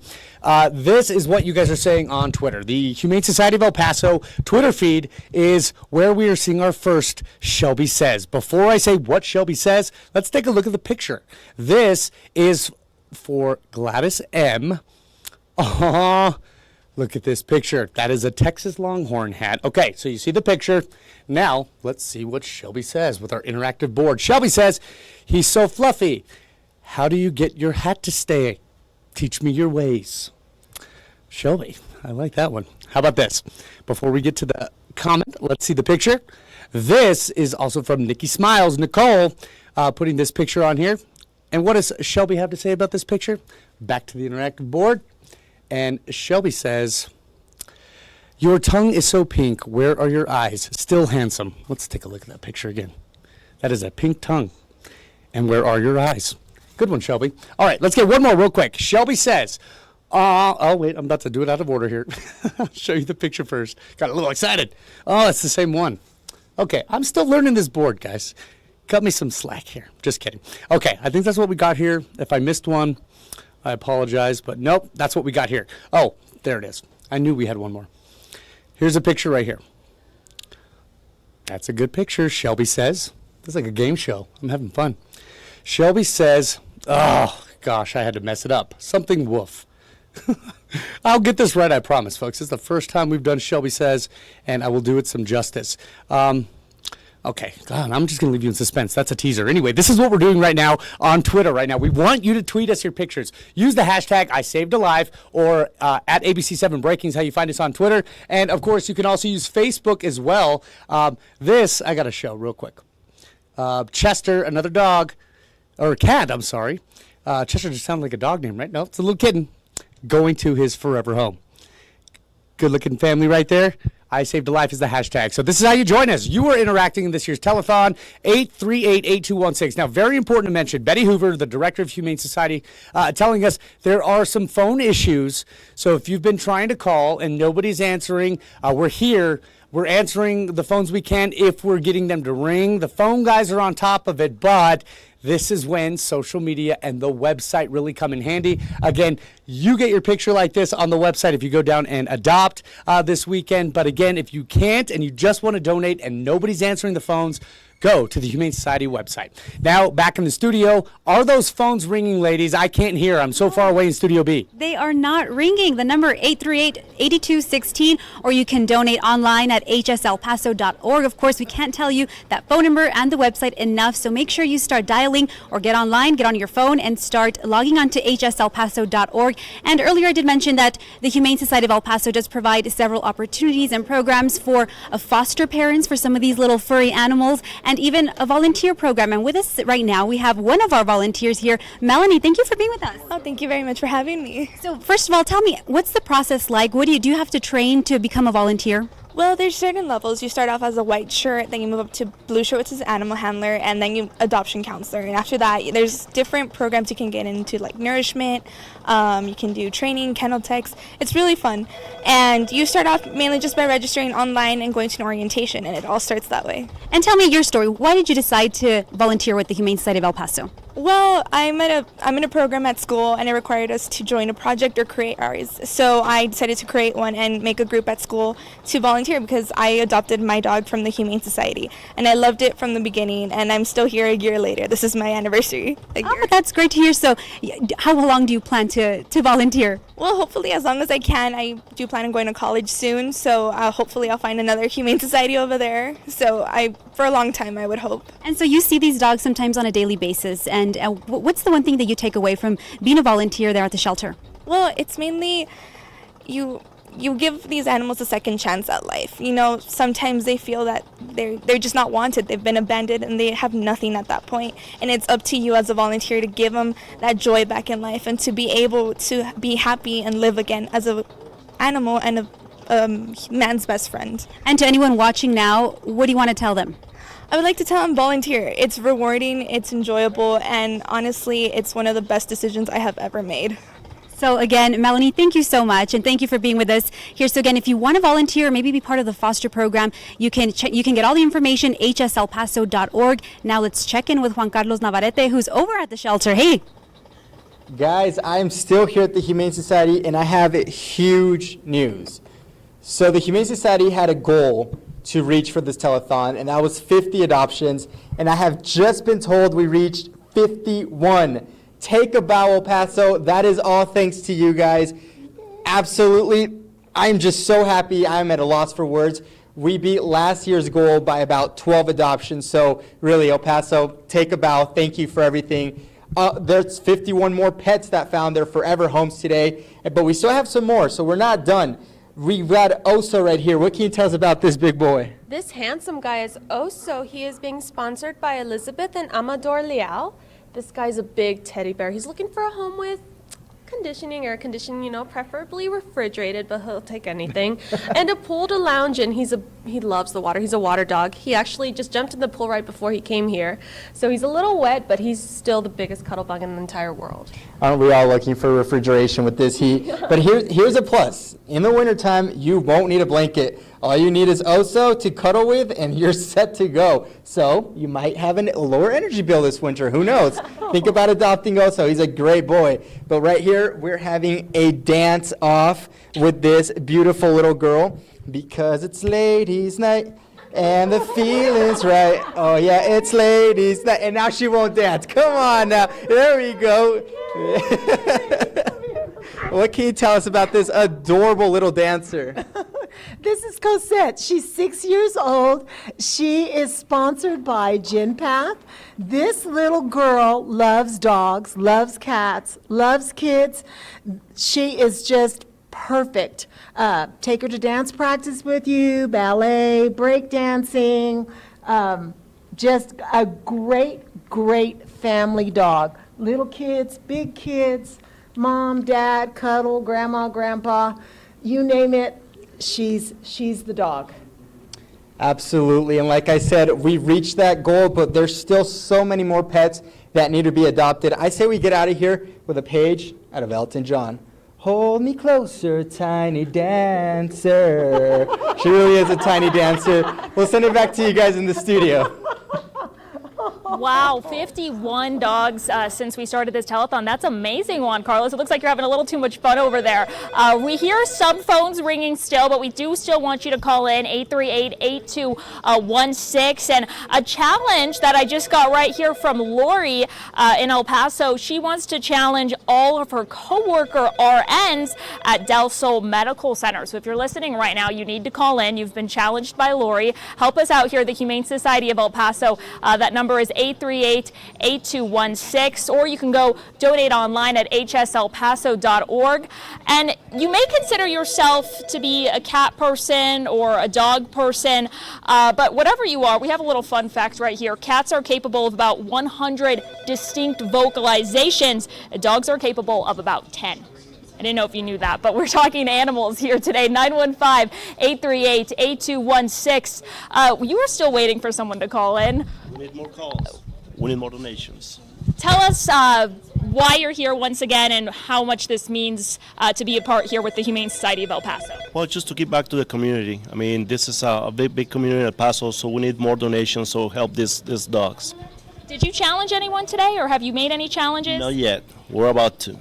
This is what you guys are saying on Twitter. The Humane Society of El Paso Twitter feed is where we are seeing our first Shelby Says. Before I say what Shelby says, let's take a look at the picture. This is for Gladys M. Look at this picture. That is a Texas Longhorn hat. Okay, so you see the picture. Now, let's see what Shelby says with our interactive board. Shelby says, he's so fluffy. How do you get your hat to stay? Teach me your ways. Shelby, I like that one. How about this? Before we get to the comment, let's see the picture. This is also from Nikki Smiles. Nicole putting this picture on here. And what does Shelby have to say about this picture? Back to the interactive board. And Shelby says, your tongue is so pink. Where are your eyes? Still handsome. Let's take a look at that picture again. That is a pink tongue. And where are your eyes? Good one, Shelby. All right, let's get one more real quick. Shelby says, oh, wait, I'm about to do it out of order here. I'll show you the picture first. Got a little excited. Oh, it's the same one. Okay, I'm still learning this board, guys. Cut me some slack here. Just kidding. Okay, I think that's what we got here. If I missed one, I apologize, but nope, that's what we got here. Oh, there it is. I knew we had one more. Here's a picture right here. That's a good picture, Shelby says. This is like a game show. I'm having fun. Shelby says, oh, gosh, I had to mess it up. Something woof. I'll get this right, I promise, folks. This is the first time we've done Shelby Says, and I will do it some justice. Okay, God, I'm just going to leave you in suspense. That's a teaser. Anyway, this is what we're doing right now on Twitter right now. We want you to tweet us your pictures. Use the hashtag #ISavedAlive or at ABC7 Breaking is how you find us on Twitter. And, of course, you can also use Facebook as well. This, I got to show real quick. Chester, another dog, or cat, I'm sorry. Chester just sounded like a dog name, right? No, it's a little kitten going to his forever home. Good-looking family right there. I saved a life is the hashtag. So this is how you join us. You are interacting in this year's telethon, 838-8216. Now, very important to mention, Betty Hoover, the director of Humane Society, telling us there are some phone issues. So if you've been trying to call and nobody's answering, we're here. We're answering the phones we can if we're getting them to ring. The phone guys are on top of it, but this is when social media and the website really come in handy. Again, you get your picture like this on the website if you go down and adopt this weekend. But again, if you can't and you just want to donate and nobody's answering the phones, go to the Humane Society website. Now, back in the studio, are those phones ringing, ladies? I can't hear. I'm so far away in Studio B. They are not ringing. The number 838-8216, or you can donate online at hselpaso.org. Of course, we can't tell you that phone number and the website enough, so make sure you start dialing or get online, get on your phone, and start logging on to hselpaso.org. And earlier I did mention that the Humane Society of El Paso does provide several opportunities and programs for foster parents for some of these little furry animals, and even a volunteer program. And with us right now, we have one of our volunteers here. Melanie, thank you for being with us. Oh, thank you very much for having me. So first of all, tell me, what's the process like? Do you have to train to become a volunteer? Well, there's certain levels. You start off as a white shirt, then you move up to blue shirt, which is animal handler, and then you adoption counselor. And after that, there's different programs you can get into, like nourishment. You can do training, kennel techs. It's really fun. And you start off mainly just by registering online and going to an orientation, and it all starts that way. And tell me your story. Why did you decide to volunteer with the Humane Society of El Paso? Well, I'm in a program at school, and it required us to join a project or create ours. So I decided to create one and make a group at school to volunteer because I adopted my dog from the Humane Society, and I loved it from the beginning, and I'm still here a year later. This is my anniversary. That's great to hear. So how long do you plan to volunteer? Well, hopefully as long as I can. I do plan on going to college soon, so hopefully I'll find another Humane Society over there. So for a long time, I would hope. And so you see these dogs sometimes on a daily basis, and what's the one thing that you take away from being a volunteer there at the shelter? Well, it's mainly you give these animals a second chance at life. You know, sometimes they feel that they're just not wanted. They've been abandoned and they have nothing at that point. And it's up to you as a volunteer to give them that joy back in life and to be able to be happy and live again as an animal and a man's best friend. And to anyone watching now, what do you want to tell them? I would like to tell them volunteer. It's rewarding, it's enjoyable, and honestly, it's one of the best decisions I have ever made. So again, Melanie, thank you so much, and thank you for being with us here. So again, if you want to volunteer or maybe be part of the foster program, you can get all the information, hselpaso.org. Now let's check in with Juan Carlos Navarrete, who's over at the shelter. Hey. Guys, I'm still here at the Humane Society, and I have huge news. So the Humane Society had a goal to reach for this telethon, and that was 50 adoptions, and I have just been told we reached 51. Take a bow, El Paso. That is all thanks to you guys. Absolutely, I'm just so happy. I'm at a loss for words. We beat last year's goal by about 12 adoptions, so really, El Paso, take a bow. Thank you for everything. There's 51 more pets that found their forever homes today, but we still have some more, so we're not done. We've got Oso right here. What can you tell us about this big boy? This handsome guy is Oso. He is being sponsored by Elizabeth and Amador Leal. This guy's a big teddy bear. He's looking for a home with air conditioning, you know, preferably refrigerated, but he'll take anything. And a pool to lounge in. He loves the water. He's a water dog. He actually just jumped in the pool right before he came here. So he's a little wet, but he's still the biggest cuddle bug in the entire world. Aren't we all looking for refrigeration with this heat? But here's a plus. In the wintertime, you won't need a blanket. All you need is Oso to cuddle with, and you're set to go. So you might have a lower energy bill this winter. Who knows? Think about adopting Oso. He's a great boy. But right here, we're having a dance off with this beautiful little girl because it's ladies' night and the feeling's right. Oh, yeah, it's ladies' night. And now she won't dance. Come on now. There we go. What can you tell us about this adorable little dancer? This is Cosette. She's 6 years old. She is sponsored by GenPath. This little girl loves dogs, loves cats, loves kids. She is just perfect. Take her to dance practice with you, ballet, break dancing. Just a great, great family dog. Little kids, big kids, mom, dad, cuddle, grandma, grandpa, you name it. she's the dog. Absolutely, and like I said, we reached that goal, but there's still so many more pets that need to be adopted. I say we get out of here with a page out of Elton John. Hold me closer, tiny dancer. She really is a tiny dancer. We'll send it back to you guys in the studio. Wow, 51 dogs since we started this telethon. That's amazing, Juan Carlos. It looks like you're having a little too much fun over there. We hear some phones ringing still, but we do still want you to call in 838-8216. And a challenge that I just got right here from Lori in El Paso. She wants to challenge all of her coworker RNs at Del Sol Medical Center. So if you're listening right now, you need to call in. You've been challenged by Lori. Help us out here, the Humane Society of El Paso. That number is 838-8216, or you can go donate online at hselpaso.org. And you may consider yourself to be a cat person or a dog person, but whatever you are, we have a little fun fact right here. Cats are capable of about 100 distinct vocalizations. Dogs are capable of about 10. I didn't know if you knew that, but we're talking animals here today. 915-838-8216. You are still waiting for someone to call in. We need more calls. We need more donations. Tell us why you're here once again and how much this means to be a part here with the Humane Society of El Paso. Well, just to give back to the community. I mean, this is a big community in El Paso, so we need more donations, so help these dogs. Did you challenge anyone today, or have you made any challenges? Not yet. We're about to.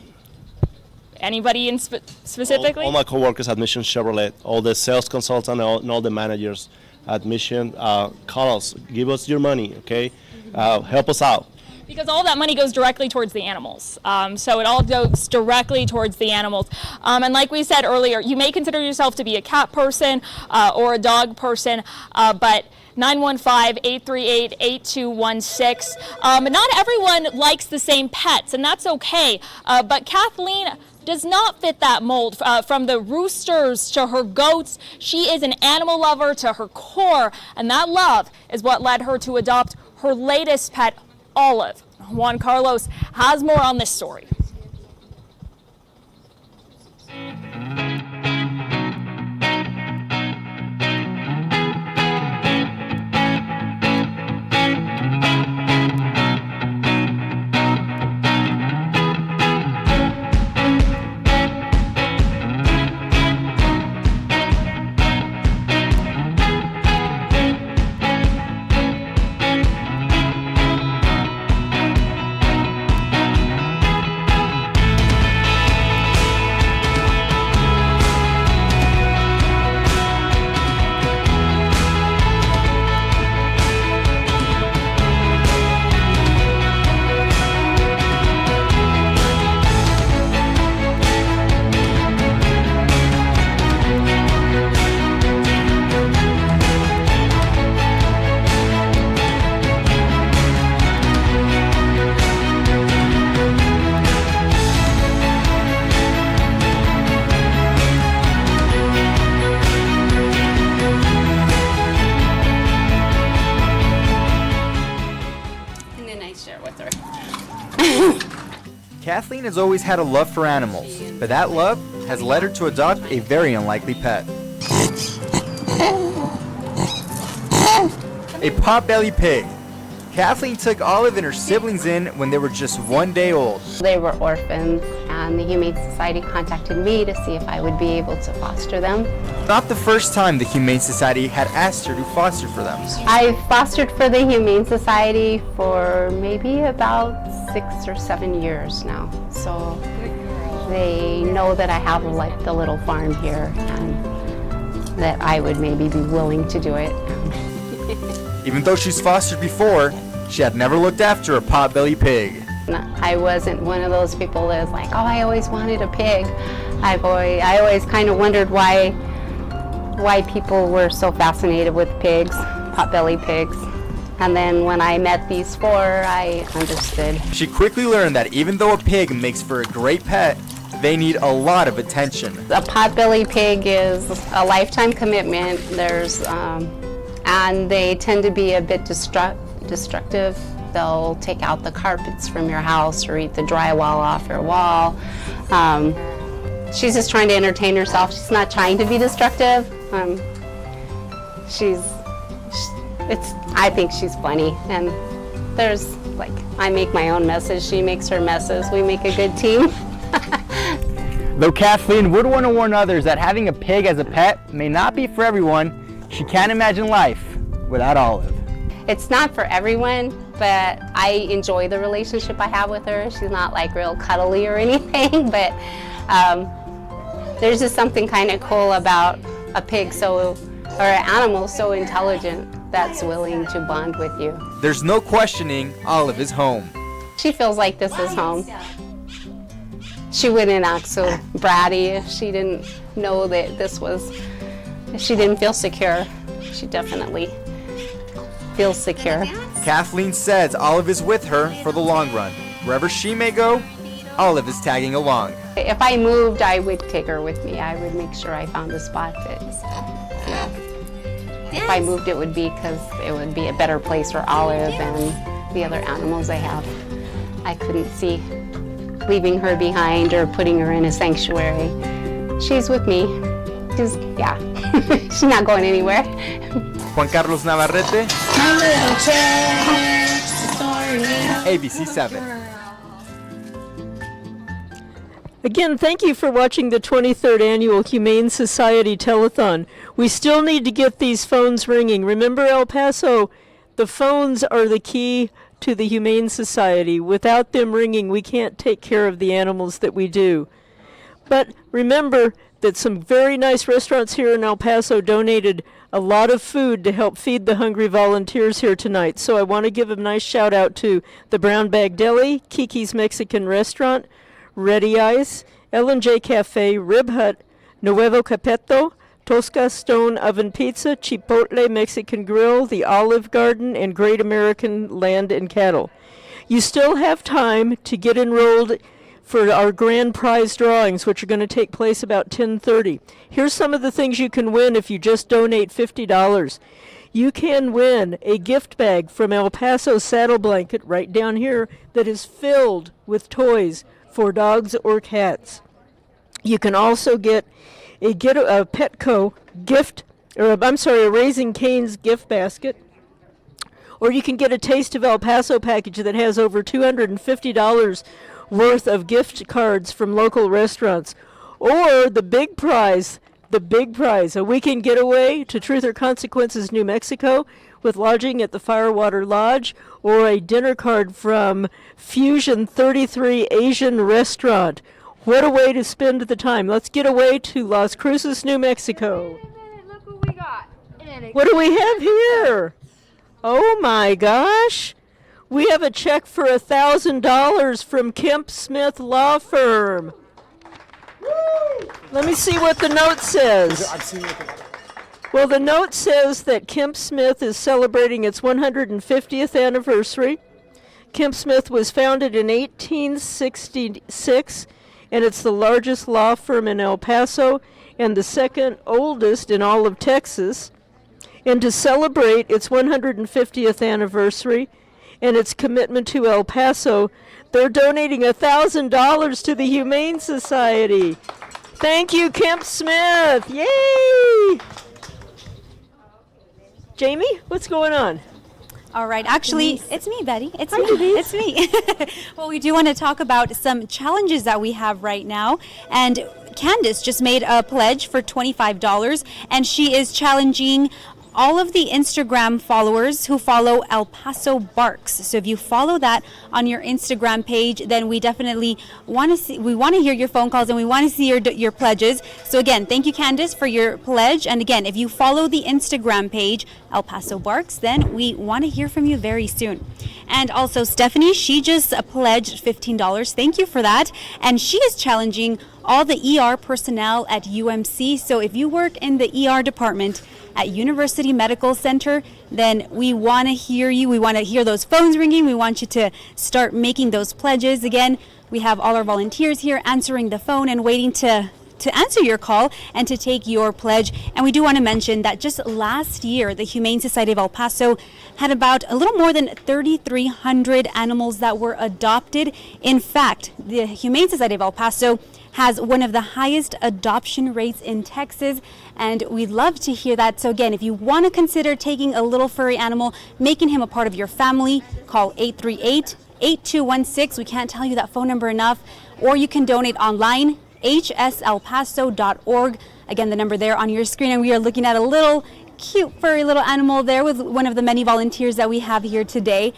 Anybody in specifically? All my coworkers at Mission Chevrolet, all the sales consultants and all the managers at Mission, call us, give us your money, okay? Help us out. Because all that money goes directly towards the animals. So it all goes directly towards the animals. And like we said earlier, you may consider yourself to be a cat person or a dog person, but 915-838-8216. Not everyone likes the same pets, and that's okay. But Kathleen does not fit that mold. From the roosters to her goats, she is an animal lover to her core, and that love is what led her to adopt her latest pet, Olive. Juan Carlos has more on this story. Kathleen has always had a love for animals, but that love has led her to adopt a very unlikely pet. A potbelly pig. Kathleen took Olive and her siblings in when they were just 1 day old. They were orphans, and the Humane Society contacted me to see if I would be able to foster them. Not the first time the Humane Society had asked her to foster for them. I've fostered for the Humane Society for maybe about 6 or 7 years now. So they know that I have like the little farm here and that I would maybe be willing to do it. Even though she's fostered before, she had never looked after a potbelly pig. I wasn't one of those people that was like, oh, I always wanted a pig. I always kind of wondered why people were so fascinated with pigs, potbelly pigs. And then when I met these four, I understood. She quickly learned that even though a pig makes for a great pet, they need a lot of attention. A potbelly pig is a lifetime commitment. And they tend to be a bit destructive. They'll take out the carpets from your house or eat the drywall off your wall. she's just trying to entertain herself. She's not trying to be destructive. I think she's funny, and I make my own messes, she makes her messes. We make a good team. Though Kathleen would want to warn others that having a pig as a pet may not be for everyone, she can't imagine life without Olive. It's not for everyone, but I enjoy the relationship I have with her. She's not like real cuddly or anything, but there's just something kind of cool about a pig or an animal so intelligent that's willing to bond with you. There's no questioning Olive is home. She feels like this is home. She wouldn't act so bratty if she didn't know that if she didn't feel secure. She definitely feels secure. Kathleen says Olive is with her for the long run. Wherever she may go, Olive is tagging along. If I moved, I would take her with me. I would make sure I found a spot that, if I moved, it would be because it would be a better place for Olive and the other animals I have. I couldn't see leaving her behind or putting her in a sanctuary. She's with me. She's not going anywhere. Juan Carlos Navarrete, ABC 7. Again, thank you for watching the 23rd Annual Humane Society Telethon. We still need to get these phones ringing. Remember, El Paso, the phones are the key to the Humane Society. Without them ringing, we can't take care of the animals that we do. But remember that some very nice restaurants here in El Paso donated a lot of food to help feed the hungry volunteers here tonight. So I want to give a nice shout out to the Brown Bag Deli, Kiki's Mexican Restaurant, Ready Eyes, L&J Cafe, Rib Hut, Nuevo Capeto, Tosca Stone Oven Pizza, Chipotle Mexican Grill, the Olive Garden, and Great American Land and Cattle. You still have time to get enrolled for our grand prize drawings, which are going to take place about 10:30. Here's some of the things you can win if you just donate $50. You can win a gift bag from El Paso Saddle Blanket right down here that is filled with toys for dogs or cats. You can also get a Petco gift, a Raising Cane's gift basket, or you can get a Taste of El Paso package that has over $250 worth of gift cards from local restaurants, or the big prize, a weekend getaway to Truth or Consequences, New Mexico, with lodging at the Firewater Lodge, or a dinner card from Fusion 33 Asian Restaurant. What a way to spend the time. Let's get away to Las Cruces, New Mexico. Look what we got. What do we have here? Oh my gosh. We have a check for $1,000 from Kemp Smith Law Firm. Let me see what the note says. Well, the note says that Kemp Smith is celebrating its 150th anniversary. Kemp Smith was founded in 1866, and it's the largest law firm in El Paso and the second oldest in all of Texas. And to celebrate its 150th anniversary and its commitment to El Paso, they're donating $1,000 to the Humane Society. Thank you, Kemp Smith. Yay! Jamie, what's going on? All right, actually, it's me, Betty. It's Hi, me. Denise. It's me. Well, we do want to talk about some challenges that we have right now. And Candace just made a pledge for $25, and she is challenging all of the Instagram followers who follow El Paso Barks. So if you follow that on your Instagram page, then we definitely want to hear your phone calls, and we want to see your pledges. So again, thank you, Candace, for your pledge. And again, if you follow the Instagram page, El Paso Barks, then we want to hear from you very soon. And also Stephanie, she just pledged $15. Thank you for that. And she is challenging all the ER personnel at UMC. So if you work in the ER department at University Medical Center, then we want to hear you. We want to hear those phones ringing. We want you to start making those pledges. Again, we have all our volunteers here answering the phone and waiting to answer your call and to take your pledge. And we do want to mention that just last year, the Humane Society of El Paso had about a little more than 3,300 animals that were adopted. In fact, the Humane Society of El Paso has one of the highest adoption rates in Texas, and we'd love to hear that. So again, if you want to consider taking a little furry animal, making him a part of your family, call 838-8216. We can't tell you that phone number enough. Or you can donate online, hselpaso.org. Again, the number there on your screen, and we are looking at a little cute furry little animal there with one of the many volunteers that we have here today.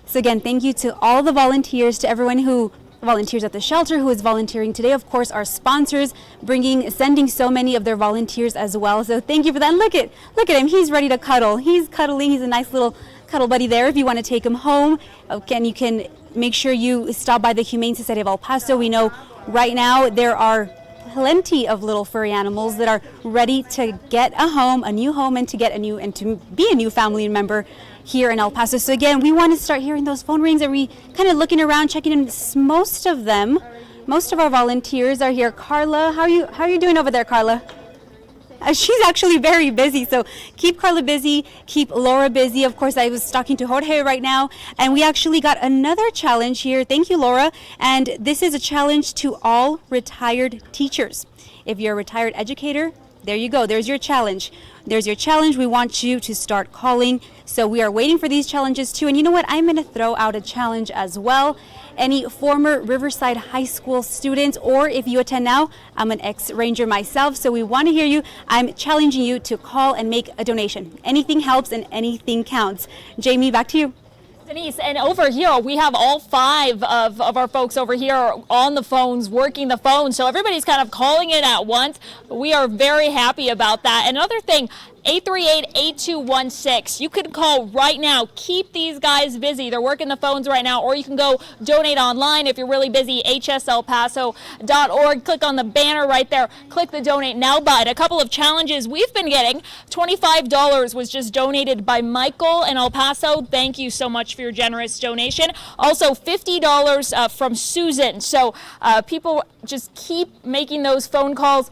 So again, thank you to all the volunteers, to everyone who volunteers at the shelter who is volunteering today. Of course, our sponsors sending so many of their volunteers as well. So thank you for that. And look at him. He's ready to cuddle. He's cuddling. He's a nice little cuddle buddy there. If you want to take him home, again, you can make sure you stop by the Humane Society of El Paso. We know right now there are plenty of little furry animals that are ready to get a home, a new home, and to be a new family member here in El Paso. So again, we want to start hearing those phone rings. Are we kind of looking around, checking in? Most of our volunteers are here. Carla, how are you doing over there, Carla? She's actually very busy, so keep Carla busy, keep Laura busy. Of course, I was talking to Jorge right now, and we actually got another challenge here. Thank you, Laura. And this is a challenge to all retired teachers. If you're a retired educator, there you go. There's your challenge. There's your challenge. We want you to start calling. So we are waiting for these challenges too. And you know what? I'm going to throw out a challenge as well. Any former Riverside High School students, or if you attend now, I'm an ex-Ranger myself, so we want to hear you. I'm challenging you to call and make a donation. Anything helps and anything counts. Jamie, back to you. Denise, and over here we have all 5 of our folks over here on the phones, working the phone, so everybody's kind of calling in at once. We are very happy about that. Another thing, 838-8216. You can call right now. Keep these guys busy. They're working the phones right now, or you can go donate online if you're really busy, hselpaso.org. Click on the banner right there. Click the donate now button. A couple of challenges we've been getting. $25 was just donated by Michael in El Paso. Thank you so much for your generous donation. Also $50 from Susan. So people just keep making those phone calls.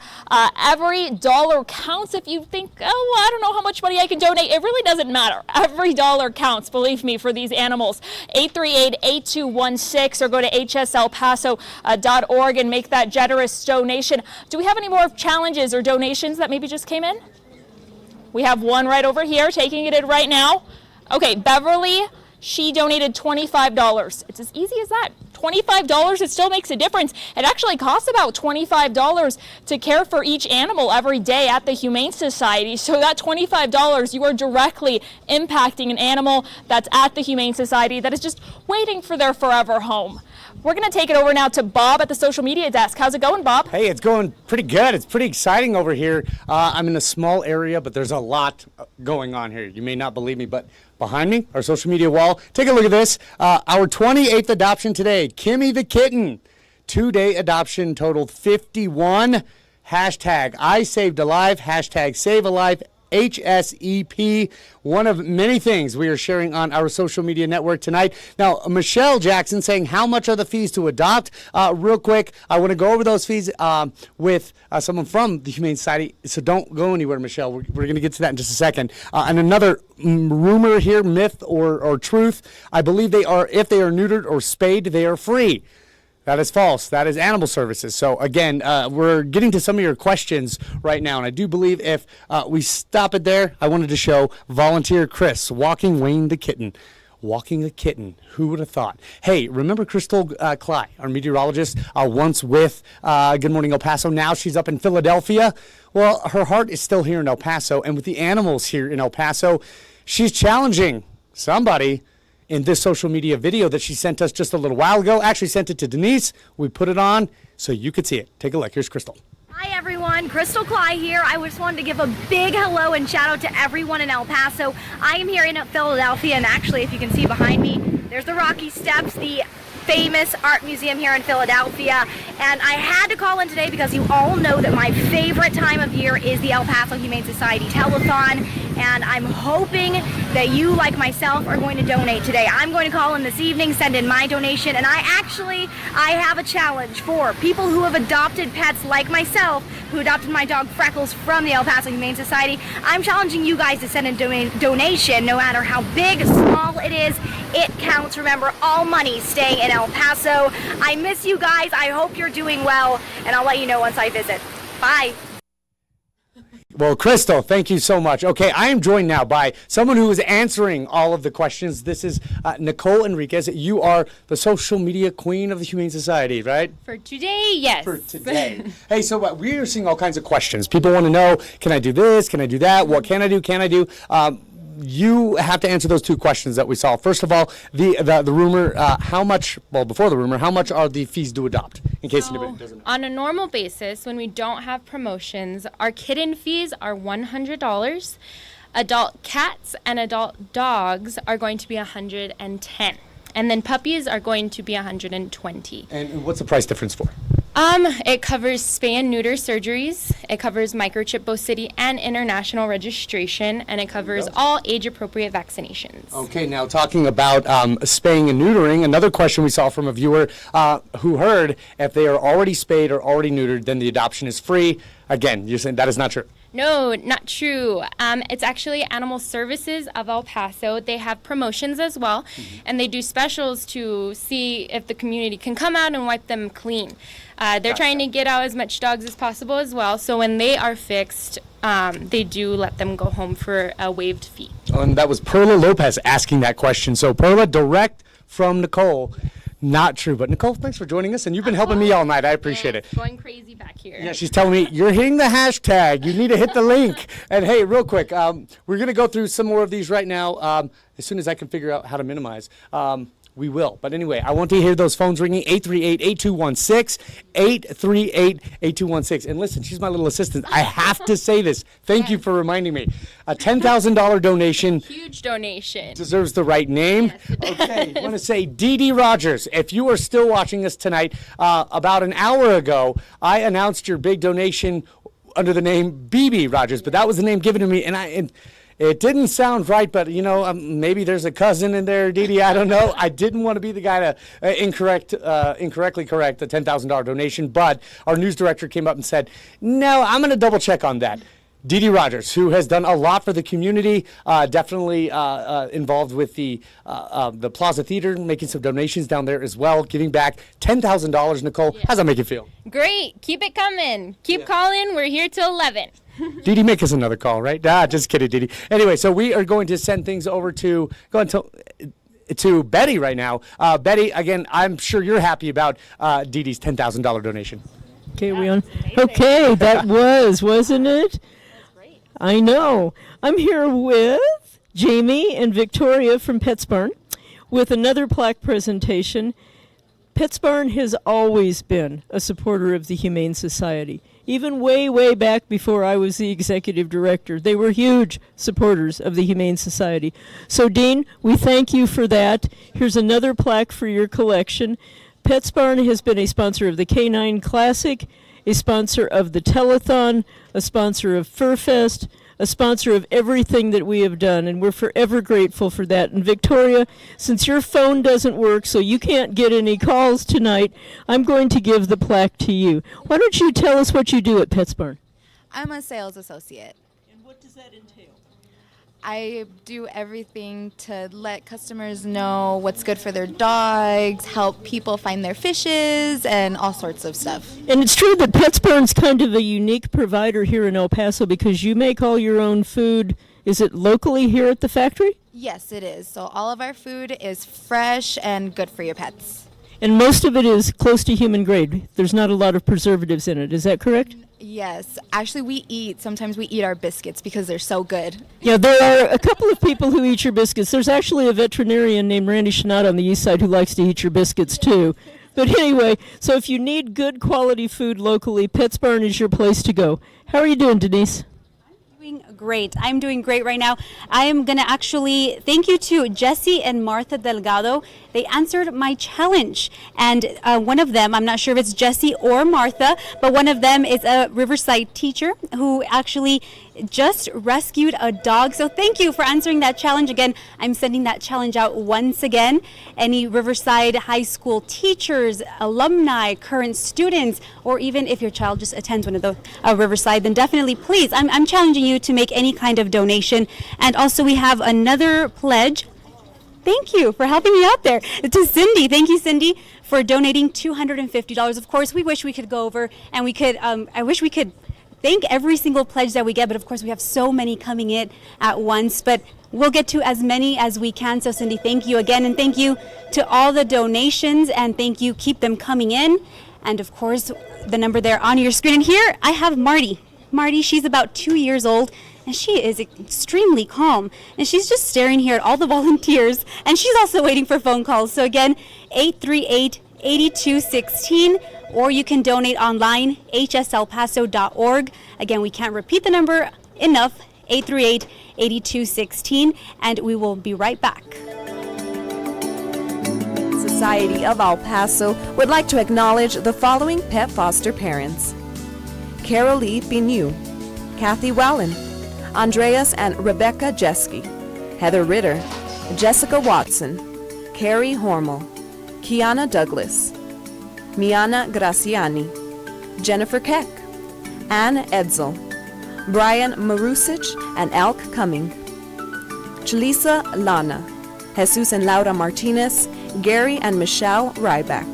Every dollar counts. If you think, oh, I don't know how much money I can donate, it really doesn't matter. Every dollar counts, believe me, for these animals. 838-8216, or go to hselpaso.org and make that generous donation. Do we have any more challenges or donations that maybe just came in? We have one right over here, taking it in right now. Okay, Beverly, she donated $25. It's as easy as that. $25, it still makes a difference. It actually costs about $25 to care for each animal every day at the Humane Society. So that $25, you are directly impacting an animal that's at the Humane Society that is just waiting for their forever home. We're going to take it over now to Bob at the social media desk. How's it going, Bob? Hey, it's going pretty good. It's pretty exciting over here. I'm in a small area, but there's a lot going on here. You may not believe me, but behind me, our social media wall, take a look at this. Our 28th adoption today, Kimmy the kitten. 2-day adoption totaled 51. Hashtag I saved a life. Hashtag save a life. HSEP, one of many things we are sharing on our social media network tonight. Now, Michelle Jackson saying, how much are the fees to adopt? Real quick, I want to go over those fees with someone from the Humane Society, so don't go anywhere, Michelle. We're going to get to that in just a second. And another rumor here, myth or truth, I believe they are, if they are neutered or spayed, they are free. That is false. That is animal services. So again, we're getting to some of your questions right now, and I do believe if we stop it there, I wanted to show volunteer Chris walking Wayne the kitten. Walking a kitten. Who would have thought? Hey, remember Crystal Cly, our meteorologist, once with Good Morning El Paso? Now she's up in Philadelphia. Well, her heart is still here in El Paso, and with the animals here in El Paso, she's challenging somebody in this social media video that she sent us just a little while ago. Actually sent it to Denise. We put it on so you could see it. Take a look. Here's Crystal. Hi everyone, Crystal Cly here. I just wanted to give a big hello and shout out to everyone in El Paso. I am here in Philadelphia, and actually, if you can see behind me, there's the Rocky Steps, the famous art museum here in Philadelphia. And I had to call in today because you all know that my favorite time of year is the El Paso Humane Society Telethon. And I'm hoping that you, like myself, are going to donate today. I'm going to call in this evening, send in my donation, and I have a challenge for people who have adopted pets like myself, who adopted my dog Freckles from the El Paso Humane Society. I'm challenging you guys to send in donation, no matter how big, small it is. It counts. Remember, all money staying in El Paso. I miss you guys. I hope you're doing well, and I'll let you know once I visit. Bye. Well, Crystal, thank you so much. Okay, I am joined now by someone who is answering all of the questions. This is Nicole Enriquez. You are the social media queen of the Humane Society, right? For today, yes. For today. Hey, so we are seeing all kinds of questions. People want to know, can I do this? Can I do that? What can I do? Can I do? You have to answer those two questions that we saw. First of all, the rumor, before the rumor, how much are the fees to adopt, in case anybody doesn't know? On a normal basis, when we don't have promotions, our kitten fees are $100. Adult cats and adult dogs are going to be $110. And then puppies are going to be $120. And what's the price difference for? It covers spay and neuter surgeries, it covers microchip both city and international registration, and it covers all age-appropriate vaccinations. Okay, now talking about spaying and neutering, another question we saw from a viewer who heard if they are already spayed or already neutered, then the adoption is free. Again, you're saying that is not true. No, not true. It's actually Animal Services of El Paso. They have promotions as well, and they do specials to see if the community can come out and wipe them clean. They're trying to get out as much dogs as possible as well, so when they are fixed, they do let them go home for a waived fee. And that was Perla Lopez asking that question. So Perla, direct from Nicole. Not true, but Nicole, thanks for joining us, and you've been helping me all night. I appreciate it. Going crazy back here. Yeah, she's telling me, you're hitting the hashtag. You need to hit the link. And hey, real quick, we're going to go through some more of these right now. As soon as I can figure out how to minimize, we will. But anyway, I want to hear those phones ringing, 838-8216, 838-8216. And listen, she's my little assistant. I have to say this. Thank you for reminding me. A $10,000 donation. Huge donation. Deserves the right name. Yes, okay, I want to say Dee Dee Rogers, if you are still watching us tonight, about an hour ago, I announced your big donation under the name BB Rogers, but that was the name given to me, and it didn't sound right, but, maybe there's a cousin in there, Dee Dee, I don't know. I didn't want to be the guy to incorrectly correct the $10,000 donation, but our news director came up and said, no, I'm going to double check on that. Dee Dee Rogers, who has done a lot for the community, definitely involved with the Plaza Theater, making some donations down there as well, giving back $10,000. Nicole, how's that make you feel? Great. Keep it coming. Keep calling. We're here till 11. Dee Dee, make us another call, right? Just kidding, Dee Dee. Anyway, so we are going to send things over to Betty right now. Betty, again, I'm sure you're happy about Dee Dee's $10,000 donation. Okay, we on? Okay, that wasn't it? I know. I'm here with Jamie and Victoria from Pets Barn with another plaque presentation. Pets Barn has always been a supporter of the Humane Society. Even way, way back before I was the executive director, they were huge supporters of the Humane Society. So, Dean, we thank you for that. Here's another plaque for your collection. Pets Barn has been a sponsor of the Canine Classic, a sponsor of the Telethon, a sponsor of FurFest, a sponsor of everything that we have done, and we're forever grateful for that. And Victoria, since your phone doesn't work, so you can't get any calls tonight, I'm going to give the plaque to you. Why don't you tell us what you do at Pets Barn? I'm a sales associate. And what does that entail? I do everything to let customers know what's good for their dogs, help people find their fishes, and all sorts of stuff. And it's true that Pets Barn's kind of a unique provider here in El Paso because you make all your own food. Is it locally here at the factory? Yes, it is. So all of our food is fresh and good for your pets. And most of it is close to human grade. There's not a lot of preservatives in it. Is that correct? Yes. Actually, sometimes we eat our biscuits because they're so good. Yeah, there are a couple of people who eat your biscuits. There's actually a veterinarian named Randy Schnott on the east side who likes to eat your biscuits too. But anyway, so if you need good quality food locally, Pets Barn is your place to go. How are you doing, Denise? Great. I'm doing great right now. I am going to actually thank you to Jesse and Martha Delgado. They answered my challenge. And one of them, I'm not sure if it's Jesse or Martha, but one of them is a Riverside teacher who actually just rescued a dog. So thank you for answering that challenge. Again, I'm sending that challenge out once again. Any Riverside High School teachers, alumni, current students, or even if your child just attends one of the Riverside, then definitely please, I'm challenging you to make any kind of donation. And also we have another pledge Thank you for helping me out there. To Cindy, thank you, Cindy, for donating $250. Of course, we wish we could go over and we could, I wish we could thank every single pledge that we get, but of course we have so many coming in at once, but we'll get to as many as we can. So Cindy, thank you again, and thank you to all the donations, and thank you, keep them coming in. And of course, the number there on your screen. And here I have Marty. Marty, she's about 2 years old, and she is extremely calm. And she's just staring here at all the volunteers, and she's also waiting for phone calls. So again, 838-8216, or you can donate online, hselpaso.org. Again, we can't repeat the number enough, 838-8216, and we will be right back. Society of El Paso would like to acknowledge the following pet foster parents: Carol Lee Binu, Kathy Wallen, Andreas and Rebecca Jeske, Heather Ritter, Jessica Watson, Carrie Hormel, Kiana Douglas, Miana Graciani, Jennifer Keck, Ann Edsel, Brian Marusic and Elk Cumming, Chalisa Lana, Jesus and Laura Martinez, Gary and Michelle Ryback.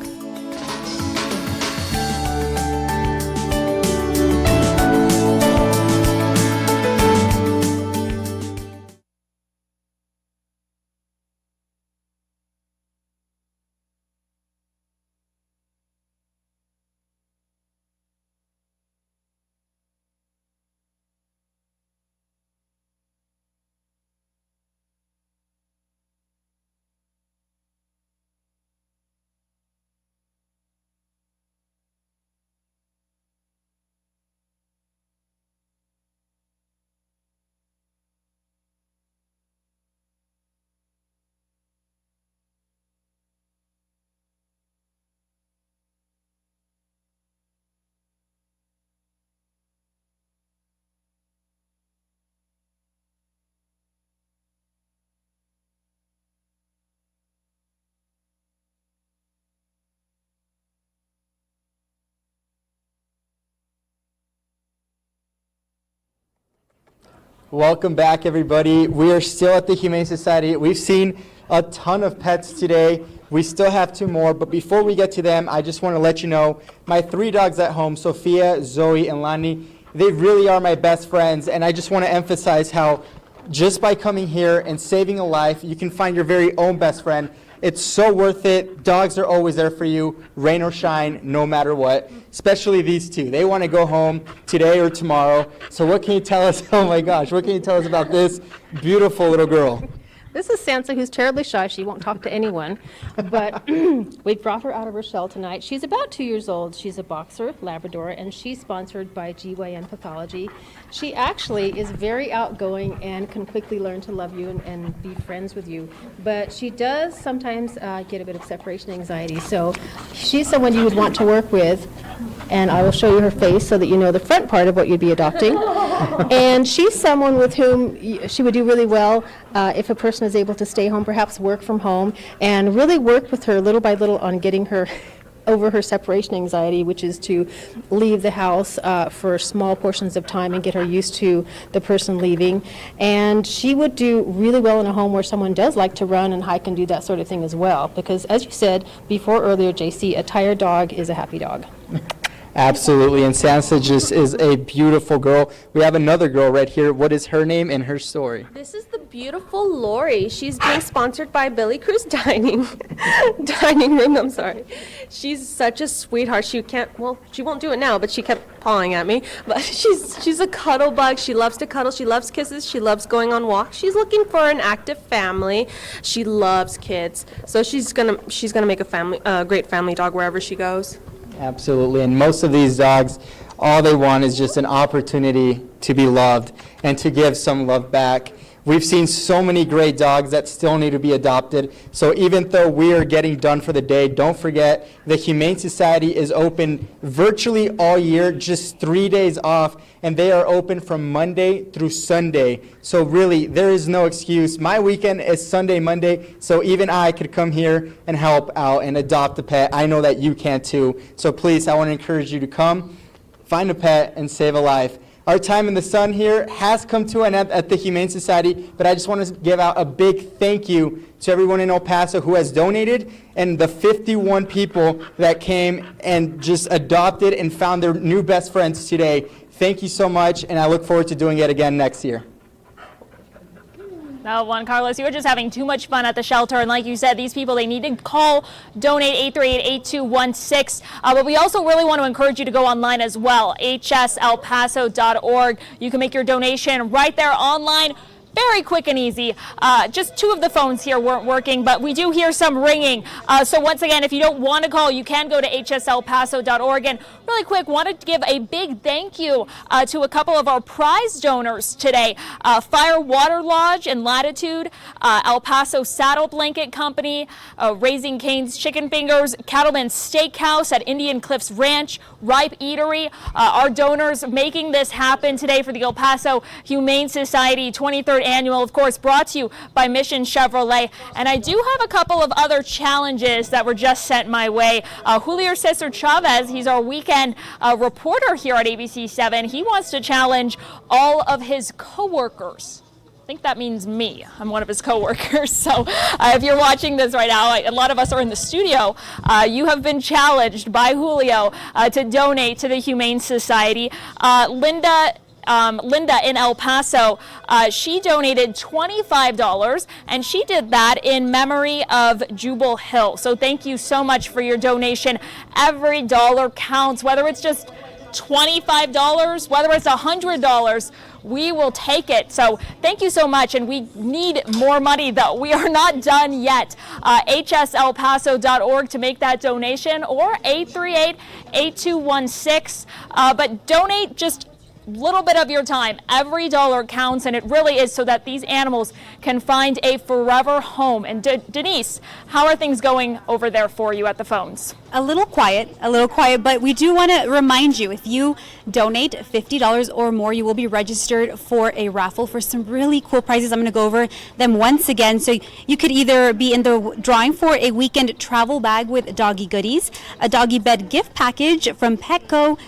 Welcome back, everybody. We are still at the Humane Society. We've seen a ton of pets today. We still have 2 more, but before we get to them, I just want to let you know, my 3 dogs at home, Sophia, Zoe, and Lani, they really are my best friends, and I just want to emphasize how just by coming here and saving a life, you can find your very own best friend. It's so worth it. Dogs are always there for you, rain or shine, no matter what, especially these 2. They want to go home today or tomorrow. So what can you tell us? Oh my gosh, what can you tell us about this beautiful little girl? This is Sansa, who's terribly shy. She won't talk to anyone. But we brought her out of her shell tonight. She's about 2 years old. She's a boxer, Labrador, and she's sponsored by GYN Pathology. She actually is very outgoing and can quickly learn to love you and be friends with you. But she does sometimes get a bit of separation anxiety. So she's someone you would want to work with. And I will show you her face so that you know the front part of what you'd be adopting. And she's someone with whom she would do really well if a person is able to stay home, perhaps work from home, and really work with her little by little on getting her over her separation anxiety, which is to leave the house for small portions of time and get her used to the person leaving. And she would do really well in a home where someone does like to run and hike and do that sort of thing as well. Because as you said before earlier, JC, a tired dog is a happy dog. Absolutely, and Sansa just is a beautiful girl. We have another girl right here. What is her name and her story? This is the beautiful Lori. She's being sponsored by Billy Cruz Dining Room. I'm sorry. She's such a sweetheart. She won't do it now, but she kept pawing at me. But she's a cuddle bug. She loves to cuddle. She loves kisses. She loves going on walks. She's looking for an active family. She loves kids, so she's gonna make a great family dog wherever she goes. Absolutely, and most of these dogs, all they want is just an opportunity to be loved and to give some love back. We've seen so many great dogs that still need to be adopted. So even though we are getting done for the day, don't forget the Humane Society is open virtually all year, just 3 days off, and they are open from Monday through Sunday. So really, there is no excuse. My weekend is Sunday, Monday, so even I could come here and help out and adopt a pet. I know that you can too. So please, I want to encourage you to come, find a pet, and save a life. Our time in the sun here has come to an end at the Humane Society, but I just want to give out a big thank you to everyone in El Paso who has donated, and the 51 people that came and just adopted and found their new best friends today. Thank you so much, and I look forward to doing it again next year. Now, Juan Carlos, you were just having too much fun at the shelter, and like you said, these people, they need to call, donate 838-8216, but we also really want to encourage you to go online as well, hselpaso.org. You can make your donation right there online. Very quick and easy. Just two of the phones here weren't working, but we do hear some ringing. So once again, if you don't want to call, you can go to hselpaso.org. And really quick, wanted to give a big thank you to a couple of our prize donors today. Fire Water Lodge and Latitude, El Paso Saddle Blanket Company, Raising Cane's Chicken Fingers, Cattleman's Steakhouse at Indian Cliffs Ranch, Ripe Eatery, our donors making this happen today for the El Paso Humane Society 23rd Annual, of course, brought to you by Mission Chevrolet. And I do have a couple of other challenges that were just sent my way. Julio Cesar Chavez, he's our weekend reporter here at ABC7. He wants to challenge all of his coworkers. I think that means me. I'm one of his coworkers. So if you're watching this right now, a lot of us are in the studio. You have been challenged by Julio to donate to the Humane Society. Linda in El Paso, she donated $25, and she did that in memory of Jubal Hill. So thank you so much for your donation. Every dollar counts, whether it's just $25, whether it's $100, we will take it. So thank you so much, and we need more money though. We are not done yet. hselpaso.org to make that donation, or 838-8216. But donate just little bit of your time. Every dollar counts, and it really is so that these animals can find a forever home. And Denise, how are things going over there for you at the phones? A little quiet, but we do want to remind you, if you donate $50 or more, you will be registered for a raffle for some really cool prizes. I'm going to go over them once again. So you could either be in the drawing for a weekend travel bag with doggy goodies, a doggy bed gift package from Petco,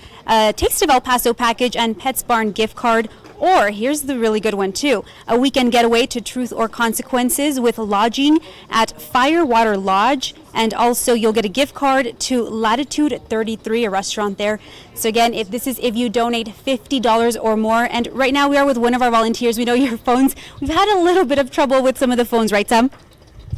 Taste of El Paso package, and Pets Barn gift card. Or here's the really good one too, a weekend getaway to Truth or Consequences with lodging at Firewater Lodge, and also you'll get a gift card to Latitude 33, a restaurant there. So again, if you donate $50 or more, and right now we are with one of our volunteers. We know your phones, we've had a little bit of trouble with some of the phones, right, Sam?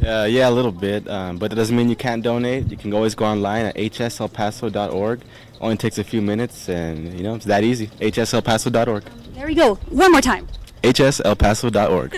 Yeah, a little bit, but it doesn't mean you can't donate. You can always go online at hselpaso.org. Only takes a few minutes, and it's that easy. hselpaso.org. There we go. One more time. hselpaso.org.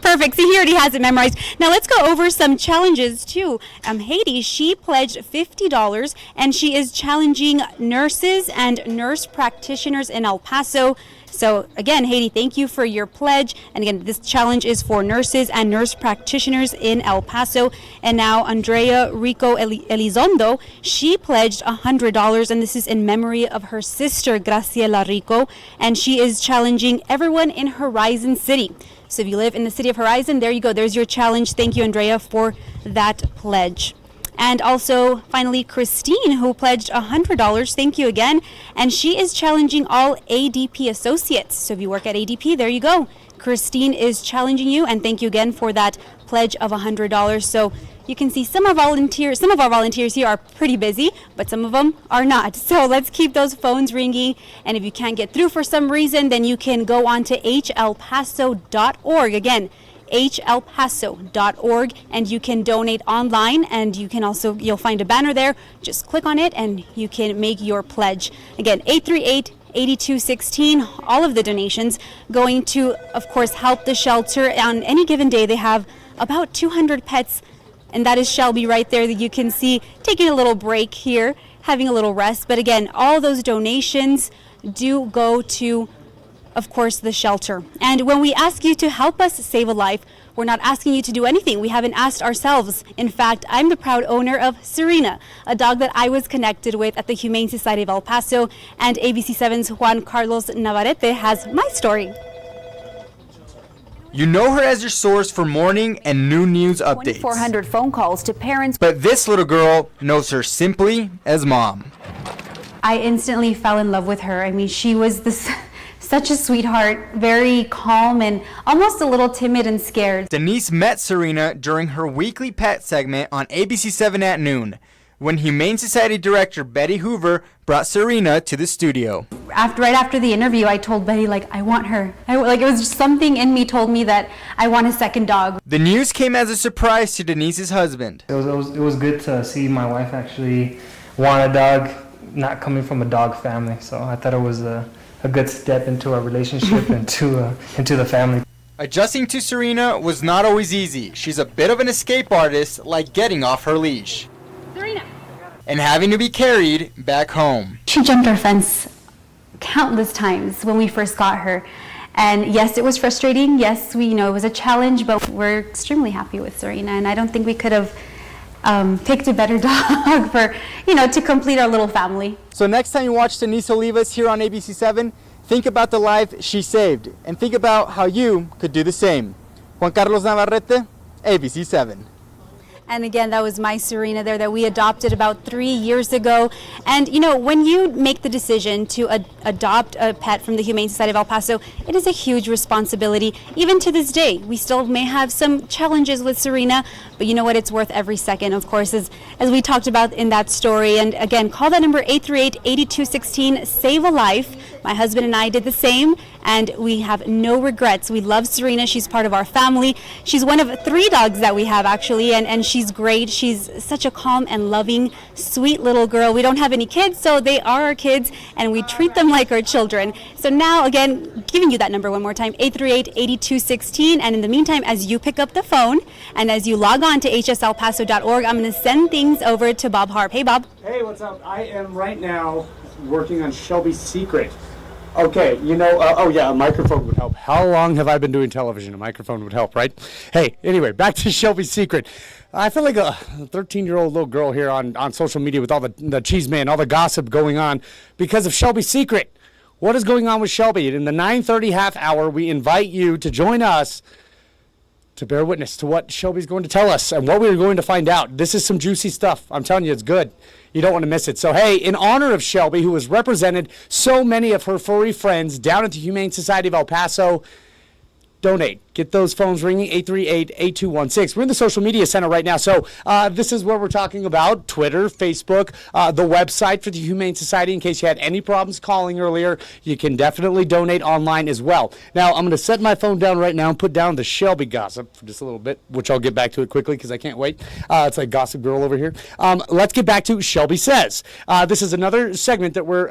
Perfect. See, he already has it memorized. Now let's go over some challenges too. Haiti, she pledged $50, and she is challenging nurses and nurse practitioners in El Paso. So again, Haiti, thank you for your pledge. And again, this challenge is for nurses and nurse practitioners in El Paso. And now Andrea Rico Elizondo, she pledged $100, and this is in memory of her sister, Graciela Rico. And she is challenging everyone in Horizon City. So if you live in the city of Horizon, there you go. There's your challenge. Thank you, Andrea, for that pledge. And also, finally, Christine, who pledged $100. Thank you again. And she is challenging all ADP associates. So if you work at ADP, there you go. Christine is challenging you, and thank you again for that pledge of $100. So you can see some of our volunteers here are pretty busy, but some of them are not. So let's keep those phones ringing. And if you can't get through for some reason, then you can go on to hselpaso.org. Again, hselpaso.org, and you can donate online, and you'll find a banner there. Just click on it and you can make your pledge. Again, 838-8216, all of the donations going to, of course, help the shelter. On any given day, they have about 200 pets, and that is Shelby right there that you can see taking a little break here, having a little rest. But again, all those donations do go to, of course, the shelter. And when we ask you to help us save a life, we're not asking you to do anything we haven't asked ourselves. In fact, I'm the proud owner of Serena, a dog that I was connected with at the Humane Society of El Paso, and ABC7's Juan Carlos Navarrete has my story. You know her as your source for morning and noon news updates. 2,400 phone calls to parents. But this little girl knows her simply as Mom. I instantly fell in love with her. I mean, she was the such a sweetheart, very calm and almost a little timid and scared. Denise met Serena during her weekly pet segment on ABC7 at noon, when Humane Society Director Betty Hoover brought Serena to the studio. Right after the interview, I told Betty, like, I want her. It was just something in me told me that I want a second dog. The news came as a surprise to Denise's husband. It was good to see my wife actually want a dog, not coming from a dog family. So I thought it was a good step into our relationship and into the family. Adjusting to Serena was not always easy. She's a bit of an escape artist, like getting off her leash and having to be carried back home. She jumped our fence countless times when we first got her. And yes, it was frustrating. Yes, it was a challenge, but we're extremely happy with Serena. And I don't think we could have picked a better dog for, to complete our little family. So next time you watch Denise Olivas here on ABC7, think about the life she saved and think about how you could do the same. Juan Carlos Navarrete, ABC7. And again, that was my Serena there that we adopted about 3 years ago. And when you make the decision to adopt a pet from the Humane Society of El Paso, it is a huge responsibility. Even to this day, we still may have some challenges with Serena, but you know what? It's worth every second, of course, as we talked about in that story. And again, call that number 838-8216, save a life. My husband and I did the same, and we have no regrets. We love Serena. She's part of our family. She's one of 3 dogs that we have, actually, and she's great. She's such a calm and loving, sweet little girl. We don't have any kids, so they are our kids, and we treat them like our children. So now, again, giving you that number one more time, 838-8216. And in the meantime, as you pick up the phone and as you log on to hselpaso.org, I'm going to send things over to Bob Harp. Hey, Bob. Hey, what's up? I am right now working on Shelby's secret. Okay, oh yeah, a microphone would help. How long have I been doing television? A microphone would help, right? Hey, anyway, back to Shelby's secret. I feel like a 13-year-old little girl here on social media with all the cheese man, all the gossip going on because of Shelby's secret. What is going on with Shelby? In the 9:30 half hour, we invite you to join us to bear witness to what Shelby's going to tell us and what we're going to find out. This is some juicy stuff. I'm telling you, it's good. You don't want to miss it. So, hey, in honor of Shelby, who has represented so many of her furry friends down at the Humane Society of El Paso, donate. Get those phones ringing, 838-8216. We're in the social media center right now. So this is where we're talking about Twitter, Facebook, the website for the Humane Society. In case you had any problems calling earlier, you can definitely donate online as well. Now, I'm going to set my phone down right now and put down the Shelby gossip for just a little bit, which I'll get back to it quickly because I can't wait. It's like Gossip Girl over here. Let's get back to Shelby Says. This is another segment that we're,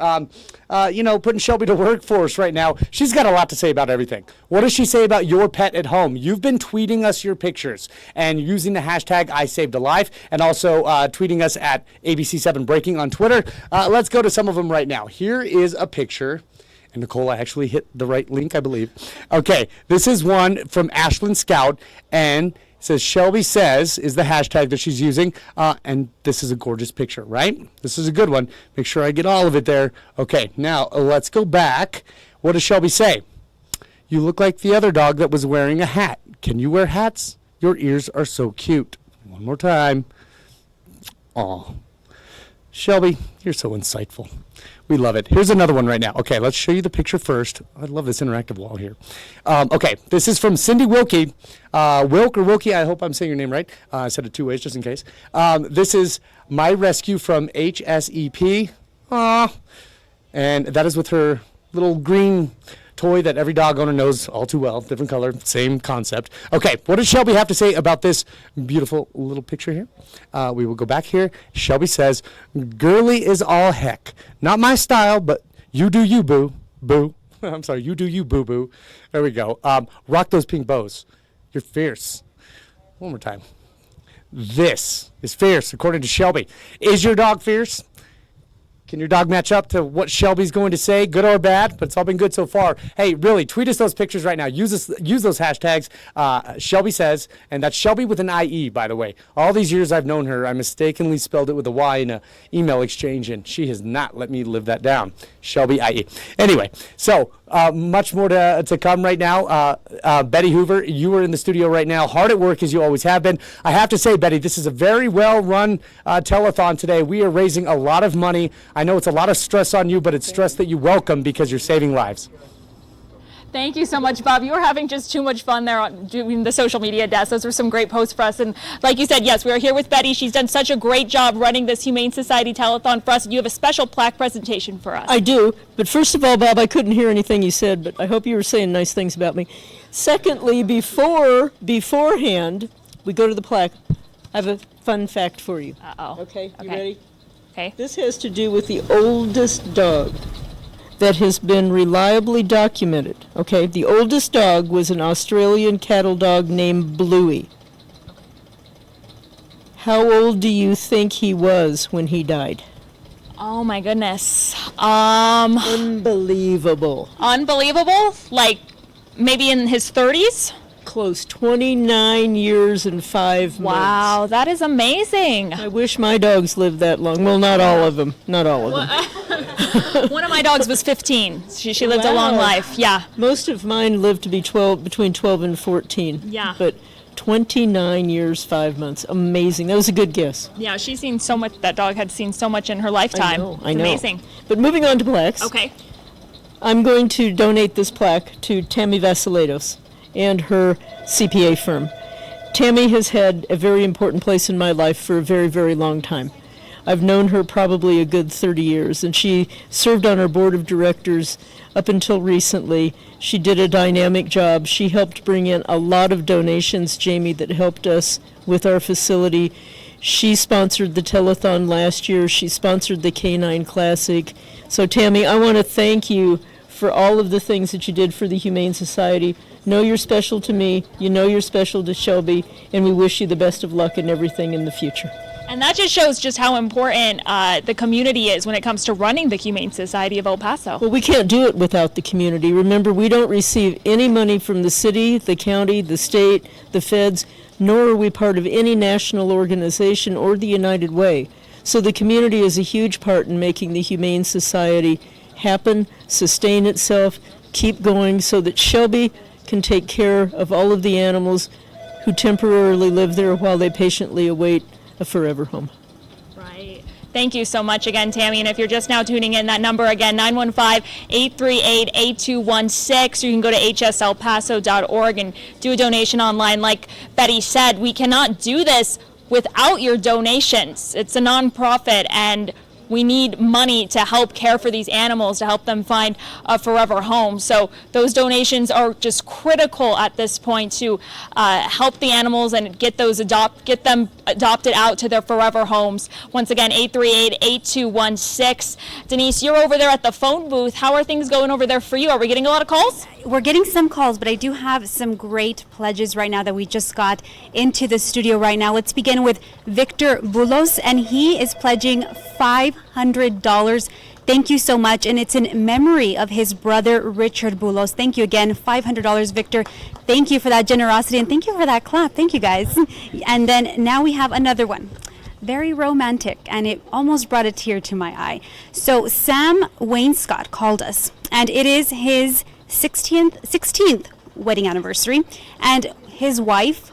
putting Shelby to work for us right now. She's got a lot to say about everything. What does she say about your pet at home? You've been tweeting us your pictures and using the hashtag #ISavedALife and also tweeting us at ABC7Breaking on Twitter. Let's go to some of them right now. Here is a picture. And Nicole, I actually hit the right link, I believe. Okay, this is one from Ashlyn Scout, and it says Shelby Says is the hashtag that she's using, and this is a gorgeous picture, right? This is a good one. Make sure I get all of it there. Okay, now let's go back. What does Shelby say? You look like the other dog that was wearing a hat. Can you wear hats? Your ears are so cute. One more time. Aw. Shelby, you're so insightful. We love it. Here's another one right now. Okay, let's show you the picture first. I love this interactive wall here. Okay, this is from Cindy Wilkie. Wilkie, I hope I'm saying your name right. I said it 2 ways just in case. This is my rescue from HSEP. Aw. And that is with her little green toy that every dog owner knows all too well. Different color, same concept. Okay, what does Shelby have to say about this beautiful little picture here? We will go back here. Shelby says, girly is all heck. Not my style, but you do you, boo. Boo. I'm sorry, you do you, boo-boo. There we go. Rock those pink bows. You're fierce. One more time. This is fierce, according to Shelby. Is your dog fierce? Can your dog match up to what Shelby's going to say, good or bad? But it's all been good so far. Hey, really, tweet us those pictures right now. Use those hashtags, Shelby Says, and that's Shelby with an I-E, by the way. All these years I've known her, I mistakenly spelled it with a Y in an email exchange, and she has not let me live that down. Shelby I-E. Anyway, so much more to come right now. Betty Hoover, you are in the studio right now, hard at work as you always have been. I have to say, Betty, this is a very well-run telethon today. We are raising a lot of money. I know it's a lot of stress on you, but it's stress that you welcome because you're saving lives. Thank you so much, Bob. You were having just too much fun there doing the social media desk. Those were some great posts for us. And like you said, yes, we are here with Betty. She's done such a great job running this Humane Society Telethon for us. And you have a special plaque presentation for us. I do. But first of all, Bob, I couldn't hear anything you said, but I hope you were saying nice things about me. Secondly, beforehand, we go to the plaque. I have a fun fact for you. Uh-oh. Okay, you ready? Okay. This has to do with the oldest dog that has been reliably documented. Okay, the oldest dog was an Australian cattle dog named Bluey. How old do you think he was when he died? Oh my goodness. Unbelievable. Unbelievable? Like maybe in his 30s? Close, 29 years and 5 months. Wow, that is amazing. I wish my dogs lived that long. Well, not all of them. Not all of them. One of my dogs was 15. She lived a long life. Yeah. Most of mine lived to be between 12 and 14. Yeah. But 29 years, 5 months. Amazing. That was a good guess. Yeah, she's seen so much. That dog had seen so much in her lifetime. I know. Amazing. But moving on to plaques. Okay. I'm going to donate this plaque to Tammy Vasileidos and her CPA firm. Tammy has had a very important place in my life for a very, very long time. I've known her probably a good 30 years, and she served on our board of directors up until recently. She did a dynamic job. She helped bring in a lot of donations, Jamie, that helped us with our facility. She sponsored the telethon last year. She sponsored the Canine Classic. So, Tammy, I want to thank you for all of the things that you did for the Humane Society. Know you're special to me, you know you're special to Shelby, and we wish you the best of luck in everything in the future. And that just shows just how important the community is when it comes to running the Humane Society of El Paso. Well, we can't do it without the community. Remember, we don't receive any money from the city, the county, the state, the feds, nor are we part of any national organization or the United Way. So the community is a huge part in making the Humane Society happen, sustain itself, keep going, so that Shelby can take care of all of the animals who temporarily live there while they patiently await a forever home. Right. Thank you so much again, Tammy. And if you're just now tuning in, that number again, 915-838-8216. You can go to hslpaso.org and do a donation online. Like Betty said, we cannot do this without your donations. It's a nonprofit, and we need money to help care for these animals, to help them find a forever home. So those donations are just critical at this point to help the animals and get them adopted out to their forever homes. Once again, 838-8216. Denise, you're over there at the phone booth. How are things going over there for you? Are we getting a lot of calls? We're getting some calls, but I do have some great pledges right now that we just got into the studio right now. Let's begin with Victor Bulos, and he is pledging $500. Thank you so much, and it's in memory of his brother Richard Bulos. Thank you again, $500, Victor. Thank you for that generosity, and thank you for that clap. Thank you, guys. And then now we have another one. Very romantic, and it almost brought a tear to my eye. So Sam Wainscott called us, and it is his 16th wedding anniversary, and his wife,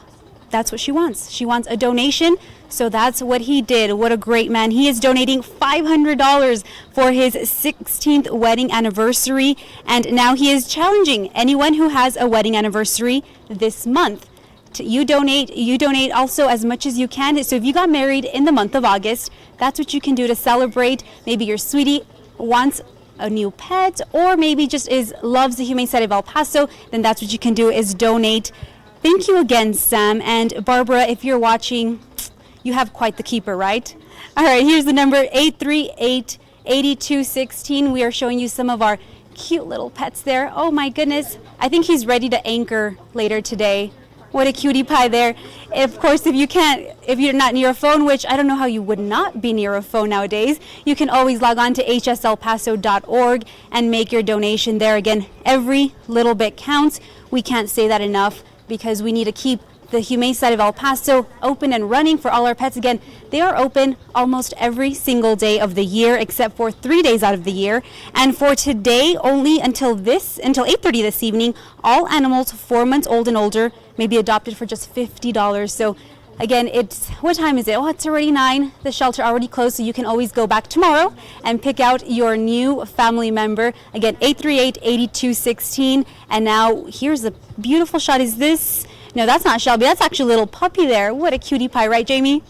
that's what she wants. She wants a donation, so that's what he did. What a great man. He is donating $500 for his 16th wedding anniversary, and now he is challenging anyone who has a wedding anniversary this month. You donate also as much as you can. So if you got married in the month of August, that's what you can do to celebrate. Maybe your sweetie wants a new pet, or maybe just loves the Humane Society of El Paso, then that's what you can do, is donate. Thank you again, Sam. And Barbara, if you're watching, you have quite the keeper, right? All right, here's the number, 838-8216. We are showing you some of our cute little pets there. Oh my goodness. I think he's ready to anchor later today. What a cutie pie there. Of course, if you're not near a phone, which I don't know how you would not be near a phone nowadays, you can always log on to hslpaso.org and make your donation there. Again, every little bit counts. We can't say that enough, because we need to keep the Humane Society of El Paso open and running for all our pets. Again, they are open almost every single day of the year, except for 3 days out of the year. And for today, only until 8:30 this evening, all animals 4 months old and older may be adopted for just $50. So Again, what time is it? Oh, it's already 9. The shelter already closed, so you can always go back tomorrow and pick out your new family member. Again, 838-8216. And now here's a beautiful shot. Is this? No, that's not Shelby. That's actually a little puppy there. What a cutie pie, right, Jamie?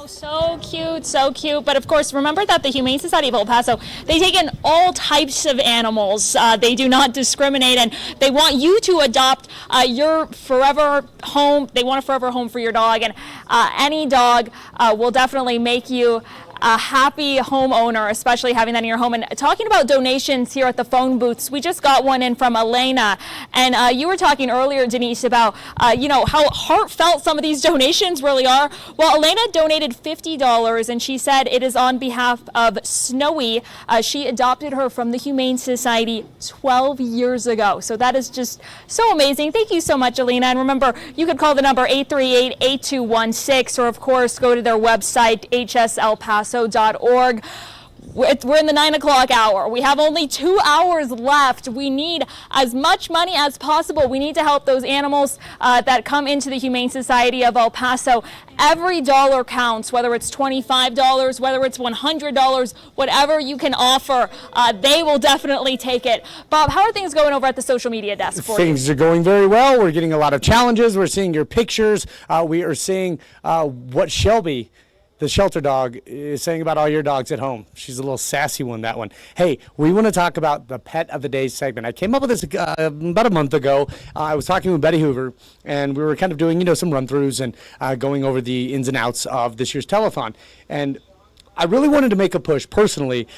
So cute, so cute. But of course, remember that the Humane Society of El Paso, they take in all types of animals. They do not discriminate, and they want you to adopt your forever home. They want a forever home for your dog, and any dog will definitely make you a happy homeowner, especially having that in your home. And talking about donations here at the phone booths, we just got one in from Elena, and you were talking earlier, Denise, about how heartfelt some of these donations really are. Well, Elena donated $50, and she said it is on behalf of Snowy. She adopted her from the Humane Society 12 years ago, so that is just so amazing. Thank you so much, Elena. And remember, you could call the number 838-8216, or of course go to their website, hslpaso.org. We're in the 9 o'clock hour. We have only 2 hours left. We need as much money as possible. We need to help those animals that come into the Humane Society of El Paso. Every dollar counts, whether it's $25, whether it's $100, whatever you can offer, they will definitely take it. Bob, how are things going over at the social media desk for you? Things are going very well. We're getting a lot of challenges. We're seeing your pictures. We are seeing what Shelby, the shelter dog, is saying about all your dogs at home. She's a little sassy one, that one. Hey, we want to talk about the Pet of the Day segment. I came up with this about a month ago. I was talking with Betty Hoover, and we were kind of doing, some run-throughs and going over the ins and outs of this year's telethon. And I really wanted to make a push, personally,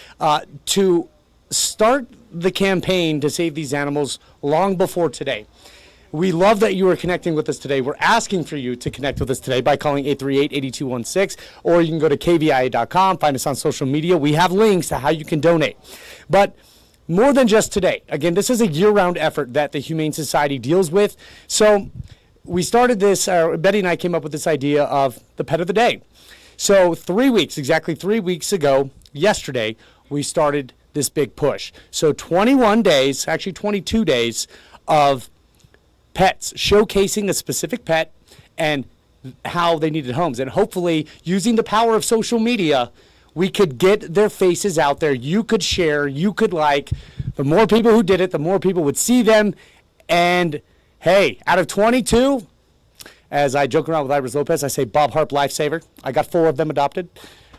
to start the campaign to save these animals long before today. We love that you are connecting with us today. We're asking for you to connect with us today by calling 838-8216, or you can go to KVIA.com, find us on social media. We have links to how you can donate. But more than just today, again, this is a year-round effort that the Humane Society deals with. So we started this, Betty and I came up with this idea of the Pet of the Day. So exactly 3 weeks ago, yesterday, we started this big push. So 21 days, actually 22 days of pets, showcasing a specific pet and how they needed homes. And hopefully, using the power of social media, we could get their faces out there. You could share, you could like. The more people who did it, the more people would see them. And hey, out of 22, as I joke around with Iris Lopez, I say Bob Harp lifesaver. I got 4 of them adopted.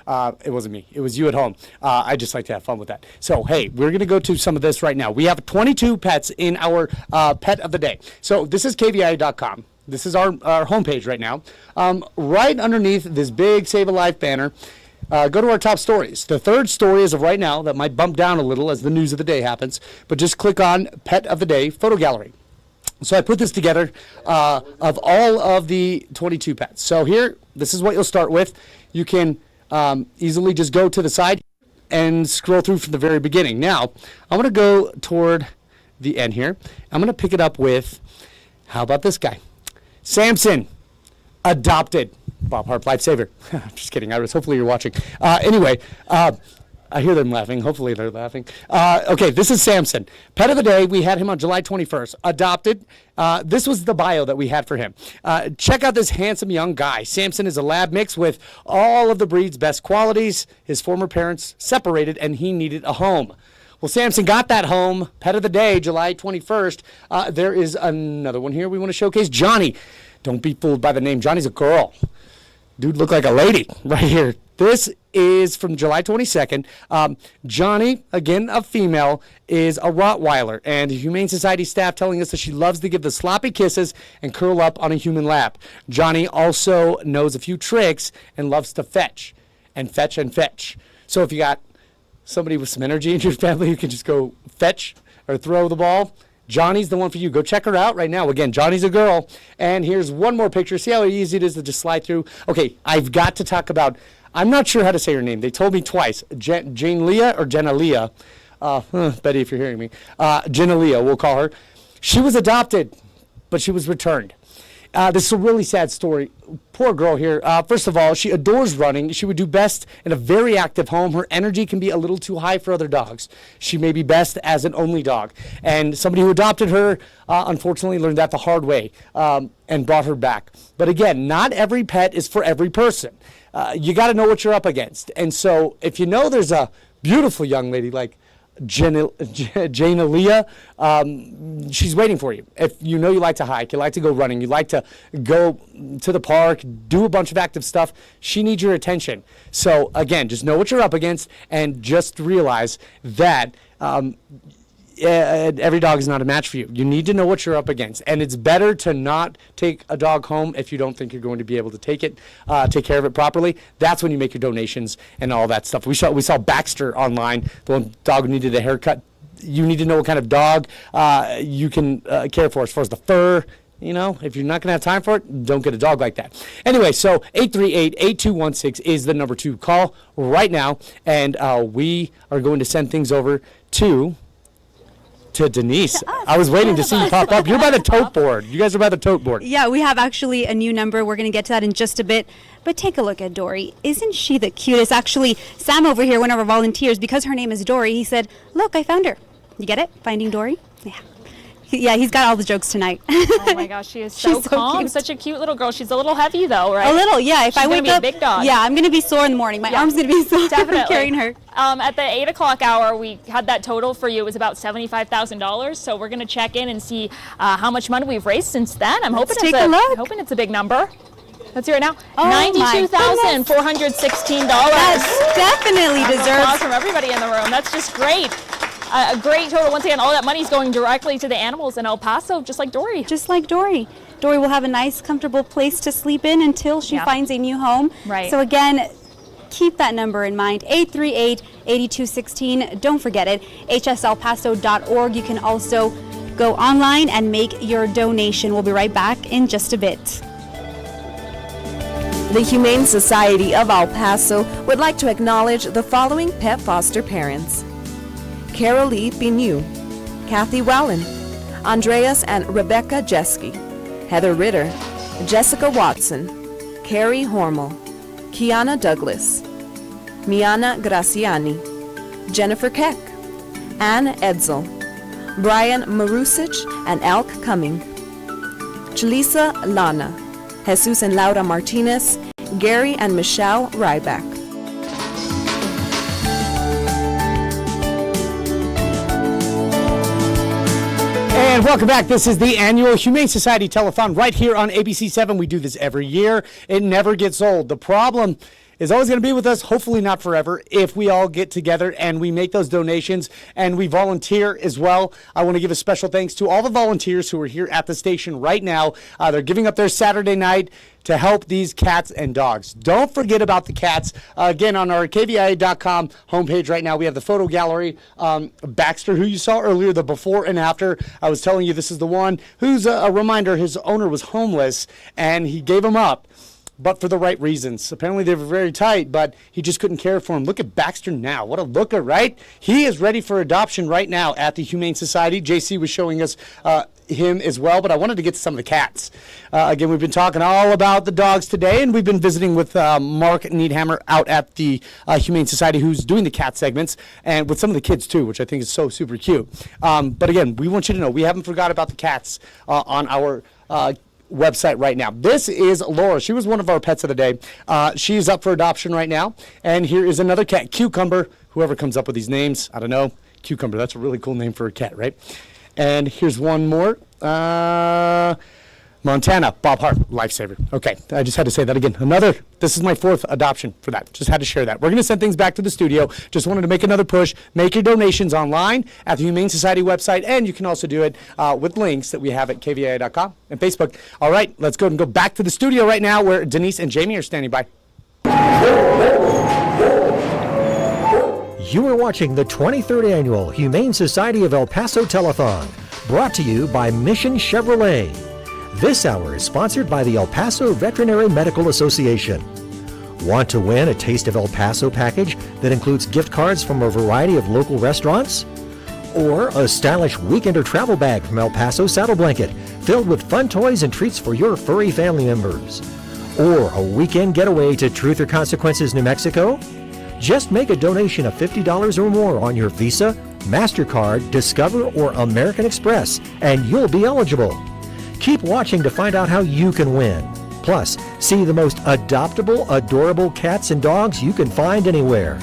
It wasn't me. It was you at home. I just like to have fun with that. So, hey, we're going to go to some of this right now. We have 22 pets in our Pet of the Day. So this is KVIA.com. This is our homepage right now. Right underneath this big Save a Life banner, go to our top stories. The third story as of right now, that might bump down a little as the news of the day happens, but just click on Pet of the Day Photo Gallery. So I put this together of all of the 22 pets. So here, this is what you'll start with. You can easily just go to the side and scroll through from the very beginning. Now, I'm going to go toward the end here. I'm going to pick it up with, how about this guy? Samson, adopted. Bob Harp, lifesaver. I'm just kidding, Iris. Hopefully you're watching. Anyway, I hear them laughing. Hopefully they're laughing. Okay, this is Samson. Pet of the Day, we had him on July 21st. Adopted. This was the bio that we had for him. Check out this handsome young guy. Samson is a lab mix with all of the breed's best qualities. His former parents separated, and he needed a home. Well, Samson got that home. Pet of the Day, July 21st. There is another one here we want to showcase. Johnny. Don't be fooled by the name. Johnny's a girl. Dude looked like a lady right here. This is from July 22nd. Johnny, again, a female, is a Rottweiler, and the Humane Society staff telling us that she loves to give the sloppy kisses and curl up on a human lap. Johnny also knows a few tricks and loves to fetch and fetch and fetch. So if you got somebody with some energy in your family who can just go fetch or throw the ball, Johnny's the one for you. Go check her out right now. Again, Johnny's a girl. And here's one more picture. See how easy it is to just slide through? Okay, I've got to talk about, I'm not sure how to say her name. They told me twice. Nalia or Nalia. Betty, if you're hearing me. Nalia, we'll call her. She was adopted, but she was returned. This is a really sad story. Poor girl here. First of all, she adores running. She would do best in a very active home. Her energy can be a little too high for other dogs. She may be best as an only dog. And somebody who adopted her, unfortunately, learned that the hard way and brought her back. But again, not every pet is for every person. You got to know what you're up against. And so if you know there's a beautiful young lady like Nalia, she's waiting for you. If you know you like to hike, you like to go running, you like to go to the park, do a bunch of active stuff, she needs your attention. So again, just know what you're up against and just realize that every dog is not a match for you. You need to know what you're up against, and it's better to not take a dog home if you don't think you're going to be able to take care of it properly. That's when you make your donations and all that stuff. We saw Baxter online, the one dog who needed a haircut. You need to know what kind of dog you can care for as far as the fur. You know, if you're not going to have time for it, don't get a dog like that. Anyway, so 838-8216 is the number to call right now, and we are going to send things over to Denise. I was waiting to see you pop up. You're by the tote board. You guys are by the tote board. Yeah, we have actually a new number. We're going to get to that in just a bit. But take a look at Dory. Isn't she the cutest? Actually, Sam over here, one of our volunteers, because her name is Dory, he said, look, I found her. You get it? Finding Dory? Yeah. Yeah, he's got all the jokes tonight. Oh my gosh, she is so calm. Cute. Such a cute little girl. She's a little heavy though, right? A little, yeah. If I wake up, a big dog. Yeah, I'm gonna be sore in the morning. My arm's gonna be sore from carrying her. At the 8 o'clock hour, we had that total for you. It was about $75,000. So we're gonna check in and see how much money we've raised since then. I'm hoping it's a big number. Let's see right now. $92,416. That definitely deserves applause from everybody in the room. That's just great. A great total. Once again, all that money is going directly to the animals in El Paso, just like Dory. Just like Dory. Dory will have a nice, comfortable place to sleep in until she finds a new home. Right. So again, keep that number in mind, 838-8216. Don't forget it, hselpaso.org. You can also go online and make your donation. We'll be right back in just a bit. The Humane Society of El Paso would like to acknowledge the following pet foster parents: Carolee Binu, Kathy Wallen, Andreas and Rebecca Jeske, Heather Ritter, Jessica Watson, Carrie Hormel, Kiana Douglas, Miana Graciani, Jennifer Keck, Ann Edsel, Brian Marusic and Elk Cumming, Chalisa Lana, Jesus and Laura Martinez, Gary and Michelle Ryback. And welcome back. This is the annual Humane Society Telethon right here on ABC7. We do this every year. It never gets old. The problem is always going to be with us, hopefully not forever, if we all get together and we make those donations and we volunteer as well. I want to give a special thanks to all the volunteers who are here at the station right now. They're giving up their Saturday night to help these cats and dogs. Don't forget about the cats. Again, on our KVIA.com homepage right now, we have the photo gallery. Baxter, who you saw earlier, the before and after. I was telling you this is the one who's a reminder his owner was homeless and he gave him up, but for the right reasons. Apparently they were very tight, but he just couldn't care for him. Look at Baxter now. What a looker, right? He is ready for adoption right now at the Humane Society. JC was showing us him as well, but I wanted to get to some of the cats. Again, we've been talking all about the dogs today, and we've been visiting with Mark Needhammer out at the Humane Society, who's doing the cat segments, and with some of the kids too, which I think is so super cute. But again, we want you to know we haven't forgot about the cats on our website right now. This is Laura. She was one of our pets of the day. She's up for adoption right now. And here is another cat, Cucumber. Whoever comes up with these names, I don't know. Cucumber, that's a really cool name for a cat, right? And here's one more. Montana, Bob Hart, lifesaver. Okay, I just had to say that again. This is my fourth adoption for that. Just had to share that. We're going to send things back to the studio. Just wanted to make another push. Make your donations online at the Humane Society website, and you can also do it with links that we have at KVIA.com and Facebook. All right, let's go back to the studio right now where Denise and Jamie are standing by. You are watching the 23rd Annual Humane Society of El Paso Telethon, brought to you by Mission Chevrolet. This hour is sponsored by the El Paso Veterinary Medical Association. Want to win a Taste of El Paso package that includes gift cards from a variety of local restaurants? Or a stylish weekender travel bag from El Paso Saddle Blanket, filled with fun toys and treats for your furry family members. Or a weekend getaway to Truth or Consequences, New Mexico? Just make a donation of $50 or more on your Visa, MasterCard, Discover, or American Express, and you'll be eligible. Keep watching to find out how you can win. Plus, see the most adoptable, adorable cats and dogs you can find anywhere.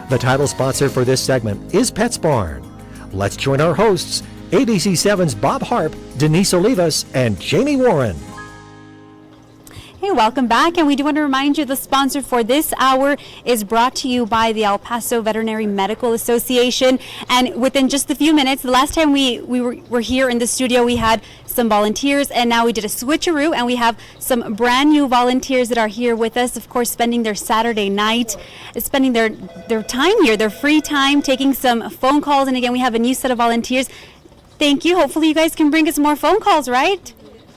The title sponsor for this segment is PetSbarn. Let's join our hosts, ABC7's Bob Harp, Denise Olivas, and Jamie Warren. Hey, welcome back, and we do want to remind you the sponsor for this hour is brought to you by the El Paso Veterinary Medical Association. And within just a few minutes, the last time we were here in the studio, we had some volunteers, and now we did a switcheroo, and we have some brand new volunteers that are here with us, of course, spending their Saturday night, spending their time here, their free time, taking some phone calls. And again, we have a new set of volunteers. Thank you. Hopefully you guys can bring us more phone calls, right?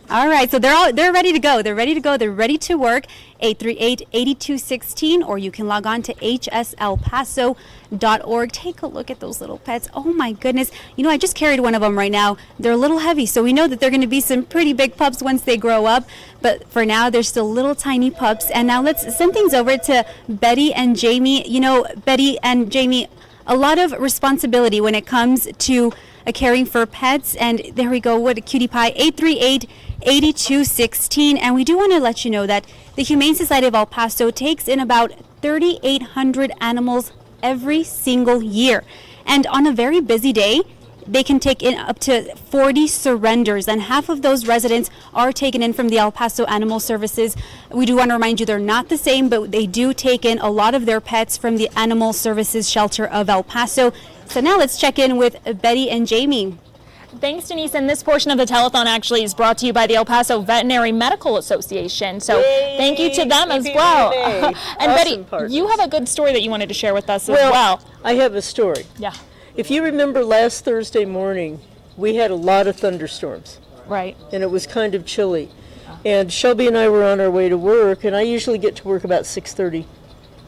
All right, so they're ready to go. They're ready to go. They're ready to work. 838-8216, or you can log on to hselpaso.org. Take a look at those little pets. Oh my goodness. You know, I just carried one of them right now. They're a little heavy, so we know that they're going to be some pretty big pups once they grow up. But for now, they're still little tiny pups. And now let's send things over to Betty and Jamie. You know, Betty and Jamie, a lot of responsibility when it comes to caring for pets. And there we go. What a cutie pie. 838-8216. And we do want to let you know that the Humane Society of El Paso takes in about 3,800 animals every single year. And on a very busy day, they can take in up to 40 surrenders, and half of those residents are taken in from the El Paso Animal Services. We do want to remind you they're not the same, but they do take in a lot of their pets from the Animal Services Shelter of El Paso. So now let's check in with Betty and Jamie. Thanks, Denise. And this portion of the telethon actually is brought to you by the El Paso Veterinary Medical Association. So thank you to them as well. And Awesome Betty, partners. you have a good story that you wanted to share with us as well. I have a story. Yeah. If you remember last Thursday morning, we had a lot of thunderstorms. Right. And it was kind of chilly. And Shelby and I were on our way to work, and I usually get to work about 6:30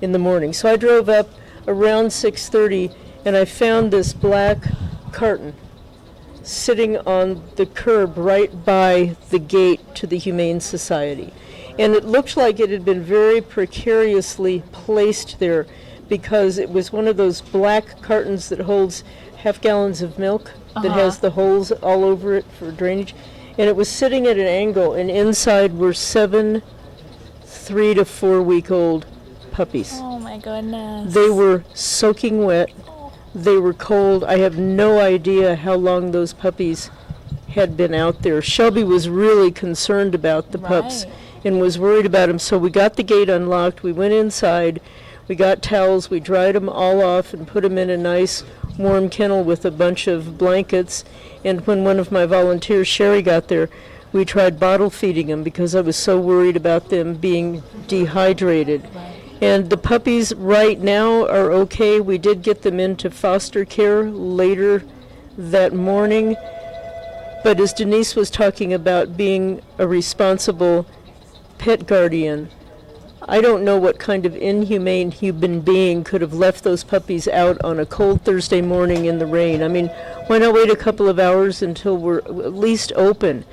in the morning. So I drove up around 6:30, and I found this black carton sitting on the curb right by the gate to the Humane Society. And it looked like it had been very precariously placed there, because it was one of those black cartons that holds half gallons of milk that has the holes all over it for drainage. And it was sitting at an angle, and inside were 7 3 to 4 week old puppies. Oh my goodness. They were soaking wet. They were cold. I have no idea how long those puppies had been out there. Shelby was really concerned about the pups and was worried about them. So we got the gate unlocked. We went inside. We got towels. We dried them all off and put them in a nice warm kennel with a bunch of blankets. And when one of my volunteers, Sherry, got there, we tried bottle feeding them because I was so worried about them being dehydrated. And the puppies right now are okay. We did get them into foster care later that morning. But as Denise was talking about being a responsible pet guardian, I don't know what kind of inhumane human being could have left those puppies out on a cold Thursday morning in the rain. I mean, why not wait a couple of hours until we're at least open?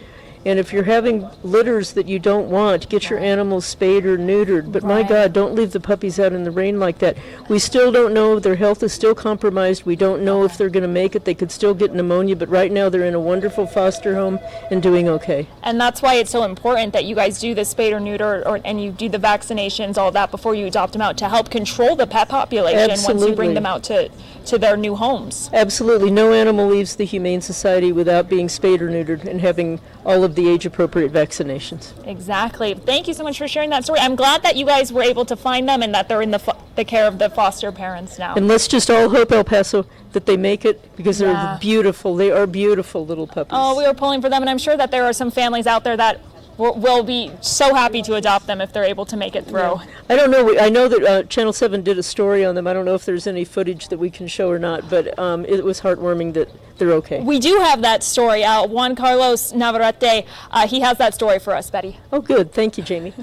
And if you're having litters that you don't want, get your animals spayed or neutered. But my God, don't leave the puppies out in the rain like that. We still don't know. Their health is still compromised. We don't know if they're going to make it. They could still get pneumonia, but right now they're in a wonderful foster home and doing okay. And that's why it's so important that you guys do the spay or neuter, and you do the vaccinations, all that, before you adopt them out, to help control the pet population once you bring them out to their new homes. Absolutely. No animal leaves the Humane Society without being spayed or neutered and having all of the age-appropriate vaccinations. Exactly. Thank you so much for sharing that story. I'm glad that you guys were able to find them and that they're in the care of the foster parents now. And let's just all hope, El Paso, that they make it, because they're beautiful. They are beautiful little puppies. Oh, we were pulling for them, and I'm sure that there are some families out there that will be so happy to adopt them if they're able to make it through. Yeah. I don't know. I know that Channel 7 did a story on them. I don't know if there's any footage that we can show or not, but it was heartwarming that they're okay. We do have that story. Juan Carlos Navarrete, he has that story for us, Betty. Oh, good. Thank you, Jamie.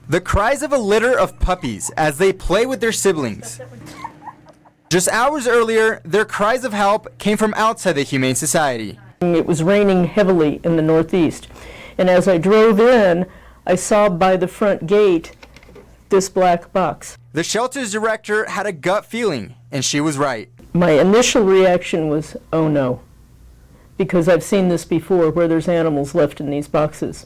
The cries of a litter of puppies as they play with their siblings. Just hours earlier, their cries of help came from outside the Humane Society. It was raining heavily in the Northeast, and as I drove in, I saw by the front gate this black box. The shelter's director had a gut feeling, and she was right. My initial reaction was, oh no, because I've seen this before where there's animals left in these boxes.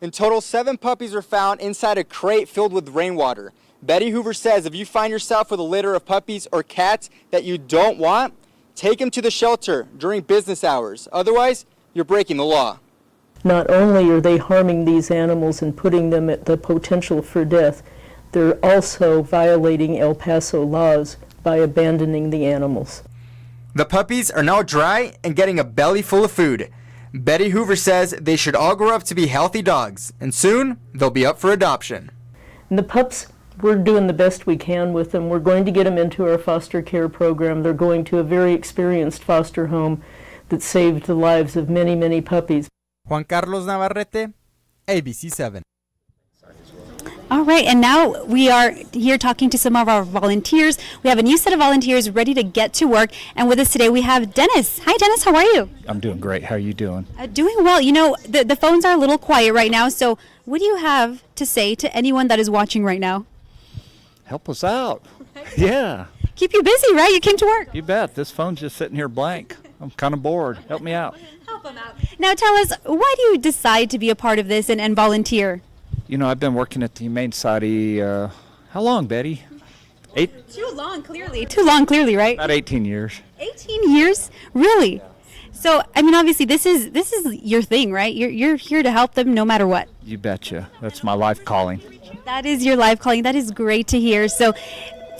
In total, 7 puppies were found inside a crate filled with rainwater. Betty Hoover says if you find yourself with a litter of puppies or cats that you don't want, take them to the shelter during business hours. Otherwise, you're breaking the law. Not only are they harming these animals and putting them at the potential for death, they're also violating El Paso laws by abandoning the animals. The puppies are now dry and getting a belly full of food. Betty Hoover says they should all grow up to be healthy dogs, and soon they'll be up for adoption. And the pups, we're doing the best we can with them. We're going to get them into our foster care program. They're going to a very experienced foster home that saved the lives of many, many puppies. Juan Carlos Navarrete, ABC7. All right, and now we are here talking to some of our volunteers. We have a new set of volunteers ready to get to work, and with us today we have Dennis. Hi, Dennis, how are you? I'm doing great. How are you doing? Doing well. You know, the phones are a little quiet right now, so what do you have to say to anyone that is watching right now? Help us out. Yeah. Keep you busy, right? You came to work. You bet. This phone's just sitting here blank. I'm kind of bored. Help me out. Help them out. Now tell us, why do you decide to be a part of this and volunteer? You know, I've been working at the Humane Society, how long, Betty? Too long, clearly, right? About 18 years. 18 years? Really? So, I mean, obviously, this is your thing, right? You're here to help them no matter what. You betcha. That's my life calling. That is your life calling. That is great to hear. So,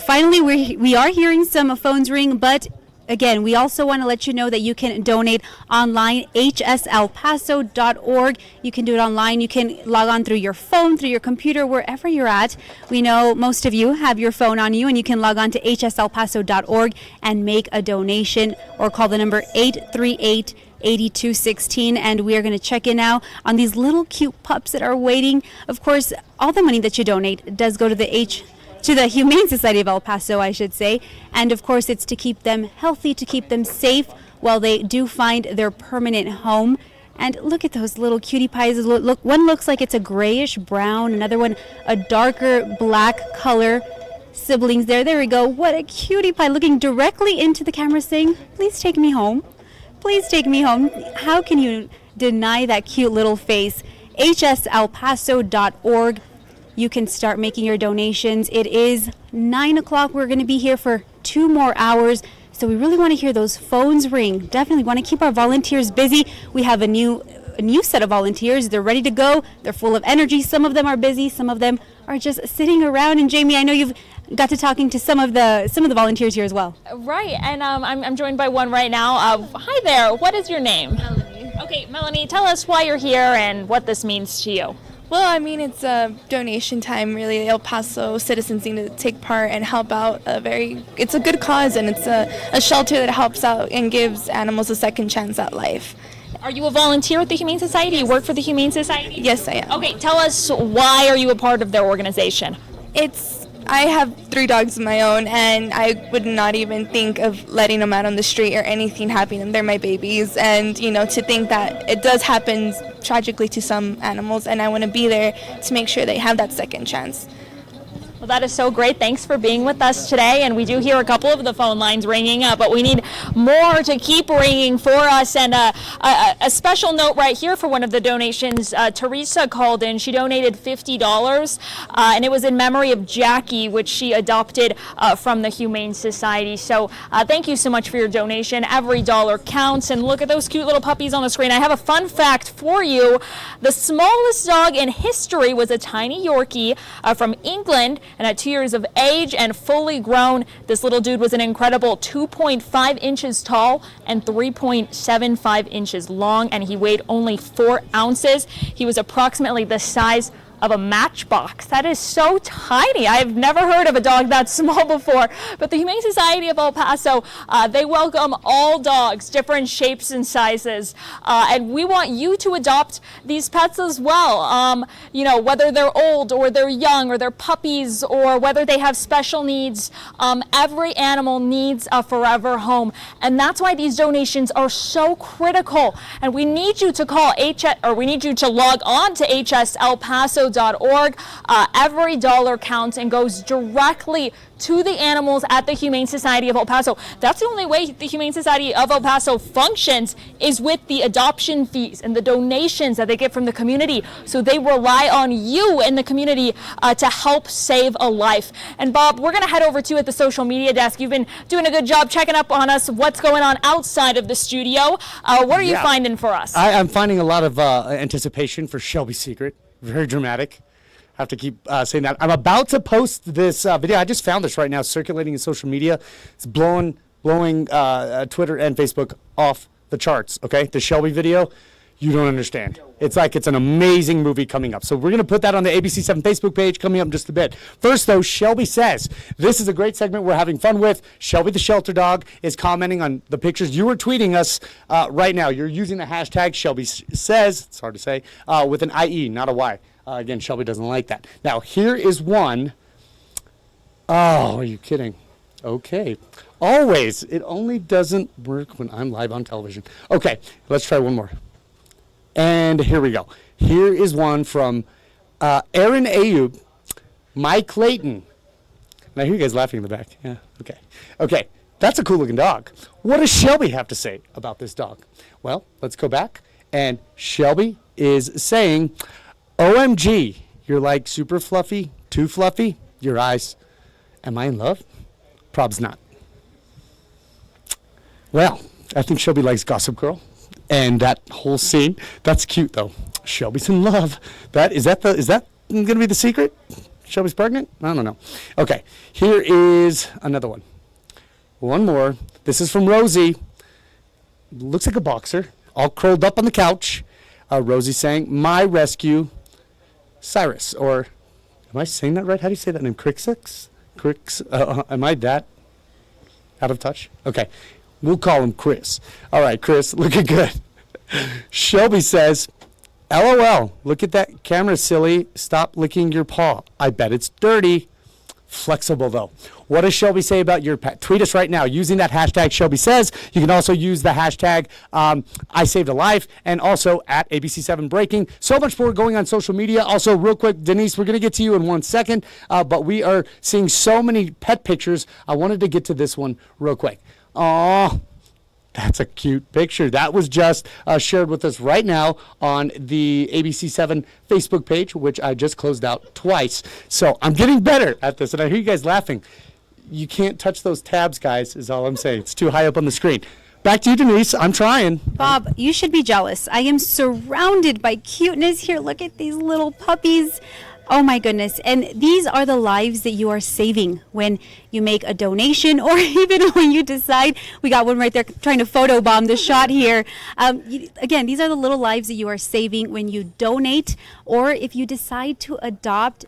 finally, we are hearing some phones ring, but again, we also want to let you know that you can donate online, hselpaso.org. You can do it online. You can log on through your phone, through your computer, wherever you're at. We know most of you have your phone on you, and you can log on to hselpaso.org and make a donation or call the number 838-8216, and we are going to check in now on these little cute pups that are waiting. Of course, all the money that you donate does go to the Humane Society of El Paso, I should say. And of course, it's to keep them healthy, to keep them safe while they do find their permanent home. And look at those little cutie pies. Look, one looks like it's a grayish brown, another one a darker black color. Siblings there. There we go. What a cutie pie, looking directly into the camera saying, "Please take me home. Please take me home." How can you deny that cute little face? hselpaso.org. You can start making your donations. It is 9 o'clock. We're going to be here for 2 more hours. So we really want to hear those phones ring. Definitely want to keep our volunteers busy. We have a new set of volunteers. They're ready to go. They're full of energy. Some of them are busy. Some of them are just sitting around. And Jamie, I know you've got to talking to some of the volunteers here as well. Right, and I'm joined by one right now. Hi there. What is your name? Melanie. Okay, Melanie, tell us why you're here and what this means to you. Well, I mean, it's a donation time, really. El Paso citizens need to take part and help out. It's a good cause, and it's a shelter that helps out and gives animals a second chance at life. Are you a volunteer with the Humane Society? You work for the Humane Society? Yes, I am. Okay, tell us, why are you a part of their organization? I have 3 dogs of my own, and I would not even think of letting them out on the street or anything happening to them. They're my babies, and to think that it does happen tragically to some animals, and I want to be there to make sure they have that second chance. Well, that is so great. Thanks for being with us today. And we do hear a couple of the phone lines ringing, but we need more to keep ringing for us. And a special note right here for one of the donations. Teresa called in. She donated $50, and it was in memory of Jackie, which she adopted from the Humane Society. So thank you so much for your donation. Every dollar counts. And look at those cute little puppies on the screen. I have a fun fact for you. The smallest dog in history was a tiny Yorkie from England. And at 2 years of age and fully grown, this little dude was an incredible 2.5 inches tall and 3.75 inches long, and he weighed only 4 ounces. He was approximately the size of a matchbox. That is so tiny. I've never heard of a dog that small before. But the Humane Society of El Paso, they welcome all dogs, different shapes and sizes. And we want you to adopt these pets as well. You know, whether they're old or they're young or they're puppies or whether they have special needs, every animal needs a forever home. And that's why these donations are so critical. And we need you to call we need you to log on to hselpaso.org. Every dollar counts and goes directly to the animals at the Humane Society of El Paso. That's the only way the Humane Society of El Paso functions, is with the adoption fees and the donations that they get from the community. So they rely on you in the community to help save a life. And Bob, we're going to head over to you at the social media desk. You've been doing a good job checking up on us, what's going on outside of the studio. What are you finding for us? I'm finding a lot of anticipation for Shelby's secret. Very dramatic. I have to keep saying that. I'm about to post this video. I just found this right now circulating in social media. It's blowing Twitter and Facebook off the charts, okay? The Shelby video, you don't understand. It's like it's an amazing movie coming up. So we're going to put that on the ABC7 Facebook page coming up in just a bit. First, though, Shelby says, this is a great segment we're having fun with. Shelby the shelter dog is commenting on the pictures you are tweeting us right now. You're using the hashtag Shelby says, it's hard to say, with an IE, not a Y. Again, Shelby doesn't like that. Now, here is one. Oh, are you kidding? Okay. Always. It only doesn't work when I'm live on television. Okay, let's try one more. And here we go. Here is one from Aaron Ayub, Mike Clayton. And I hear you guys laughing in the back. Yeah, okay. Okay, that's a cool looking dog. What does Shelby have to say about this dog? Well, let's go back. And Shelby is saying, OMG, you're like super fluffy, too fluffy, your eyes. Am I in love? Prob's not. Well, I think Shelby likes Gossip Girl. And that whole scene, that's cute though. Shelby's in love. Is that going to be the secret? Shelby's pregnant? I don't know. Okay, here is another one. One more. This is from Rosie. Looks like a boxer, all curled up on the couch. Rosie saying, my rescue, Cyrus, or am I saying that right? How do you say that name? Crixix? Am I that out of touch? Okay, we'll call him Chris. All right, Chris, looking good. Shelby says, LOL, look at that camera, silly. Stop licking your paw. I bet it's dirty. Flexible, though. What does Shelby say about your pet? Tweet us right now using that hashtag Shelby says. You can also use the hashtag I saved a life, and also at ABC7 Breaking. So much more going on social media. Also, real quick, Denise, we're going to get to you in 1 second, but we are seeing so many pet pictures. I wanted to get to this one real quick. Aww. That's a cute picture. That was just shared with us right now on the ABC7 Facebook page, which I just closed out twice. So I'm getting better at this, and I hear you guys laughing. You can't touch those tabs, guys, is all I'm saying. It's too high up on the screen. Back to you, Denise. I'm trying. Bob, you should be jealous. I am surrounded by cuteness here. Look at these little puppies. Oh my goodness. And these are the lives that you are saving when you make a donation, or even when you decide, we got one right there trying to photobomb the shot here. Again, these are the little lives that you are saving when you donate, or if you decide to adopt.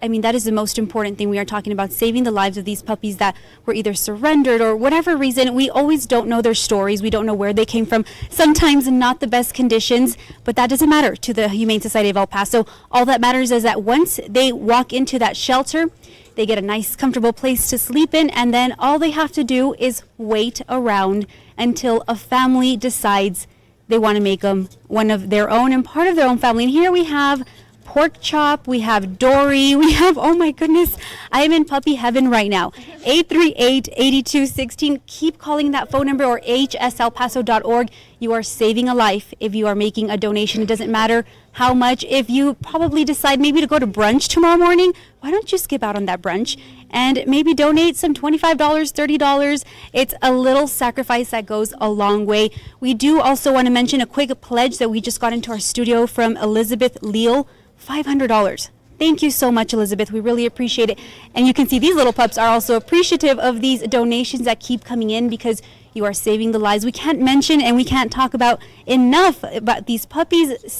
I mean, that is the most important thing. We are talking about saving the lives of these puppies that were either surrendered or whatever reason. We always don't know their stories. We don't know where they came from. Sometimes in not the best conditions, but that doesn't matter to the Humane Society of El Paso. All that matters is that once they walk into that shelter, they get a nice, comfortable place to sleep in, and then all they have to do is wait around until a family decides they want to make them one of their own and part of their own family. And here we have Pork Chop, we have Dory, we have, oh my goodness, I am in puppy heaven right now. 838-8216, keep calling that phone number, or hselpaso.org. You are saving a life if you are making a donation. It doesn't matter how much. If you probably decide maybe to go to brunch tomorrow morning, why don't you skip out on that brunch and maybe donate some $25, $30. It's a little sacrifice that goes a long way. We do also want to mention a quick pledge that we just got into our studio from Elizabeth Leal. $500. Thank you so much, Elizabeth. We really appreciate it. And you can see these little pups are also appreciative of these donations that keep coming in, because You are saving the lives. We can't mention and we can't talk about enough about these puppies.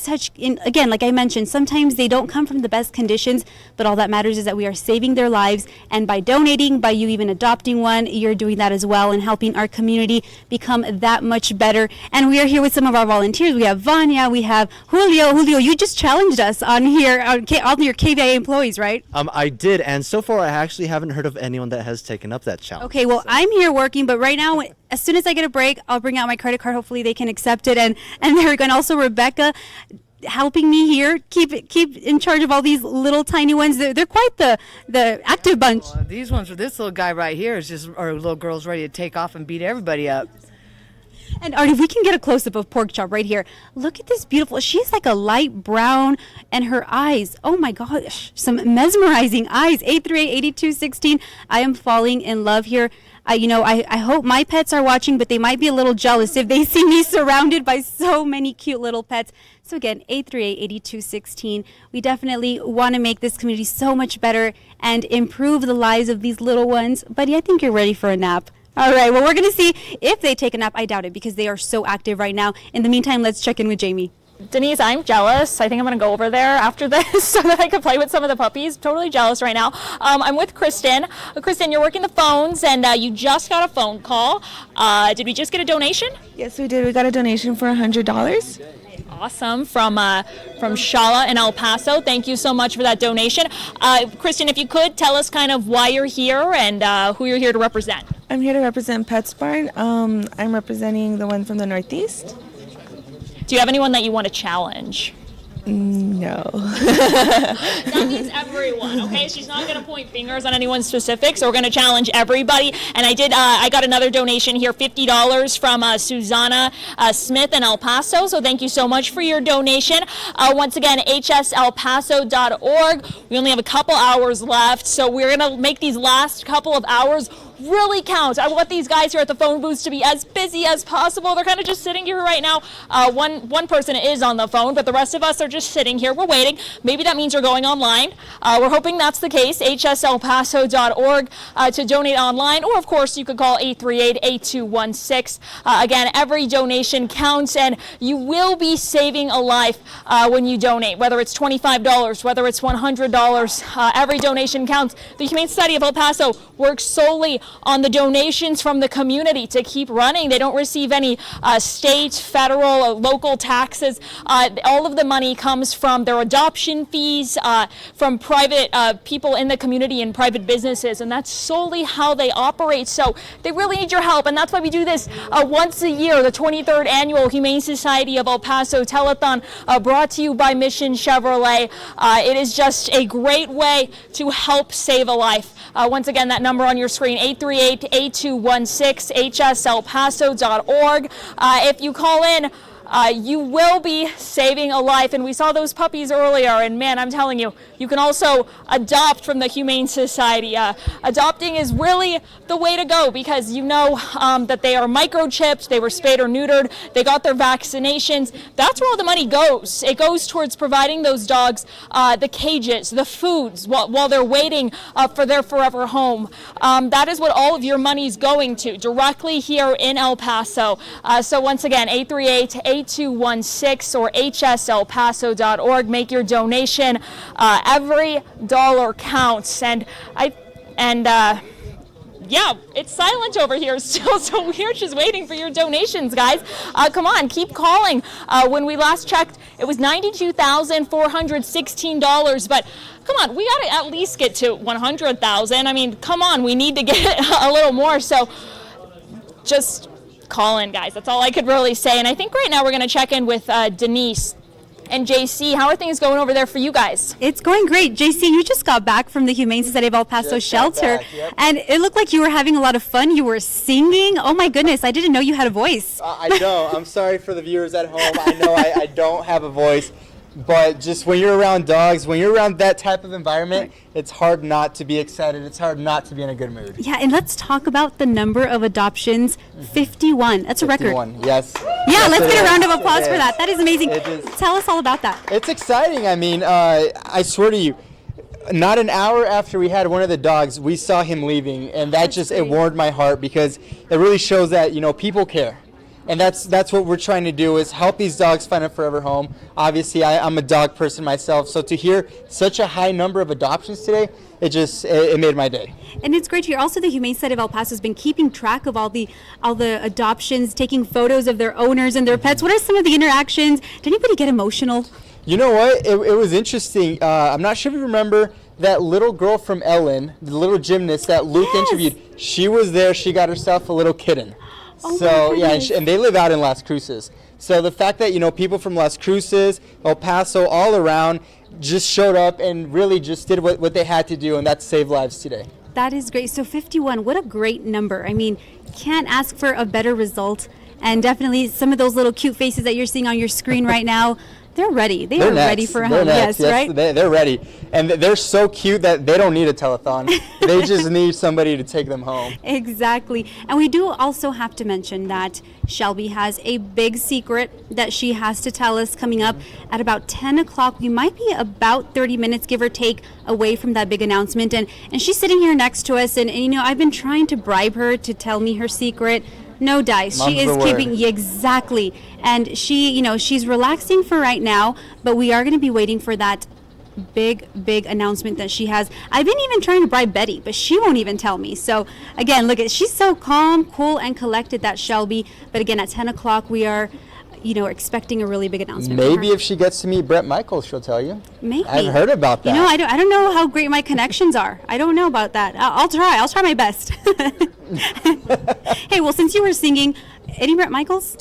Again, like I mentioned, sometimes they don't come from the best conditions, but all that matters is that we are saving their lives. And by donating, by you even adopting one, you're doing that as well and helping our community become that much better. And we are here with some of our volunteers. We have Vanya, we have Julio. Julio, you just challenged us on here, all your KVIA employees, right? I did, and so far I actually haven't heard of anyone that has taken up that challenge. Okay, well, I'm here working, but right now, as soon as I get a break, I'll bring out my credit card. Hopefully they can accept it. And there we go. And also Rebecca helping me here, keep in charge of all these little tiny ones. They're quite the active bunch. Well, these ones for this little guy right here is just, our little girl's ready to take off and beat everybody up. And Artie, if we can get a close-up of Pork Chop right here. Look at this beautiful, she's like a light brown, and her eyes, oh my gosh, some mesmerizing eyes. 838-8216. I am falling in love here. I hope my pets are watching, but they might be a little jealous if they see me surrounded by so many cute little pets. So again, 838-8216. We definitely want to make this community so much better and improve the lives of these little ones. Buddy, I think you're ready for a nap. All right, well, we're going to see if they take a nap. I doubt it because they are so active right now. In the meantime, let's check in with Jamie. Denise, I'm jealous. I think I'm going to go over there after this so that I can play with some of the puppies. Totally jealous right now. I'm with Kristen. Kristen, you're working the phones, and you just got a phone call. Did we just get a donation? Yes, we did. We got a donation for $100. Awesome. From Shala in El Paso. Thank you so much for that donation. Kristen, if you could, tell us kind of why you're here and who you're here to represent. I'm here to represent PetSmart. I'm representing the one from the Northeast. Do you have anyone that you want to challenge? No. That means everyone, okay? She's not going to point fingers on anyone specific, so we're going to challenge everybody. And I got another donation here, $50 from Susanna Smith in El Paso, so thank you so much for your donation. Once again, hselpaso.org. We only have a couple hours left, so we're going to make these last couple of hours really count. I want these guys here at the phone booths to be as busy as possible. They're kind of just sitting here right now. One person is on the phone, but the rest of us are just sitting here. We're waiting. Maybe that means you're going online. We're hoping that's the case. hselpaso.org to donate online, or of course you could call 838-8216. Again, every donation counts, and you will be saving a life when you donate, whether it's $25, whether it's $100. Every donation counts. The Humane Society of El Paso works solely on the donations from the community to keep running. They don't receive any state, federal, or local taxes. All of the money comes from their adoption fees, from private people in the community and private businesses, and that's solely how they operate. So they really need your help, and that's why we do this once a year, the 23rd Annual Humane Society of El Paso Telethon, brought to you by Mission Chevrolet. It is just a great way to help save a life. Once again, that number on your screen, 838-8216, hselpaso.org. If you call in, you will be saving a life. And we saw those puppies earlier, and man, I'm telling you, you can also adopt from the Humane Society. Adopting is really the way to go because you know that they are microchipped, they were spayed or neutered, they got their vaccinations. That's where all the money goes. It goes towards providing those dogs the cages, the foods, while they're waiting for their forever home. That is what all of your money is going to, directly here in El Paso. So once again, 838-8216 or hselpaso.org. Make your donation. Every dollar counts. Yeah, it's silent over here still, so we're just waiting for your donations, guys. Come on, keep calling. When we last checked, it was $92,416, but come on, we got to at least get to $100,000. I mean, come on, we need to get a little more, so just call in, guys. That's all I could really say. And I think right now we're going to check in with Denise and JC. How are things going over there for you guys? It's going great. JC, you just got back from the Humane Society of El Paso shelter, and it looked like you were having a lot of fun. You were singing. Oh my goodness, I didn't know you had a voice. I don't. I'm sorry for the viewers at home. I know I don't have a voice. But just when you're around dogs, when you're around that type of environment, it's hard not to be excited. It's hard not to be in a good mood. Yeah, and let's talk about the number of adoptions. 51. That's a record. 51, yes. Yeah, yes, let's get a round of applause for for that. That is amazing. Tell us all about that. It's exciting. I mean, I swear to you, not an hour after we had one of the dogs, we saw him leaving, and that it warmed my heart, because it really shows that, people care. And that's what we're trying to do, is help these dogs find a forever home. Obviously, I'm a dog person myself, so to hear such a high number of adoptions today, it made my day. And it's great to hear. Also, the Humane Society of El Paso has been keeping track of all the adoptions, taking photos of their owners and their pets. What are some of the interactions? Did anybody get emotional? You know what? It was interesting. I'm not sure if you remember that little girl from Ellen, the little gymnast that Luke interviewed. She was there. She got herself a little kitten. Oh, so yeah, and they live out in Las Cruces. So the fact that people from Las Cruces, El Paso, all around, just showed up and really just did what they had to do, and that saved lives today. That is great. So 51, what a great number. I mean, can't ask for a better result. And definitely some of those little cute faces that you're seeing on your screen right now, they're ready. They're ready for a home. Yes, right? They're ready. And they're so cute that they don't need a telethon. They just need somebody to take them home. Exactly. And we do also have to mention that Shelby has a big secret that she has to tell us coming up at about 10 o'clock. We might be about 30 minutes, give or take, away from that big announcement. And she's sitting here next to us. And I've been trying to bribe her to tell me her secret. No dice. She is keeping exactly. And she's relaxing for right now, but we are going to be waiting for that big announcement that she has. I've been even trying to bribe Betty, but she won't even tell me. So again, she's so calm, cool, and collected, that Shelby. But again, at 10 o'clock, we are expecting a really big announcement. Maybe if she gets to meet Brett Michaels, she'll tell you. Maybe. I've heard about that. I don't know how great my connections are. I don't know about that. I'll try my best. Hey, well, since you were singing, any Brett Michaels?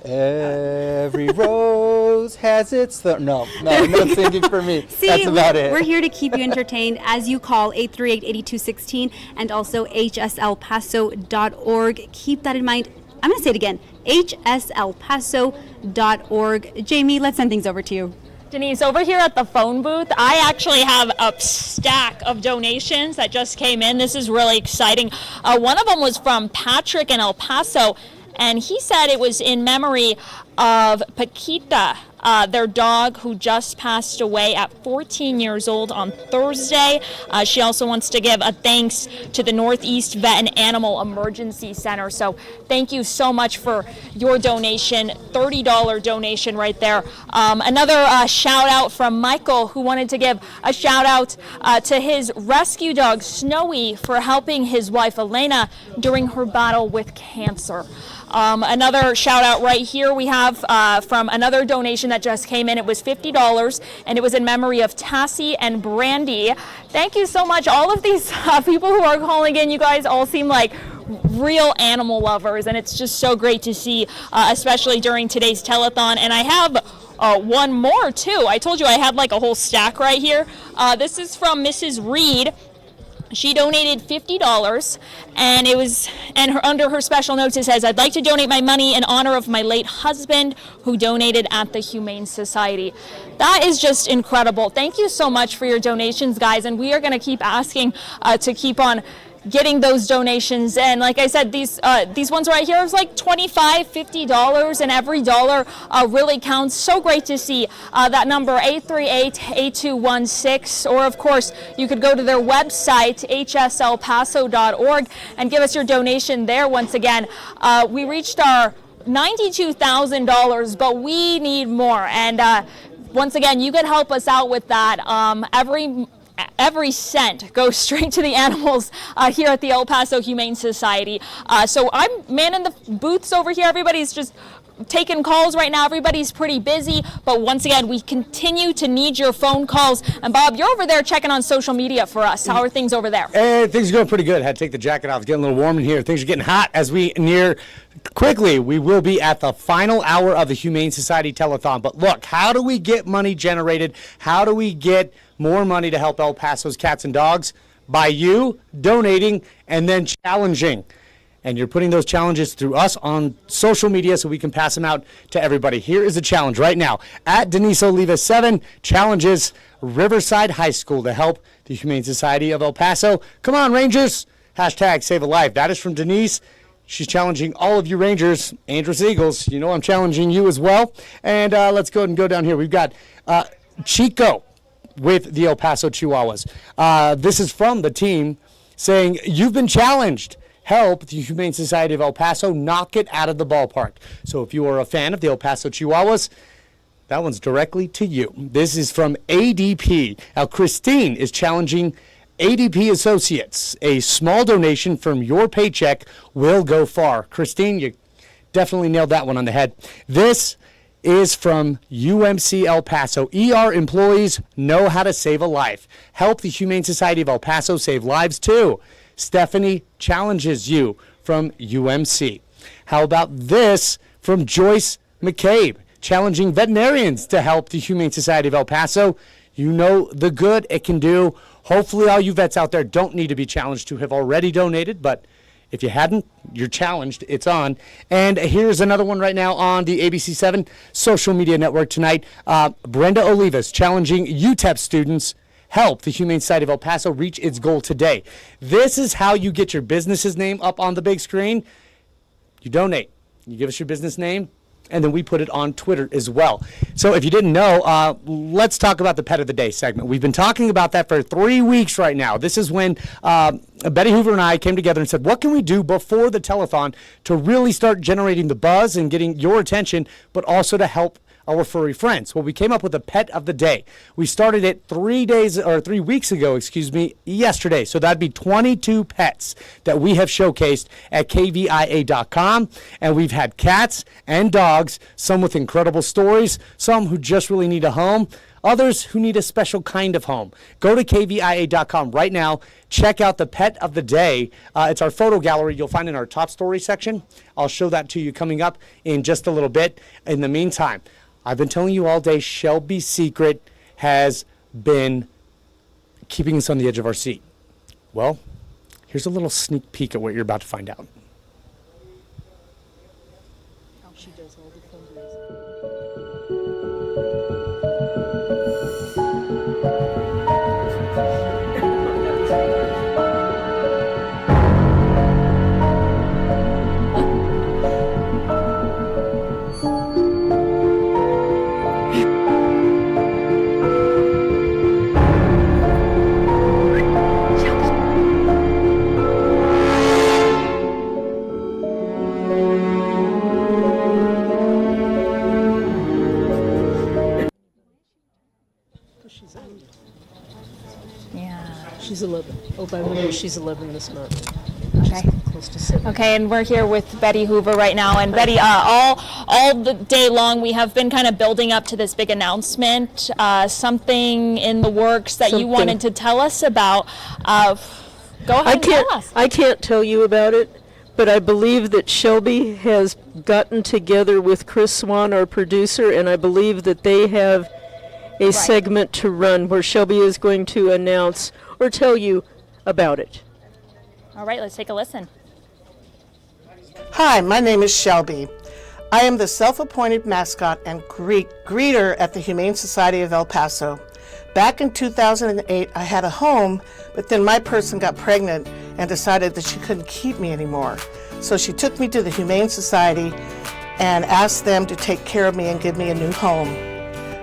Every rose has its no singing for me. See, that's about it. We're here to keep you entertained as you call 838-8216 and also hselpaso.org. Keep that in mind. I'm going to say it again, hselpaso.org. Jamie, let's send things over to you. Denise, over here at the phone booth, I actually have a stack of donations that just came in. This is really exciting. One of them was from Patrick in El Paso, and he said it was in memory of Paquita, their dog who just passed away at 14 years old on Thursday. She also wants to give a thanks to the Northeast Vet and Animal Emergency Center. So thank you so much for your donation, $30 donation right there. Another shout out from Michael, who wanted to give a shout out to his rescue dog Snowy for helping his wife Elena during her battle with cancer. Another shout out right here we have from another donation that just came in. It was $50, and it was in memory of Tassie and Brandy. Thank you so much. All of these people who are calling in, you guys all seem like real animal lovers, and it's just so great to see, especially during today's telethon. And I have one more too. I told you I had like a whole stack right here. This is from Mrs. Reed. She donated $50, and under her special notes it says, "I'd like to donate my money in honor of my late husband who donated at the Humane Society." That is just incredible. Thank you so much for your donations, guys, and we are going to keep asking to keep on getting those donations. And like I said, these ones right here is like $25, $50, and every dollar really counts. So great to see that number, 838-8216, or of course you could go to their website, hselpaso.org, and give us your donation there. Once again, we reached our $92,000, but we need more, and once again, you could help us out with that. Every cent goes straight to the animals here at the El Paso Humane Society. So I'm manning the booths over here. Everybody's just taking calls right now. Everybody's pretty busy, but once again, we continue to need your phone calls. And Bob, you're over there checking on social media for us. How are things over there? Things are going pretty good. Had to take the jacket off. It's getting a little warm in here. Things are getting hot as we near. Quickly, we will be at the final hour of the Humane Society Telethon. But look, how do we get money generated? How do we get more money to help El Paso's cats and dogs? By you donating and then challenging. And you're putting those challenges through us on social media so we can pass them out to everybody. Here is the challenge right now. At Denise Oliva 7 challenges Riverside High School to help the Humane Society of El Paso. Come on, Rangers. Hashtag save a life. That is from Denise. She's challenging all of you Rangers, Andrus Eagles. You know I'm challenging you as well. And let's go ahead and go down here. We've got Chico. with the El Paso Chihuahuas. This is from the team saying, "You've been challenged. Help the Humane Society of El Paso knock it out of the ballpark." So if you are a fan of the El Paso Chihuahuas, that one's directly to you. This is from ADP. Now, Christine is challenging ADP Associates. A small donation from your paycheck will go far. Christine, you definitely nailed that one on the head. This is from UMC El Paso. ER employees know how to save a life. Help the Humane Society of El Paso save lives too. Stephanie challenges you from UMC. How about this from Joyce McCabe, challenging veterinarians to help the Humane Society of El Paso. You know the good it can do. Hopefully all you vets out there don't need to be challenged to have already donated, but if you hadn't, you're challenged. It's on. And here's another one right now on the ABC7 social media network tonight. Brenda Olivas challenging UTEP students, help the Humane Society of El Paso reach its goal today. This is how you get your business's name up on the big screen. You donate. You give us your business name, and then we put it on Twitter as well. So if you didn't know, let's talk about the Pet of the Day segment. We've been talking about that for 3 weeks right now. This is when Betty Hoover and I came together and said, what can we do before the telethon to really start generating the buzz and getting your attention, but also to help our furry friends? Well, we came up with a Pet of the Day. We started it 3 weeks ago, yesterday. So that'd be 22 pets that we have showcased at KVIA.com. And we've had cats and dogs, some with incredible stories, some who just really need a home, others who need a special kind of home. Go to KVIA.com right now. Check out the Pet of the Day. It's our photo gallery you'll find in our top story section. I'll show that to you coming up in just a little bit. In the meantime, I've been telling you all day, Shelby's secret has been keeping us on the edge of our seat. Well, here's a little sneak peek at what you're about to find out. She does all the She's 11. Oh, by the way, she's 11 this month. Okay. Close to 7. Okay, and we're here with Betty Hoover right now. And Betty, all the day long, we have been kind of building up to this big announcement, something in the works that you wanted to tell us about. Go ahead and tell us. I can't tell you about it, but I believe that Shelby has gotten together with Chris Swan, our producer, and I believe that they have a segment to run where Shelby is going to announce or tell you about it. All right, let's take a listen. Hi, my name is Shelby. I am the self-appointed mascot and greeter at the Humane Society of El Paso. Back in 2008, I had a home, but then my person got pregnant and decided that she couldn't keep me anymore. So she took me to the Humane Society and asked them to take care of me and give me a new home.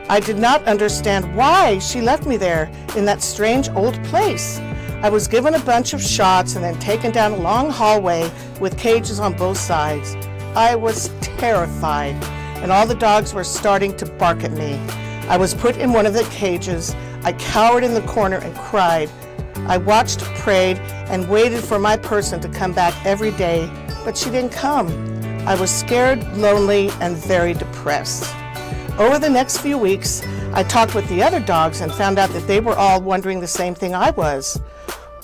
I did not understand why she left me there in that strange old place. I was given a bunch of shots and then taken down a long hallway with cages on both sides. I was terrified, and all the dogs were starting to bark at me. I was put in one of the cages. I cowered in the corner and cried. I watched, prayed, and waited for my person to come back every day, but she didn't come. I was scared, lonely, and very depressed. Over the next few weeks, I talked with the other dogs and found out that they were all wondering the same thing I was.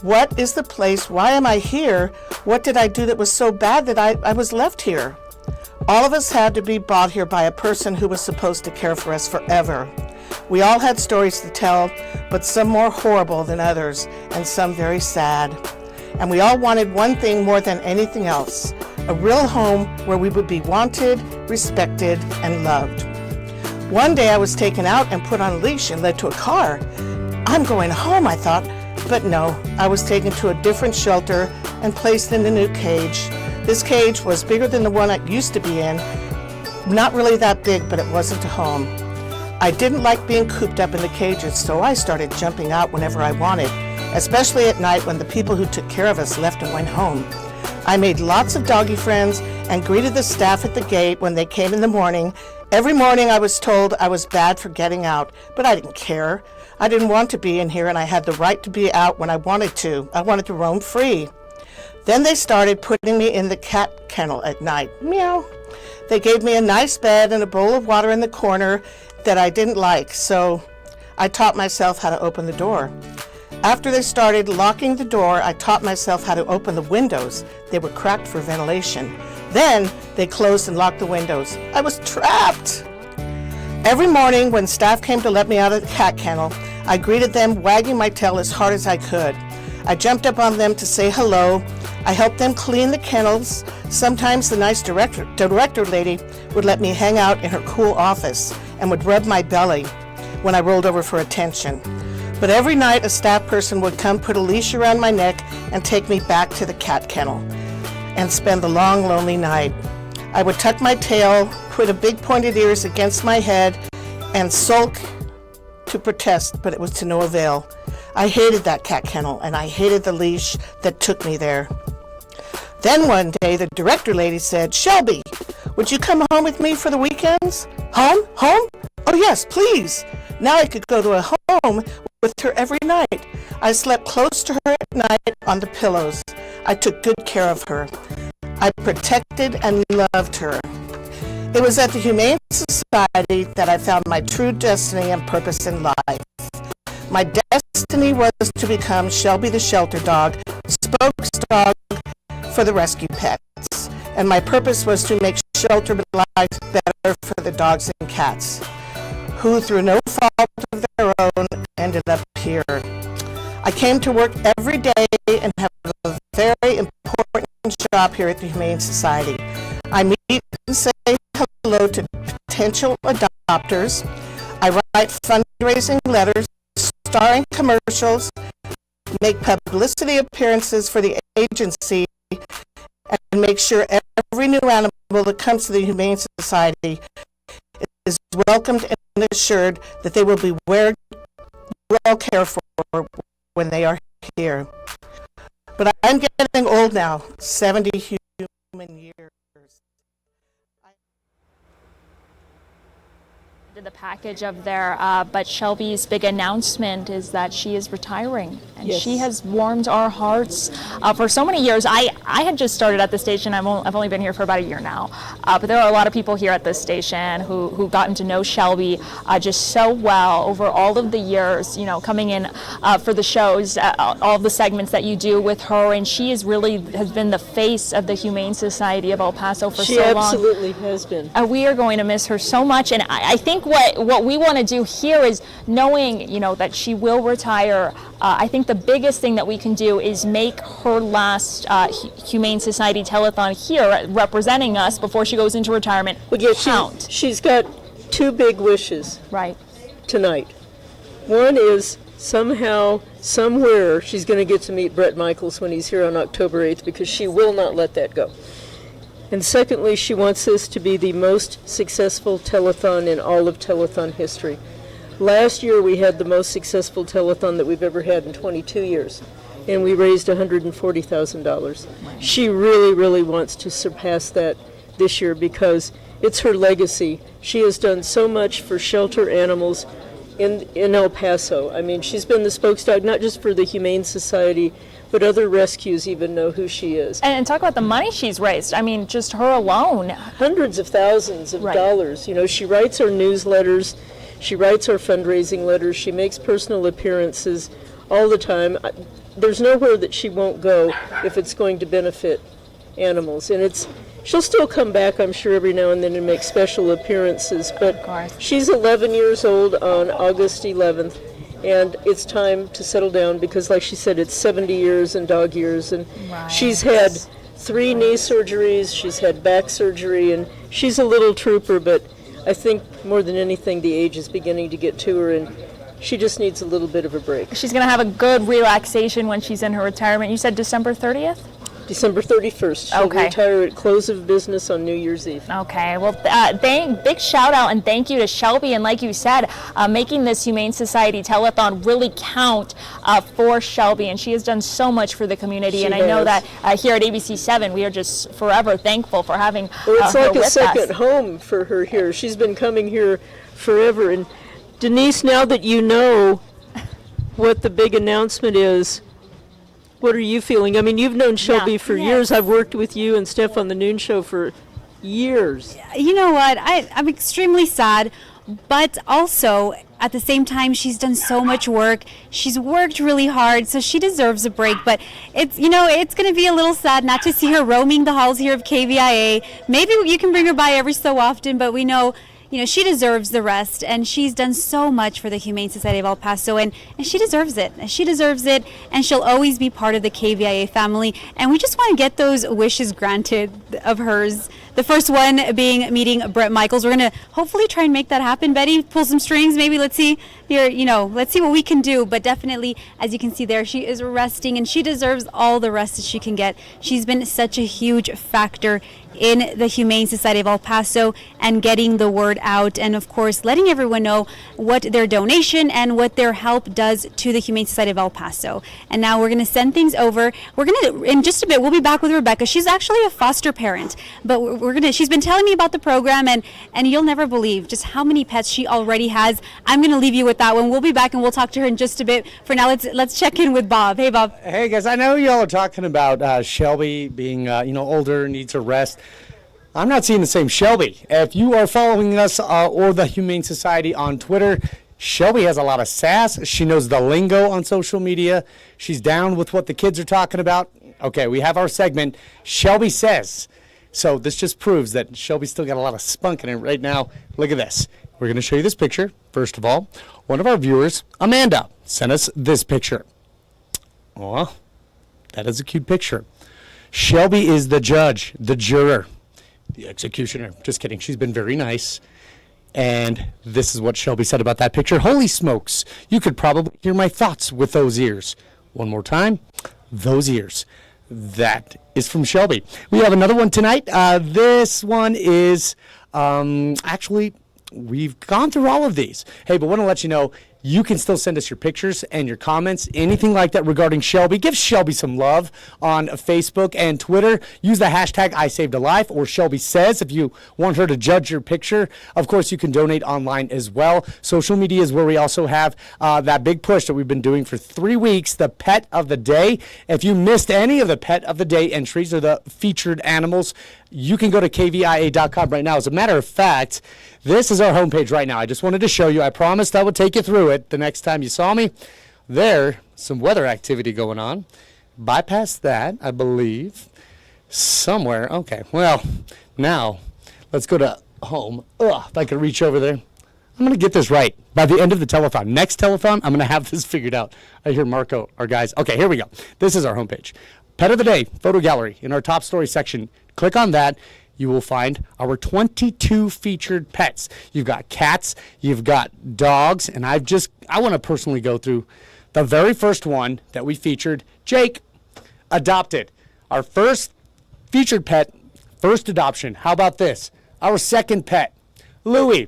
What is the place? Why am I here? What did I do that was so bad that I was left here? All of us had to be brought here by a person who was supposed to care for us forever. We all had stories to tell, but some more horrible than others, and some very sad. And we all wanted one thing more than anything else, a real home where we would be wanted, respected, and loved. One day I was taken out and put on a leash and led to a car. I'm going home, I thought, but no, I was taken to a different shelter and placed in a new cage. This cage was bigger than the one I used to be in. Not really that big, but it wasn't a home. I didn't like being cooped up in the cages, so I started jumping out whenever I wanted, especially at night when the people who took care of us left and went home. I made lots of doggy friends and greeted the staff at the gate when they came in the morning. Every morning I was told I was bad for getting out, but I didn't care. I didn't want to be in here, and I had the right to be out when I wanted to. I wanted to roam free. Then they started putting me in the cat kennel at night. Meow. They gave me a nice bed and a bowl of water in the corner that I didn't like, so I taught myself how to open the door. After they started locking the door, I taught myself how to open the windows. They were cracked for ventilation. Then they closed and locked the windows. I was trapped. Every morning when staff came to let me out of the cat kennel, I greeted them wagging my tail as hard as I could. I jumped up on them to say hello. I helped them clean the kennels. Sometimes the nice director lady would let me hang out in her cool office and would rub my belly when I rolled over for attention. But every night a staff person would come put a leash around my neck and take me back to the cat kennel and spend the long, lonely night. I would tuck my tail, put a big pointed ears against my head, and sulk to protest, but it was to no avail. I hated that cat kennel, and I hated the leash that took me there. Then one day the director lady said, "Shelby, would you come home with me for the weekends?" Home? Home? Oh yes, please. Now I could go to a home with her every night. I slept close to her at night on the pillows. I took good care of her. I protected and loved her. It was at the Humane Society that I found my true destiny and purpose in life. My destiny was to become Shelby the shelter dog, spokesdog for the rescue pets. And my purpose was to make shelter lives better for the dogs and cats, who through no fault of their own ended up here. I came to work every day and have a very important job here at the Humane Society. I meet and say hello to potential adopters. I write fundraising letters, star in commercials, make publicity appearances for the agency, and make sure every new animal that comes to the Humane Society is welcomed and assured that they will be well cared for when they are here. But I'm getting old now, 70 human years. The package of there, but Shelby's big announcement is that she is retiring, and Yes. she has warmed our hearts for so many years. I had just started at the station. I've only been here for about a year now, but there are a lot of people here at this station who gotten to know Shelby just so well over all of the years. You know, coming in for the shows, all of the segments that you do with her, and she has been the face of the Humane Society of El Paso for She so long. absolutely has been. We are going to miss her so much, and I think what we want to do here is knowing, you know, that she will retire. I think the biggest thing that we can do is make her last Humane Society Telethon here, representing us before she goes into retirement, count. She's got two big wishes tonight. One is somehow, somewhere, she's going to get to meet Brett Michaels when he's here on October 8th, because she will not let that go. And secondly, she wants this to be the most successful telethon in all of telethon history. Last year we had the most successful telethon that we've ever had in 22 years, and we raised $140,000. She really, really wants to surpass that this year because it's her legacy. She has done so much for shelter animals in El Paso. I mean, she's been the spokesdog not just for the Humane Society, but other rescues even know who she is. And talk about the money she's raised. I mean, just her alone. Hundreds of thousands of dollars. You know, she writes our newsletters, she writes our fundraising letters, she makes personal appearances all the time. There's nowhere that she won't go if it's going to benefit animals. And she'll still come back, I'm sure, every now and then and make special appearances. But she's 11 years old on August 11th. And it's time to settle down because, like she said, it's 70 years and dog years. And she's had 3 knee surgeries, she's had back surgery, and she's a little trooper, but I think more than anything, the age is beginning to get to her, and she just needs a little bit of a break. She's going to have a good relaxation when she's in her retirement. You said December 30th? December 31st. She'll Okay. retire at close of business on New Year's Eve. Okay, well, big shout out and thank you to Shelby, and like you said, making this Humane Society Telethon really count for Shelby, and she has done so much for the community. She and I know has. that here at ABC7, we are just forever thankful for having Well, it's her like a with second us. home for her here. She's been coming here forever. And Denise, now that you know what the big announcement is, what are you feeling? I mean, you've known Shelby for years. I've worked with you and Steph on the Noon Show for years. You know what? I'm extremely sad, but also at the same time, she's done so much work. She's worked really hard, so she deserves a break. But it's going to be a little sad not to see her roaming the halls here of KVIA. Maybe you can bring her by every so often, but we know. She deserves the rest, and she's done so much for the Humane Society of El Paso, and she deserves it. She deserves it, and she'll always be part of the KVIA family, and we just want to get those wishes granted of hers. The first one being meeting Brett Michaels. We're going to hopefully try and make that happen. Betty, pull some strings. Maybe let's see here, let's see what we can do. But definitely, as you can see there, she is resting, and she deserves all the rest that she can get. She's been such a huge factor in the Humane Society of El Paso and getting the word out, and of course letting everyone know what their donation and what their help does to the Humane Society of El Paso. And now we're going to send things over. We're going to, in just a bit, we'll be back with Rebecca. She's actually a foster parent, but she's been telling me about the program, and you'll never believe just how many pets she already has. I'm going to leave you with that one. We'll be back and we'll talk to her in just a bit. For now, let's check in with Bob. Hey, Bob. Hey guys, I know y'all are talking about Shelby being older, needs a rest. I'm not seeing the same Shelby. If you are following us or the Humane Society on Twitter, Shelby has a lot of sass. She knows the lingo on social media. She's down with what the kids are talking about. Okay, we have our segment, Shelby Says. So this just proves that Shelby's still got a lot of spunk in it right now. Look at this. We're going to show you this picture. First of all, one of our viewers, Amanda, sent us this picture. Oh, that is a cute picture. Shelby is the judge, the juror, the executioner. Just kidding. She's been very nice. And this is what Shelby said about that picture. Holy smokes. You could probably hear my thoughts with those ears. One more time. Those ears. That is from Shelby. We have another one tonight. This one is actually, we've gone through all of these. Hey, but want to let you know, you can still send us your pictures and your comments, anything like that regarding Shelby. Give Shelby some love on Facebook and Twitter. Use the hashtag #ISavedALife or Shelby Says if you want her to judge your picture. Of course, you can donate online as well. Social media is where we also have that big push that we've been doing for 3 weeks, the Pet of the Day. If you missed any of the Pet of the Day entries or the featured animals, you can go to KVIA.com right now. As a matter of fact, this is our homepage right now. I just wanted to show you. I promised I would take you through it the next time you saw me. There, some weather activity going on. Bypass that, I believe, somewhere. Okay, well, now let's go to home. If I could reach over there. I'm going to get this right by the end of the telethon. Next telethon, I'm going to have this figured out. I hear Marco, our guys. Okay, here we go. This is our homepage. Pet of the Day, photo gallery in our top story section. Click on that. You will find our 22 featured pets. You've got cats, you've got dogs, and I want to personally go through the very first one that we featured, Jake, adopted. Our first featured pet, first adoption. How about this? Our second pet, Louie.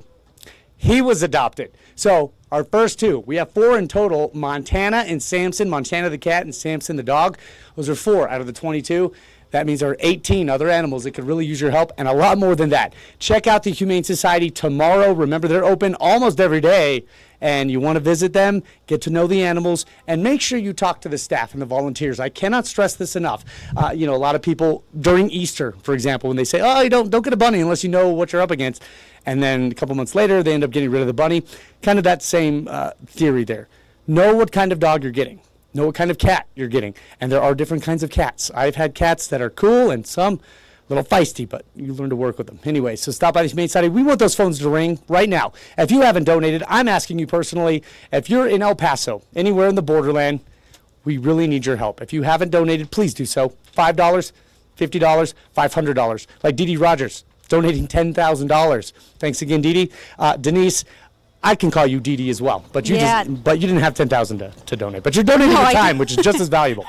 He was adopted. So our first two, we have 4 in total, Montana and Samson, Montana the cat and Samson the dog. Those are 4 out of the 22. That means there are 18 other animals that could really use your help, and a lot more than that. Check out the Humane Society tomorrow. Remember, they're open almost every day, and you want to visit them, get to know the animals, and make sure you talk to the staff and the volunteers. I cannot stress this enough. A lot of people during Easter, for example, when they say, oh, you don't get a bunny unless you know what you're up against, and then a couple months later, they end up getting rid of the bunny. Kind of that same theory there. Know what kind of dog you're getting. Know what kind of cat you're getting. And there are different kinds of cats. I've had cats that are cool and some a little feisty, but you learn to work with them. Anyway, so stop by the Humane Society. We want those phones to ring right now. If you haven't donated, I'm asking you personally, if you're in El Paso, anywhere in the borderland, we really need your help. If you haven't donated, please do so. $5, $50, $500. Like Dee Dee Rogers, donating $10,000. Thanks again, Dee Dee. Denise, I can call you Dee Dee as well, but you Yeah. but you didn't have 10,000 to donate. But you're donating No, the I time, didn't. which is just as valuable.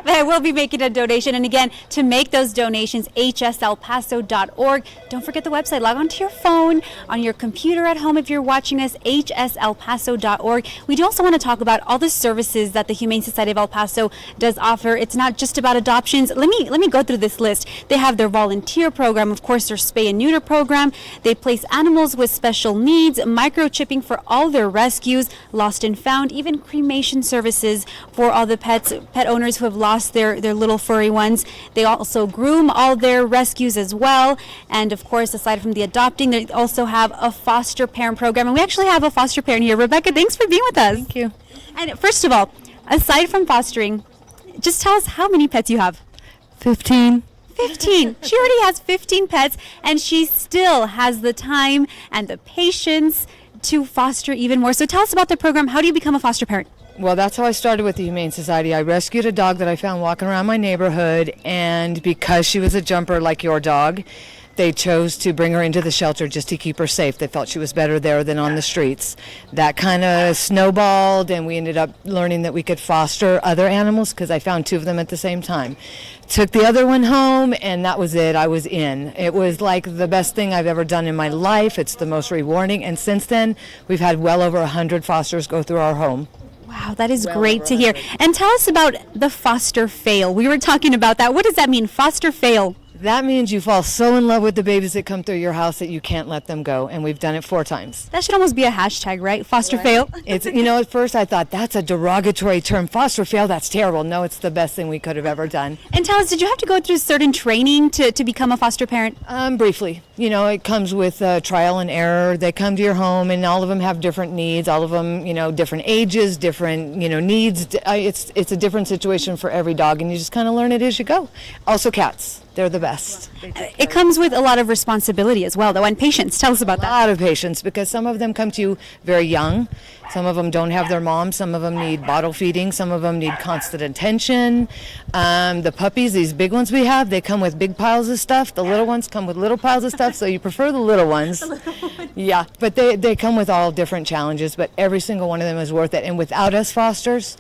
I will be making a donation. And again, to make those donations, hselpaso.org. Don't forget the website. Log on to your phone, on your computer at home if you're watching us, hselpaso.org. We do also want to talk about all the services that the Humane Society of El Paso does offer. It's not just about adoptions. Let me go through this list. They have their volunteer program, of course, their spay and neuter program. They place animals with special needs, microchipping for all their rescues, lost and found, even cremation services for all the pet owners who have lost their little furry ones. They also groom all their rescues as well. And of course, aside from the adopting, they also have a foster parent program. And we actually have a foster parent here. Rebecca, thanks for being with us. Thank you. And first of all, aside from fostering, just tell us how many pets you have. 15. 15. She already has 15 pets, and she still has the time and the patience to foster even more. So tell us about the program. How do you become a foster parent? Well, that's how I started with the Humane Society. I rescued a dog that I found walking around my neighborhood, and because she was a jumper like your dog, they chose to bring her into the shelter just to keep her safe. They felt she was better there than on the streets. That kind of snowballed, and we ended up learning that we could foster other animals because I found 2 of them at the same time. Took the other one home, and that was it. I was in. It was like the best thing I've ever done in my life. It's the most rewarding, and since then, we've had well over 100 fosters go through our home. Wow, that is great to hear. And tell us about the foster fail. We were talking about that. What does that mean, foster fail? That means you fall so in love with the babies that come through your house that you can't let them go, and we've done it 4 times. That should almost be a hashtag, right? Foster fail. It's, at first I thought that's a derogatory term. Foster fail, that's terrible. No, it's the best thing we could have ever done. And tell us, did you have to go through certain training to become a foster parent? Briefly. It comes with trial and error. They come to your home, and all of them have different needs. All of them, different ages, different, needs. It's a different situation for every dog, and you just kind of learn it as you go. Also cats. They're the best. It comes with a lot of responsibility as well, though, and patience. Tell us about that. A lot of patience, because some of them come to you very young. Some of them don't have their mom. Some of them need bottle feeding. Some of them need constant attention. The puppies, these big ones we have, they come with big piles of stuff. The little ones come with little piles of stuff, so you prefer the little ones. Yeah, but they come with all different challenges, but every single one of them is worth it. And without us fosters,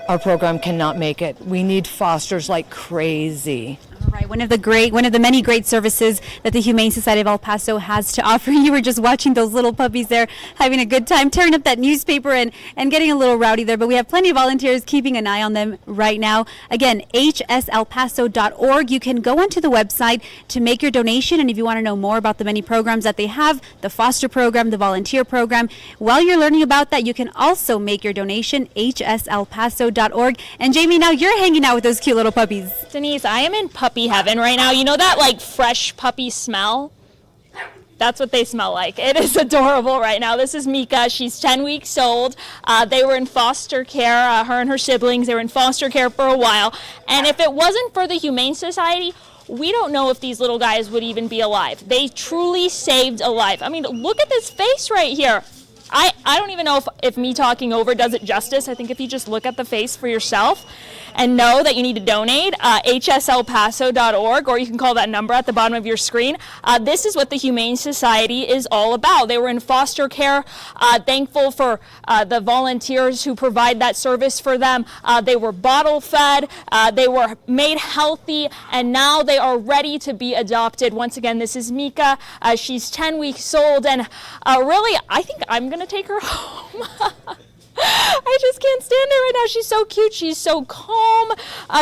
our program cannot make it. We need fosters like crazy. Right, one of the many great services that the Humane Society of El Paso has to offer. You were just watching those little puppies there, having a good time, tearing up that newspaper and getting a little rowdy there, but we have plenty of volunteers keeping an eye on them right now. Again, hselpaso.org. You can go onto the website to make your donation, and if you want to know more about the many programs that they have, the foster program, the volunteer program, while you're learning about that, you can also make your donation, hselpaso.org. And Jamie, now you're hanging out with those cute little puppies. Denise, I am in puppy heaven right now. You know that fresh puppy smell? That's what they smell like. It is adorable right now. This is Mika. She's 10 weeks old. They were in foster care, her and her siblings. They were in foster care for a while. And if it wasn't for the Humane Society, we don't know if these little guys would even be alive. They truly saved a life. I mean, look at this face right here. I don't even know if me talking over does it justice. I think if you just look at the face for yourself and know that you need to donate, hselpaso.org, or you can call that number at the bottom of your screen. This is what the Humane Society is all about. They were in foster care, thankful for the volunteers who provide that service for them. They were bottle fed, they were made healthy, and now they are ready to be adopted. Once again, this is Mika. She's 10 weeks old, and really, I think I'm going to take her home. I just can't stand her right now. She's so cute. She's so calm.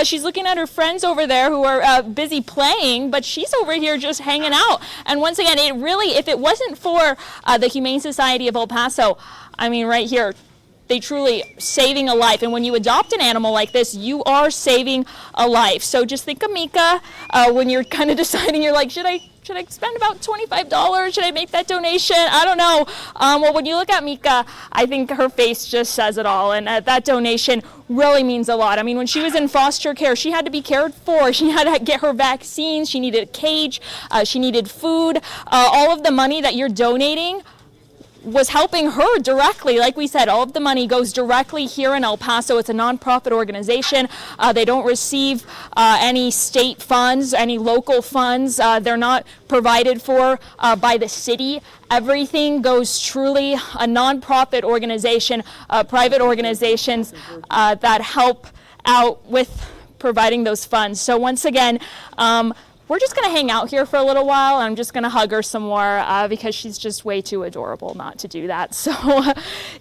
She's looking at her friends over there who are busy playing, but she's over here just hanging out. And once again, if it wasn't for the Humane Society of El Paso, I mean, right here, they truly saving a life. And when you adopt an animal like this, you are saving a life. So just think of Mika when you're kind of deciding, you're like, should I spend about $25? Should I make that donation? I don't know. Well, when you look at Mika, I think her face just says it all. And that donation really means a lot. I mean, when she was in foster care, she had to be cared for. She had to get her vaccines. She needed a cage. She needed food. All of the money that you're donating was helping her directly. Like we said, all of the money goes directly here in El Paso. It's a nonprofit organization. They don't receive any state funds, any local funds. They're not provided for by the city. Everything goes truly a nonprofit organization, private organizations that help out with providing those funds. So once again, we're just going to hang out here for a little while. I'm just going to hug her some more because she's just way too adorable not to do that. So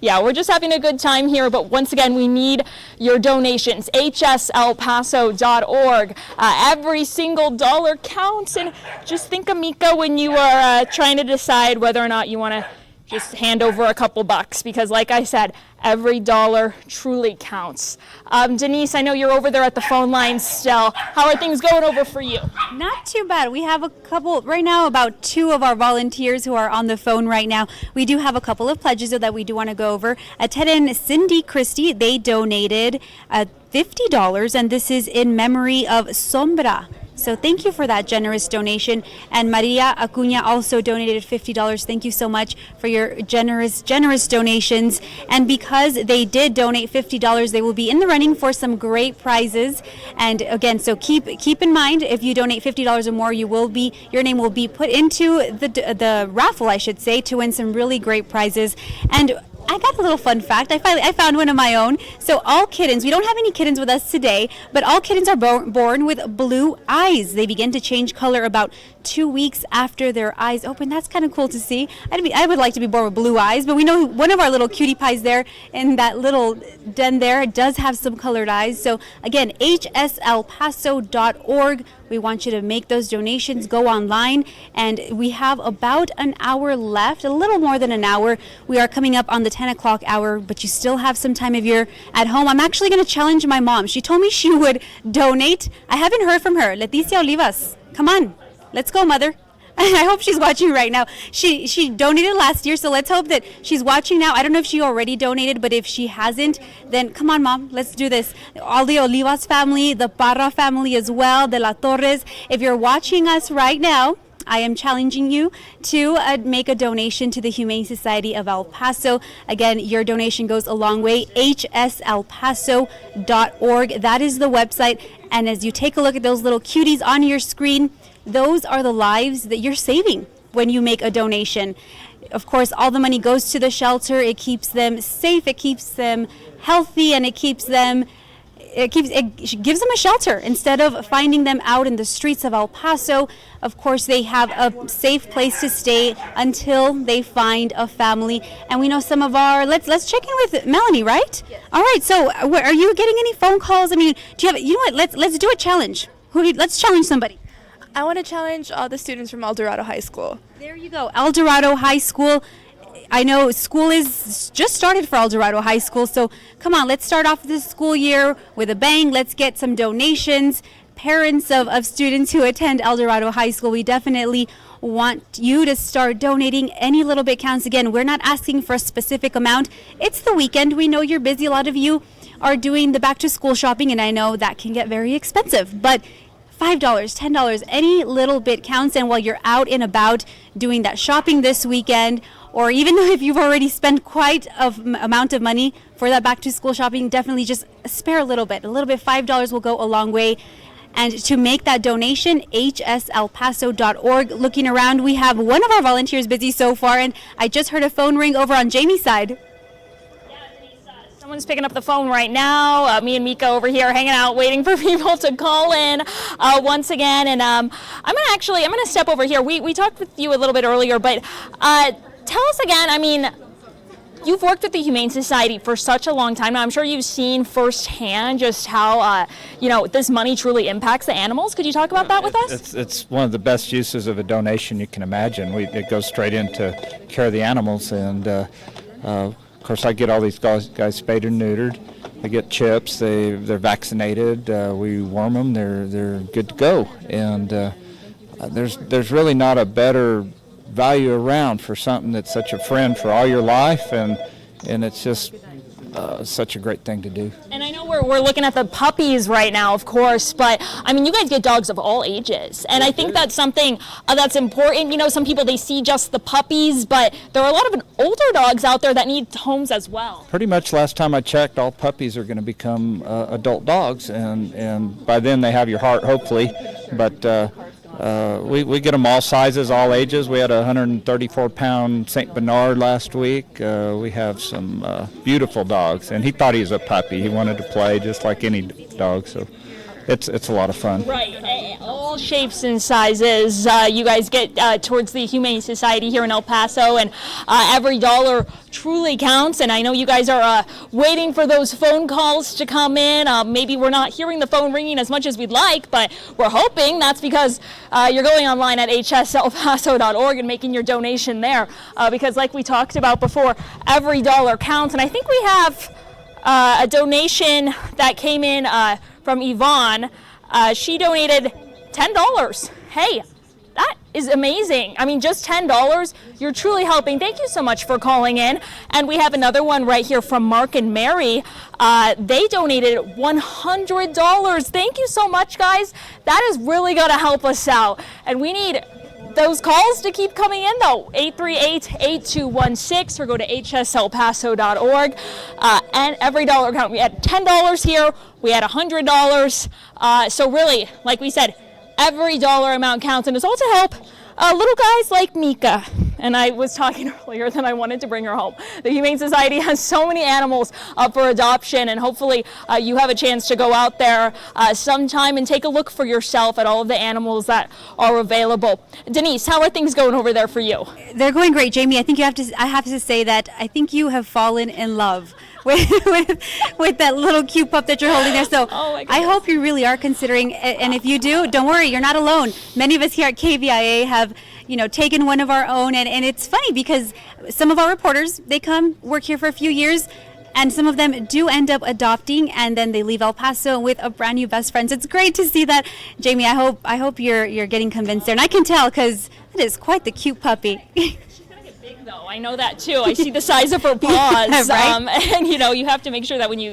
yeah, we're just having a good time here. But once again, we need your donations. hslpaso.org. Every single dollar counts. And just think of Mika when you are trying to decide whether or not you want to just hand over a couple bucks, because like I said, every dollar truly counts. Denise, I know you're over there at the phone line still. How are things going over for you? Not too bad. We have a couple, right now, about 2 of our volunteers who are on the phone right now. We do have a couple of pledges that we do want to go over. Ted and Cindy Christie, they donated $50, and this is in memory of Sombra. So thank you for that generous donation. And Maria Acuña also donated $50. Thank you so much for your generous donations. And because they did donate $50, they will be in the running for some great prizes. And again, so keep in mind, if you donate $50 or more, your name will be put into the raffle, I should say, to win some really great prizes. And I got a little fun fact. I found one of my own. So all kittens, we don't have any kittens with us today, but all kittens are born with blue eyes. They begin to change color about 2 weeks after their eyes open. That's kind of cool to see. I would like to be born with blue eyes, but we know one of our little cutie pies there in that little den there does have some colored eyes. So again, hslpaso.org. We want you to make those donations, go online, and we have about an hour left, a little more than an hour. We are coming up on the 10 o'clock hour, but you still have some time if you're at home. I'm actually going to challenge my mom. She told me she would donate. I haven't heard from her. Leticia Olivas, come on. Let's go, Mother. I hope she's watching right now. She donated last year, so let's hope that she's watching now. I don't know if she already donated, but if she hasn't, then come on, Mom, let's do this. All the Olivas family, the Parra family as well, the La Torres. If you're watching us right now, I am challenging you to make a donation to the Humane Society of El Paso. Again, your donation goes a long way. hslpaso.org. That is the website. And as you take a look at those little cuties on your screen, those are the lives that you're saving when you make a donation. Of course, all the money goes to the shelter. It keeps them safe, it keeps them healthy, and it gives them a shelter instead of finding them out in the streets of El Paso. Of course, they have a safe place to stay until they find a family. And we know some of our, let's check in with Melanie, right? Yes. All right, so are you getting any phone calls? I mean, do you have, you know what, let's do a challenge. Let's challenge somebody. I want to challenge all the students from El Dorado High School. There you go, El Dorado High School. I know school is just started for El Dorado High School, so come on, let's start off this school year with a bang. Let's get some donations. Parents of students who attend El Dorado High School, we definitely want you to start donating. Any little bit counts. Again, we're not asking for a specific amount. It's the weekend. We know you're busy. A lot of you are doing the back to school shopping, and I know that can get very expensive, but $5, $10, any little bit counts. And while you're out and about doing that shopping this weekend, or even if you've already spent quite an amount of money for that back to school shopping, definitely just spare a little bit. $5 will go a long way. And to make that donation, hslpaso.org. Looking around, we have one of our volunteers busy so far, and I just heard a phone ring over on Jamie's side. Someone's picking up the phone right now. Me and Mika over here hanging out, waiting for people to call in once again. And I'm gonna step over here. We talked with you a little bit earlier, but tell us again. I mean, you've worked with the Humane Society for such a long time now. I'm sure you've seen firsthand just how this money truly impacts the animals. Could you talk about that with us? It's one of the best uses of a donation you can imagine. It goes straight into care of the animals, and of course, I get all these guys spayed and neutered. They get chips. They're vaccinated. We worm them. They're good to go. And there's really not a better value around for something that's such a friend for all your life, and it's just such a great thing to do. And I know we're looking at the puppies right now, of course, but I mean, you guys get dogs of all ages, and I think that's something that's important. You know, some people, they see just the puppies, but there are a lot of older dogs out there that need homes as well. Pretty much last time I checked, all puppies are going to become adult dogs, and by then they have your heart, hopefully. But we get them all sizes, all ages. We had a 134-pound St. Bernard last week. We have some beautiful dogs, and he thought he was a puppy. He wanted to play just like any dog, so it's a lot of fun. Right, all shapes and sizes. You guys get towards the Humane Society here in El Paso, and every dollar truly counts. And I know you guys are waiting for those phone calls to come in. Maybe we're not hearing the phone ringing as much as we'd like, but we're hoping that's because you're going online at hselpaso.org and making your donation there. Because like we talked about before, every dollar counts. And I think we have a donation that came in from Yvonne. She donated $10. Hey, that is amazing. I mean, just $10, you're truly helping. Thank you so much for calling in. And we have another one right here from Mark and Mary. They donated $100. Thank you so much, guys. That is really going to help us out. And we need those calls to keep coming in, though. 838-8216, or go to hselpaso.org. And every dollar count. We had $10 here. We had $100. So really, like we said, every dollar amount counts, and it's all to help little guys like Mika. And I was talking earlier that I wanted to bring her home. The Humane Society has so many animals up for adoption, and hopefully you have a chance to go out there sometime and take a look for yourself at all of the animals that are available. Denise, how are things going over there for you? They're going great, Jamie. I think I have to say that I think you have fallen in love with that little cute pup that you're holding there. So I hope you really are considering, and if you do, don't worry, you're not alone. Many of us here at KVIA have taken one of our own, and it's funny because some of our reporters, they come work here for a few years, and some of them do end up adopting, and then they leave El Paso with a brand new best friend. So it's great to see that, Jamie. I hope you're getting convinced there, and I can tell because it is quite the cute puppy. Though I know that too. I see the size of her paws, right? And you have to make sure that when you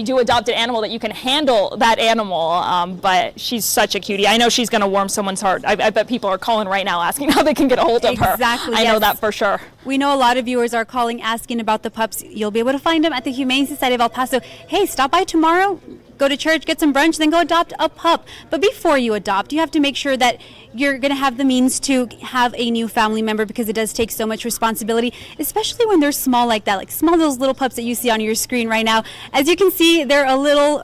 do adopt an animal that you can handle that animal. But she's such a cutie. I know she's going to warm someone's heart. I bet people are calling right now asking how they can get a hold of her. Exactly. I know that for sure. We know a lot of viewers are calling asking about the pups. You'll be able to find them at the Humane Society of El Paso. Hey, stop by tomorrow. Go to church, get some brunch, then go adopt a pup. But before you adopt, you have to make sure that you're going to have the means to have a new family member, because it does take so much responsibility, especially when they're small like that, like those little pups that you see on your screen right now. As you can see, they're a little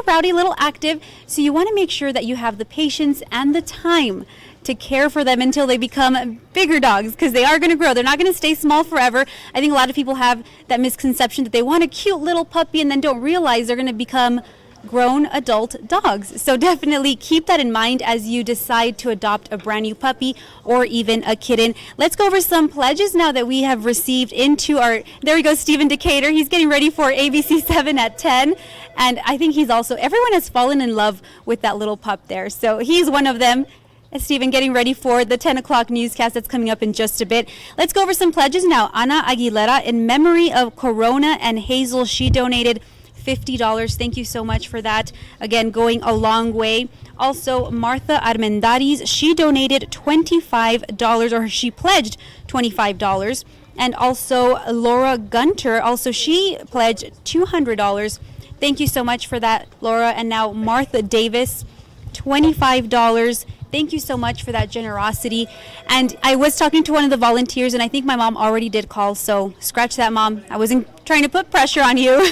rowdy, a little active. So you want to make sure that you have the patience and the time to care for them until they become bigger dogs, because they are going to grow. They're not going to stay small forever. I think a lot of people have that misconception that they want a cute little puppy and then don't realize they're going to become grown adult dogs. So definitely keep that in mind as you decide to adopt a brand new puppy or even a kitten. Let's go over some pledges now that we have received into our, there we go, Stephen Decatur. He's getting ready for ABC 7 at 10. And I think everyone has fallen in love with that little pup there. So he's one of them. And Stephen getting ready for the 10 o'clock newscast that's coming up in just a bit. Let's go over some pledges now. Ana Aguilera, in memory of Corona and Hazel, she donated $50. Thank you so much for that. Again, going a long way. Also, Martha Armendariz, she donated $25, or she pledged $25. And also Laura Gunter, also she pledged $200. Thank you so much for that, Laura. And now Martha Davis, $25. Thank you so much for that generosity. And I was talking to one of the volunteers, and I think my mom already did call, so scratch that, Mom. I wasn't trying to put pressure on you,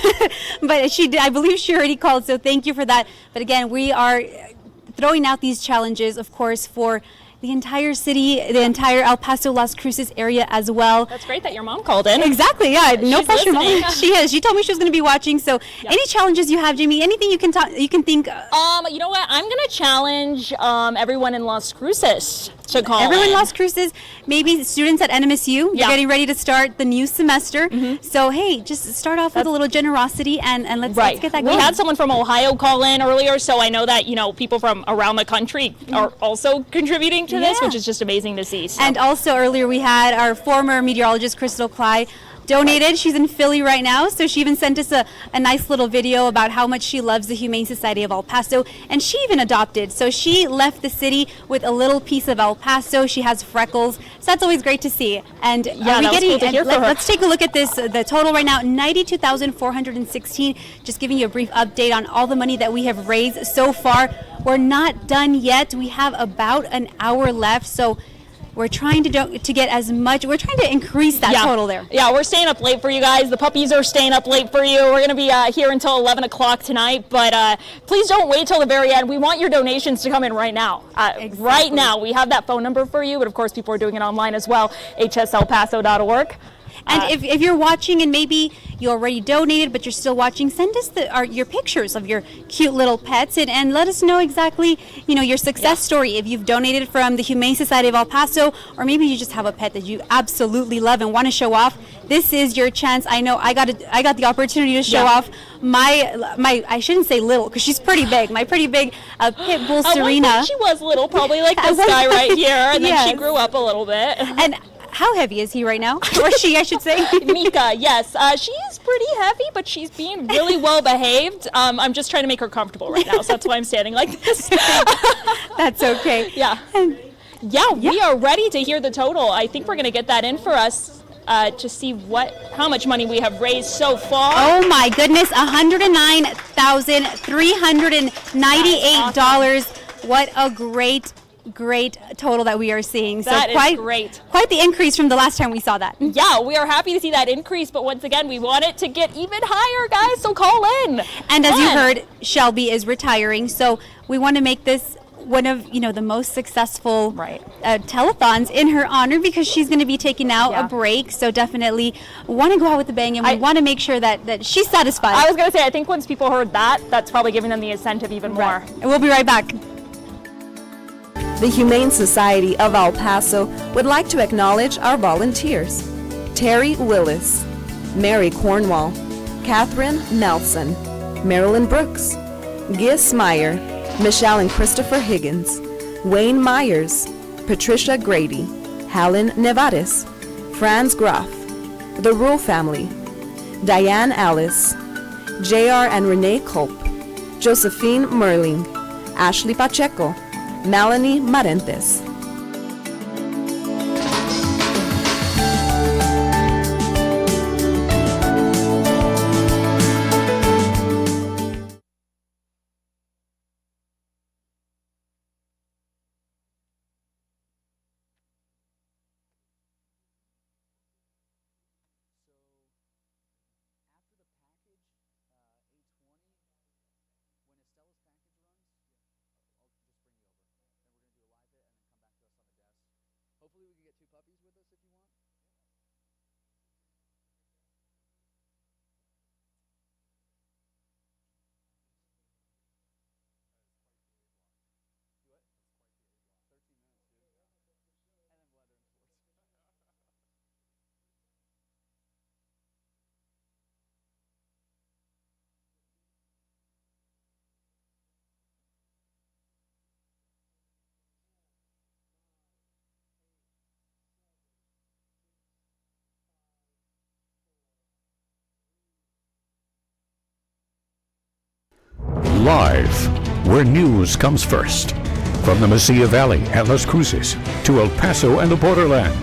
but she did. I believe she already called, so thank you for that. But again, we are throwing out these challenges, of course, for the entire city, the entire El Paso, Las Cruces area as well. That's great that your mom called in. Exactly, yeah. No She's pressure, listening. Mom. She is. She told me she was going to be watching. So, any challenges you have, Jamie? Anything you can think? You know what? I'm going to challenge everyone in Las Cruces to call. Everyone in Las Cruces, maybe students at NMSU. They're getting ready to start the new semester. So, hey, just start off with a little generosity and let's get that going. We had someone from Ohio call in earlier, so I know that people from around the country are also contributing to this, which is just amazing to see. So. And also earlier we had our former meteorologist Crystal Cly donated. She's in Philly right now, so she even sent us a nice little video about how much she loves the Humane Society of El Paso, and she even adopted. So she left the city with a little piece of El Paso. She has freckles, so that's always great to see. And Yeah, that was cool to hear from her. let's take a look at this. The total right now, $92,416. Just giving you a brief update on all the money that we have raised so far. We're not done yet. We have about an hour left, so we're trying to get as much. We're trying to increase that total there. Yeah, we're staying up late for you guys. The puppies are staying up late for you. We're going to be here until 11 o'clock tonight, but please don't wait till the very end. We want your donations to come in right now. Right now. We have that phone number for you, but of course people are doing it online as well, hslpaso.org. And if you're watching and maybe you already donated but you're still watching, send us your pictures of your cute little pets and let us know exactly, your success story. If you've donated from the Humane Society of El Paso, or maybe you just have a pet that you absolutely love and want to show off, this is your chance. I know I got the opportunity to show off my I shouldn't say little because she's pretty big. My pretty big pit bull Serena. At one point she was little, probably like this guy right here, and then she grew up a little bit. And how heavy is he right now? Or she, I should say. Mika, yes. She is pretty heavy, but she's being really well behaved. I'm just trying to make her comfortable right now, so that's why I'm standing like this. That's okay. Yeah. We are ready to hear the total. I think we're going to get that in for us to see how much money we have raised so far. Oh my goodness, $109,398. What a great total that we are seeing. That is great. Quite the increase from the last time we saw that. Yeah, we are happy to see that increase, but once again, we want it to get even higher, guys, so call in. And as you heard, Shelby is retiring, so we want to make this one of the most successful telethons in her honor because she's going to be taking out a break, so definitely want to go out with a bang, and we want to make sure that she's satisfied. I was going to say, I think once people heard that's probably giving them the incentive even more. And we'll be right back. The Humane Society of El Paso would like to acknowledge our volunteers: Terry Willis, Mary Cornwall, Catherine Nelson, Marilyn Brooks, Gis Meyer, Michelle and Christopher Higgins, Wayne Myers, Patricia Grady, Helen Nevares, Franz Graf, the Rule Family, Diane Alice, J.R. and Renee Culp, Josephine Merling, Ashley Pacheco, Melanie Marentes. Live, where news comes first. From the Mesilla Valley and Las Cruces to El Paso and the borderland.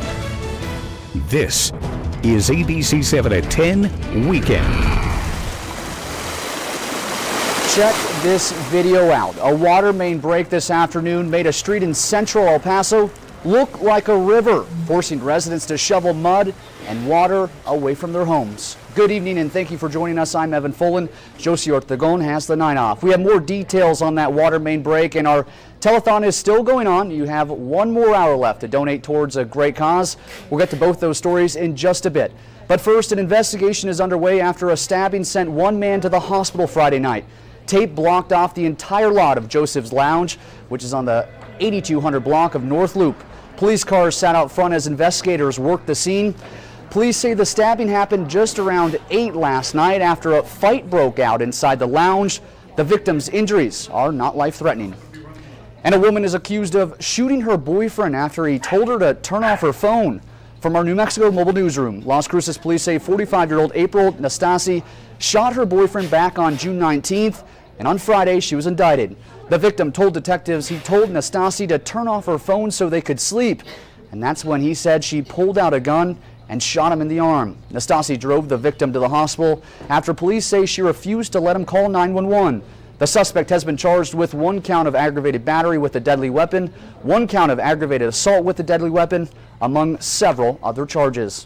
This is ABC 7 at 10 Weekend. Check this video out. A water main break this afternoon made a street in central El Paso look like a river, forcing residents to shovel mud and water away from their homes. Good evening and thank you for joining us. I'm Evan Fullen. Josie Ortegon has the 9 off. We have more details on that water main break, and our telethon is still going on. You have one more hour left to donate towards a great cause. We'll get to both those stories in just a bit. But first, an investigation is underway after a stabbing sent one man to the hospital Friday night. Tape blocked off the entire lot of Joseph's Lounge, which is on the 8200 block of North Loop. Police cars sat out front as investigators worked the scene. Police say the stabbing happened just around 8 last night after a fight broke out inside the lounge. The victim's injuries are not life-threatening. And a woman is accused of shooting her boyfriend after he told her to turn off her phone. From our New Mexico Mobile Newsroom, Las Cruces police say 45-year-old April Nastasi shot her boyfriend back on June 19th, and on Friday she was indicted. The victim told detectives he told Nastasi to turn off her phone so they could sleep, and that's when he said she pulled out a gun and shot him in the arm. Nastasi drove the victim to the hospital after police say she refused to let him call 911. The suspect has been charged with 1 count of aggravated battery with a deadly weapon, 1 count of aggravated assault with a deadly weapon, among several other charges.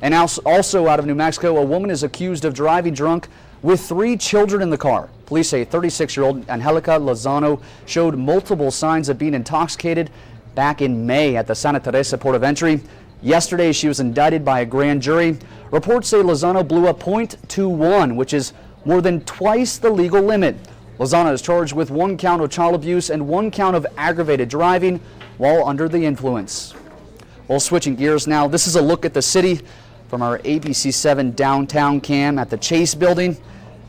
And also out of New Mexico, a woman is accused of driving drunk with 3 children in the car. Police say 36-year-old Angelica Lozano showed multiple signs of being intoxicated back in May at the Santa Teresa port of entry. Yesterday, she was indicted by a grand jury. Reports say Lozano blew a .21, which is more than twice the legal limit. Lozano is charged with 1 count of child abuse and 1 count of aggravated driving while under the influence. Well, switching gears now, this is a look at the city from our ABC7 downtown cam at the Chase building.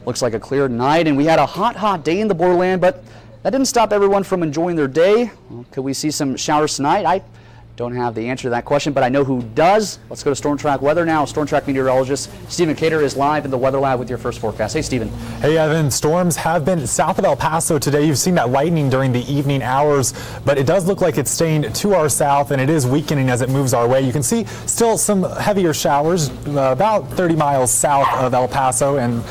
Looks like a clear night, and we had a hot day in the borderland, but that didn't stop everyone from enjoying their day. Well, could we see some showers tonight? I don't have the answer to that question, but I know who does. Let's go to Storm Track weather now. Storm Track meteorologist Stephen Cater is live in the weather lab with your first forecast. Hey, Stephen. Hey, Evan. Storms have been south of El Paso today. You've seen that lightning during the evening hours, but it does look like it's staying to our south, and it is weakening as it moves our way. You can see still some heavier showers about 30 miles south of El Paso and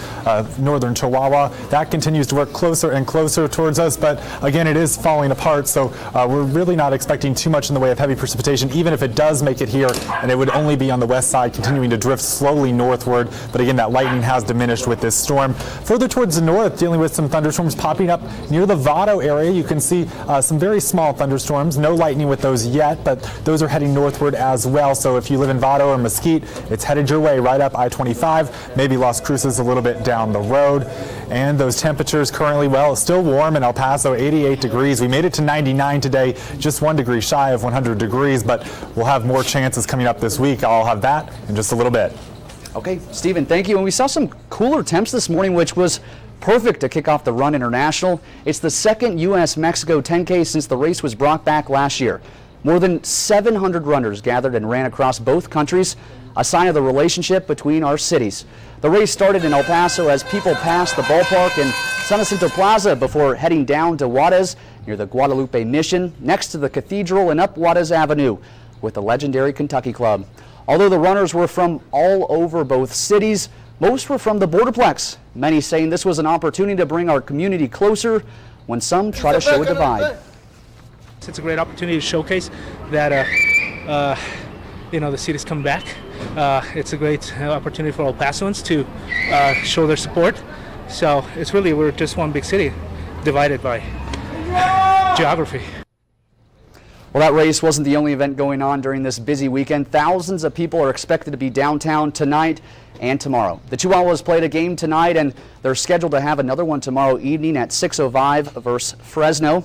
northern Chihuahua. That continues to work closer and closer towards us, but again, it is falling apart, so we're really not expecting too much in the way of heavy precipitation, even if it does make it here, and it would only be on the west side, continuing to drift slowly northward. But again, that lightning has diminished with this storm. Further towards the north, dealing with some thunderstorms popping up near the Vado area. You can see some very small thunderstorms. No lightning with those yet, but those are heading northward as well. So if you live in Vado or Mesquite, it's headed your way right up I-25, maybe Las Cruces a little bit down the road. And those temperatures currently, well, it's still warm in El Paso, 88 degrees. We made it to 99 today, just 1 degree shy of 100 degrees, but we'll have more chances coming up this week. I'll have that in just a little bit. Okay, Stephen, thank you. And we saw some cooler temps this morning, which was perfect to kick off the Run International. It's the second U.S.-Mexico 10K since the race was brought back last year. More than 700 runners gathered and ran across both countries, a sign of the relationship between our cities. The race started in El Paso as people passed the ballpark and San Jacinto Plaza before heading down to Juarez near the Guadalupe Mission, next to the cathedral and up Juarez Avenue with the legendary Kentucky Club. Although the runners were from all over both cities, most were from the Borderplex, many saying this was an opportunity to bring our community closer when some try to show a divide. It's a great opportunity to showcase that the city's come back. It's a great opportunity for El Pasoans to show their support. So it's really, we're just one big city divided by geography. Well, that race wasn't the only event going on during this busy weekend. Thousands of people are expected to be downtown tonight and tomorrow. The Chihuahuas played a game tonight, and they're scheduled to have another one tomorrow evening at 6:05 versus Fresno.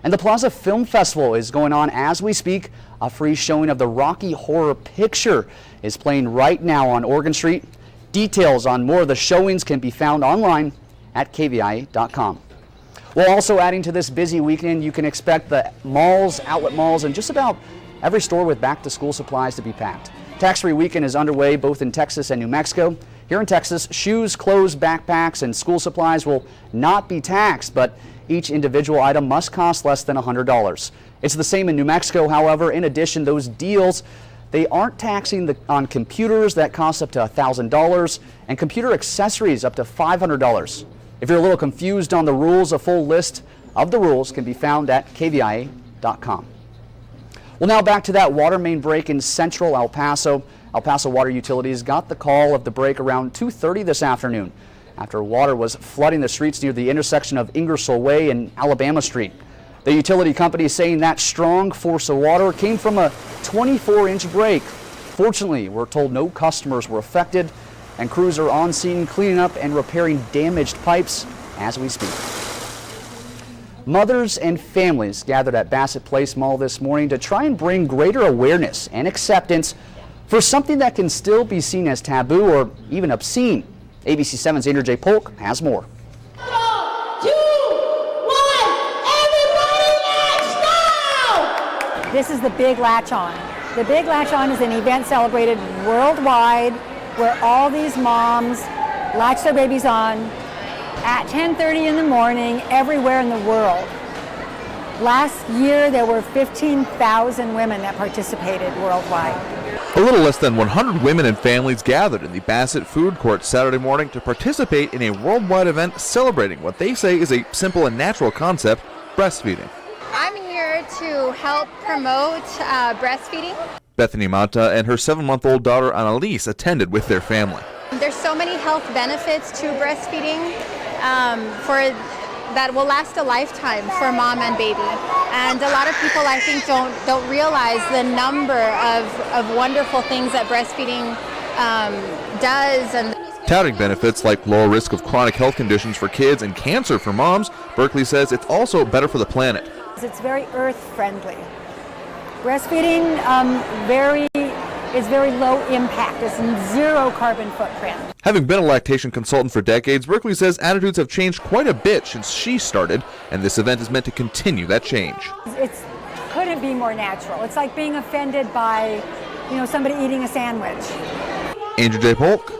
And the Plaza Film Festival is going on as we speak. A free showing of the Rocky Horror Picture is playing right now on Oregon Street. Details on more of the showings can be found online at KVIA.com. Well, also adding to this busy weekend, you can expect the malls, outlet malls, and just about every store with back-to-school supplies to be packed. Tax-free weekend is underway both in Texas and New Mexico. Here in Texas, shoes, clothes, backpacks, and school supplies will not be taxed, but each individual item must cost less than $100. It's the same in New Mexico. However, in addition, those deals, they aren't taxing on computers that cost up to $1,000 and computer accessories up to $500. If you're a little confused on the rules, a full list of the rules can be found at KVIA.com. Well, now back to that water main break in central El Paso. El Paso Water Utilities got the call of the break around 2:30 this afternoon after water was flooding the streets near the intersection of Ingersoll Way and Alabama Street. The utility company is saying that strong force of water came from a 24-inch break. Fortunately, we're told no customers were affected, and crews are on scene cleaning up and repairing damaged pipes as we speak. Mothers and families gathered at Bassett Place Mall this morning to try and bring greater awareness and acceptance for something that can still be seen as taboo or even obscene. ABC7's Andrew J. Polk has more. 3, 2, 1, everybody latch now! This is the big latch on. The Big Latch On is an event celebrated worldwide where all these moms latch their babies on at 10:30 in the morning everywhere in the world. Last year there were 15,000 women that participated worldwide. A little less than 100 women and families gathered in the Bassett Food Court Saturday morning to participate in a worldwide event celebrating what they say is a simple and natural concept, breastfeeding. I'm here to help promote breastfeeding. Bethany Mata and her 7-month-old daughter Annalise attended with their family. There's so many health benefits to breastfeeding that will last a lifetime for mom and baby. And a lot of people, I think, don't realize the number of wonderful things that breastfeeding does. And Touting benefits like lower risk of chronic health conditions for kids and cancer for moms, Berkeley says it's also better for the planet. It's very earth-friendly. Breastfeeding is very low impact. It's zero carbon footprint. Having been a lactation consultant for decades, Berkeley says attitudes have changed quite a bit since she started, and this event is meant to continue that change. It couldn't be more natural. It's like being offended by, somebody eating a sandwich. Andrew J. Polk,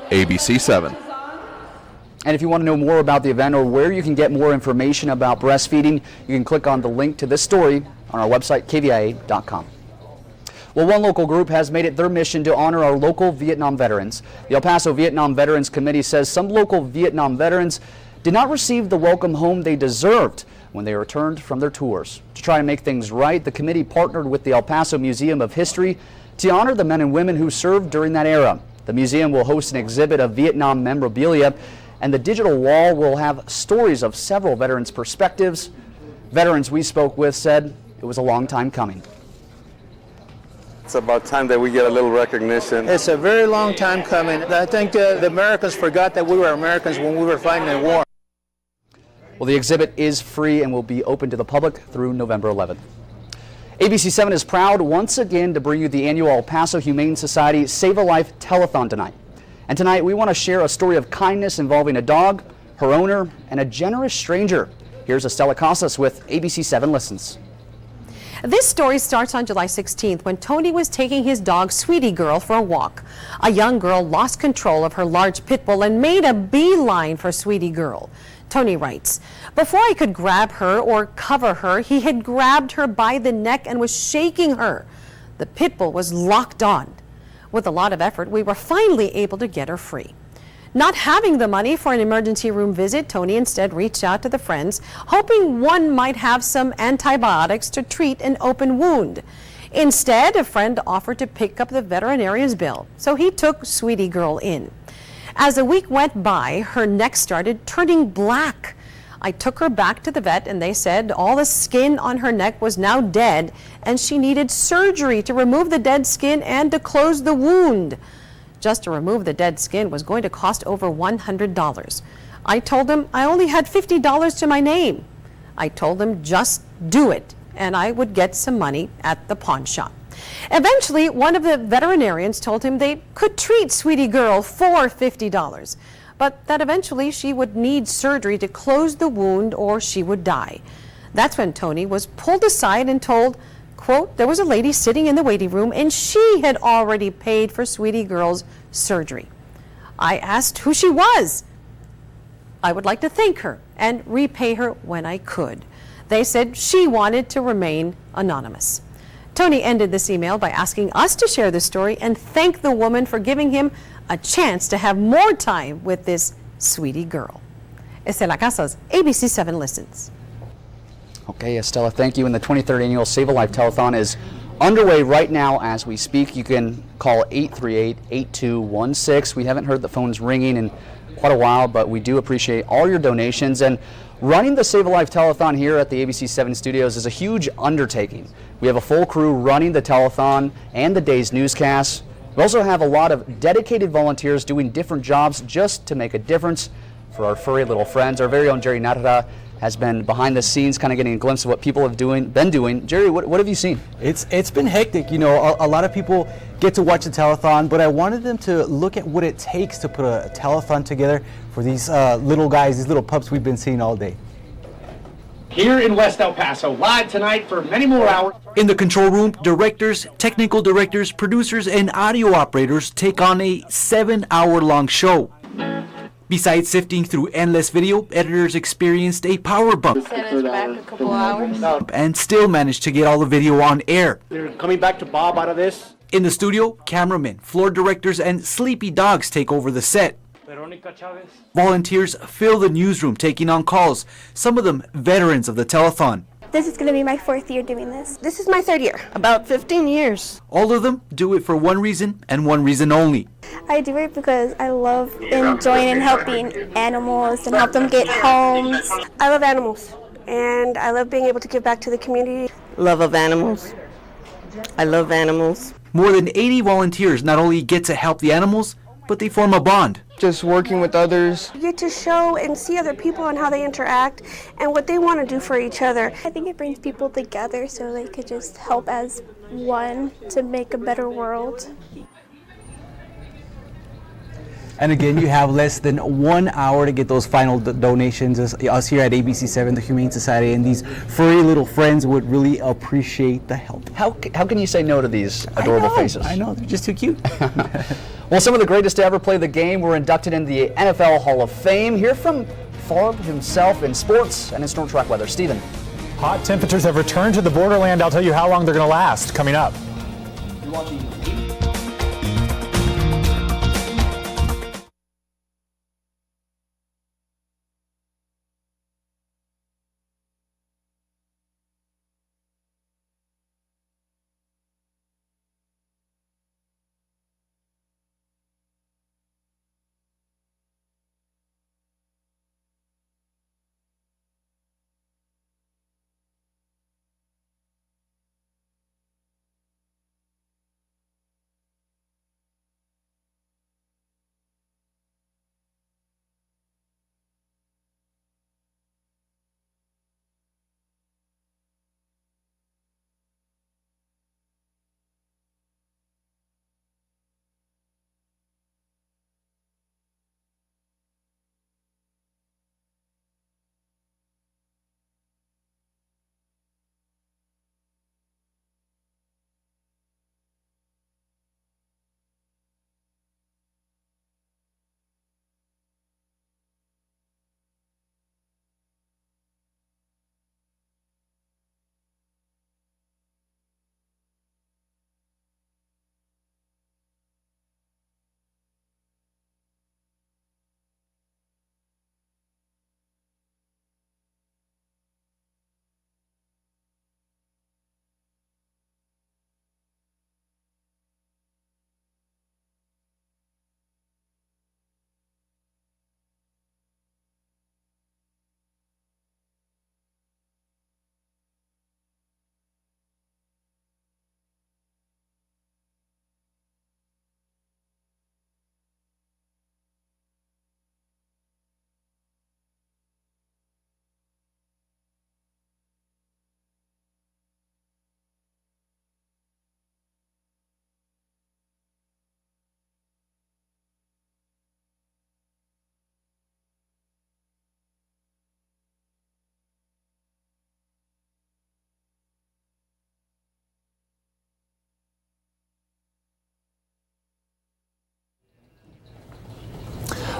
ABC 7. And if you want to know more about the event or where you can get more information about breastfeeding, you can click on the link to this story on our website, KVIA.com. Well, one local group has made it their mission to honor our local Vietnam veterans. The El Paso Vietnam Veterans Committee says some local Vietnam veterans did not receive the welcome home they deserved when they returned from their tours. To try to make things right, the committee partnered with the El Paso Museum of History to honor the men and women who served during that era. The museum will host an exhibit of Vietnam memorabilia, and the digital wall will have stories of several veterans' perspectives. Veterans we spoke with said it was a long time coming. It's about time that we get a little recognition. It's a very long time coming. I think the Americans forgot that we were Americans when we were fighting in war. Well, the exhibit is free and will be open to the public through November 11th. ABC 7 is proud once again to bring you the annual El Paso Humane Society Save a Life Telethon tonight. And tonight we want to share a story of kindness involving a dog, her owner, and a generous stranger. Here's Estella Casas with ABC 7 Listens. This story starts on July 16th when Tony was taking his dog Sweetie Girl for a walk. A young girl lost control of her large pit bull and made a beeline for Sweetie Girl. Tony writes, "Before I could grab her or cover her, he had grabbed her by the neck and was shaking her. The pit bull was locked on. With a lot of effort, we were finally able to get her free." Not having the money for an emergency room visit, Tony instead reached out to the friends, hoping one might have some antibiotics to treat an open wound. Instead, a friend offered to pick up the veterinarian's bill, so he took Sweetie Girl in. As a week went by, her neck started turning black. I took her back to the vet and they said all the skin on her neck was now dead and she needed surgery to remove the dead skin and to close the wound. Just to remove the dead skin was going to cost over $100. I told him I only had $50 to my name. I told him just do it and I would get some money at the pawn shop. Eventually, one of the veterinarians told him they could treat Sweetie Girl for $50, but that eventually she would need surgery to close the wound or she would die. That's when Tony was pulled aside and told, quote, there was a lady sitting in the waiting room and she had already paid for Sweetie Girl's surgery. I asked who she was. I would like to thank her and repay her when I could. They said she wanted to remain anonymous. Tony ended this email by asking us to share the story and thank the woman for giving him a chance to have more time with this Sweetie Girl. Estela Casas, ABC 7 Listens. Okay, Estella, thank you. And the 23rd annual Save a Life Telethon is underway right now as we speak. You can call 838-8216. We haven't heard the phones ringing in quite a while, but we do appreciate all your donations. And running the Save a Life Telethon here at the ABC 7 studios is a huge undertaking. We have a full crew running the telethon and the day's newscasts. We also have a lot of dedicated volunteers doing different jobs just to make a difference for our furry little friends. Our very own Jerry Narra has been behind the scenes, kind of getting a glimpse of what people have been doing. Jerry, what have you seen? It's been hectic. You know, a lot of people get to watch the telethon, but I wanted them to look at what it takes to put a telethon together for these little guys, these little pups we've been seeing all day. here in West El Paso, live tonight for many more hours. In the control room, directors, technical directors, producers, and audio operators take on a 7-hour-long show. Besides sifting through endless video, editors experienced a power bump Sent us back a couple hours. and still managed to get all the video on air. They're coming back to Bob out of this. In the studio, cameramen, floor directors, and sleepy dogs take over the set. Volunteers fill the newsroom taking on calls, some of them veterans of the telethon. This is going to be my 4th year doing this. This is my 3rd year. About 15 years. All of them do it for one reason and one reason only. I do it because I love enjoying and helping animals and help them get homes. I love animals, and I love being able to give back to the community. Love of animals. I love animals. More than 80 volunteers not only get to help the animals, but they form a bond. Just working with others. You get to show and see other people and how they interact and what they want to do for each other. I think it brings people together so they could just help as one to make a better world. And again, you have less than 1 hour to get those final donations. Us here at ABC7, the Humane Society, and these furry little friends would really appreciate the help. How can you say no to these adorable faces? I know, they're just too cute. Well, some of the greatest to ever play the game were inducted into the NFL Hall of Fame. Hear from Favre himself in sports and in storm track weather. Stephen. Hot temperatures have returned to the borderland. I'll tell you how long they're going to last coming up. You're watching.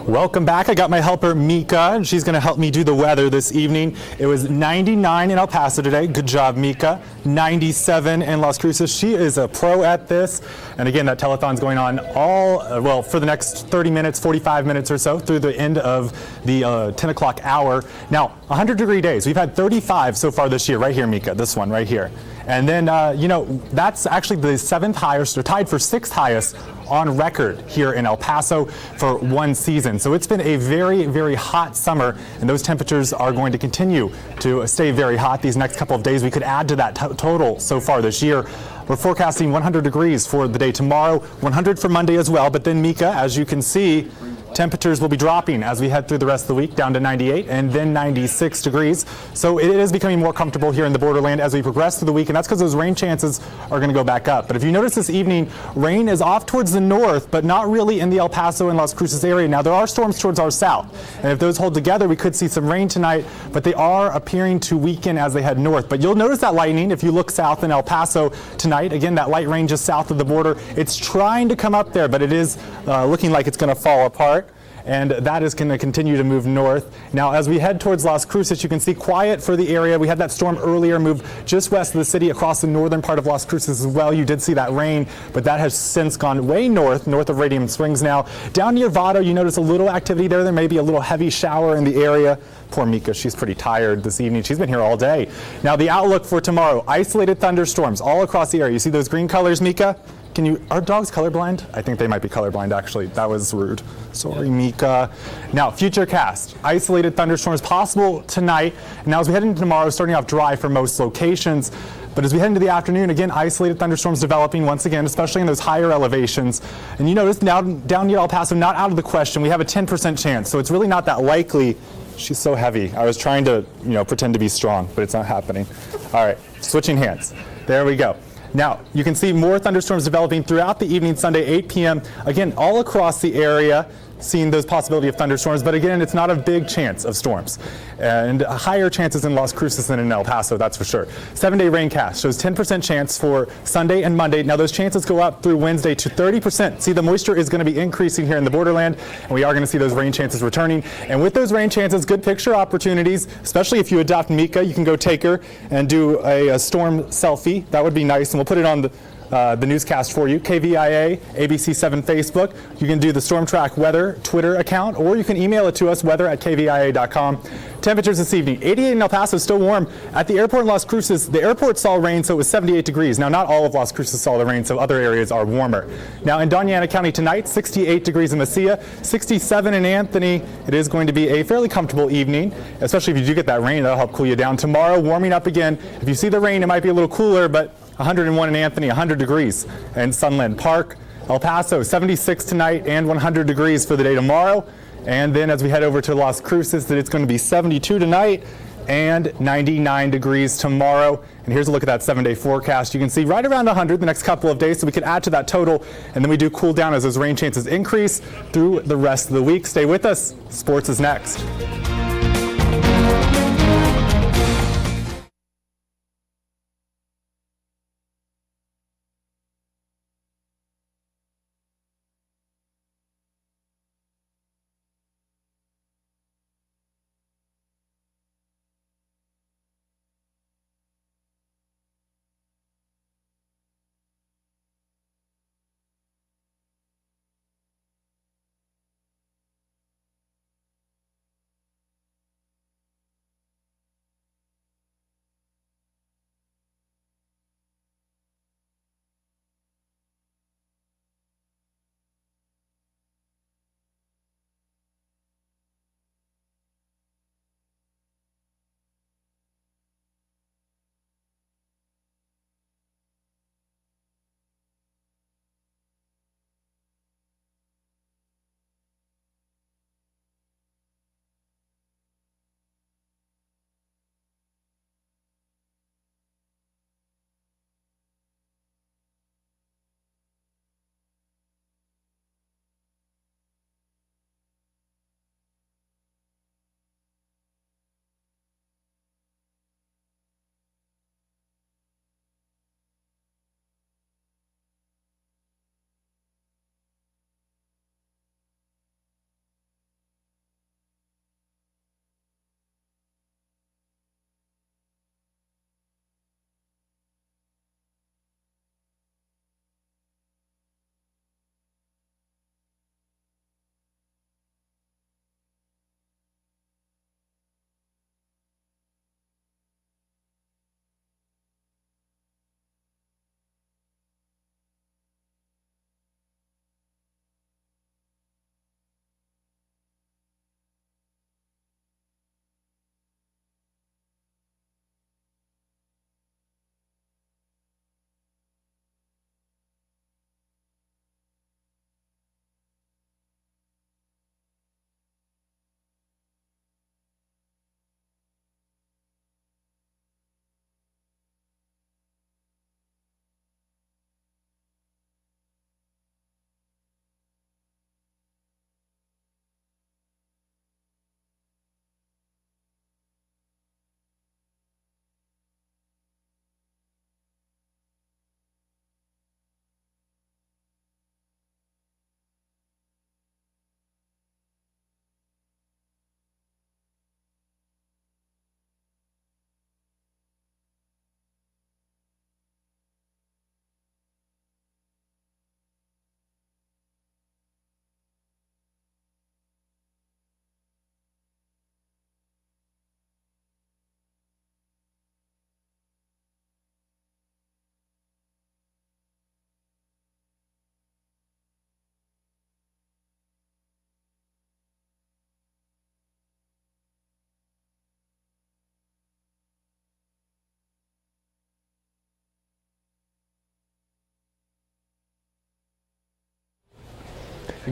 Welcome back. I got my helper Mika, and she's going to help me do the weather this evening. It was 99 in El Paso today. Good job, Mika. 97 in Las Cruces. She is a pro at this. And again, that telethon's going on well, for the next 30 minutes, 45 minutes or so through the end of the 10 o'clock hour. Now, 100-degree days. We've had 35 so far this year. Right here, Mika. This one right here. And then, you know, that's actually the 7th highest, or tied for 6th highest on record here in El Paso for one season. So it's been a very, very hot summer, and those temperatures are going to continue to stay very hot these next couple of days. We could add to that total so far this year. We're forecasting 100 degrees for the day tomorrow, 100 for Monday as well. But then, Mika, as you can see, Temperatures will be dropping as we head through the rest of the week, down to 98 and then 96 degrees. So it is becoming more comfortable here in the borderland as we progress through the week, and that's because those rain chances are going to go back up. But if you notice this evening, rain is off towards the north, but not really in the El Paso and Las Cruces area. Now, there are storms towards our south, and if those hold together, we could see some rain tonight, but they are appearing to weaken as they head north. But you'll notice that lightning if you look south in El Paso tonight. Again, that light rain just south of the border. It's trying to come up there, but it is looking like it's going to fall apart. And that is going to continue to move north. Now, as we head towards Las Cruces, you can see quiet for the area. We had that storm earlier move just west of the city across the northern part of Las Cruces as well. You did see that rain, but that has since gone way north of Radium Springs now. Down near Vado, you notice a little activity there. There may be a little heavy shower in the area. Poor Mika, she's pretty tired this evening. She's been here all day. Now, the outlook for tomorrow, isolated thunderstorms all across the area. You see those green colors, Mika? Are dogs colorblind? I think they might be colorblind, actually. That was rude. Sorry, Mika. Now, futurecast. Isolated thunderstorms possible tonight. Now, as we head into tomorrow, starting off dry for most locations. But as we head into the afternoon, again, isolated thunderstorms developing once again, especially in those higher elevations. And you notice now down near El Paso, not out of the question. We have a 10% chance, so it's really not that likely. She's so heavy. I was trying to, pretend to be strong, but it's not happening. All right, switching hands. There we go. Now, you can see more thunderstorms developing throughout the evening, Sunday, 8 p.m. Again, all across the area, seeing those possibility of thunderstorms, but again, it's not a big chance of storms. And higher chances in Las Cruces than in El Paso, that's for sure. 7-day raincast shows 10% chance for Sunday and Monday. Now, those chances go up through Wednesday to 30%. See, the moisture is going to be increasing here in the borderland, and we are going to see those rain chances returning. And with those rain chances, good picture opportunities, especially if you adopt Mika, you can go take her and do a storm selfie. That would be nice, and we'll put it on the newscast for you. KVIA, ABC7 Facebook. You can do the Storm Track Weather Twitter account, or you can email it to us, weather@KVIA.com. Temperatures this evening, 88 in El Paso, still warm. At the airport in Las Cruces, the airport saw rain, so it was 78 degrees. Now, not all of Las Cruces saw the rain, so other areas are warmer. Now, in Doña Ana County tonight, 68 degrees in Mesilla, 67 in Anthony. It is going to be a fairly comfortable evening, especially if you do get that rain. That'll help cool you down. Tomorrow, warming up again. If you see the rain, it might be a little cooler, but 101 in Anthony, 100 degrees in Sunland Park. El Paso, 76 tonight and 100 degrees for the day tomorrow. And then as we head over to Las Cruces, it's going to be 72 tonight and 99 degrees tomorrow. And here's a look at that 7-day forecast. You can see right around 100 the next couple of days, so we could add to that total. And then we do cool down as those rain chances increase through the rest of the week. Stay with us. Sports is next.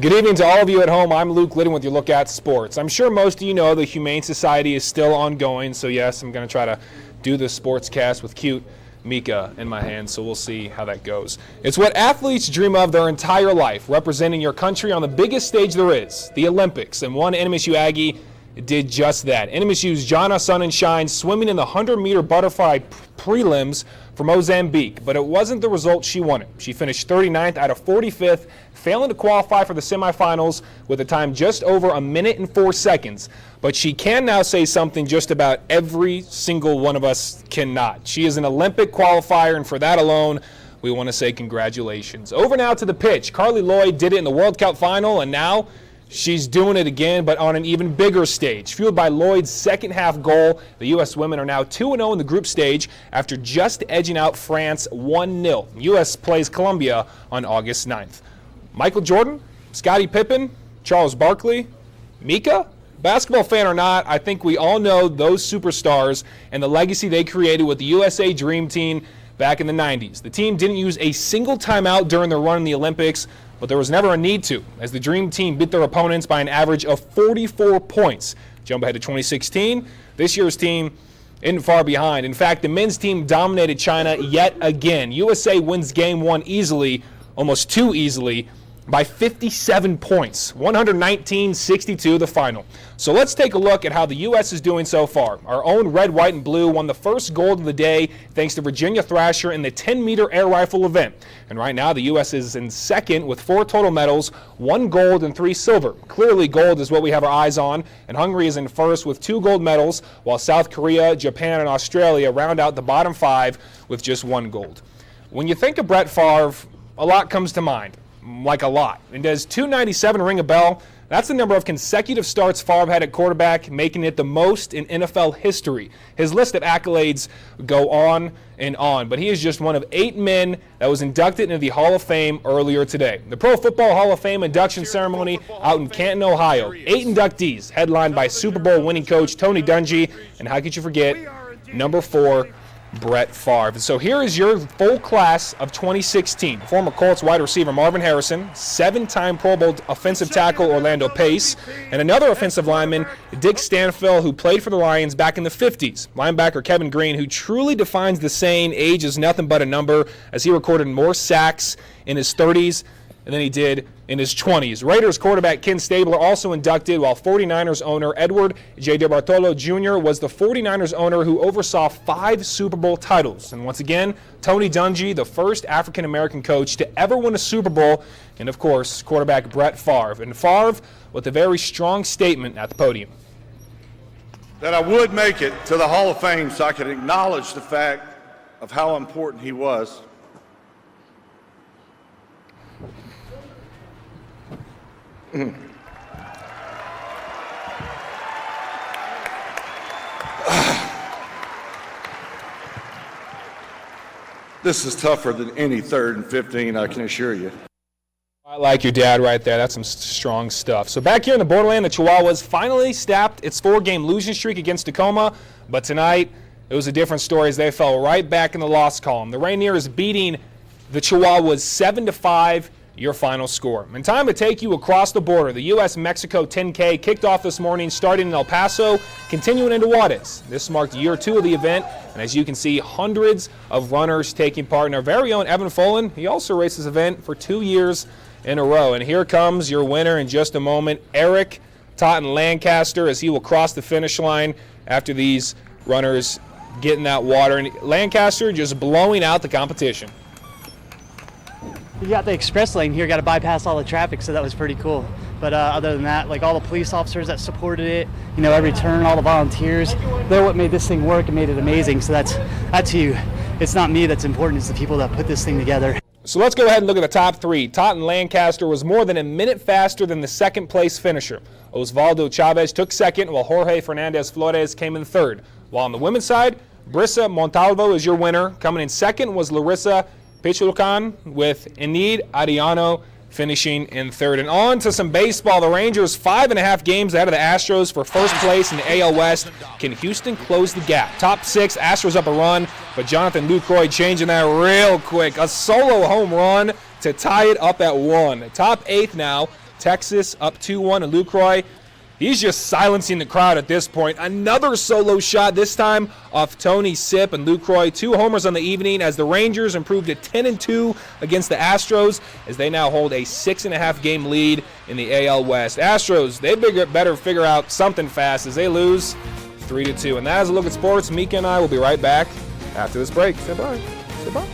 Good evening to all of you at home. I'm Luke Liddon with your look at sports. I'm sure most of you know the Humane Society is still ongoing, so yes, I'm going to try to do this sports cast with cute Mika in my hand, so we'll see how that goes. It's what athletes dream of their entire life, representing your country on the biggest stage there is, the Olympics, and one NMSU Aggie did just that. NMSU's Jana Sonnenschein swimming in the 100-meter butterfly prelims for Mozambique, but it wasn't the result she wanted. She finished 39th out of 45th, failing to qualify for the semifinals with a time just over 1 minute and 4 seconds. But she can now say something just about every single one of us cannot. She is an Olympic qualifier, and for that alone, we want to say congratulations. Over now to the pitch. Carly Lloyd did it in the World Cup final, and now she's doing it again, but on an even bigger stage. Fueled by Lloyd's second half goal, the U.S. women are now 2-0 in the group stage after just edging out France 1-0. U.S. plays Colombia on August 9th. Michael Jordan, Scottie Pippen, Charles Barkley, Mika? Basketball fan or not, I think we all know those superstars and the legacy they created with the USA Dream Team back in the 90s. The team didn't use a single timeout during their run in the Olympics, but there was never a need to, as the Dream Team beat their opponents by an average of 44 points. Jump ahead to 2016. This year's team isn't far behind. In fact, the men's team dominated China yet again. USA wins game 1 easily, almost too easily, by 57 points, 119-62 the final. So let's take a look at how the U.S. is doing so far. Our own red, white, and blue won the first gold of the day thanks to Virginia Thrasher in the 10-meter air rifle event. And right now the U.S. is in second with 4 total medals, 1 gold and 3 silver. Clearly gold is what we have our eyes on, and Hungary is in first with 2 gold medals, while South Korea, Japan, and Australia round out the bottom 5 with just 1 gold. When you think of Brett Favre, a lot comes to mind. Like a lot. And does 297 ring a bell? That's the number of consecutive starts Favre had at quarterback, making it the most in NFL history. His list of accolades go on and on, but he is just one of 8 men that was inducted into the Hall of Fame earlier today. The Pro Football Hall of Fame induction ceremony out in Canton, Ohio. 8 inductees, headlined by Super Bowl winning coach Tony Dungy, and how could you forget, number 4, Brett Favre. So here is your full class of 2016. Former Colts wide receiver Marvin Harrison, 7-time Pro Bowl offensive tackle Orlando Pace, and another offensive lineman, Dick Stanfill, who played for the Lions back in the 50s. Linebacker Kevin Green, who truly defines the saying, age is nothing but a number, as he recorded more sacks in his 30s than he did in his 20s. Raiders quarterback Ken Stabler also inducted, while 49ers owner Edward J. DeBartolo Jr. was the 49ers owner who oversaw 5 Super Bowl titles. And once again, Tony Dungy, the first African-American coach to ever win a Super Bowl, and of course, quarterback Brett Favre. And Favre with a very strong statement at the podium. That I would make it to the Hall of Fame so I could acknowledge the fact of how important he was. This is tougher than any 3rd and 15, I can assure you. I like your dad right there. That's some strong stuff. So back here in the borderland, the Chihuahuas finally snapped its 4-game losing streak against Tacoma, but tonight it was a different story as they fell right back in the loss column. The Rainiers beating the Chihuahuas 7-5. Your final score. And time to take you across the border. The U.S.-Mexico 10K kicked off this morning, starting in El Paso, continuing into Juarez. This marked year 2 of the event, and as you can see, hundreds of runners taking part. And our very own Evan Folan, he also raced this event for 2 years in a row. And here comes your winner in just a moment, Eric Totten Lancaster, as he will cross the finish line after these runners get in that water. And Lancaster just blowing out the competition. You got the express lane here, got to bypass all the traffic, so that was pretty cool. But other than that, like all the police officers that supported it, you know, every turn, all the volunteers, they're what made this thing work and made it amazing. So that's you. It's not me that's important, it's the people that put this thing together. So let's go ahead and look at the top 3. Totten Lancaster was more than a minute faster than the second place finisher. Osvaldo Chavez took second, while Jorge Fernandez Flores came in third. While on the women's side, Brisa Montalvo is your winner. Coming in second was Larissa Pichulcan, with Enid Ariano finishing in third. And on to some baseball. The Rangers 5.5 games ahead of the Astros for first place in the AL West. Can Houston close the gap? Top 6, Astros up a run, but Jonathan Lucroy changing that real quick. A solo home run to tie it up at 1. Top 8 now, Texas, up 2-1 and Lucroy. He's just silencing the crowd at this point. Another solo shot, this time off Tony Sipp and Lucroy. 2 homers on the evening as the Rangers improved to 10-2 against the Astros as they now hold a 6.5 game lead in the AL West. Astros, they better figure out something fast as they lose 3-2. And that is a look at sports. Mika and I will be right back after this break. Say bye. Say bye.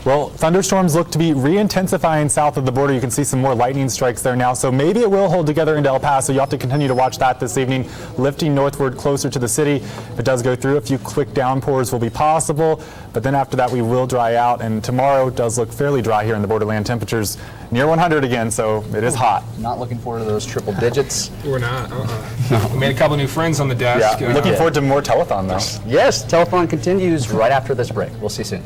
Well, thunderstorms look to be re-intensifying south of the border. You can see some more lightning strikes there now, so maybe it will hold together into El Paso. You'll have to continue to watch that this evening, lifting northward closer to the city. If it does go through, a few quick downpours will be possible, but then after that we will dry out, and tomorrow does look fairly dry here in the borderland. Temperatures near 100 again, so it is hot. Not looking forward to those triple digits. We're not. We made a couple new friends on the desk. Yeah, looking forward to more telethon though. Yes, telethon continues right after this break. We'll see you soon.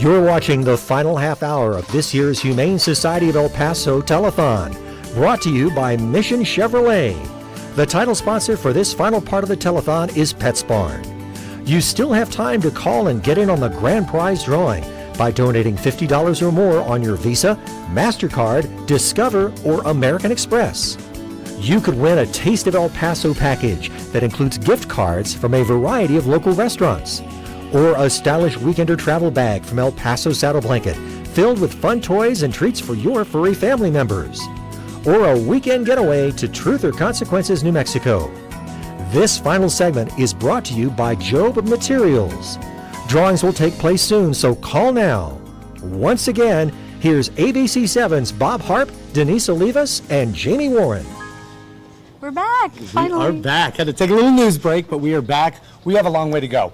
You're watching the final half hour of this year's Humane Society of El Paso Telethon, brought to you by Mission Chevrolet. The title sponsor for this final part of the telethon is PetSbarn. You still have time to call and get in on the grand prize drawing by donating $50 or more on your Visa, MasterCard, Discover, or American Express. You could win a Taste of El Paso package that includes gift cards from a variety of local restaurants, or a stylish weekender travel bag from El Paso Saddle Blanket filled with fun toys and treats for your furry family members, or a weekend getaway to Truth or Consequences, New Mexico. This final segment is brought to you by Job Materials. Drawings will take place soon, so call now. Once again, here's ABC7's Bob Harp, Denise Olivas, and Jamie Warren. We're back, finally. We are back. Had to take a little news break, but we are back. We have a long way to go.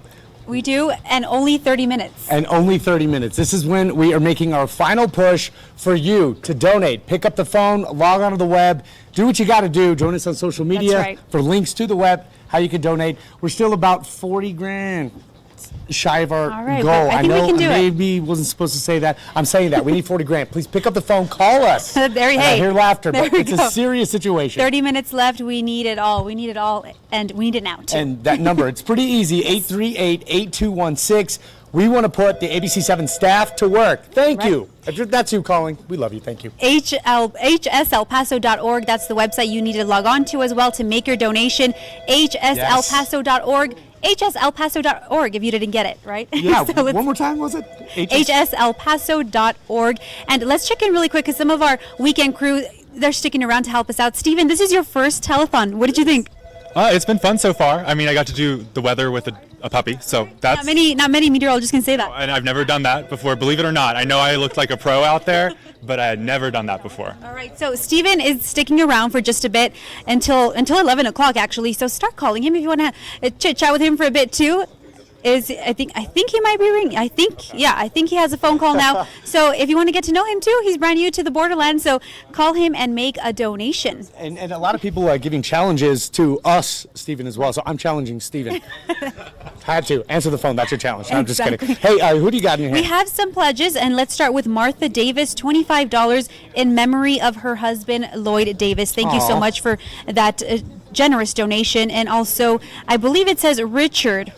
We do, and only 30 minutes. And only 30 minutes. This is when we are making our final push for you to donate. Pick up the phone, log onto the web, do what you got to do. Join us on social media for links to the web, how you can donate. We're still about 40 grand shy of our goal. I think we can do maybe wasn't supposed to say that. I'm saying that. We need 40 grand. Please pick up the phone, call us. I hear laughter, but it's a serious situation. 30 minutes left. We need it all. We need it all, and we need it now, too. And that number, it's pretty easy, 838-8216. We want to put the ABC7 staff to work. Thank you. That's you calling. We love you. Thank you. hslpaso.org. That's the website you need to log on to as well to make your donation. hslpaso.org. hslpaso.org if you didn't get it, right? Yeah, so one more time, was it? hslpaso.org. And let's check in really quick because some of our weekend crew, they're sticking around to help us out. Steven, this is your first telethon. What did you think? It's been fun so far. I mean, I got to do the weather with a puppy, so that's... Not many meteorologists can say that. And I've never done that before, believe it or not. I know I looked like a pro out there, but I had never done that before. All right, so Steven is sticking around for just a bit until 11 o'clock, actually. So start calling him if you want to chit-chat with him for a bit, too. I think he might be ringing. I think he has a phone call now. So if you want to get to know him too, he's brand new to the borderland. So call him and make a donation. And a lot of people are giving challenges to us, Stephen, as well. So I'm challenging Stephen. Had to answer the phone. That's your challenge. No, I'm just kidding. Hey, who do you got in your hand? We have some pledges, and let's start with Martha Davis, $25 in memory of her husband, Lloyd Davis. Thank you so much for that generous donation. And also, I believe it says Richard.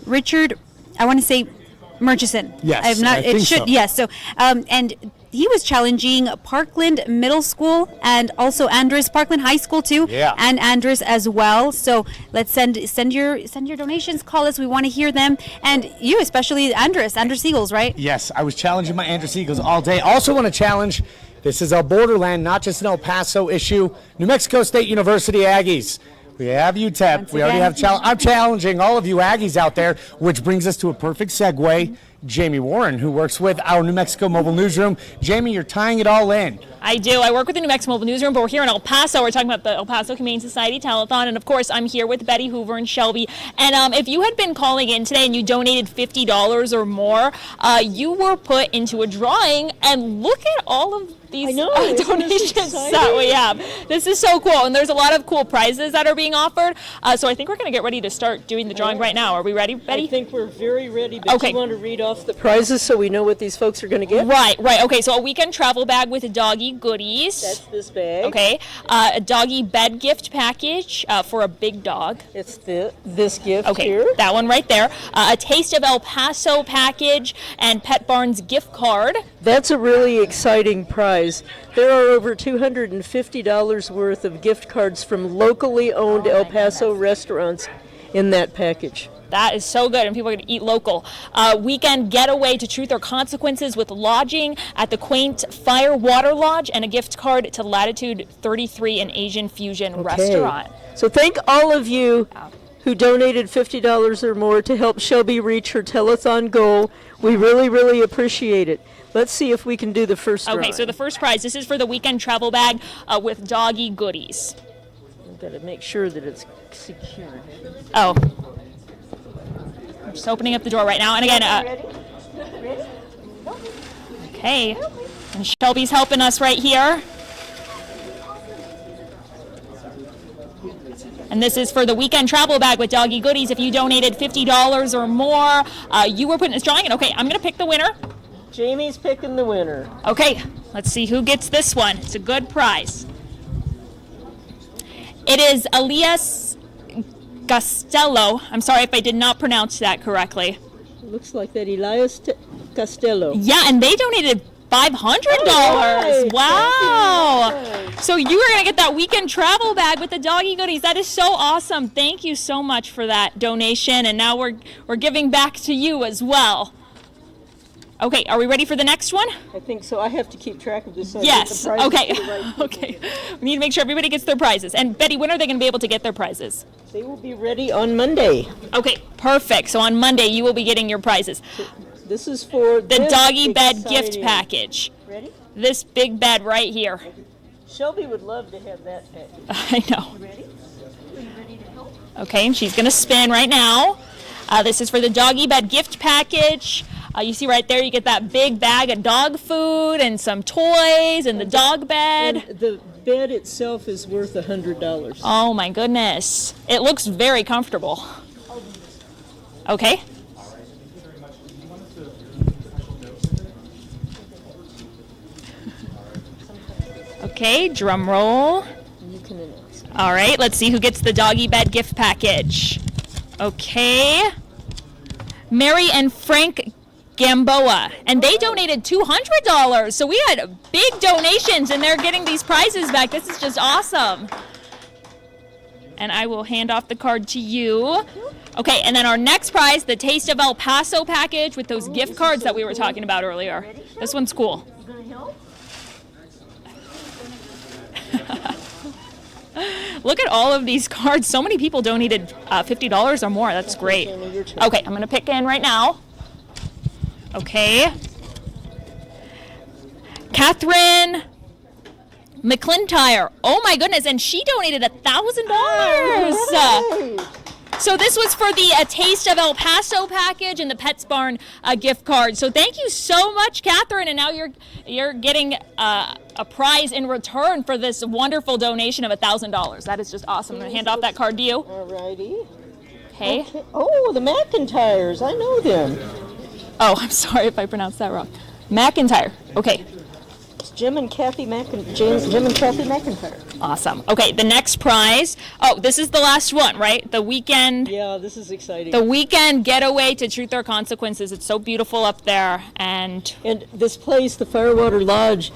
I want to say Murchison. Yes, I think so. Yes. So, and he was challenging Parkland Middle School and also Andrus Parkland High School too. Yeah. And Andrus as well. So let's send your donations. Call us. We want to hear them. And you, especially Andrus Eagles, right? Yes, I was challenging my Andrus Eagles all day. Also want to challenge. This is a borderland, not just an El Paso issue. New Mexico State University Aggies. We have UTEP. We already have I'm challenging all of you Aggies out there, which brings us to a perfect segue. Jamie Warren, who works with our New Mexico Mobile Newsroom. Jamie, you're tying it all in. I do. I work with the New Mexico Mobile Newsroom, but we're here in El Paso. We're talking about the El Paso Humane Society Telethon, and of course, I'm here with Betty Hoover and Shelby. And if you had been calling in today and you donated $50 or more, you were put into a drawing, and look at all of these donations that we have. This is so cool, and there's a lot of cool prizes that are being offered. So I think we're going to get ready to start doing the drawing right now. Are we ready, Betty? I think we're very ready, but you want to read off the prizes so we know what these folks are going to get? Right. Okay, so a weekend travel bag with doggy goodies. That's this bag. Okay. A doggy bed gift package for a big dog. It's this gift here. That one right there. A Taste of El Paso package and Pet Barn's gift card. That's a really exciting prize. There are over $250 worth of gift cards from locally owned El Paso restaurants in that package. That is so good, and people are going to eat local. Weekend getaway to Truth or Consequences with lodging at the quaint Fire Water Lodge and a gift card to Latitude 33, an Asian fusion restaurant. So thank all of you who donated $50 or more to help Shelby reach her telethon goal. We really, really appreciate it. Let's see if we can do the first drawing. Okay, so the first prize, this is for the weekend travel bag with doggy goodies. I've got to make sure that it's secured. Oh. I'm just opening up the door right now. And again, Ready? Okay. And Shelby's helping us right here. And this is for the weekend travel bag with doggy goodies. If you donated $50 or more, you were put in this drawing. And okay, I'm going to pick the winner. Jamie's picking the winner. Okay, let's see who gets this one. It's a good prize. It is Elias Castello. I'm sorry if I did not pronounce that correctly. Looks like that Elias Castello. Yeah, and they donated $500. Oh, wow. So you are going to get that weekend travel bag with the doggy goodies. That is so awesome. Thank you so much for that donation. And now we're giving back to you as well. Okay, are we ready for the next one? I think so. I have to keep track of this. So yes. Okay. Okay. We need to make sure everybody gets their prizes. And Betty, when are they going to be able to get their prizes? They will be ready on Monday. Okay, perfect. So on Monday you will be getting your prizes. This is for the doggy bed gift package. Ready? This big bed right here. Shelby would love to have that package. I know. You ready? Are you ready to help? Okay, and she's going to spin right now. This is for the doggy bed gift package. You see right there, you get that big bag of dog food and some toys and the dog bed. And the bed itself is worth $100. Oh my goodness. It looks very comfortable. Okay. Okay, drum roll. All right, let's see who gets the doggy bed gift package. Okay. Mary and Frank Gamboa, and they donated $200. So we had big donations, and they're getting these prizes back. This is just awesome. And I will hand off the card to you. Okay, and then our next prize, the Taste of El Paso package with those gift cards that we were talking about earlier. This one's cool. Look at all of these cards. So many people donated $50 or more. That's great. Okay, I'm going to pick in right now. Okay. Catherine McClintyre. Oh my goodness, and she donated $1,000. So this was for the Taste of El Paso package and the Pets Barn gift card. So thank you so much, Catherine. And now you're getting a prize in return for this wonderful donation of $1,000. That is just awesome. I'm going to hand off that card to you. All righty. Okay. Oh, the McIntyres. I know them. Oh, I'm sorry if I pronounced that wrong. McIntyre. Okay. It's Jim and Kathy McIntyre. Awesome. Okay, the next prize. Oh, this is the last one, right? The weekend. Yeah, this is exciting. The weekend getaway to Truth or Consequences. It's so beautiful up there, and this place, the Firewater Lodge,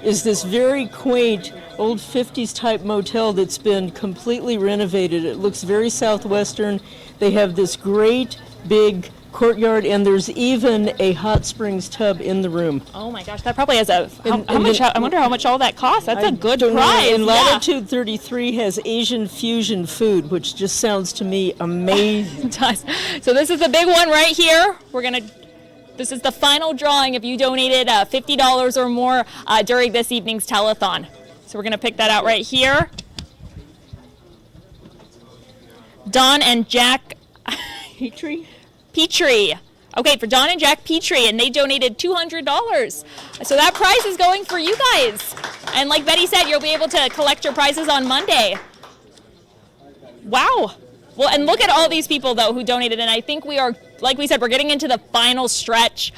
is this very quaint old 50s type motel that's been completely renovated. It looks very southwestern. They have this great big courtyard, and there's even a hot springs tub in the room. Oh my gosh, that probably has a how much? I wonder how much all that costs. That's a good don't know. prize. And Yeah. Latitude 33 has Asian fusion food, which just sounds to me amazing. It does. So this is the big one right here. This is the final drawing if you donated $50 or more during this evening's telethon. So we're gonna pick that out right here. Don and Jack Petrie. Okay, for Don and Jack Petrie, and they donated $200. So that prize is going for you guys. And like Betty said, you'll be able to collect your prizes on Monday. Wow. Well, and look at all these people, though, who donated. And I think we are, like we said, we're getting into the final stretch.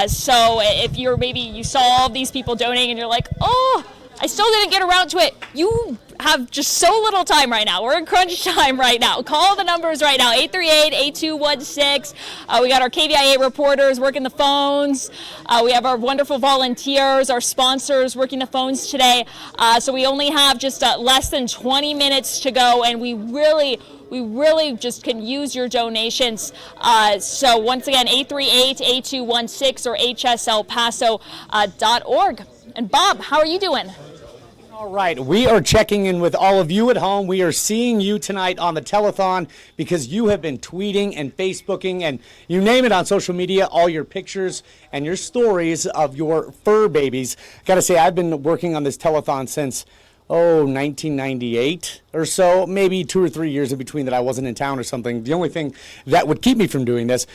So if you saw all of these people donating and you're like, oh, I still didn't get around to it. You have just so little time right now. We're in crunch time right now. Call the numbers right now, 838-8216. We got our KVIA reporters working the phones. We have our wonderful volunteers, our sponsors working the phones today. So we only have just less than 20 minutes to go, and we really just can use your donations. So once again, 838-8216 or hslpaso.org. And Bob, how are you doing? All right, we are checking in with all of you at home. We are seeing you tonight on the telethon because you have been tweeting and Facebooking and you name it on social media, all your pictures and your stories of your fur babies. Gotta say, I've been working on this telethon since 1998 or so, maybe 2 or 3 years in between that I wasn't in town or something. The only thing that would keep me from doing this,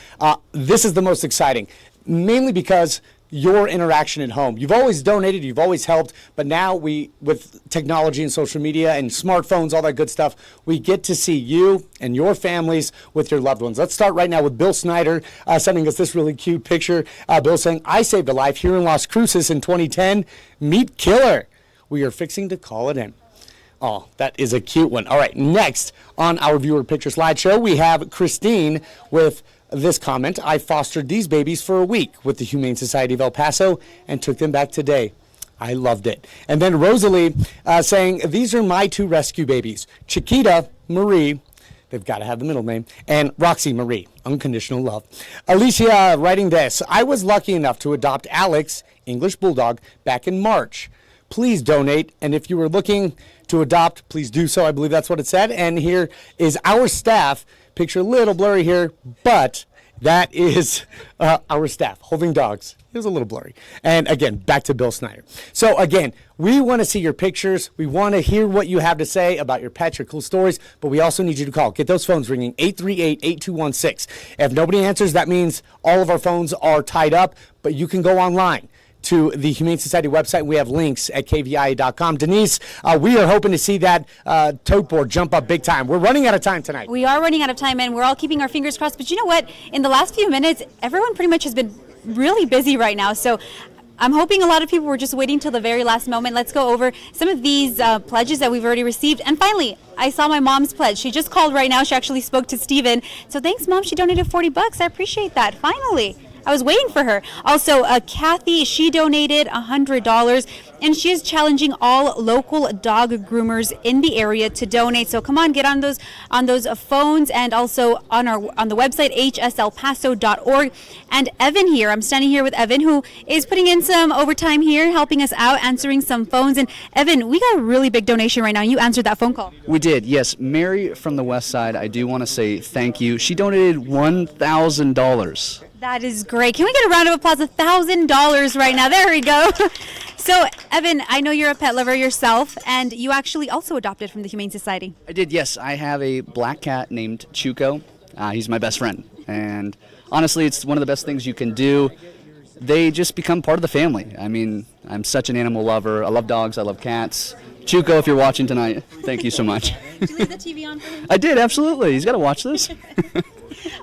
this is the most exciting, mainly because your interaction at home. You've always donated, you've always helped, but now with technology and social media and smartphones, all that good stuff, we get to see you and your families with your loved ones. Let's start right now with Bill Snyder sending us this really cute picture. Bill saying, I saved a life here in Las Cruces in 2010. Meet Killer. We are fixing to call it in. Oh, that is a cute one. All right, next on our viewer picture slideshow, we have Christine with this comment. I fostered these babies for a week with the Humane Society of El Paso and took them back today. I loved it. And then Rosalie saying, these are my 2 rescue babies, Chiquita Marie, they've got to have the middle name, and Roxy Marie, unconditional love. Alicia writing this, I was lucky enough to adopt Alex, English Bulldog, back in March. Please donate, and if you were looking to adopt, please do so. I believe that's what it said. And here is our staff. Picture a little blurry here, but that is our staff holding dogs. It was a little blurry. And again, back to Bill Snyder. So again, we want to see your pictures. We want to hear what you have to say about your pets, your cool stories, but we also need you to call. Get those phones ringing, 838-8216. If nobody answers, that means all of our phones are tied up, but you can go online to the Humane Society website. We have links at KVIA.com. Denise, we are hoping to see that tote board jump up big time. We're running out of time tonight. We are running out of time, and we're all keeping our fingers crossed. But you know what? In the last few minutes, everyone pretty much has been really busy right now. So I'm hoping a lot of people were just waiting till the very last moment. Let's go over some of these pledges that we've already received. And finally, I saw my mom's pledge. She just called right now. She actually spoke to Steven. So thanks, Mom. She donated $40. I appreciate that. Finally. I was waiting for her. Also, Kathy, she donated $100, and she is challenging all local dog groomers in the area to donate. So come on, get on those phones, and also on the website hslpaso.org. And Evan here, I'm standing here with Evan, who is putting in some overtime here, helping us out, answering some phones. And Evan, we got a really big donation right now. You answered that phone call. We did, yes. Mary from the West Side, I do want to say thank you. She donated $1,000. That is great. Can we get a round of applause? $1,000 right now. There we go. So, Evan, I know you're a pet lover yourself, and you actually also adopted from the Humane Society. I did, yes. I have a black cat named Chuco. He's my best friend. And honestly, it's one of the best things you can do. They just become part of the family. I mean, I'm such an animal lover. I love dogs. I love cats. Chuco, if you're watching tonight, thank you so much. Did you leave the TV on for him? I did, absolutely. He's got to watch this.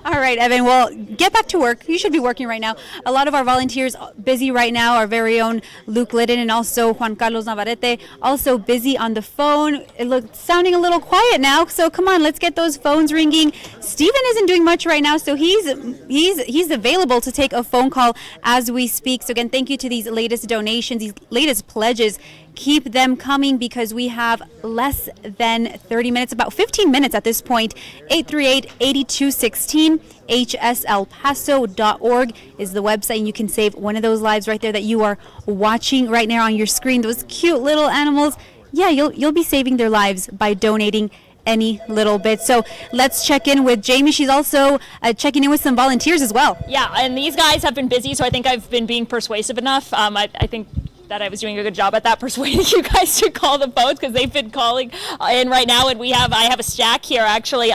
All right, Evan, well, get back to work. You should be working right now. A lot of our volunteers busy right now, our very own Luke Liddon and also Juan Carlos Navarrete, also busy on the phone. It looks sounding a little quiet now, so come on, let's get those phones ringing. Steven isn't doing much right now, so he's available to take a phone call as we speak. So again, thank you to these latest donations, these latest pledges. Keep them coming because we have less than 30 minutes, about 15 minutes at this point. 838-8216, hslpaso.org is the website, and you can save one of those lives right there that you are watching right now on your screen. Those cute little animals, yeah, you'll be saving their lives by donating any little bit. So let's check in with Jamie. She's also checking in with some volunteers as well. Yeah, and these guys have been busy, so I think I've been being persuasive enough. I think that I was doing a good job at that, persuading you guys to call the phones because they've been calling in right now. And I have a stack here actually.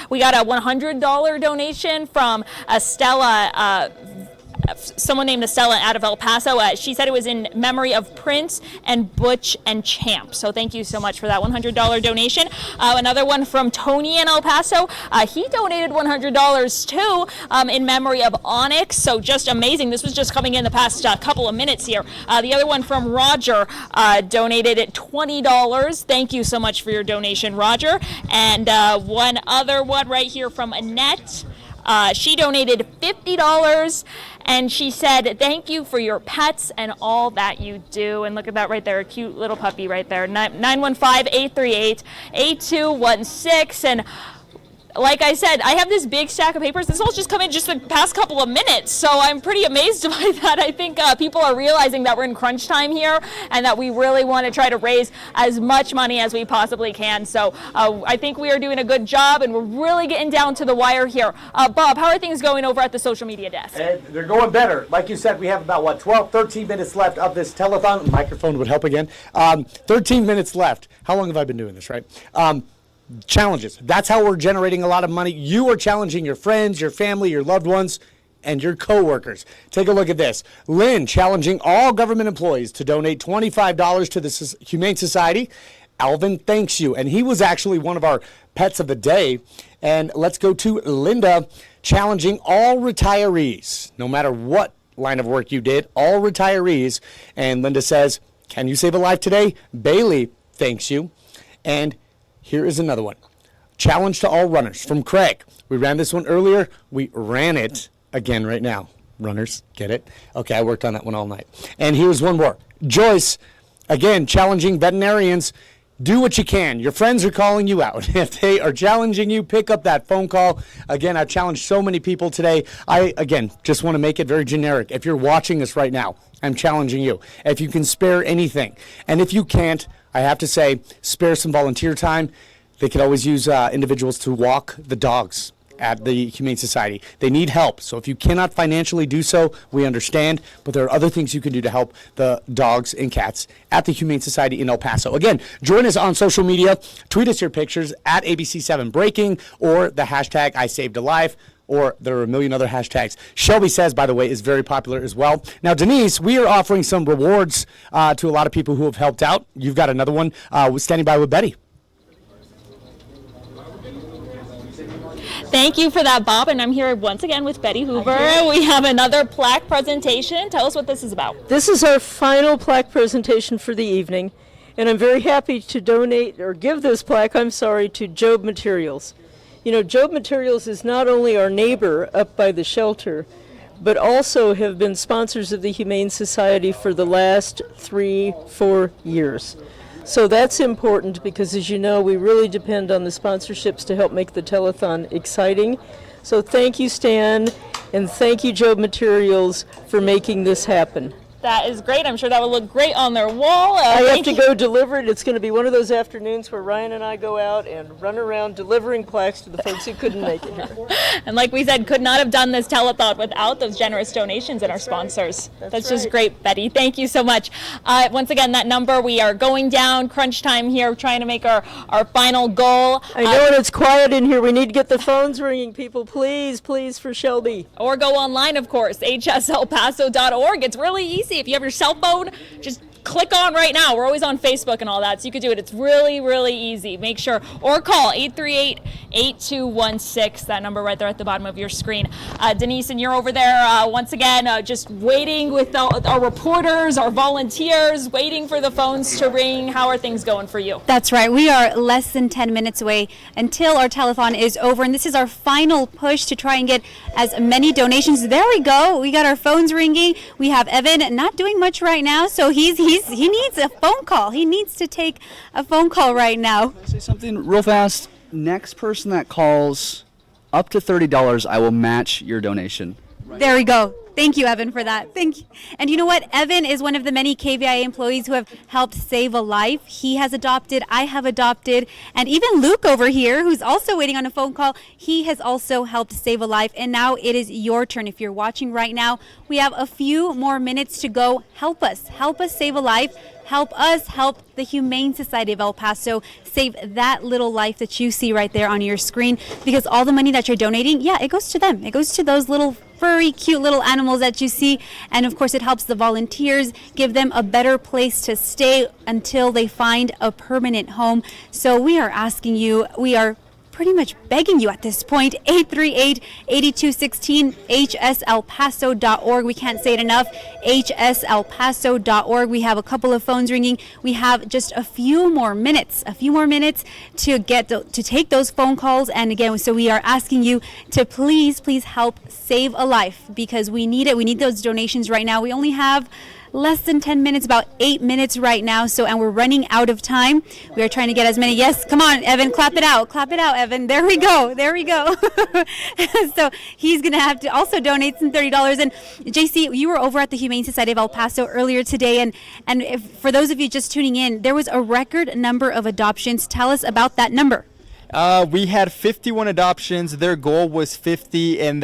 We got a $100 donation from Estella. Someone named Estella out of El Paso. She said it was in memory of Prince and Butch and Champ. So thank you so much for that $100 donation. Another one from Tony in El Paso. He donated $100 too in memory of Onyx. So just amazing. This was just coming in the past couple of minutes here. The other one from Roger donated at $20. Thank you so much for your donation, Roger. And one other one right here from Annette. She donated $50. And she said, thank you for your pets and all that you do. And look at that right there, a cute little puppy right there. 915-838-8216. And like I said, I have this big stack of papers. This all just come in just the past couple of minutes. So I'm pretty amazed by that. I think people are realizing that we're in crunch time here and that we really want to try to raise as much money as we possibly can. So I think we are doing a good job, and we're really getting down to the wire here. Bob, how are things going over at the social media desk? And they're going better. Like you said, we have about, 13 minutes left of this telethon. Microphone would help again. 13 minutes left. How long have I been doing this, right? Challenges. That's how we're generating a lot of money. You are challenging your friends, your family, your loved ones. and your coworkers. Take a look at this. Lynn challenging all government employees to donate $25 to the Humane Society. Alvin thanks you, and he was actually one of our pets of the day. And let's go to Linda challenging all retirees, no matter what line of work you did, all retirees. And Linda says, can you save a life today? Bailey thanks you. And here is another one. Challenge to all runners from Craig. We ran this one earlier. We ran it again right now. Runners, get it? Okay, I worked on that one all night. And here's one more. Joyce, again, challenging veterinarians. Do what you can. Your friends are calling you out. If they are challenging you, pick up that phone call. Again, I've challenged so many people today. I, again, just want to make it very generic. If you're watching this right now, I'm challenging you. If you can spare anything. And if you can't, I have to say, spare some volunteer time. They could always use individuals to walk the dogs at the Humane Society. They need help. So if you cannot financially do so, we understand, but there are other things you can do to help the dogs and cats at the Humane Society in El Paso. Again, join us on social media. Tweet us your pictures at ABC7Breaking or the hashtag #ISavedALife, or there are a million other hashtags. Shelby Says, by the way, is very popular as well. Now, Denise, we are offering some rewards to a lot of people who have helped out. You've got another one standing by with Betty. Thank you for that, Bob, and I'm here once again with Betty Hoover. We have another plaque presentation. Tell us what this is about. This is our final plaque presentation for the evening, and I'm very happy to donate, or give this plaque, to Job Materials. You know, Job Materials is not only our neighbor up by the shelter, but also have been sponsors of the Humane Society for the last 3-4 years. So that's important because, as you know, we really depend on the sponsorships to help make the telethon exciting. So thank you, Stan, and thank you, Job Materials, for making this happen. That is great. I'm sure that would look great on their wall. I have to go deliver it. It's going to be one of those afternoons where Ryan and I go out and run around delivering plaques to the folks who couldn't make it here. And like we said, could not have done this telethon without those generous donations and our sponsors. That's just great, Betty. Thank you so much. Once again, that number, we are going down, crunch time here, trying to make our final goal. I know, and it's quiet in here. We need to get the phones ringing, people. Please, please, for Shelby. Or go online, of course, hselpaso.org. It's really easy. If you have your cell phone, just click on right now. We're always on Facebook and all that, so you could do it. It's really, really easy. Make sure, or call 838-8216, that number right there at the bottom of your screen. Denise, and you're over there once again, just waiting with our reporters, our volunteers, waiting for the phones to ring. How are things going for you? That's right. We are less than 10 minutes away until our telethon is over, and this is our final push to try and get as many donations. There we go. We got our phones ringing. We have Evan not doing much right now, so he needs a phone call. He needs to take a phone call right now. Can I say something real fast? Next person that calls up to $30, I will match your donation. There we go. Thank you, Evan, for that. Thank you. And you know what? Evan is one of the many KVIA employees who have helped save a life. He has adopted, I have adopted, and even Luke over here, who's also waiting on a phone call, he has also helped save a life. And now it is your turn. If you're watching right now, we have a few more minutes to go. Help us save a life. Help us help the Humane Society of El Paso save that little life that you see right there on your screen, because all the money that you're donating, it goes to them. It goes to those little furry, cute little animals that you see. And of course, it helps the volunteers, give them a better place to stay until they find a permanent home. So we are asking you, we are pretty much begging you at this point, 838-8216, hselpaso.org. We can't say it enough, hselpaso.org. We have a couple of phones ringing. We have just a few more minutes to take those phone calls. And again, so we are asking you to please help save a life, because we need it. We need those donations right now. We only have less than 10 minutes, about 8 minutes right now. And we're running out of time. We are trying to get as many. Yes, come on, Evan, clap it out, Evan. There we go. So he's going to have to also donate some $30. And JC, you were over at the Humane Society of El Paso earlier today. And for those of you just tuning in, there was a record number of adoptions. Tell us about that number. We had 51 adoptions. Their goal was 50, and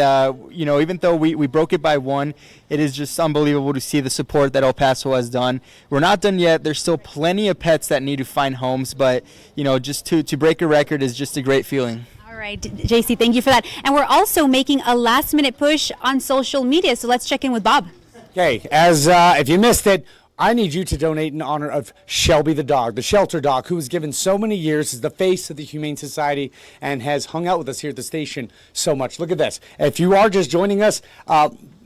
even though we broke it by one, it is just unbelievable to see the support that El Paso has done. We're not done yet. There's still plenty of pets that need to find homes, but just to break a record is just a great feeling. All All right, JC, thank you for that. And we're also making a last-minute push on social media, so let's check in with Bob. Okay, as if you missed it, I need you to donate in honor of Shelby the dog, the shelter dog, who has given so many years, is the face of the Humane Society, and has hung out with us here at the station so much. Look at this. If you are just joining us,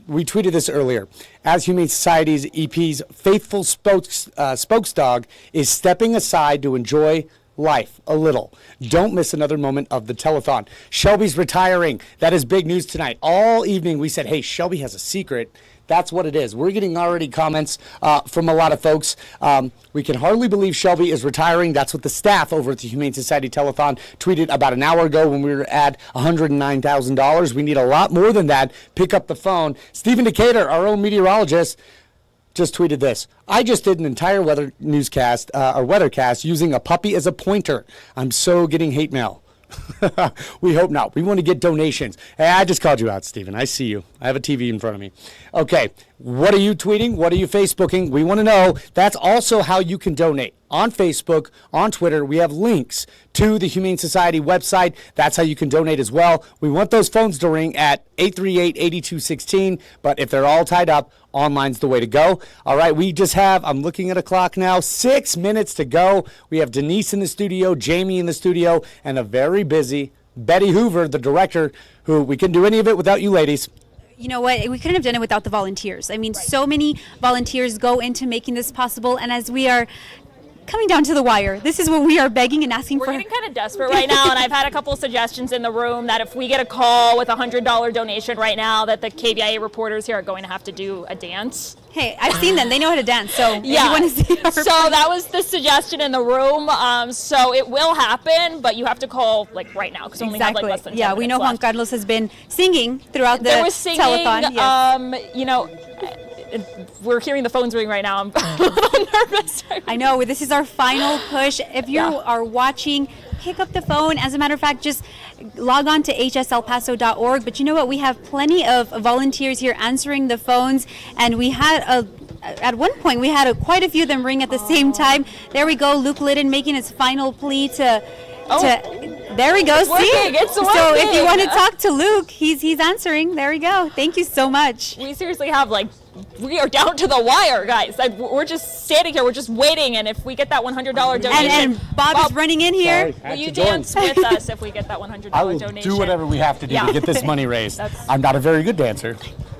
we tweeted this earlier. As Humane Society's EP's faithful spokes dog is stepping aside to enjoy life a little. Don't miss another moment of the telethon. Shelby's retiring. That is big news tonight. All evening we said, hey, Shelby has a secret. That's what it is. We're getting already comments from a lot of folks. We can hardly believe Shelby is retiring. That's what the staff over at the Humane Society Telethon tweeted about an hour ago when we were at $109,000. We need a lot more than that. Pick up the phone. Stephen Decatur, our own meteorologist, just tweeted this. I just did an entire weather newscast, or weathercast, using a puppy as a pointer. I'm so getting hate mail. We hope not. We want to get donations. Hey, I just called you out, Stephen. I see you. I have a TV in front of me. Okay, what are you tweeting? What are you Facebooking? We want to know. That's also how you can donate. On Facebook, on Twitter, we have links to the Humane Society website. That's how you can donate as well. We want those phones to ring at 838-8216, but if they're all tied up, online's the way to go. All right, we just have, I'm looking at a clock now, 6 minutes to go. We have Denise in the studio, Jamie in the studio, and a very busy Betty Hoover, the director, who we couldn't do any of it without you ladies. You know what? We couldn't have done it without the volunteers. I mean, so many volunteers go into making this possible, and as we are coming down to the wire, this is what we are begging and asking for. We're getting kind of desperate right now, and I've had a couple of suggestions in the room that if we get a call with a $100 donation right now, that the KVIA reporters here are going to have to do a dance. Hey, I've seen them. They know how to dance. So yeah. If you want to see our so that was the suggestion in the room. So it will happen, but you have to call like right now because we only have like less than 10 Yeah, we know Juan left. Carlos has been singing throughout the there was singing, telethon. Yes. You know, we're hearing the phones ring right now. I'm a little nervous. I know. This is our final push. If you are watching, pick up the phone. As a matter of fact, just log on to hselpaso.org. But you know what? We have plenty of volunteers here answering the phones. And we had at one point, we had quite a few of them ring at the same time. There we go. Luke Liddon making his final plea to there we go. It's working. It's working. So if you want to talk to Luke, he's answering. There we go. Thank you so much. We seriously have we are down to the wire, guys. We're just standing here. We're just waiting. And if we get that $100 donation. And Bob is running in here. Will you dance with us if we get that $100 I will donation? do whatever we have to do to get this money raised. I'm not a very good dancer.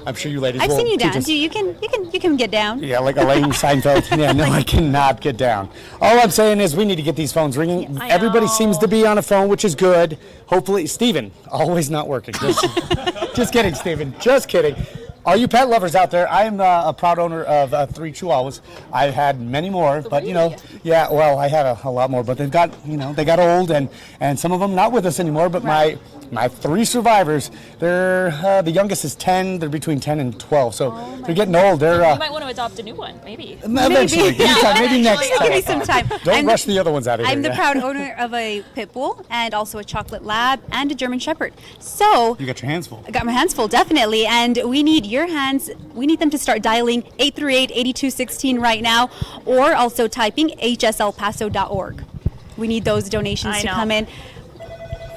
I'm sure you ladies will. I've seen you teach dance. us. You can get down. Yeah, like Elaine Seinfeld. Yeah, no, I cannot get down. All I'm saying is we need to get these phones ringing. I Everybody know. seems to be on a phone, which is good. Hopefully, Steven, always not working. Just kidding, Steven. Just kidding. All you pet lovers out there, I am a proud owner of 3 Chihuahuas. I've had many more, but I had a lot more, but they got old, and some of them not with us anymore. But my 3 survivors, they're the youngest is 10. They're between 10 and 12, so they're getting old. They're you might want to adopt a new one, maybe. Eventually, maybe next time. Give me some time. Don't rush the other ones out of here. I'm the proud owner of a pit bull and also a chocolate lab and a German shepherd. So you got your hands full. I got my hands full, definitely, and we need your hands. We need them to start dialing 838-8216 right now, or also typing hselpaso.org. We need those donations to come in.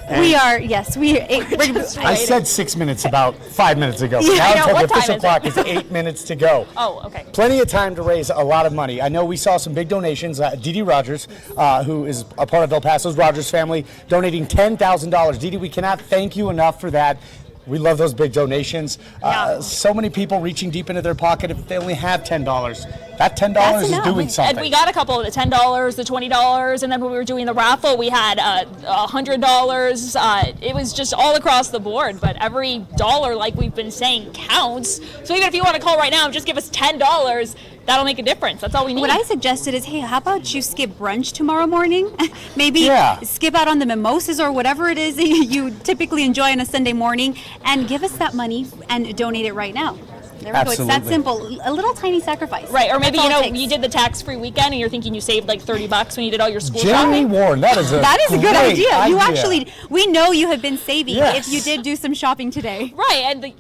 I said 6 minutes about 5 minutes ago, but Yeah, now what the official time is clock it? is 8 minutes to go. Oh, okay. Plenty of time to raise a lot of money. I know we saw some big donations. Dee Dee Rogers, who is a part of El Paso's Rogers family, donating $10,000. Dee Dee, we cannot thank you enough for that. We love those big donations. So many people reaching deep into their pocket if they only have $10. That $10 is doing something. And we got a couple of the $10, the $20, and then when we were doing the raffle, we had $100. It was just all across the board, but every dollar, like we've been saying, counts. So even if you want to call right now and just give us $10, that'll make a difference. That's all we need. What I suggested is, hey, how about you skip brunch tomorrow morning? Maybe skip out on the mimosas or whatever it is that you typically enjoy on a Sunday morning and give us that money and donate it right now. There we go. It's that simple. A little tiny sacrifice. Right, or maybe you did the tax-free weekend and you're thinking you saved like $30 when you did all your school Jeremy shopping. Warren, that is a good idea. You actually, we know you have been saving Yes. if you did do some shopping today. Right, and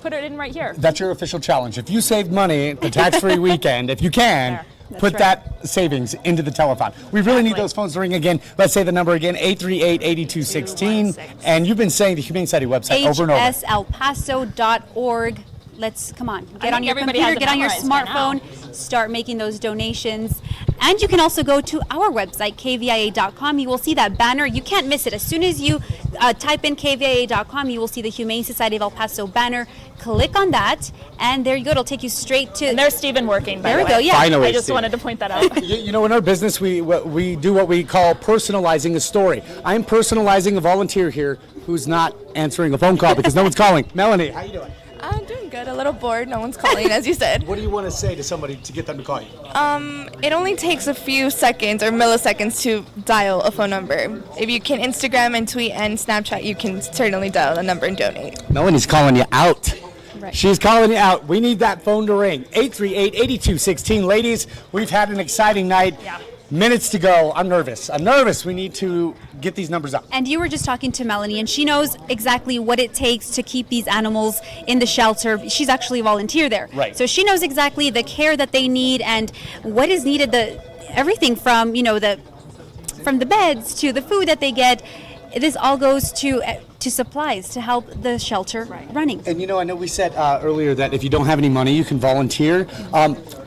put it in right here. that's your official challenge. If you saved money the tax-free weekend, if you can, put that savings into the telethon. We really need those phones to ring again. Let's say the number again, 838-8216. And you've been saying the Humane Society website over and over. hselpaso.org. Come on, get on your computer, get on your smartphone, start making those donations. And you can also go to our website, KVIA.com. You will see that banner. You can't miss it. As soon as you type in KVIA.com, you will see the Humane Society of El Paso banner. Click on that, and there you go. It'll take you straight to... And there's Stephen working, by there the we way. go, yeah. Finally, I just Stephen. wanted to point that out. You know, in our business, we do what we call personalizing a story. I'm personalizing a volunteer here who's not answering a phone call because no one's calling. Melanie, how you doing? I'm doing good. A little bored. No one's calling, as you said. What do you want to say to somebody to get them to call you? It only takes a few seconds or milliseconds to dial a phone number. If you can Instagram and tweet and Snapchat, you can certainly dial the number and donate. Melanie's calling you out. Right. She's calling you out. We need that phone to ring. 838-8216. Ladies, we've had an exciting night. Yeah. Minutes to go. I'm nervous. We need to get these numbers up. And you were just talking to Melanie, and she knows exactly what it takes to keep these animals in the shelter. She's actually a volunteer there. Right. So she knows exactly the care that they need and what is needed, everything from, from the beds to the food that they get. This all goes to supplies to help the shelter running. And I know we said earlier that if you don't have any money, you can volunteer.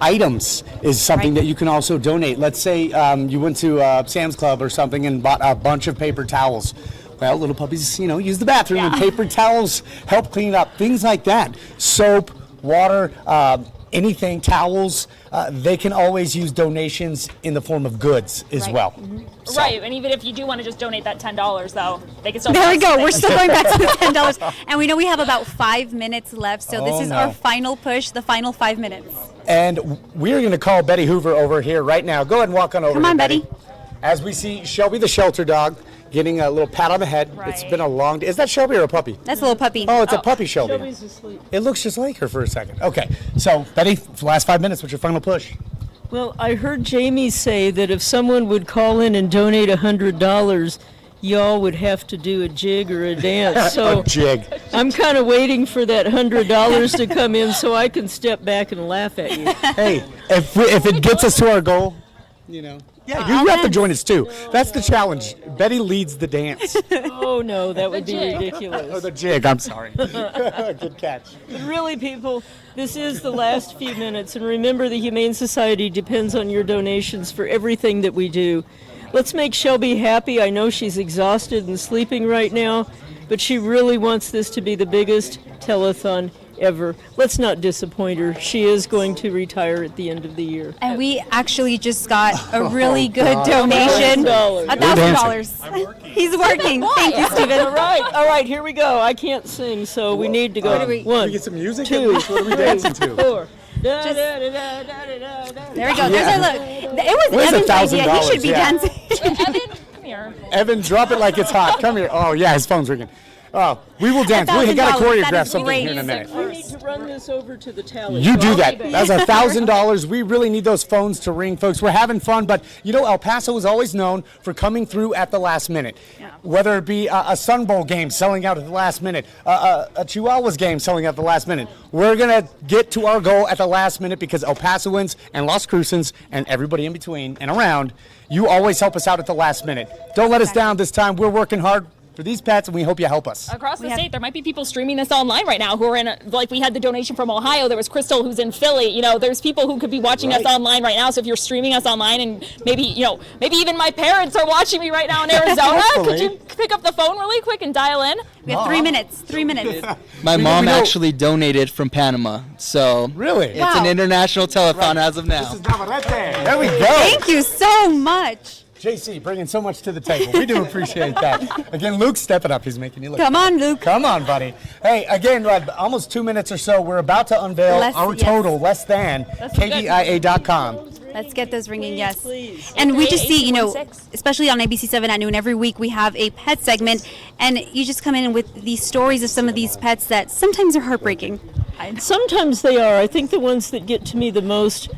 Items is something that you can also donate. Let's say you went to Sam's Club or something and bought a bunch of paper towels. Well, little puppies, use the bathroom and paper towels help clean up. Things like that. Soap, water, anything, towels. They can always use donations in the form of goods as well. Mm-hmm. So. Right, and even if you do want to just donate that $10, though, they can still... There we go, we're still going back to the $10. And we know we have about 5 minutes left, so this is our final push, the final 5 minutes. And we're going to call Betty Hoover over here right now. Go ahead and walk on over. Come on, Betty. As we see Shelby the shelter dog getting a little pat on the head. Right. It's been a long day. Is that Shelby or a puppy? That's a little puppy. Oh, it's a puppy Shelby. Shelby's asleep. It looks just like her for a second. Okay, so Betty, for the last 5 minutes, what's your final push? Well, I heard Jamie say that if someone would call in and donate $100, y'all would have to do a jig or a dance. So a jig. I'm kind of waiting for that $100 to come in so I can step back and laugh at you. Hey, if it gets us to our goal, Yeah, you have to join us too. That's the challenge. Betty leads the dance. Oh no, that would be ridiculous. Oh, the jig, I'm sorry. Good catch. But really, people, this is the last few minutes, and remember the Humane Society depends on your donations for everything that we do. Let's make Shelby happy. I know she's exhausted and sleeping right now, but she really wants this to be the biggest telethon ever. Let's not disappoint her. She is going to retire at the end of the year. And we actually just got a really good donation. $1,000. He's working. Thank you, Stephen. All right, here we go. I can't sing, so we need to go. Can we get some music? 2, What are we dancing to? 4. There we go. There's our look. It was Evan's idea. He should be dancing. Evan, come here. Evan, drop it like it's hot. Come here. Oh, yeah, his phone's ringing. Oh, we will dance. We got to choreograph something here in a minute. We need to run this over to the tally. You do that. That's $1,000. We really need those phones to ring, folks. We're having fun, but El Paso is always known for coming through at the last minute. Yeah. Whether it be a Sun Bowl game selling out at the last minute, a Chihuahuas game selling out at the last minute. We're going to get to our goal at the last minute because El Pasoans and Las Cruces and everybody in between and around, you always help us out at the last minute. Don't let us down this time. We're working hard for these pets, and we hope you help us. Across the state, there might be people streaming this online right now who are in, like we had the donation from Ohio. There was Crystal who's in Philly. There's people who could be watching us online right now. So if you're streaming us online, and maybe even my parents are watching me right now in Arizona, could you pick up the phone really quick and dial in? We have 3 minutes. 3 minutes. My mom actually donated from Panama, so really, it's an international telethon as of now. There we go. Thank you so much. JC, bringing so much to the table. We do appreciate that. Again, Luke's stepping up. He's making you look. Come on, Luke. Come on, buddy. Hey, again, almost 2 minutes or so. We're about to unveil our total, less than, KVIA.com. Let's get those ringing, yes. Please. And we just see, especially on ABC7 at noon every week, we have a pet segment, and you just come in with these stories of some of these pets that sometimes are heartbreaking. Sometimes they are. I think the ones that get to me the most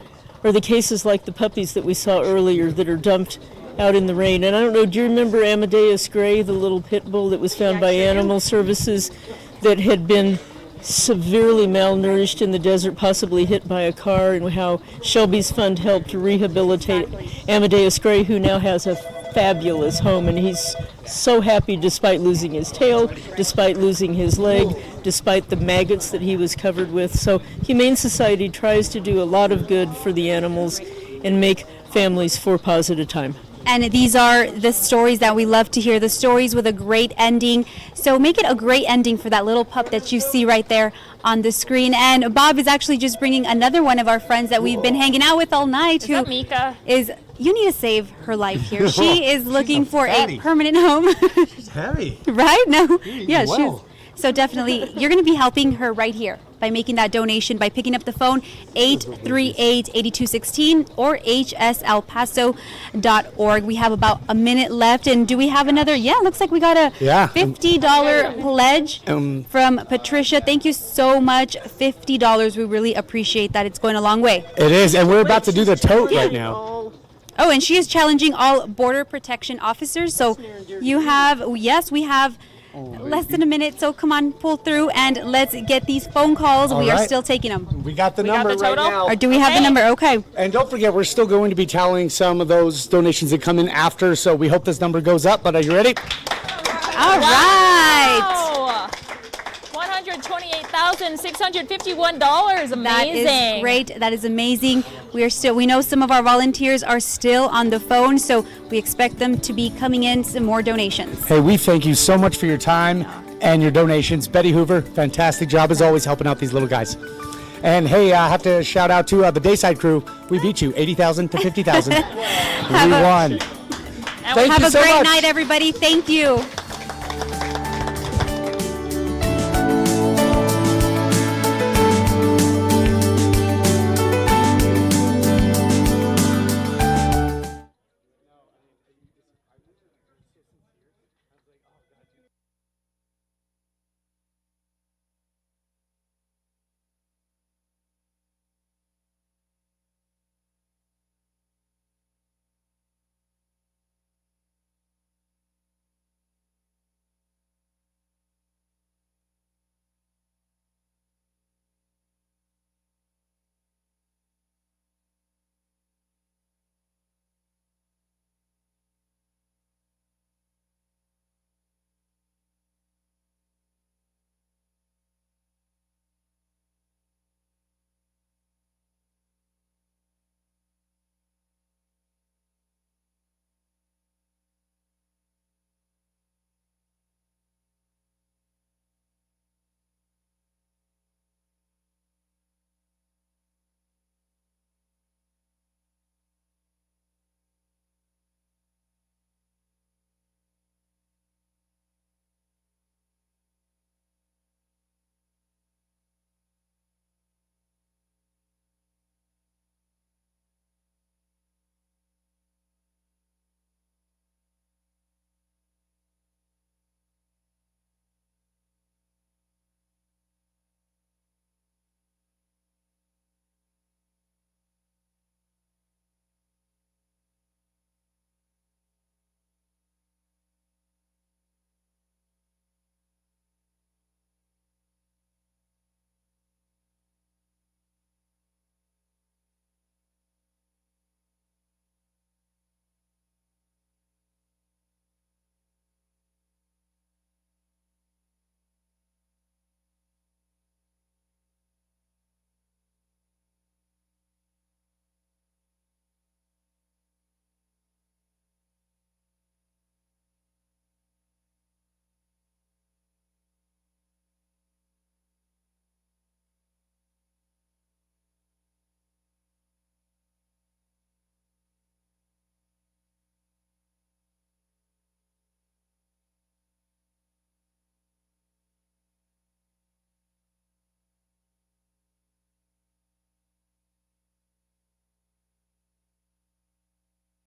are the cases like the puppies that we saw earlier that are dumped out in the rain. And I don't know, do you remember Amadeus Gray, the little pit bull that was found by Animal Services that had been severely malnourished in the desert, possibly hit by a car, and how Shelby's fund helped rehabilitate Amadeus Gray, who now has a fabulous home, and he's so happy despite losing his tail, despite losing his leg, despite the maggots that he was covered with. So Humane Society tries to do a lot of good for the animals and make families 4 paws at a time. And these are the stories that we love to hear, the stories with a great ending. So make it a great ending for that little pup that you see right there on the screen. And Bob is actually just bringing another one of our friends that we've been hanging out with all night. Is that Mika? You need to save her life here. She is looking for a permanent home. She's heavy. Right? No. Yeah, she's... So definitely, you're going to be helping her right here by making that donation, by picking up the phone, 838-8216 or hselpaso.org. We have about a minute left, and do we have another? Yeah, looks like we got a $50 pledge from Patricia. Thank you so much, $50. We really appreciate that. It's going a long way. It is, and we're about to do the tote right now. Oh, and she is challenging all Border Protection officers. So you have, yes, we have less than a minute, so come on, pull through, and let's get these phone calls. We are still taking them. We got the number right now. Or do we have the number? Okay. And don't forget, we're still going to be tallying some of those donations that come in after, so we hope this number goes up, but are you ready? All right. $128,651. Amazing. That is great. That is amazing. We know some of our volunteers are still on the phone, so we expect them to be coming in some more donations. Hey, we thank you so much for your time and your donations. Betty Hoover, fantastic job as always helping out these little guys. And hey, I have to shout out to the Dayside crew. We beat you 80,000 to 50,000. We won. Have a great night, everybody. Thank you.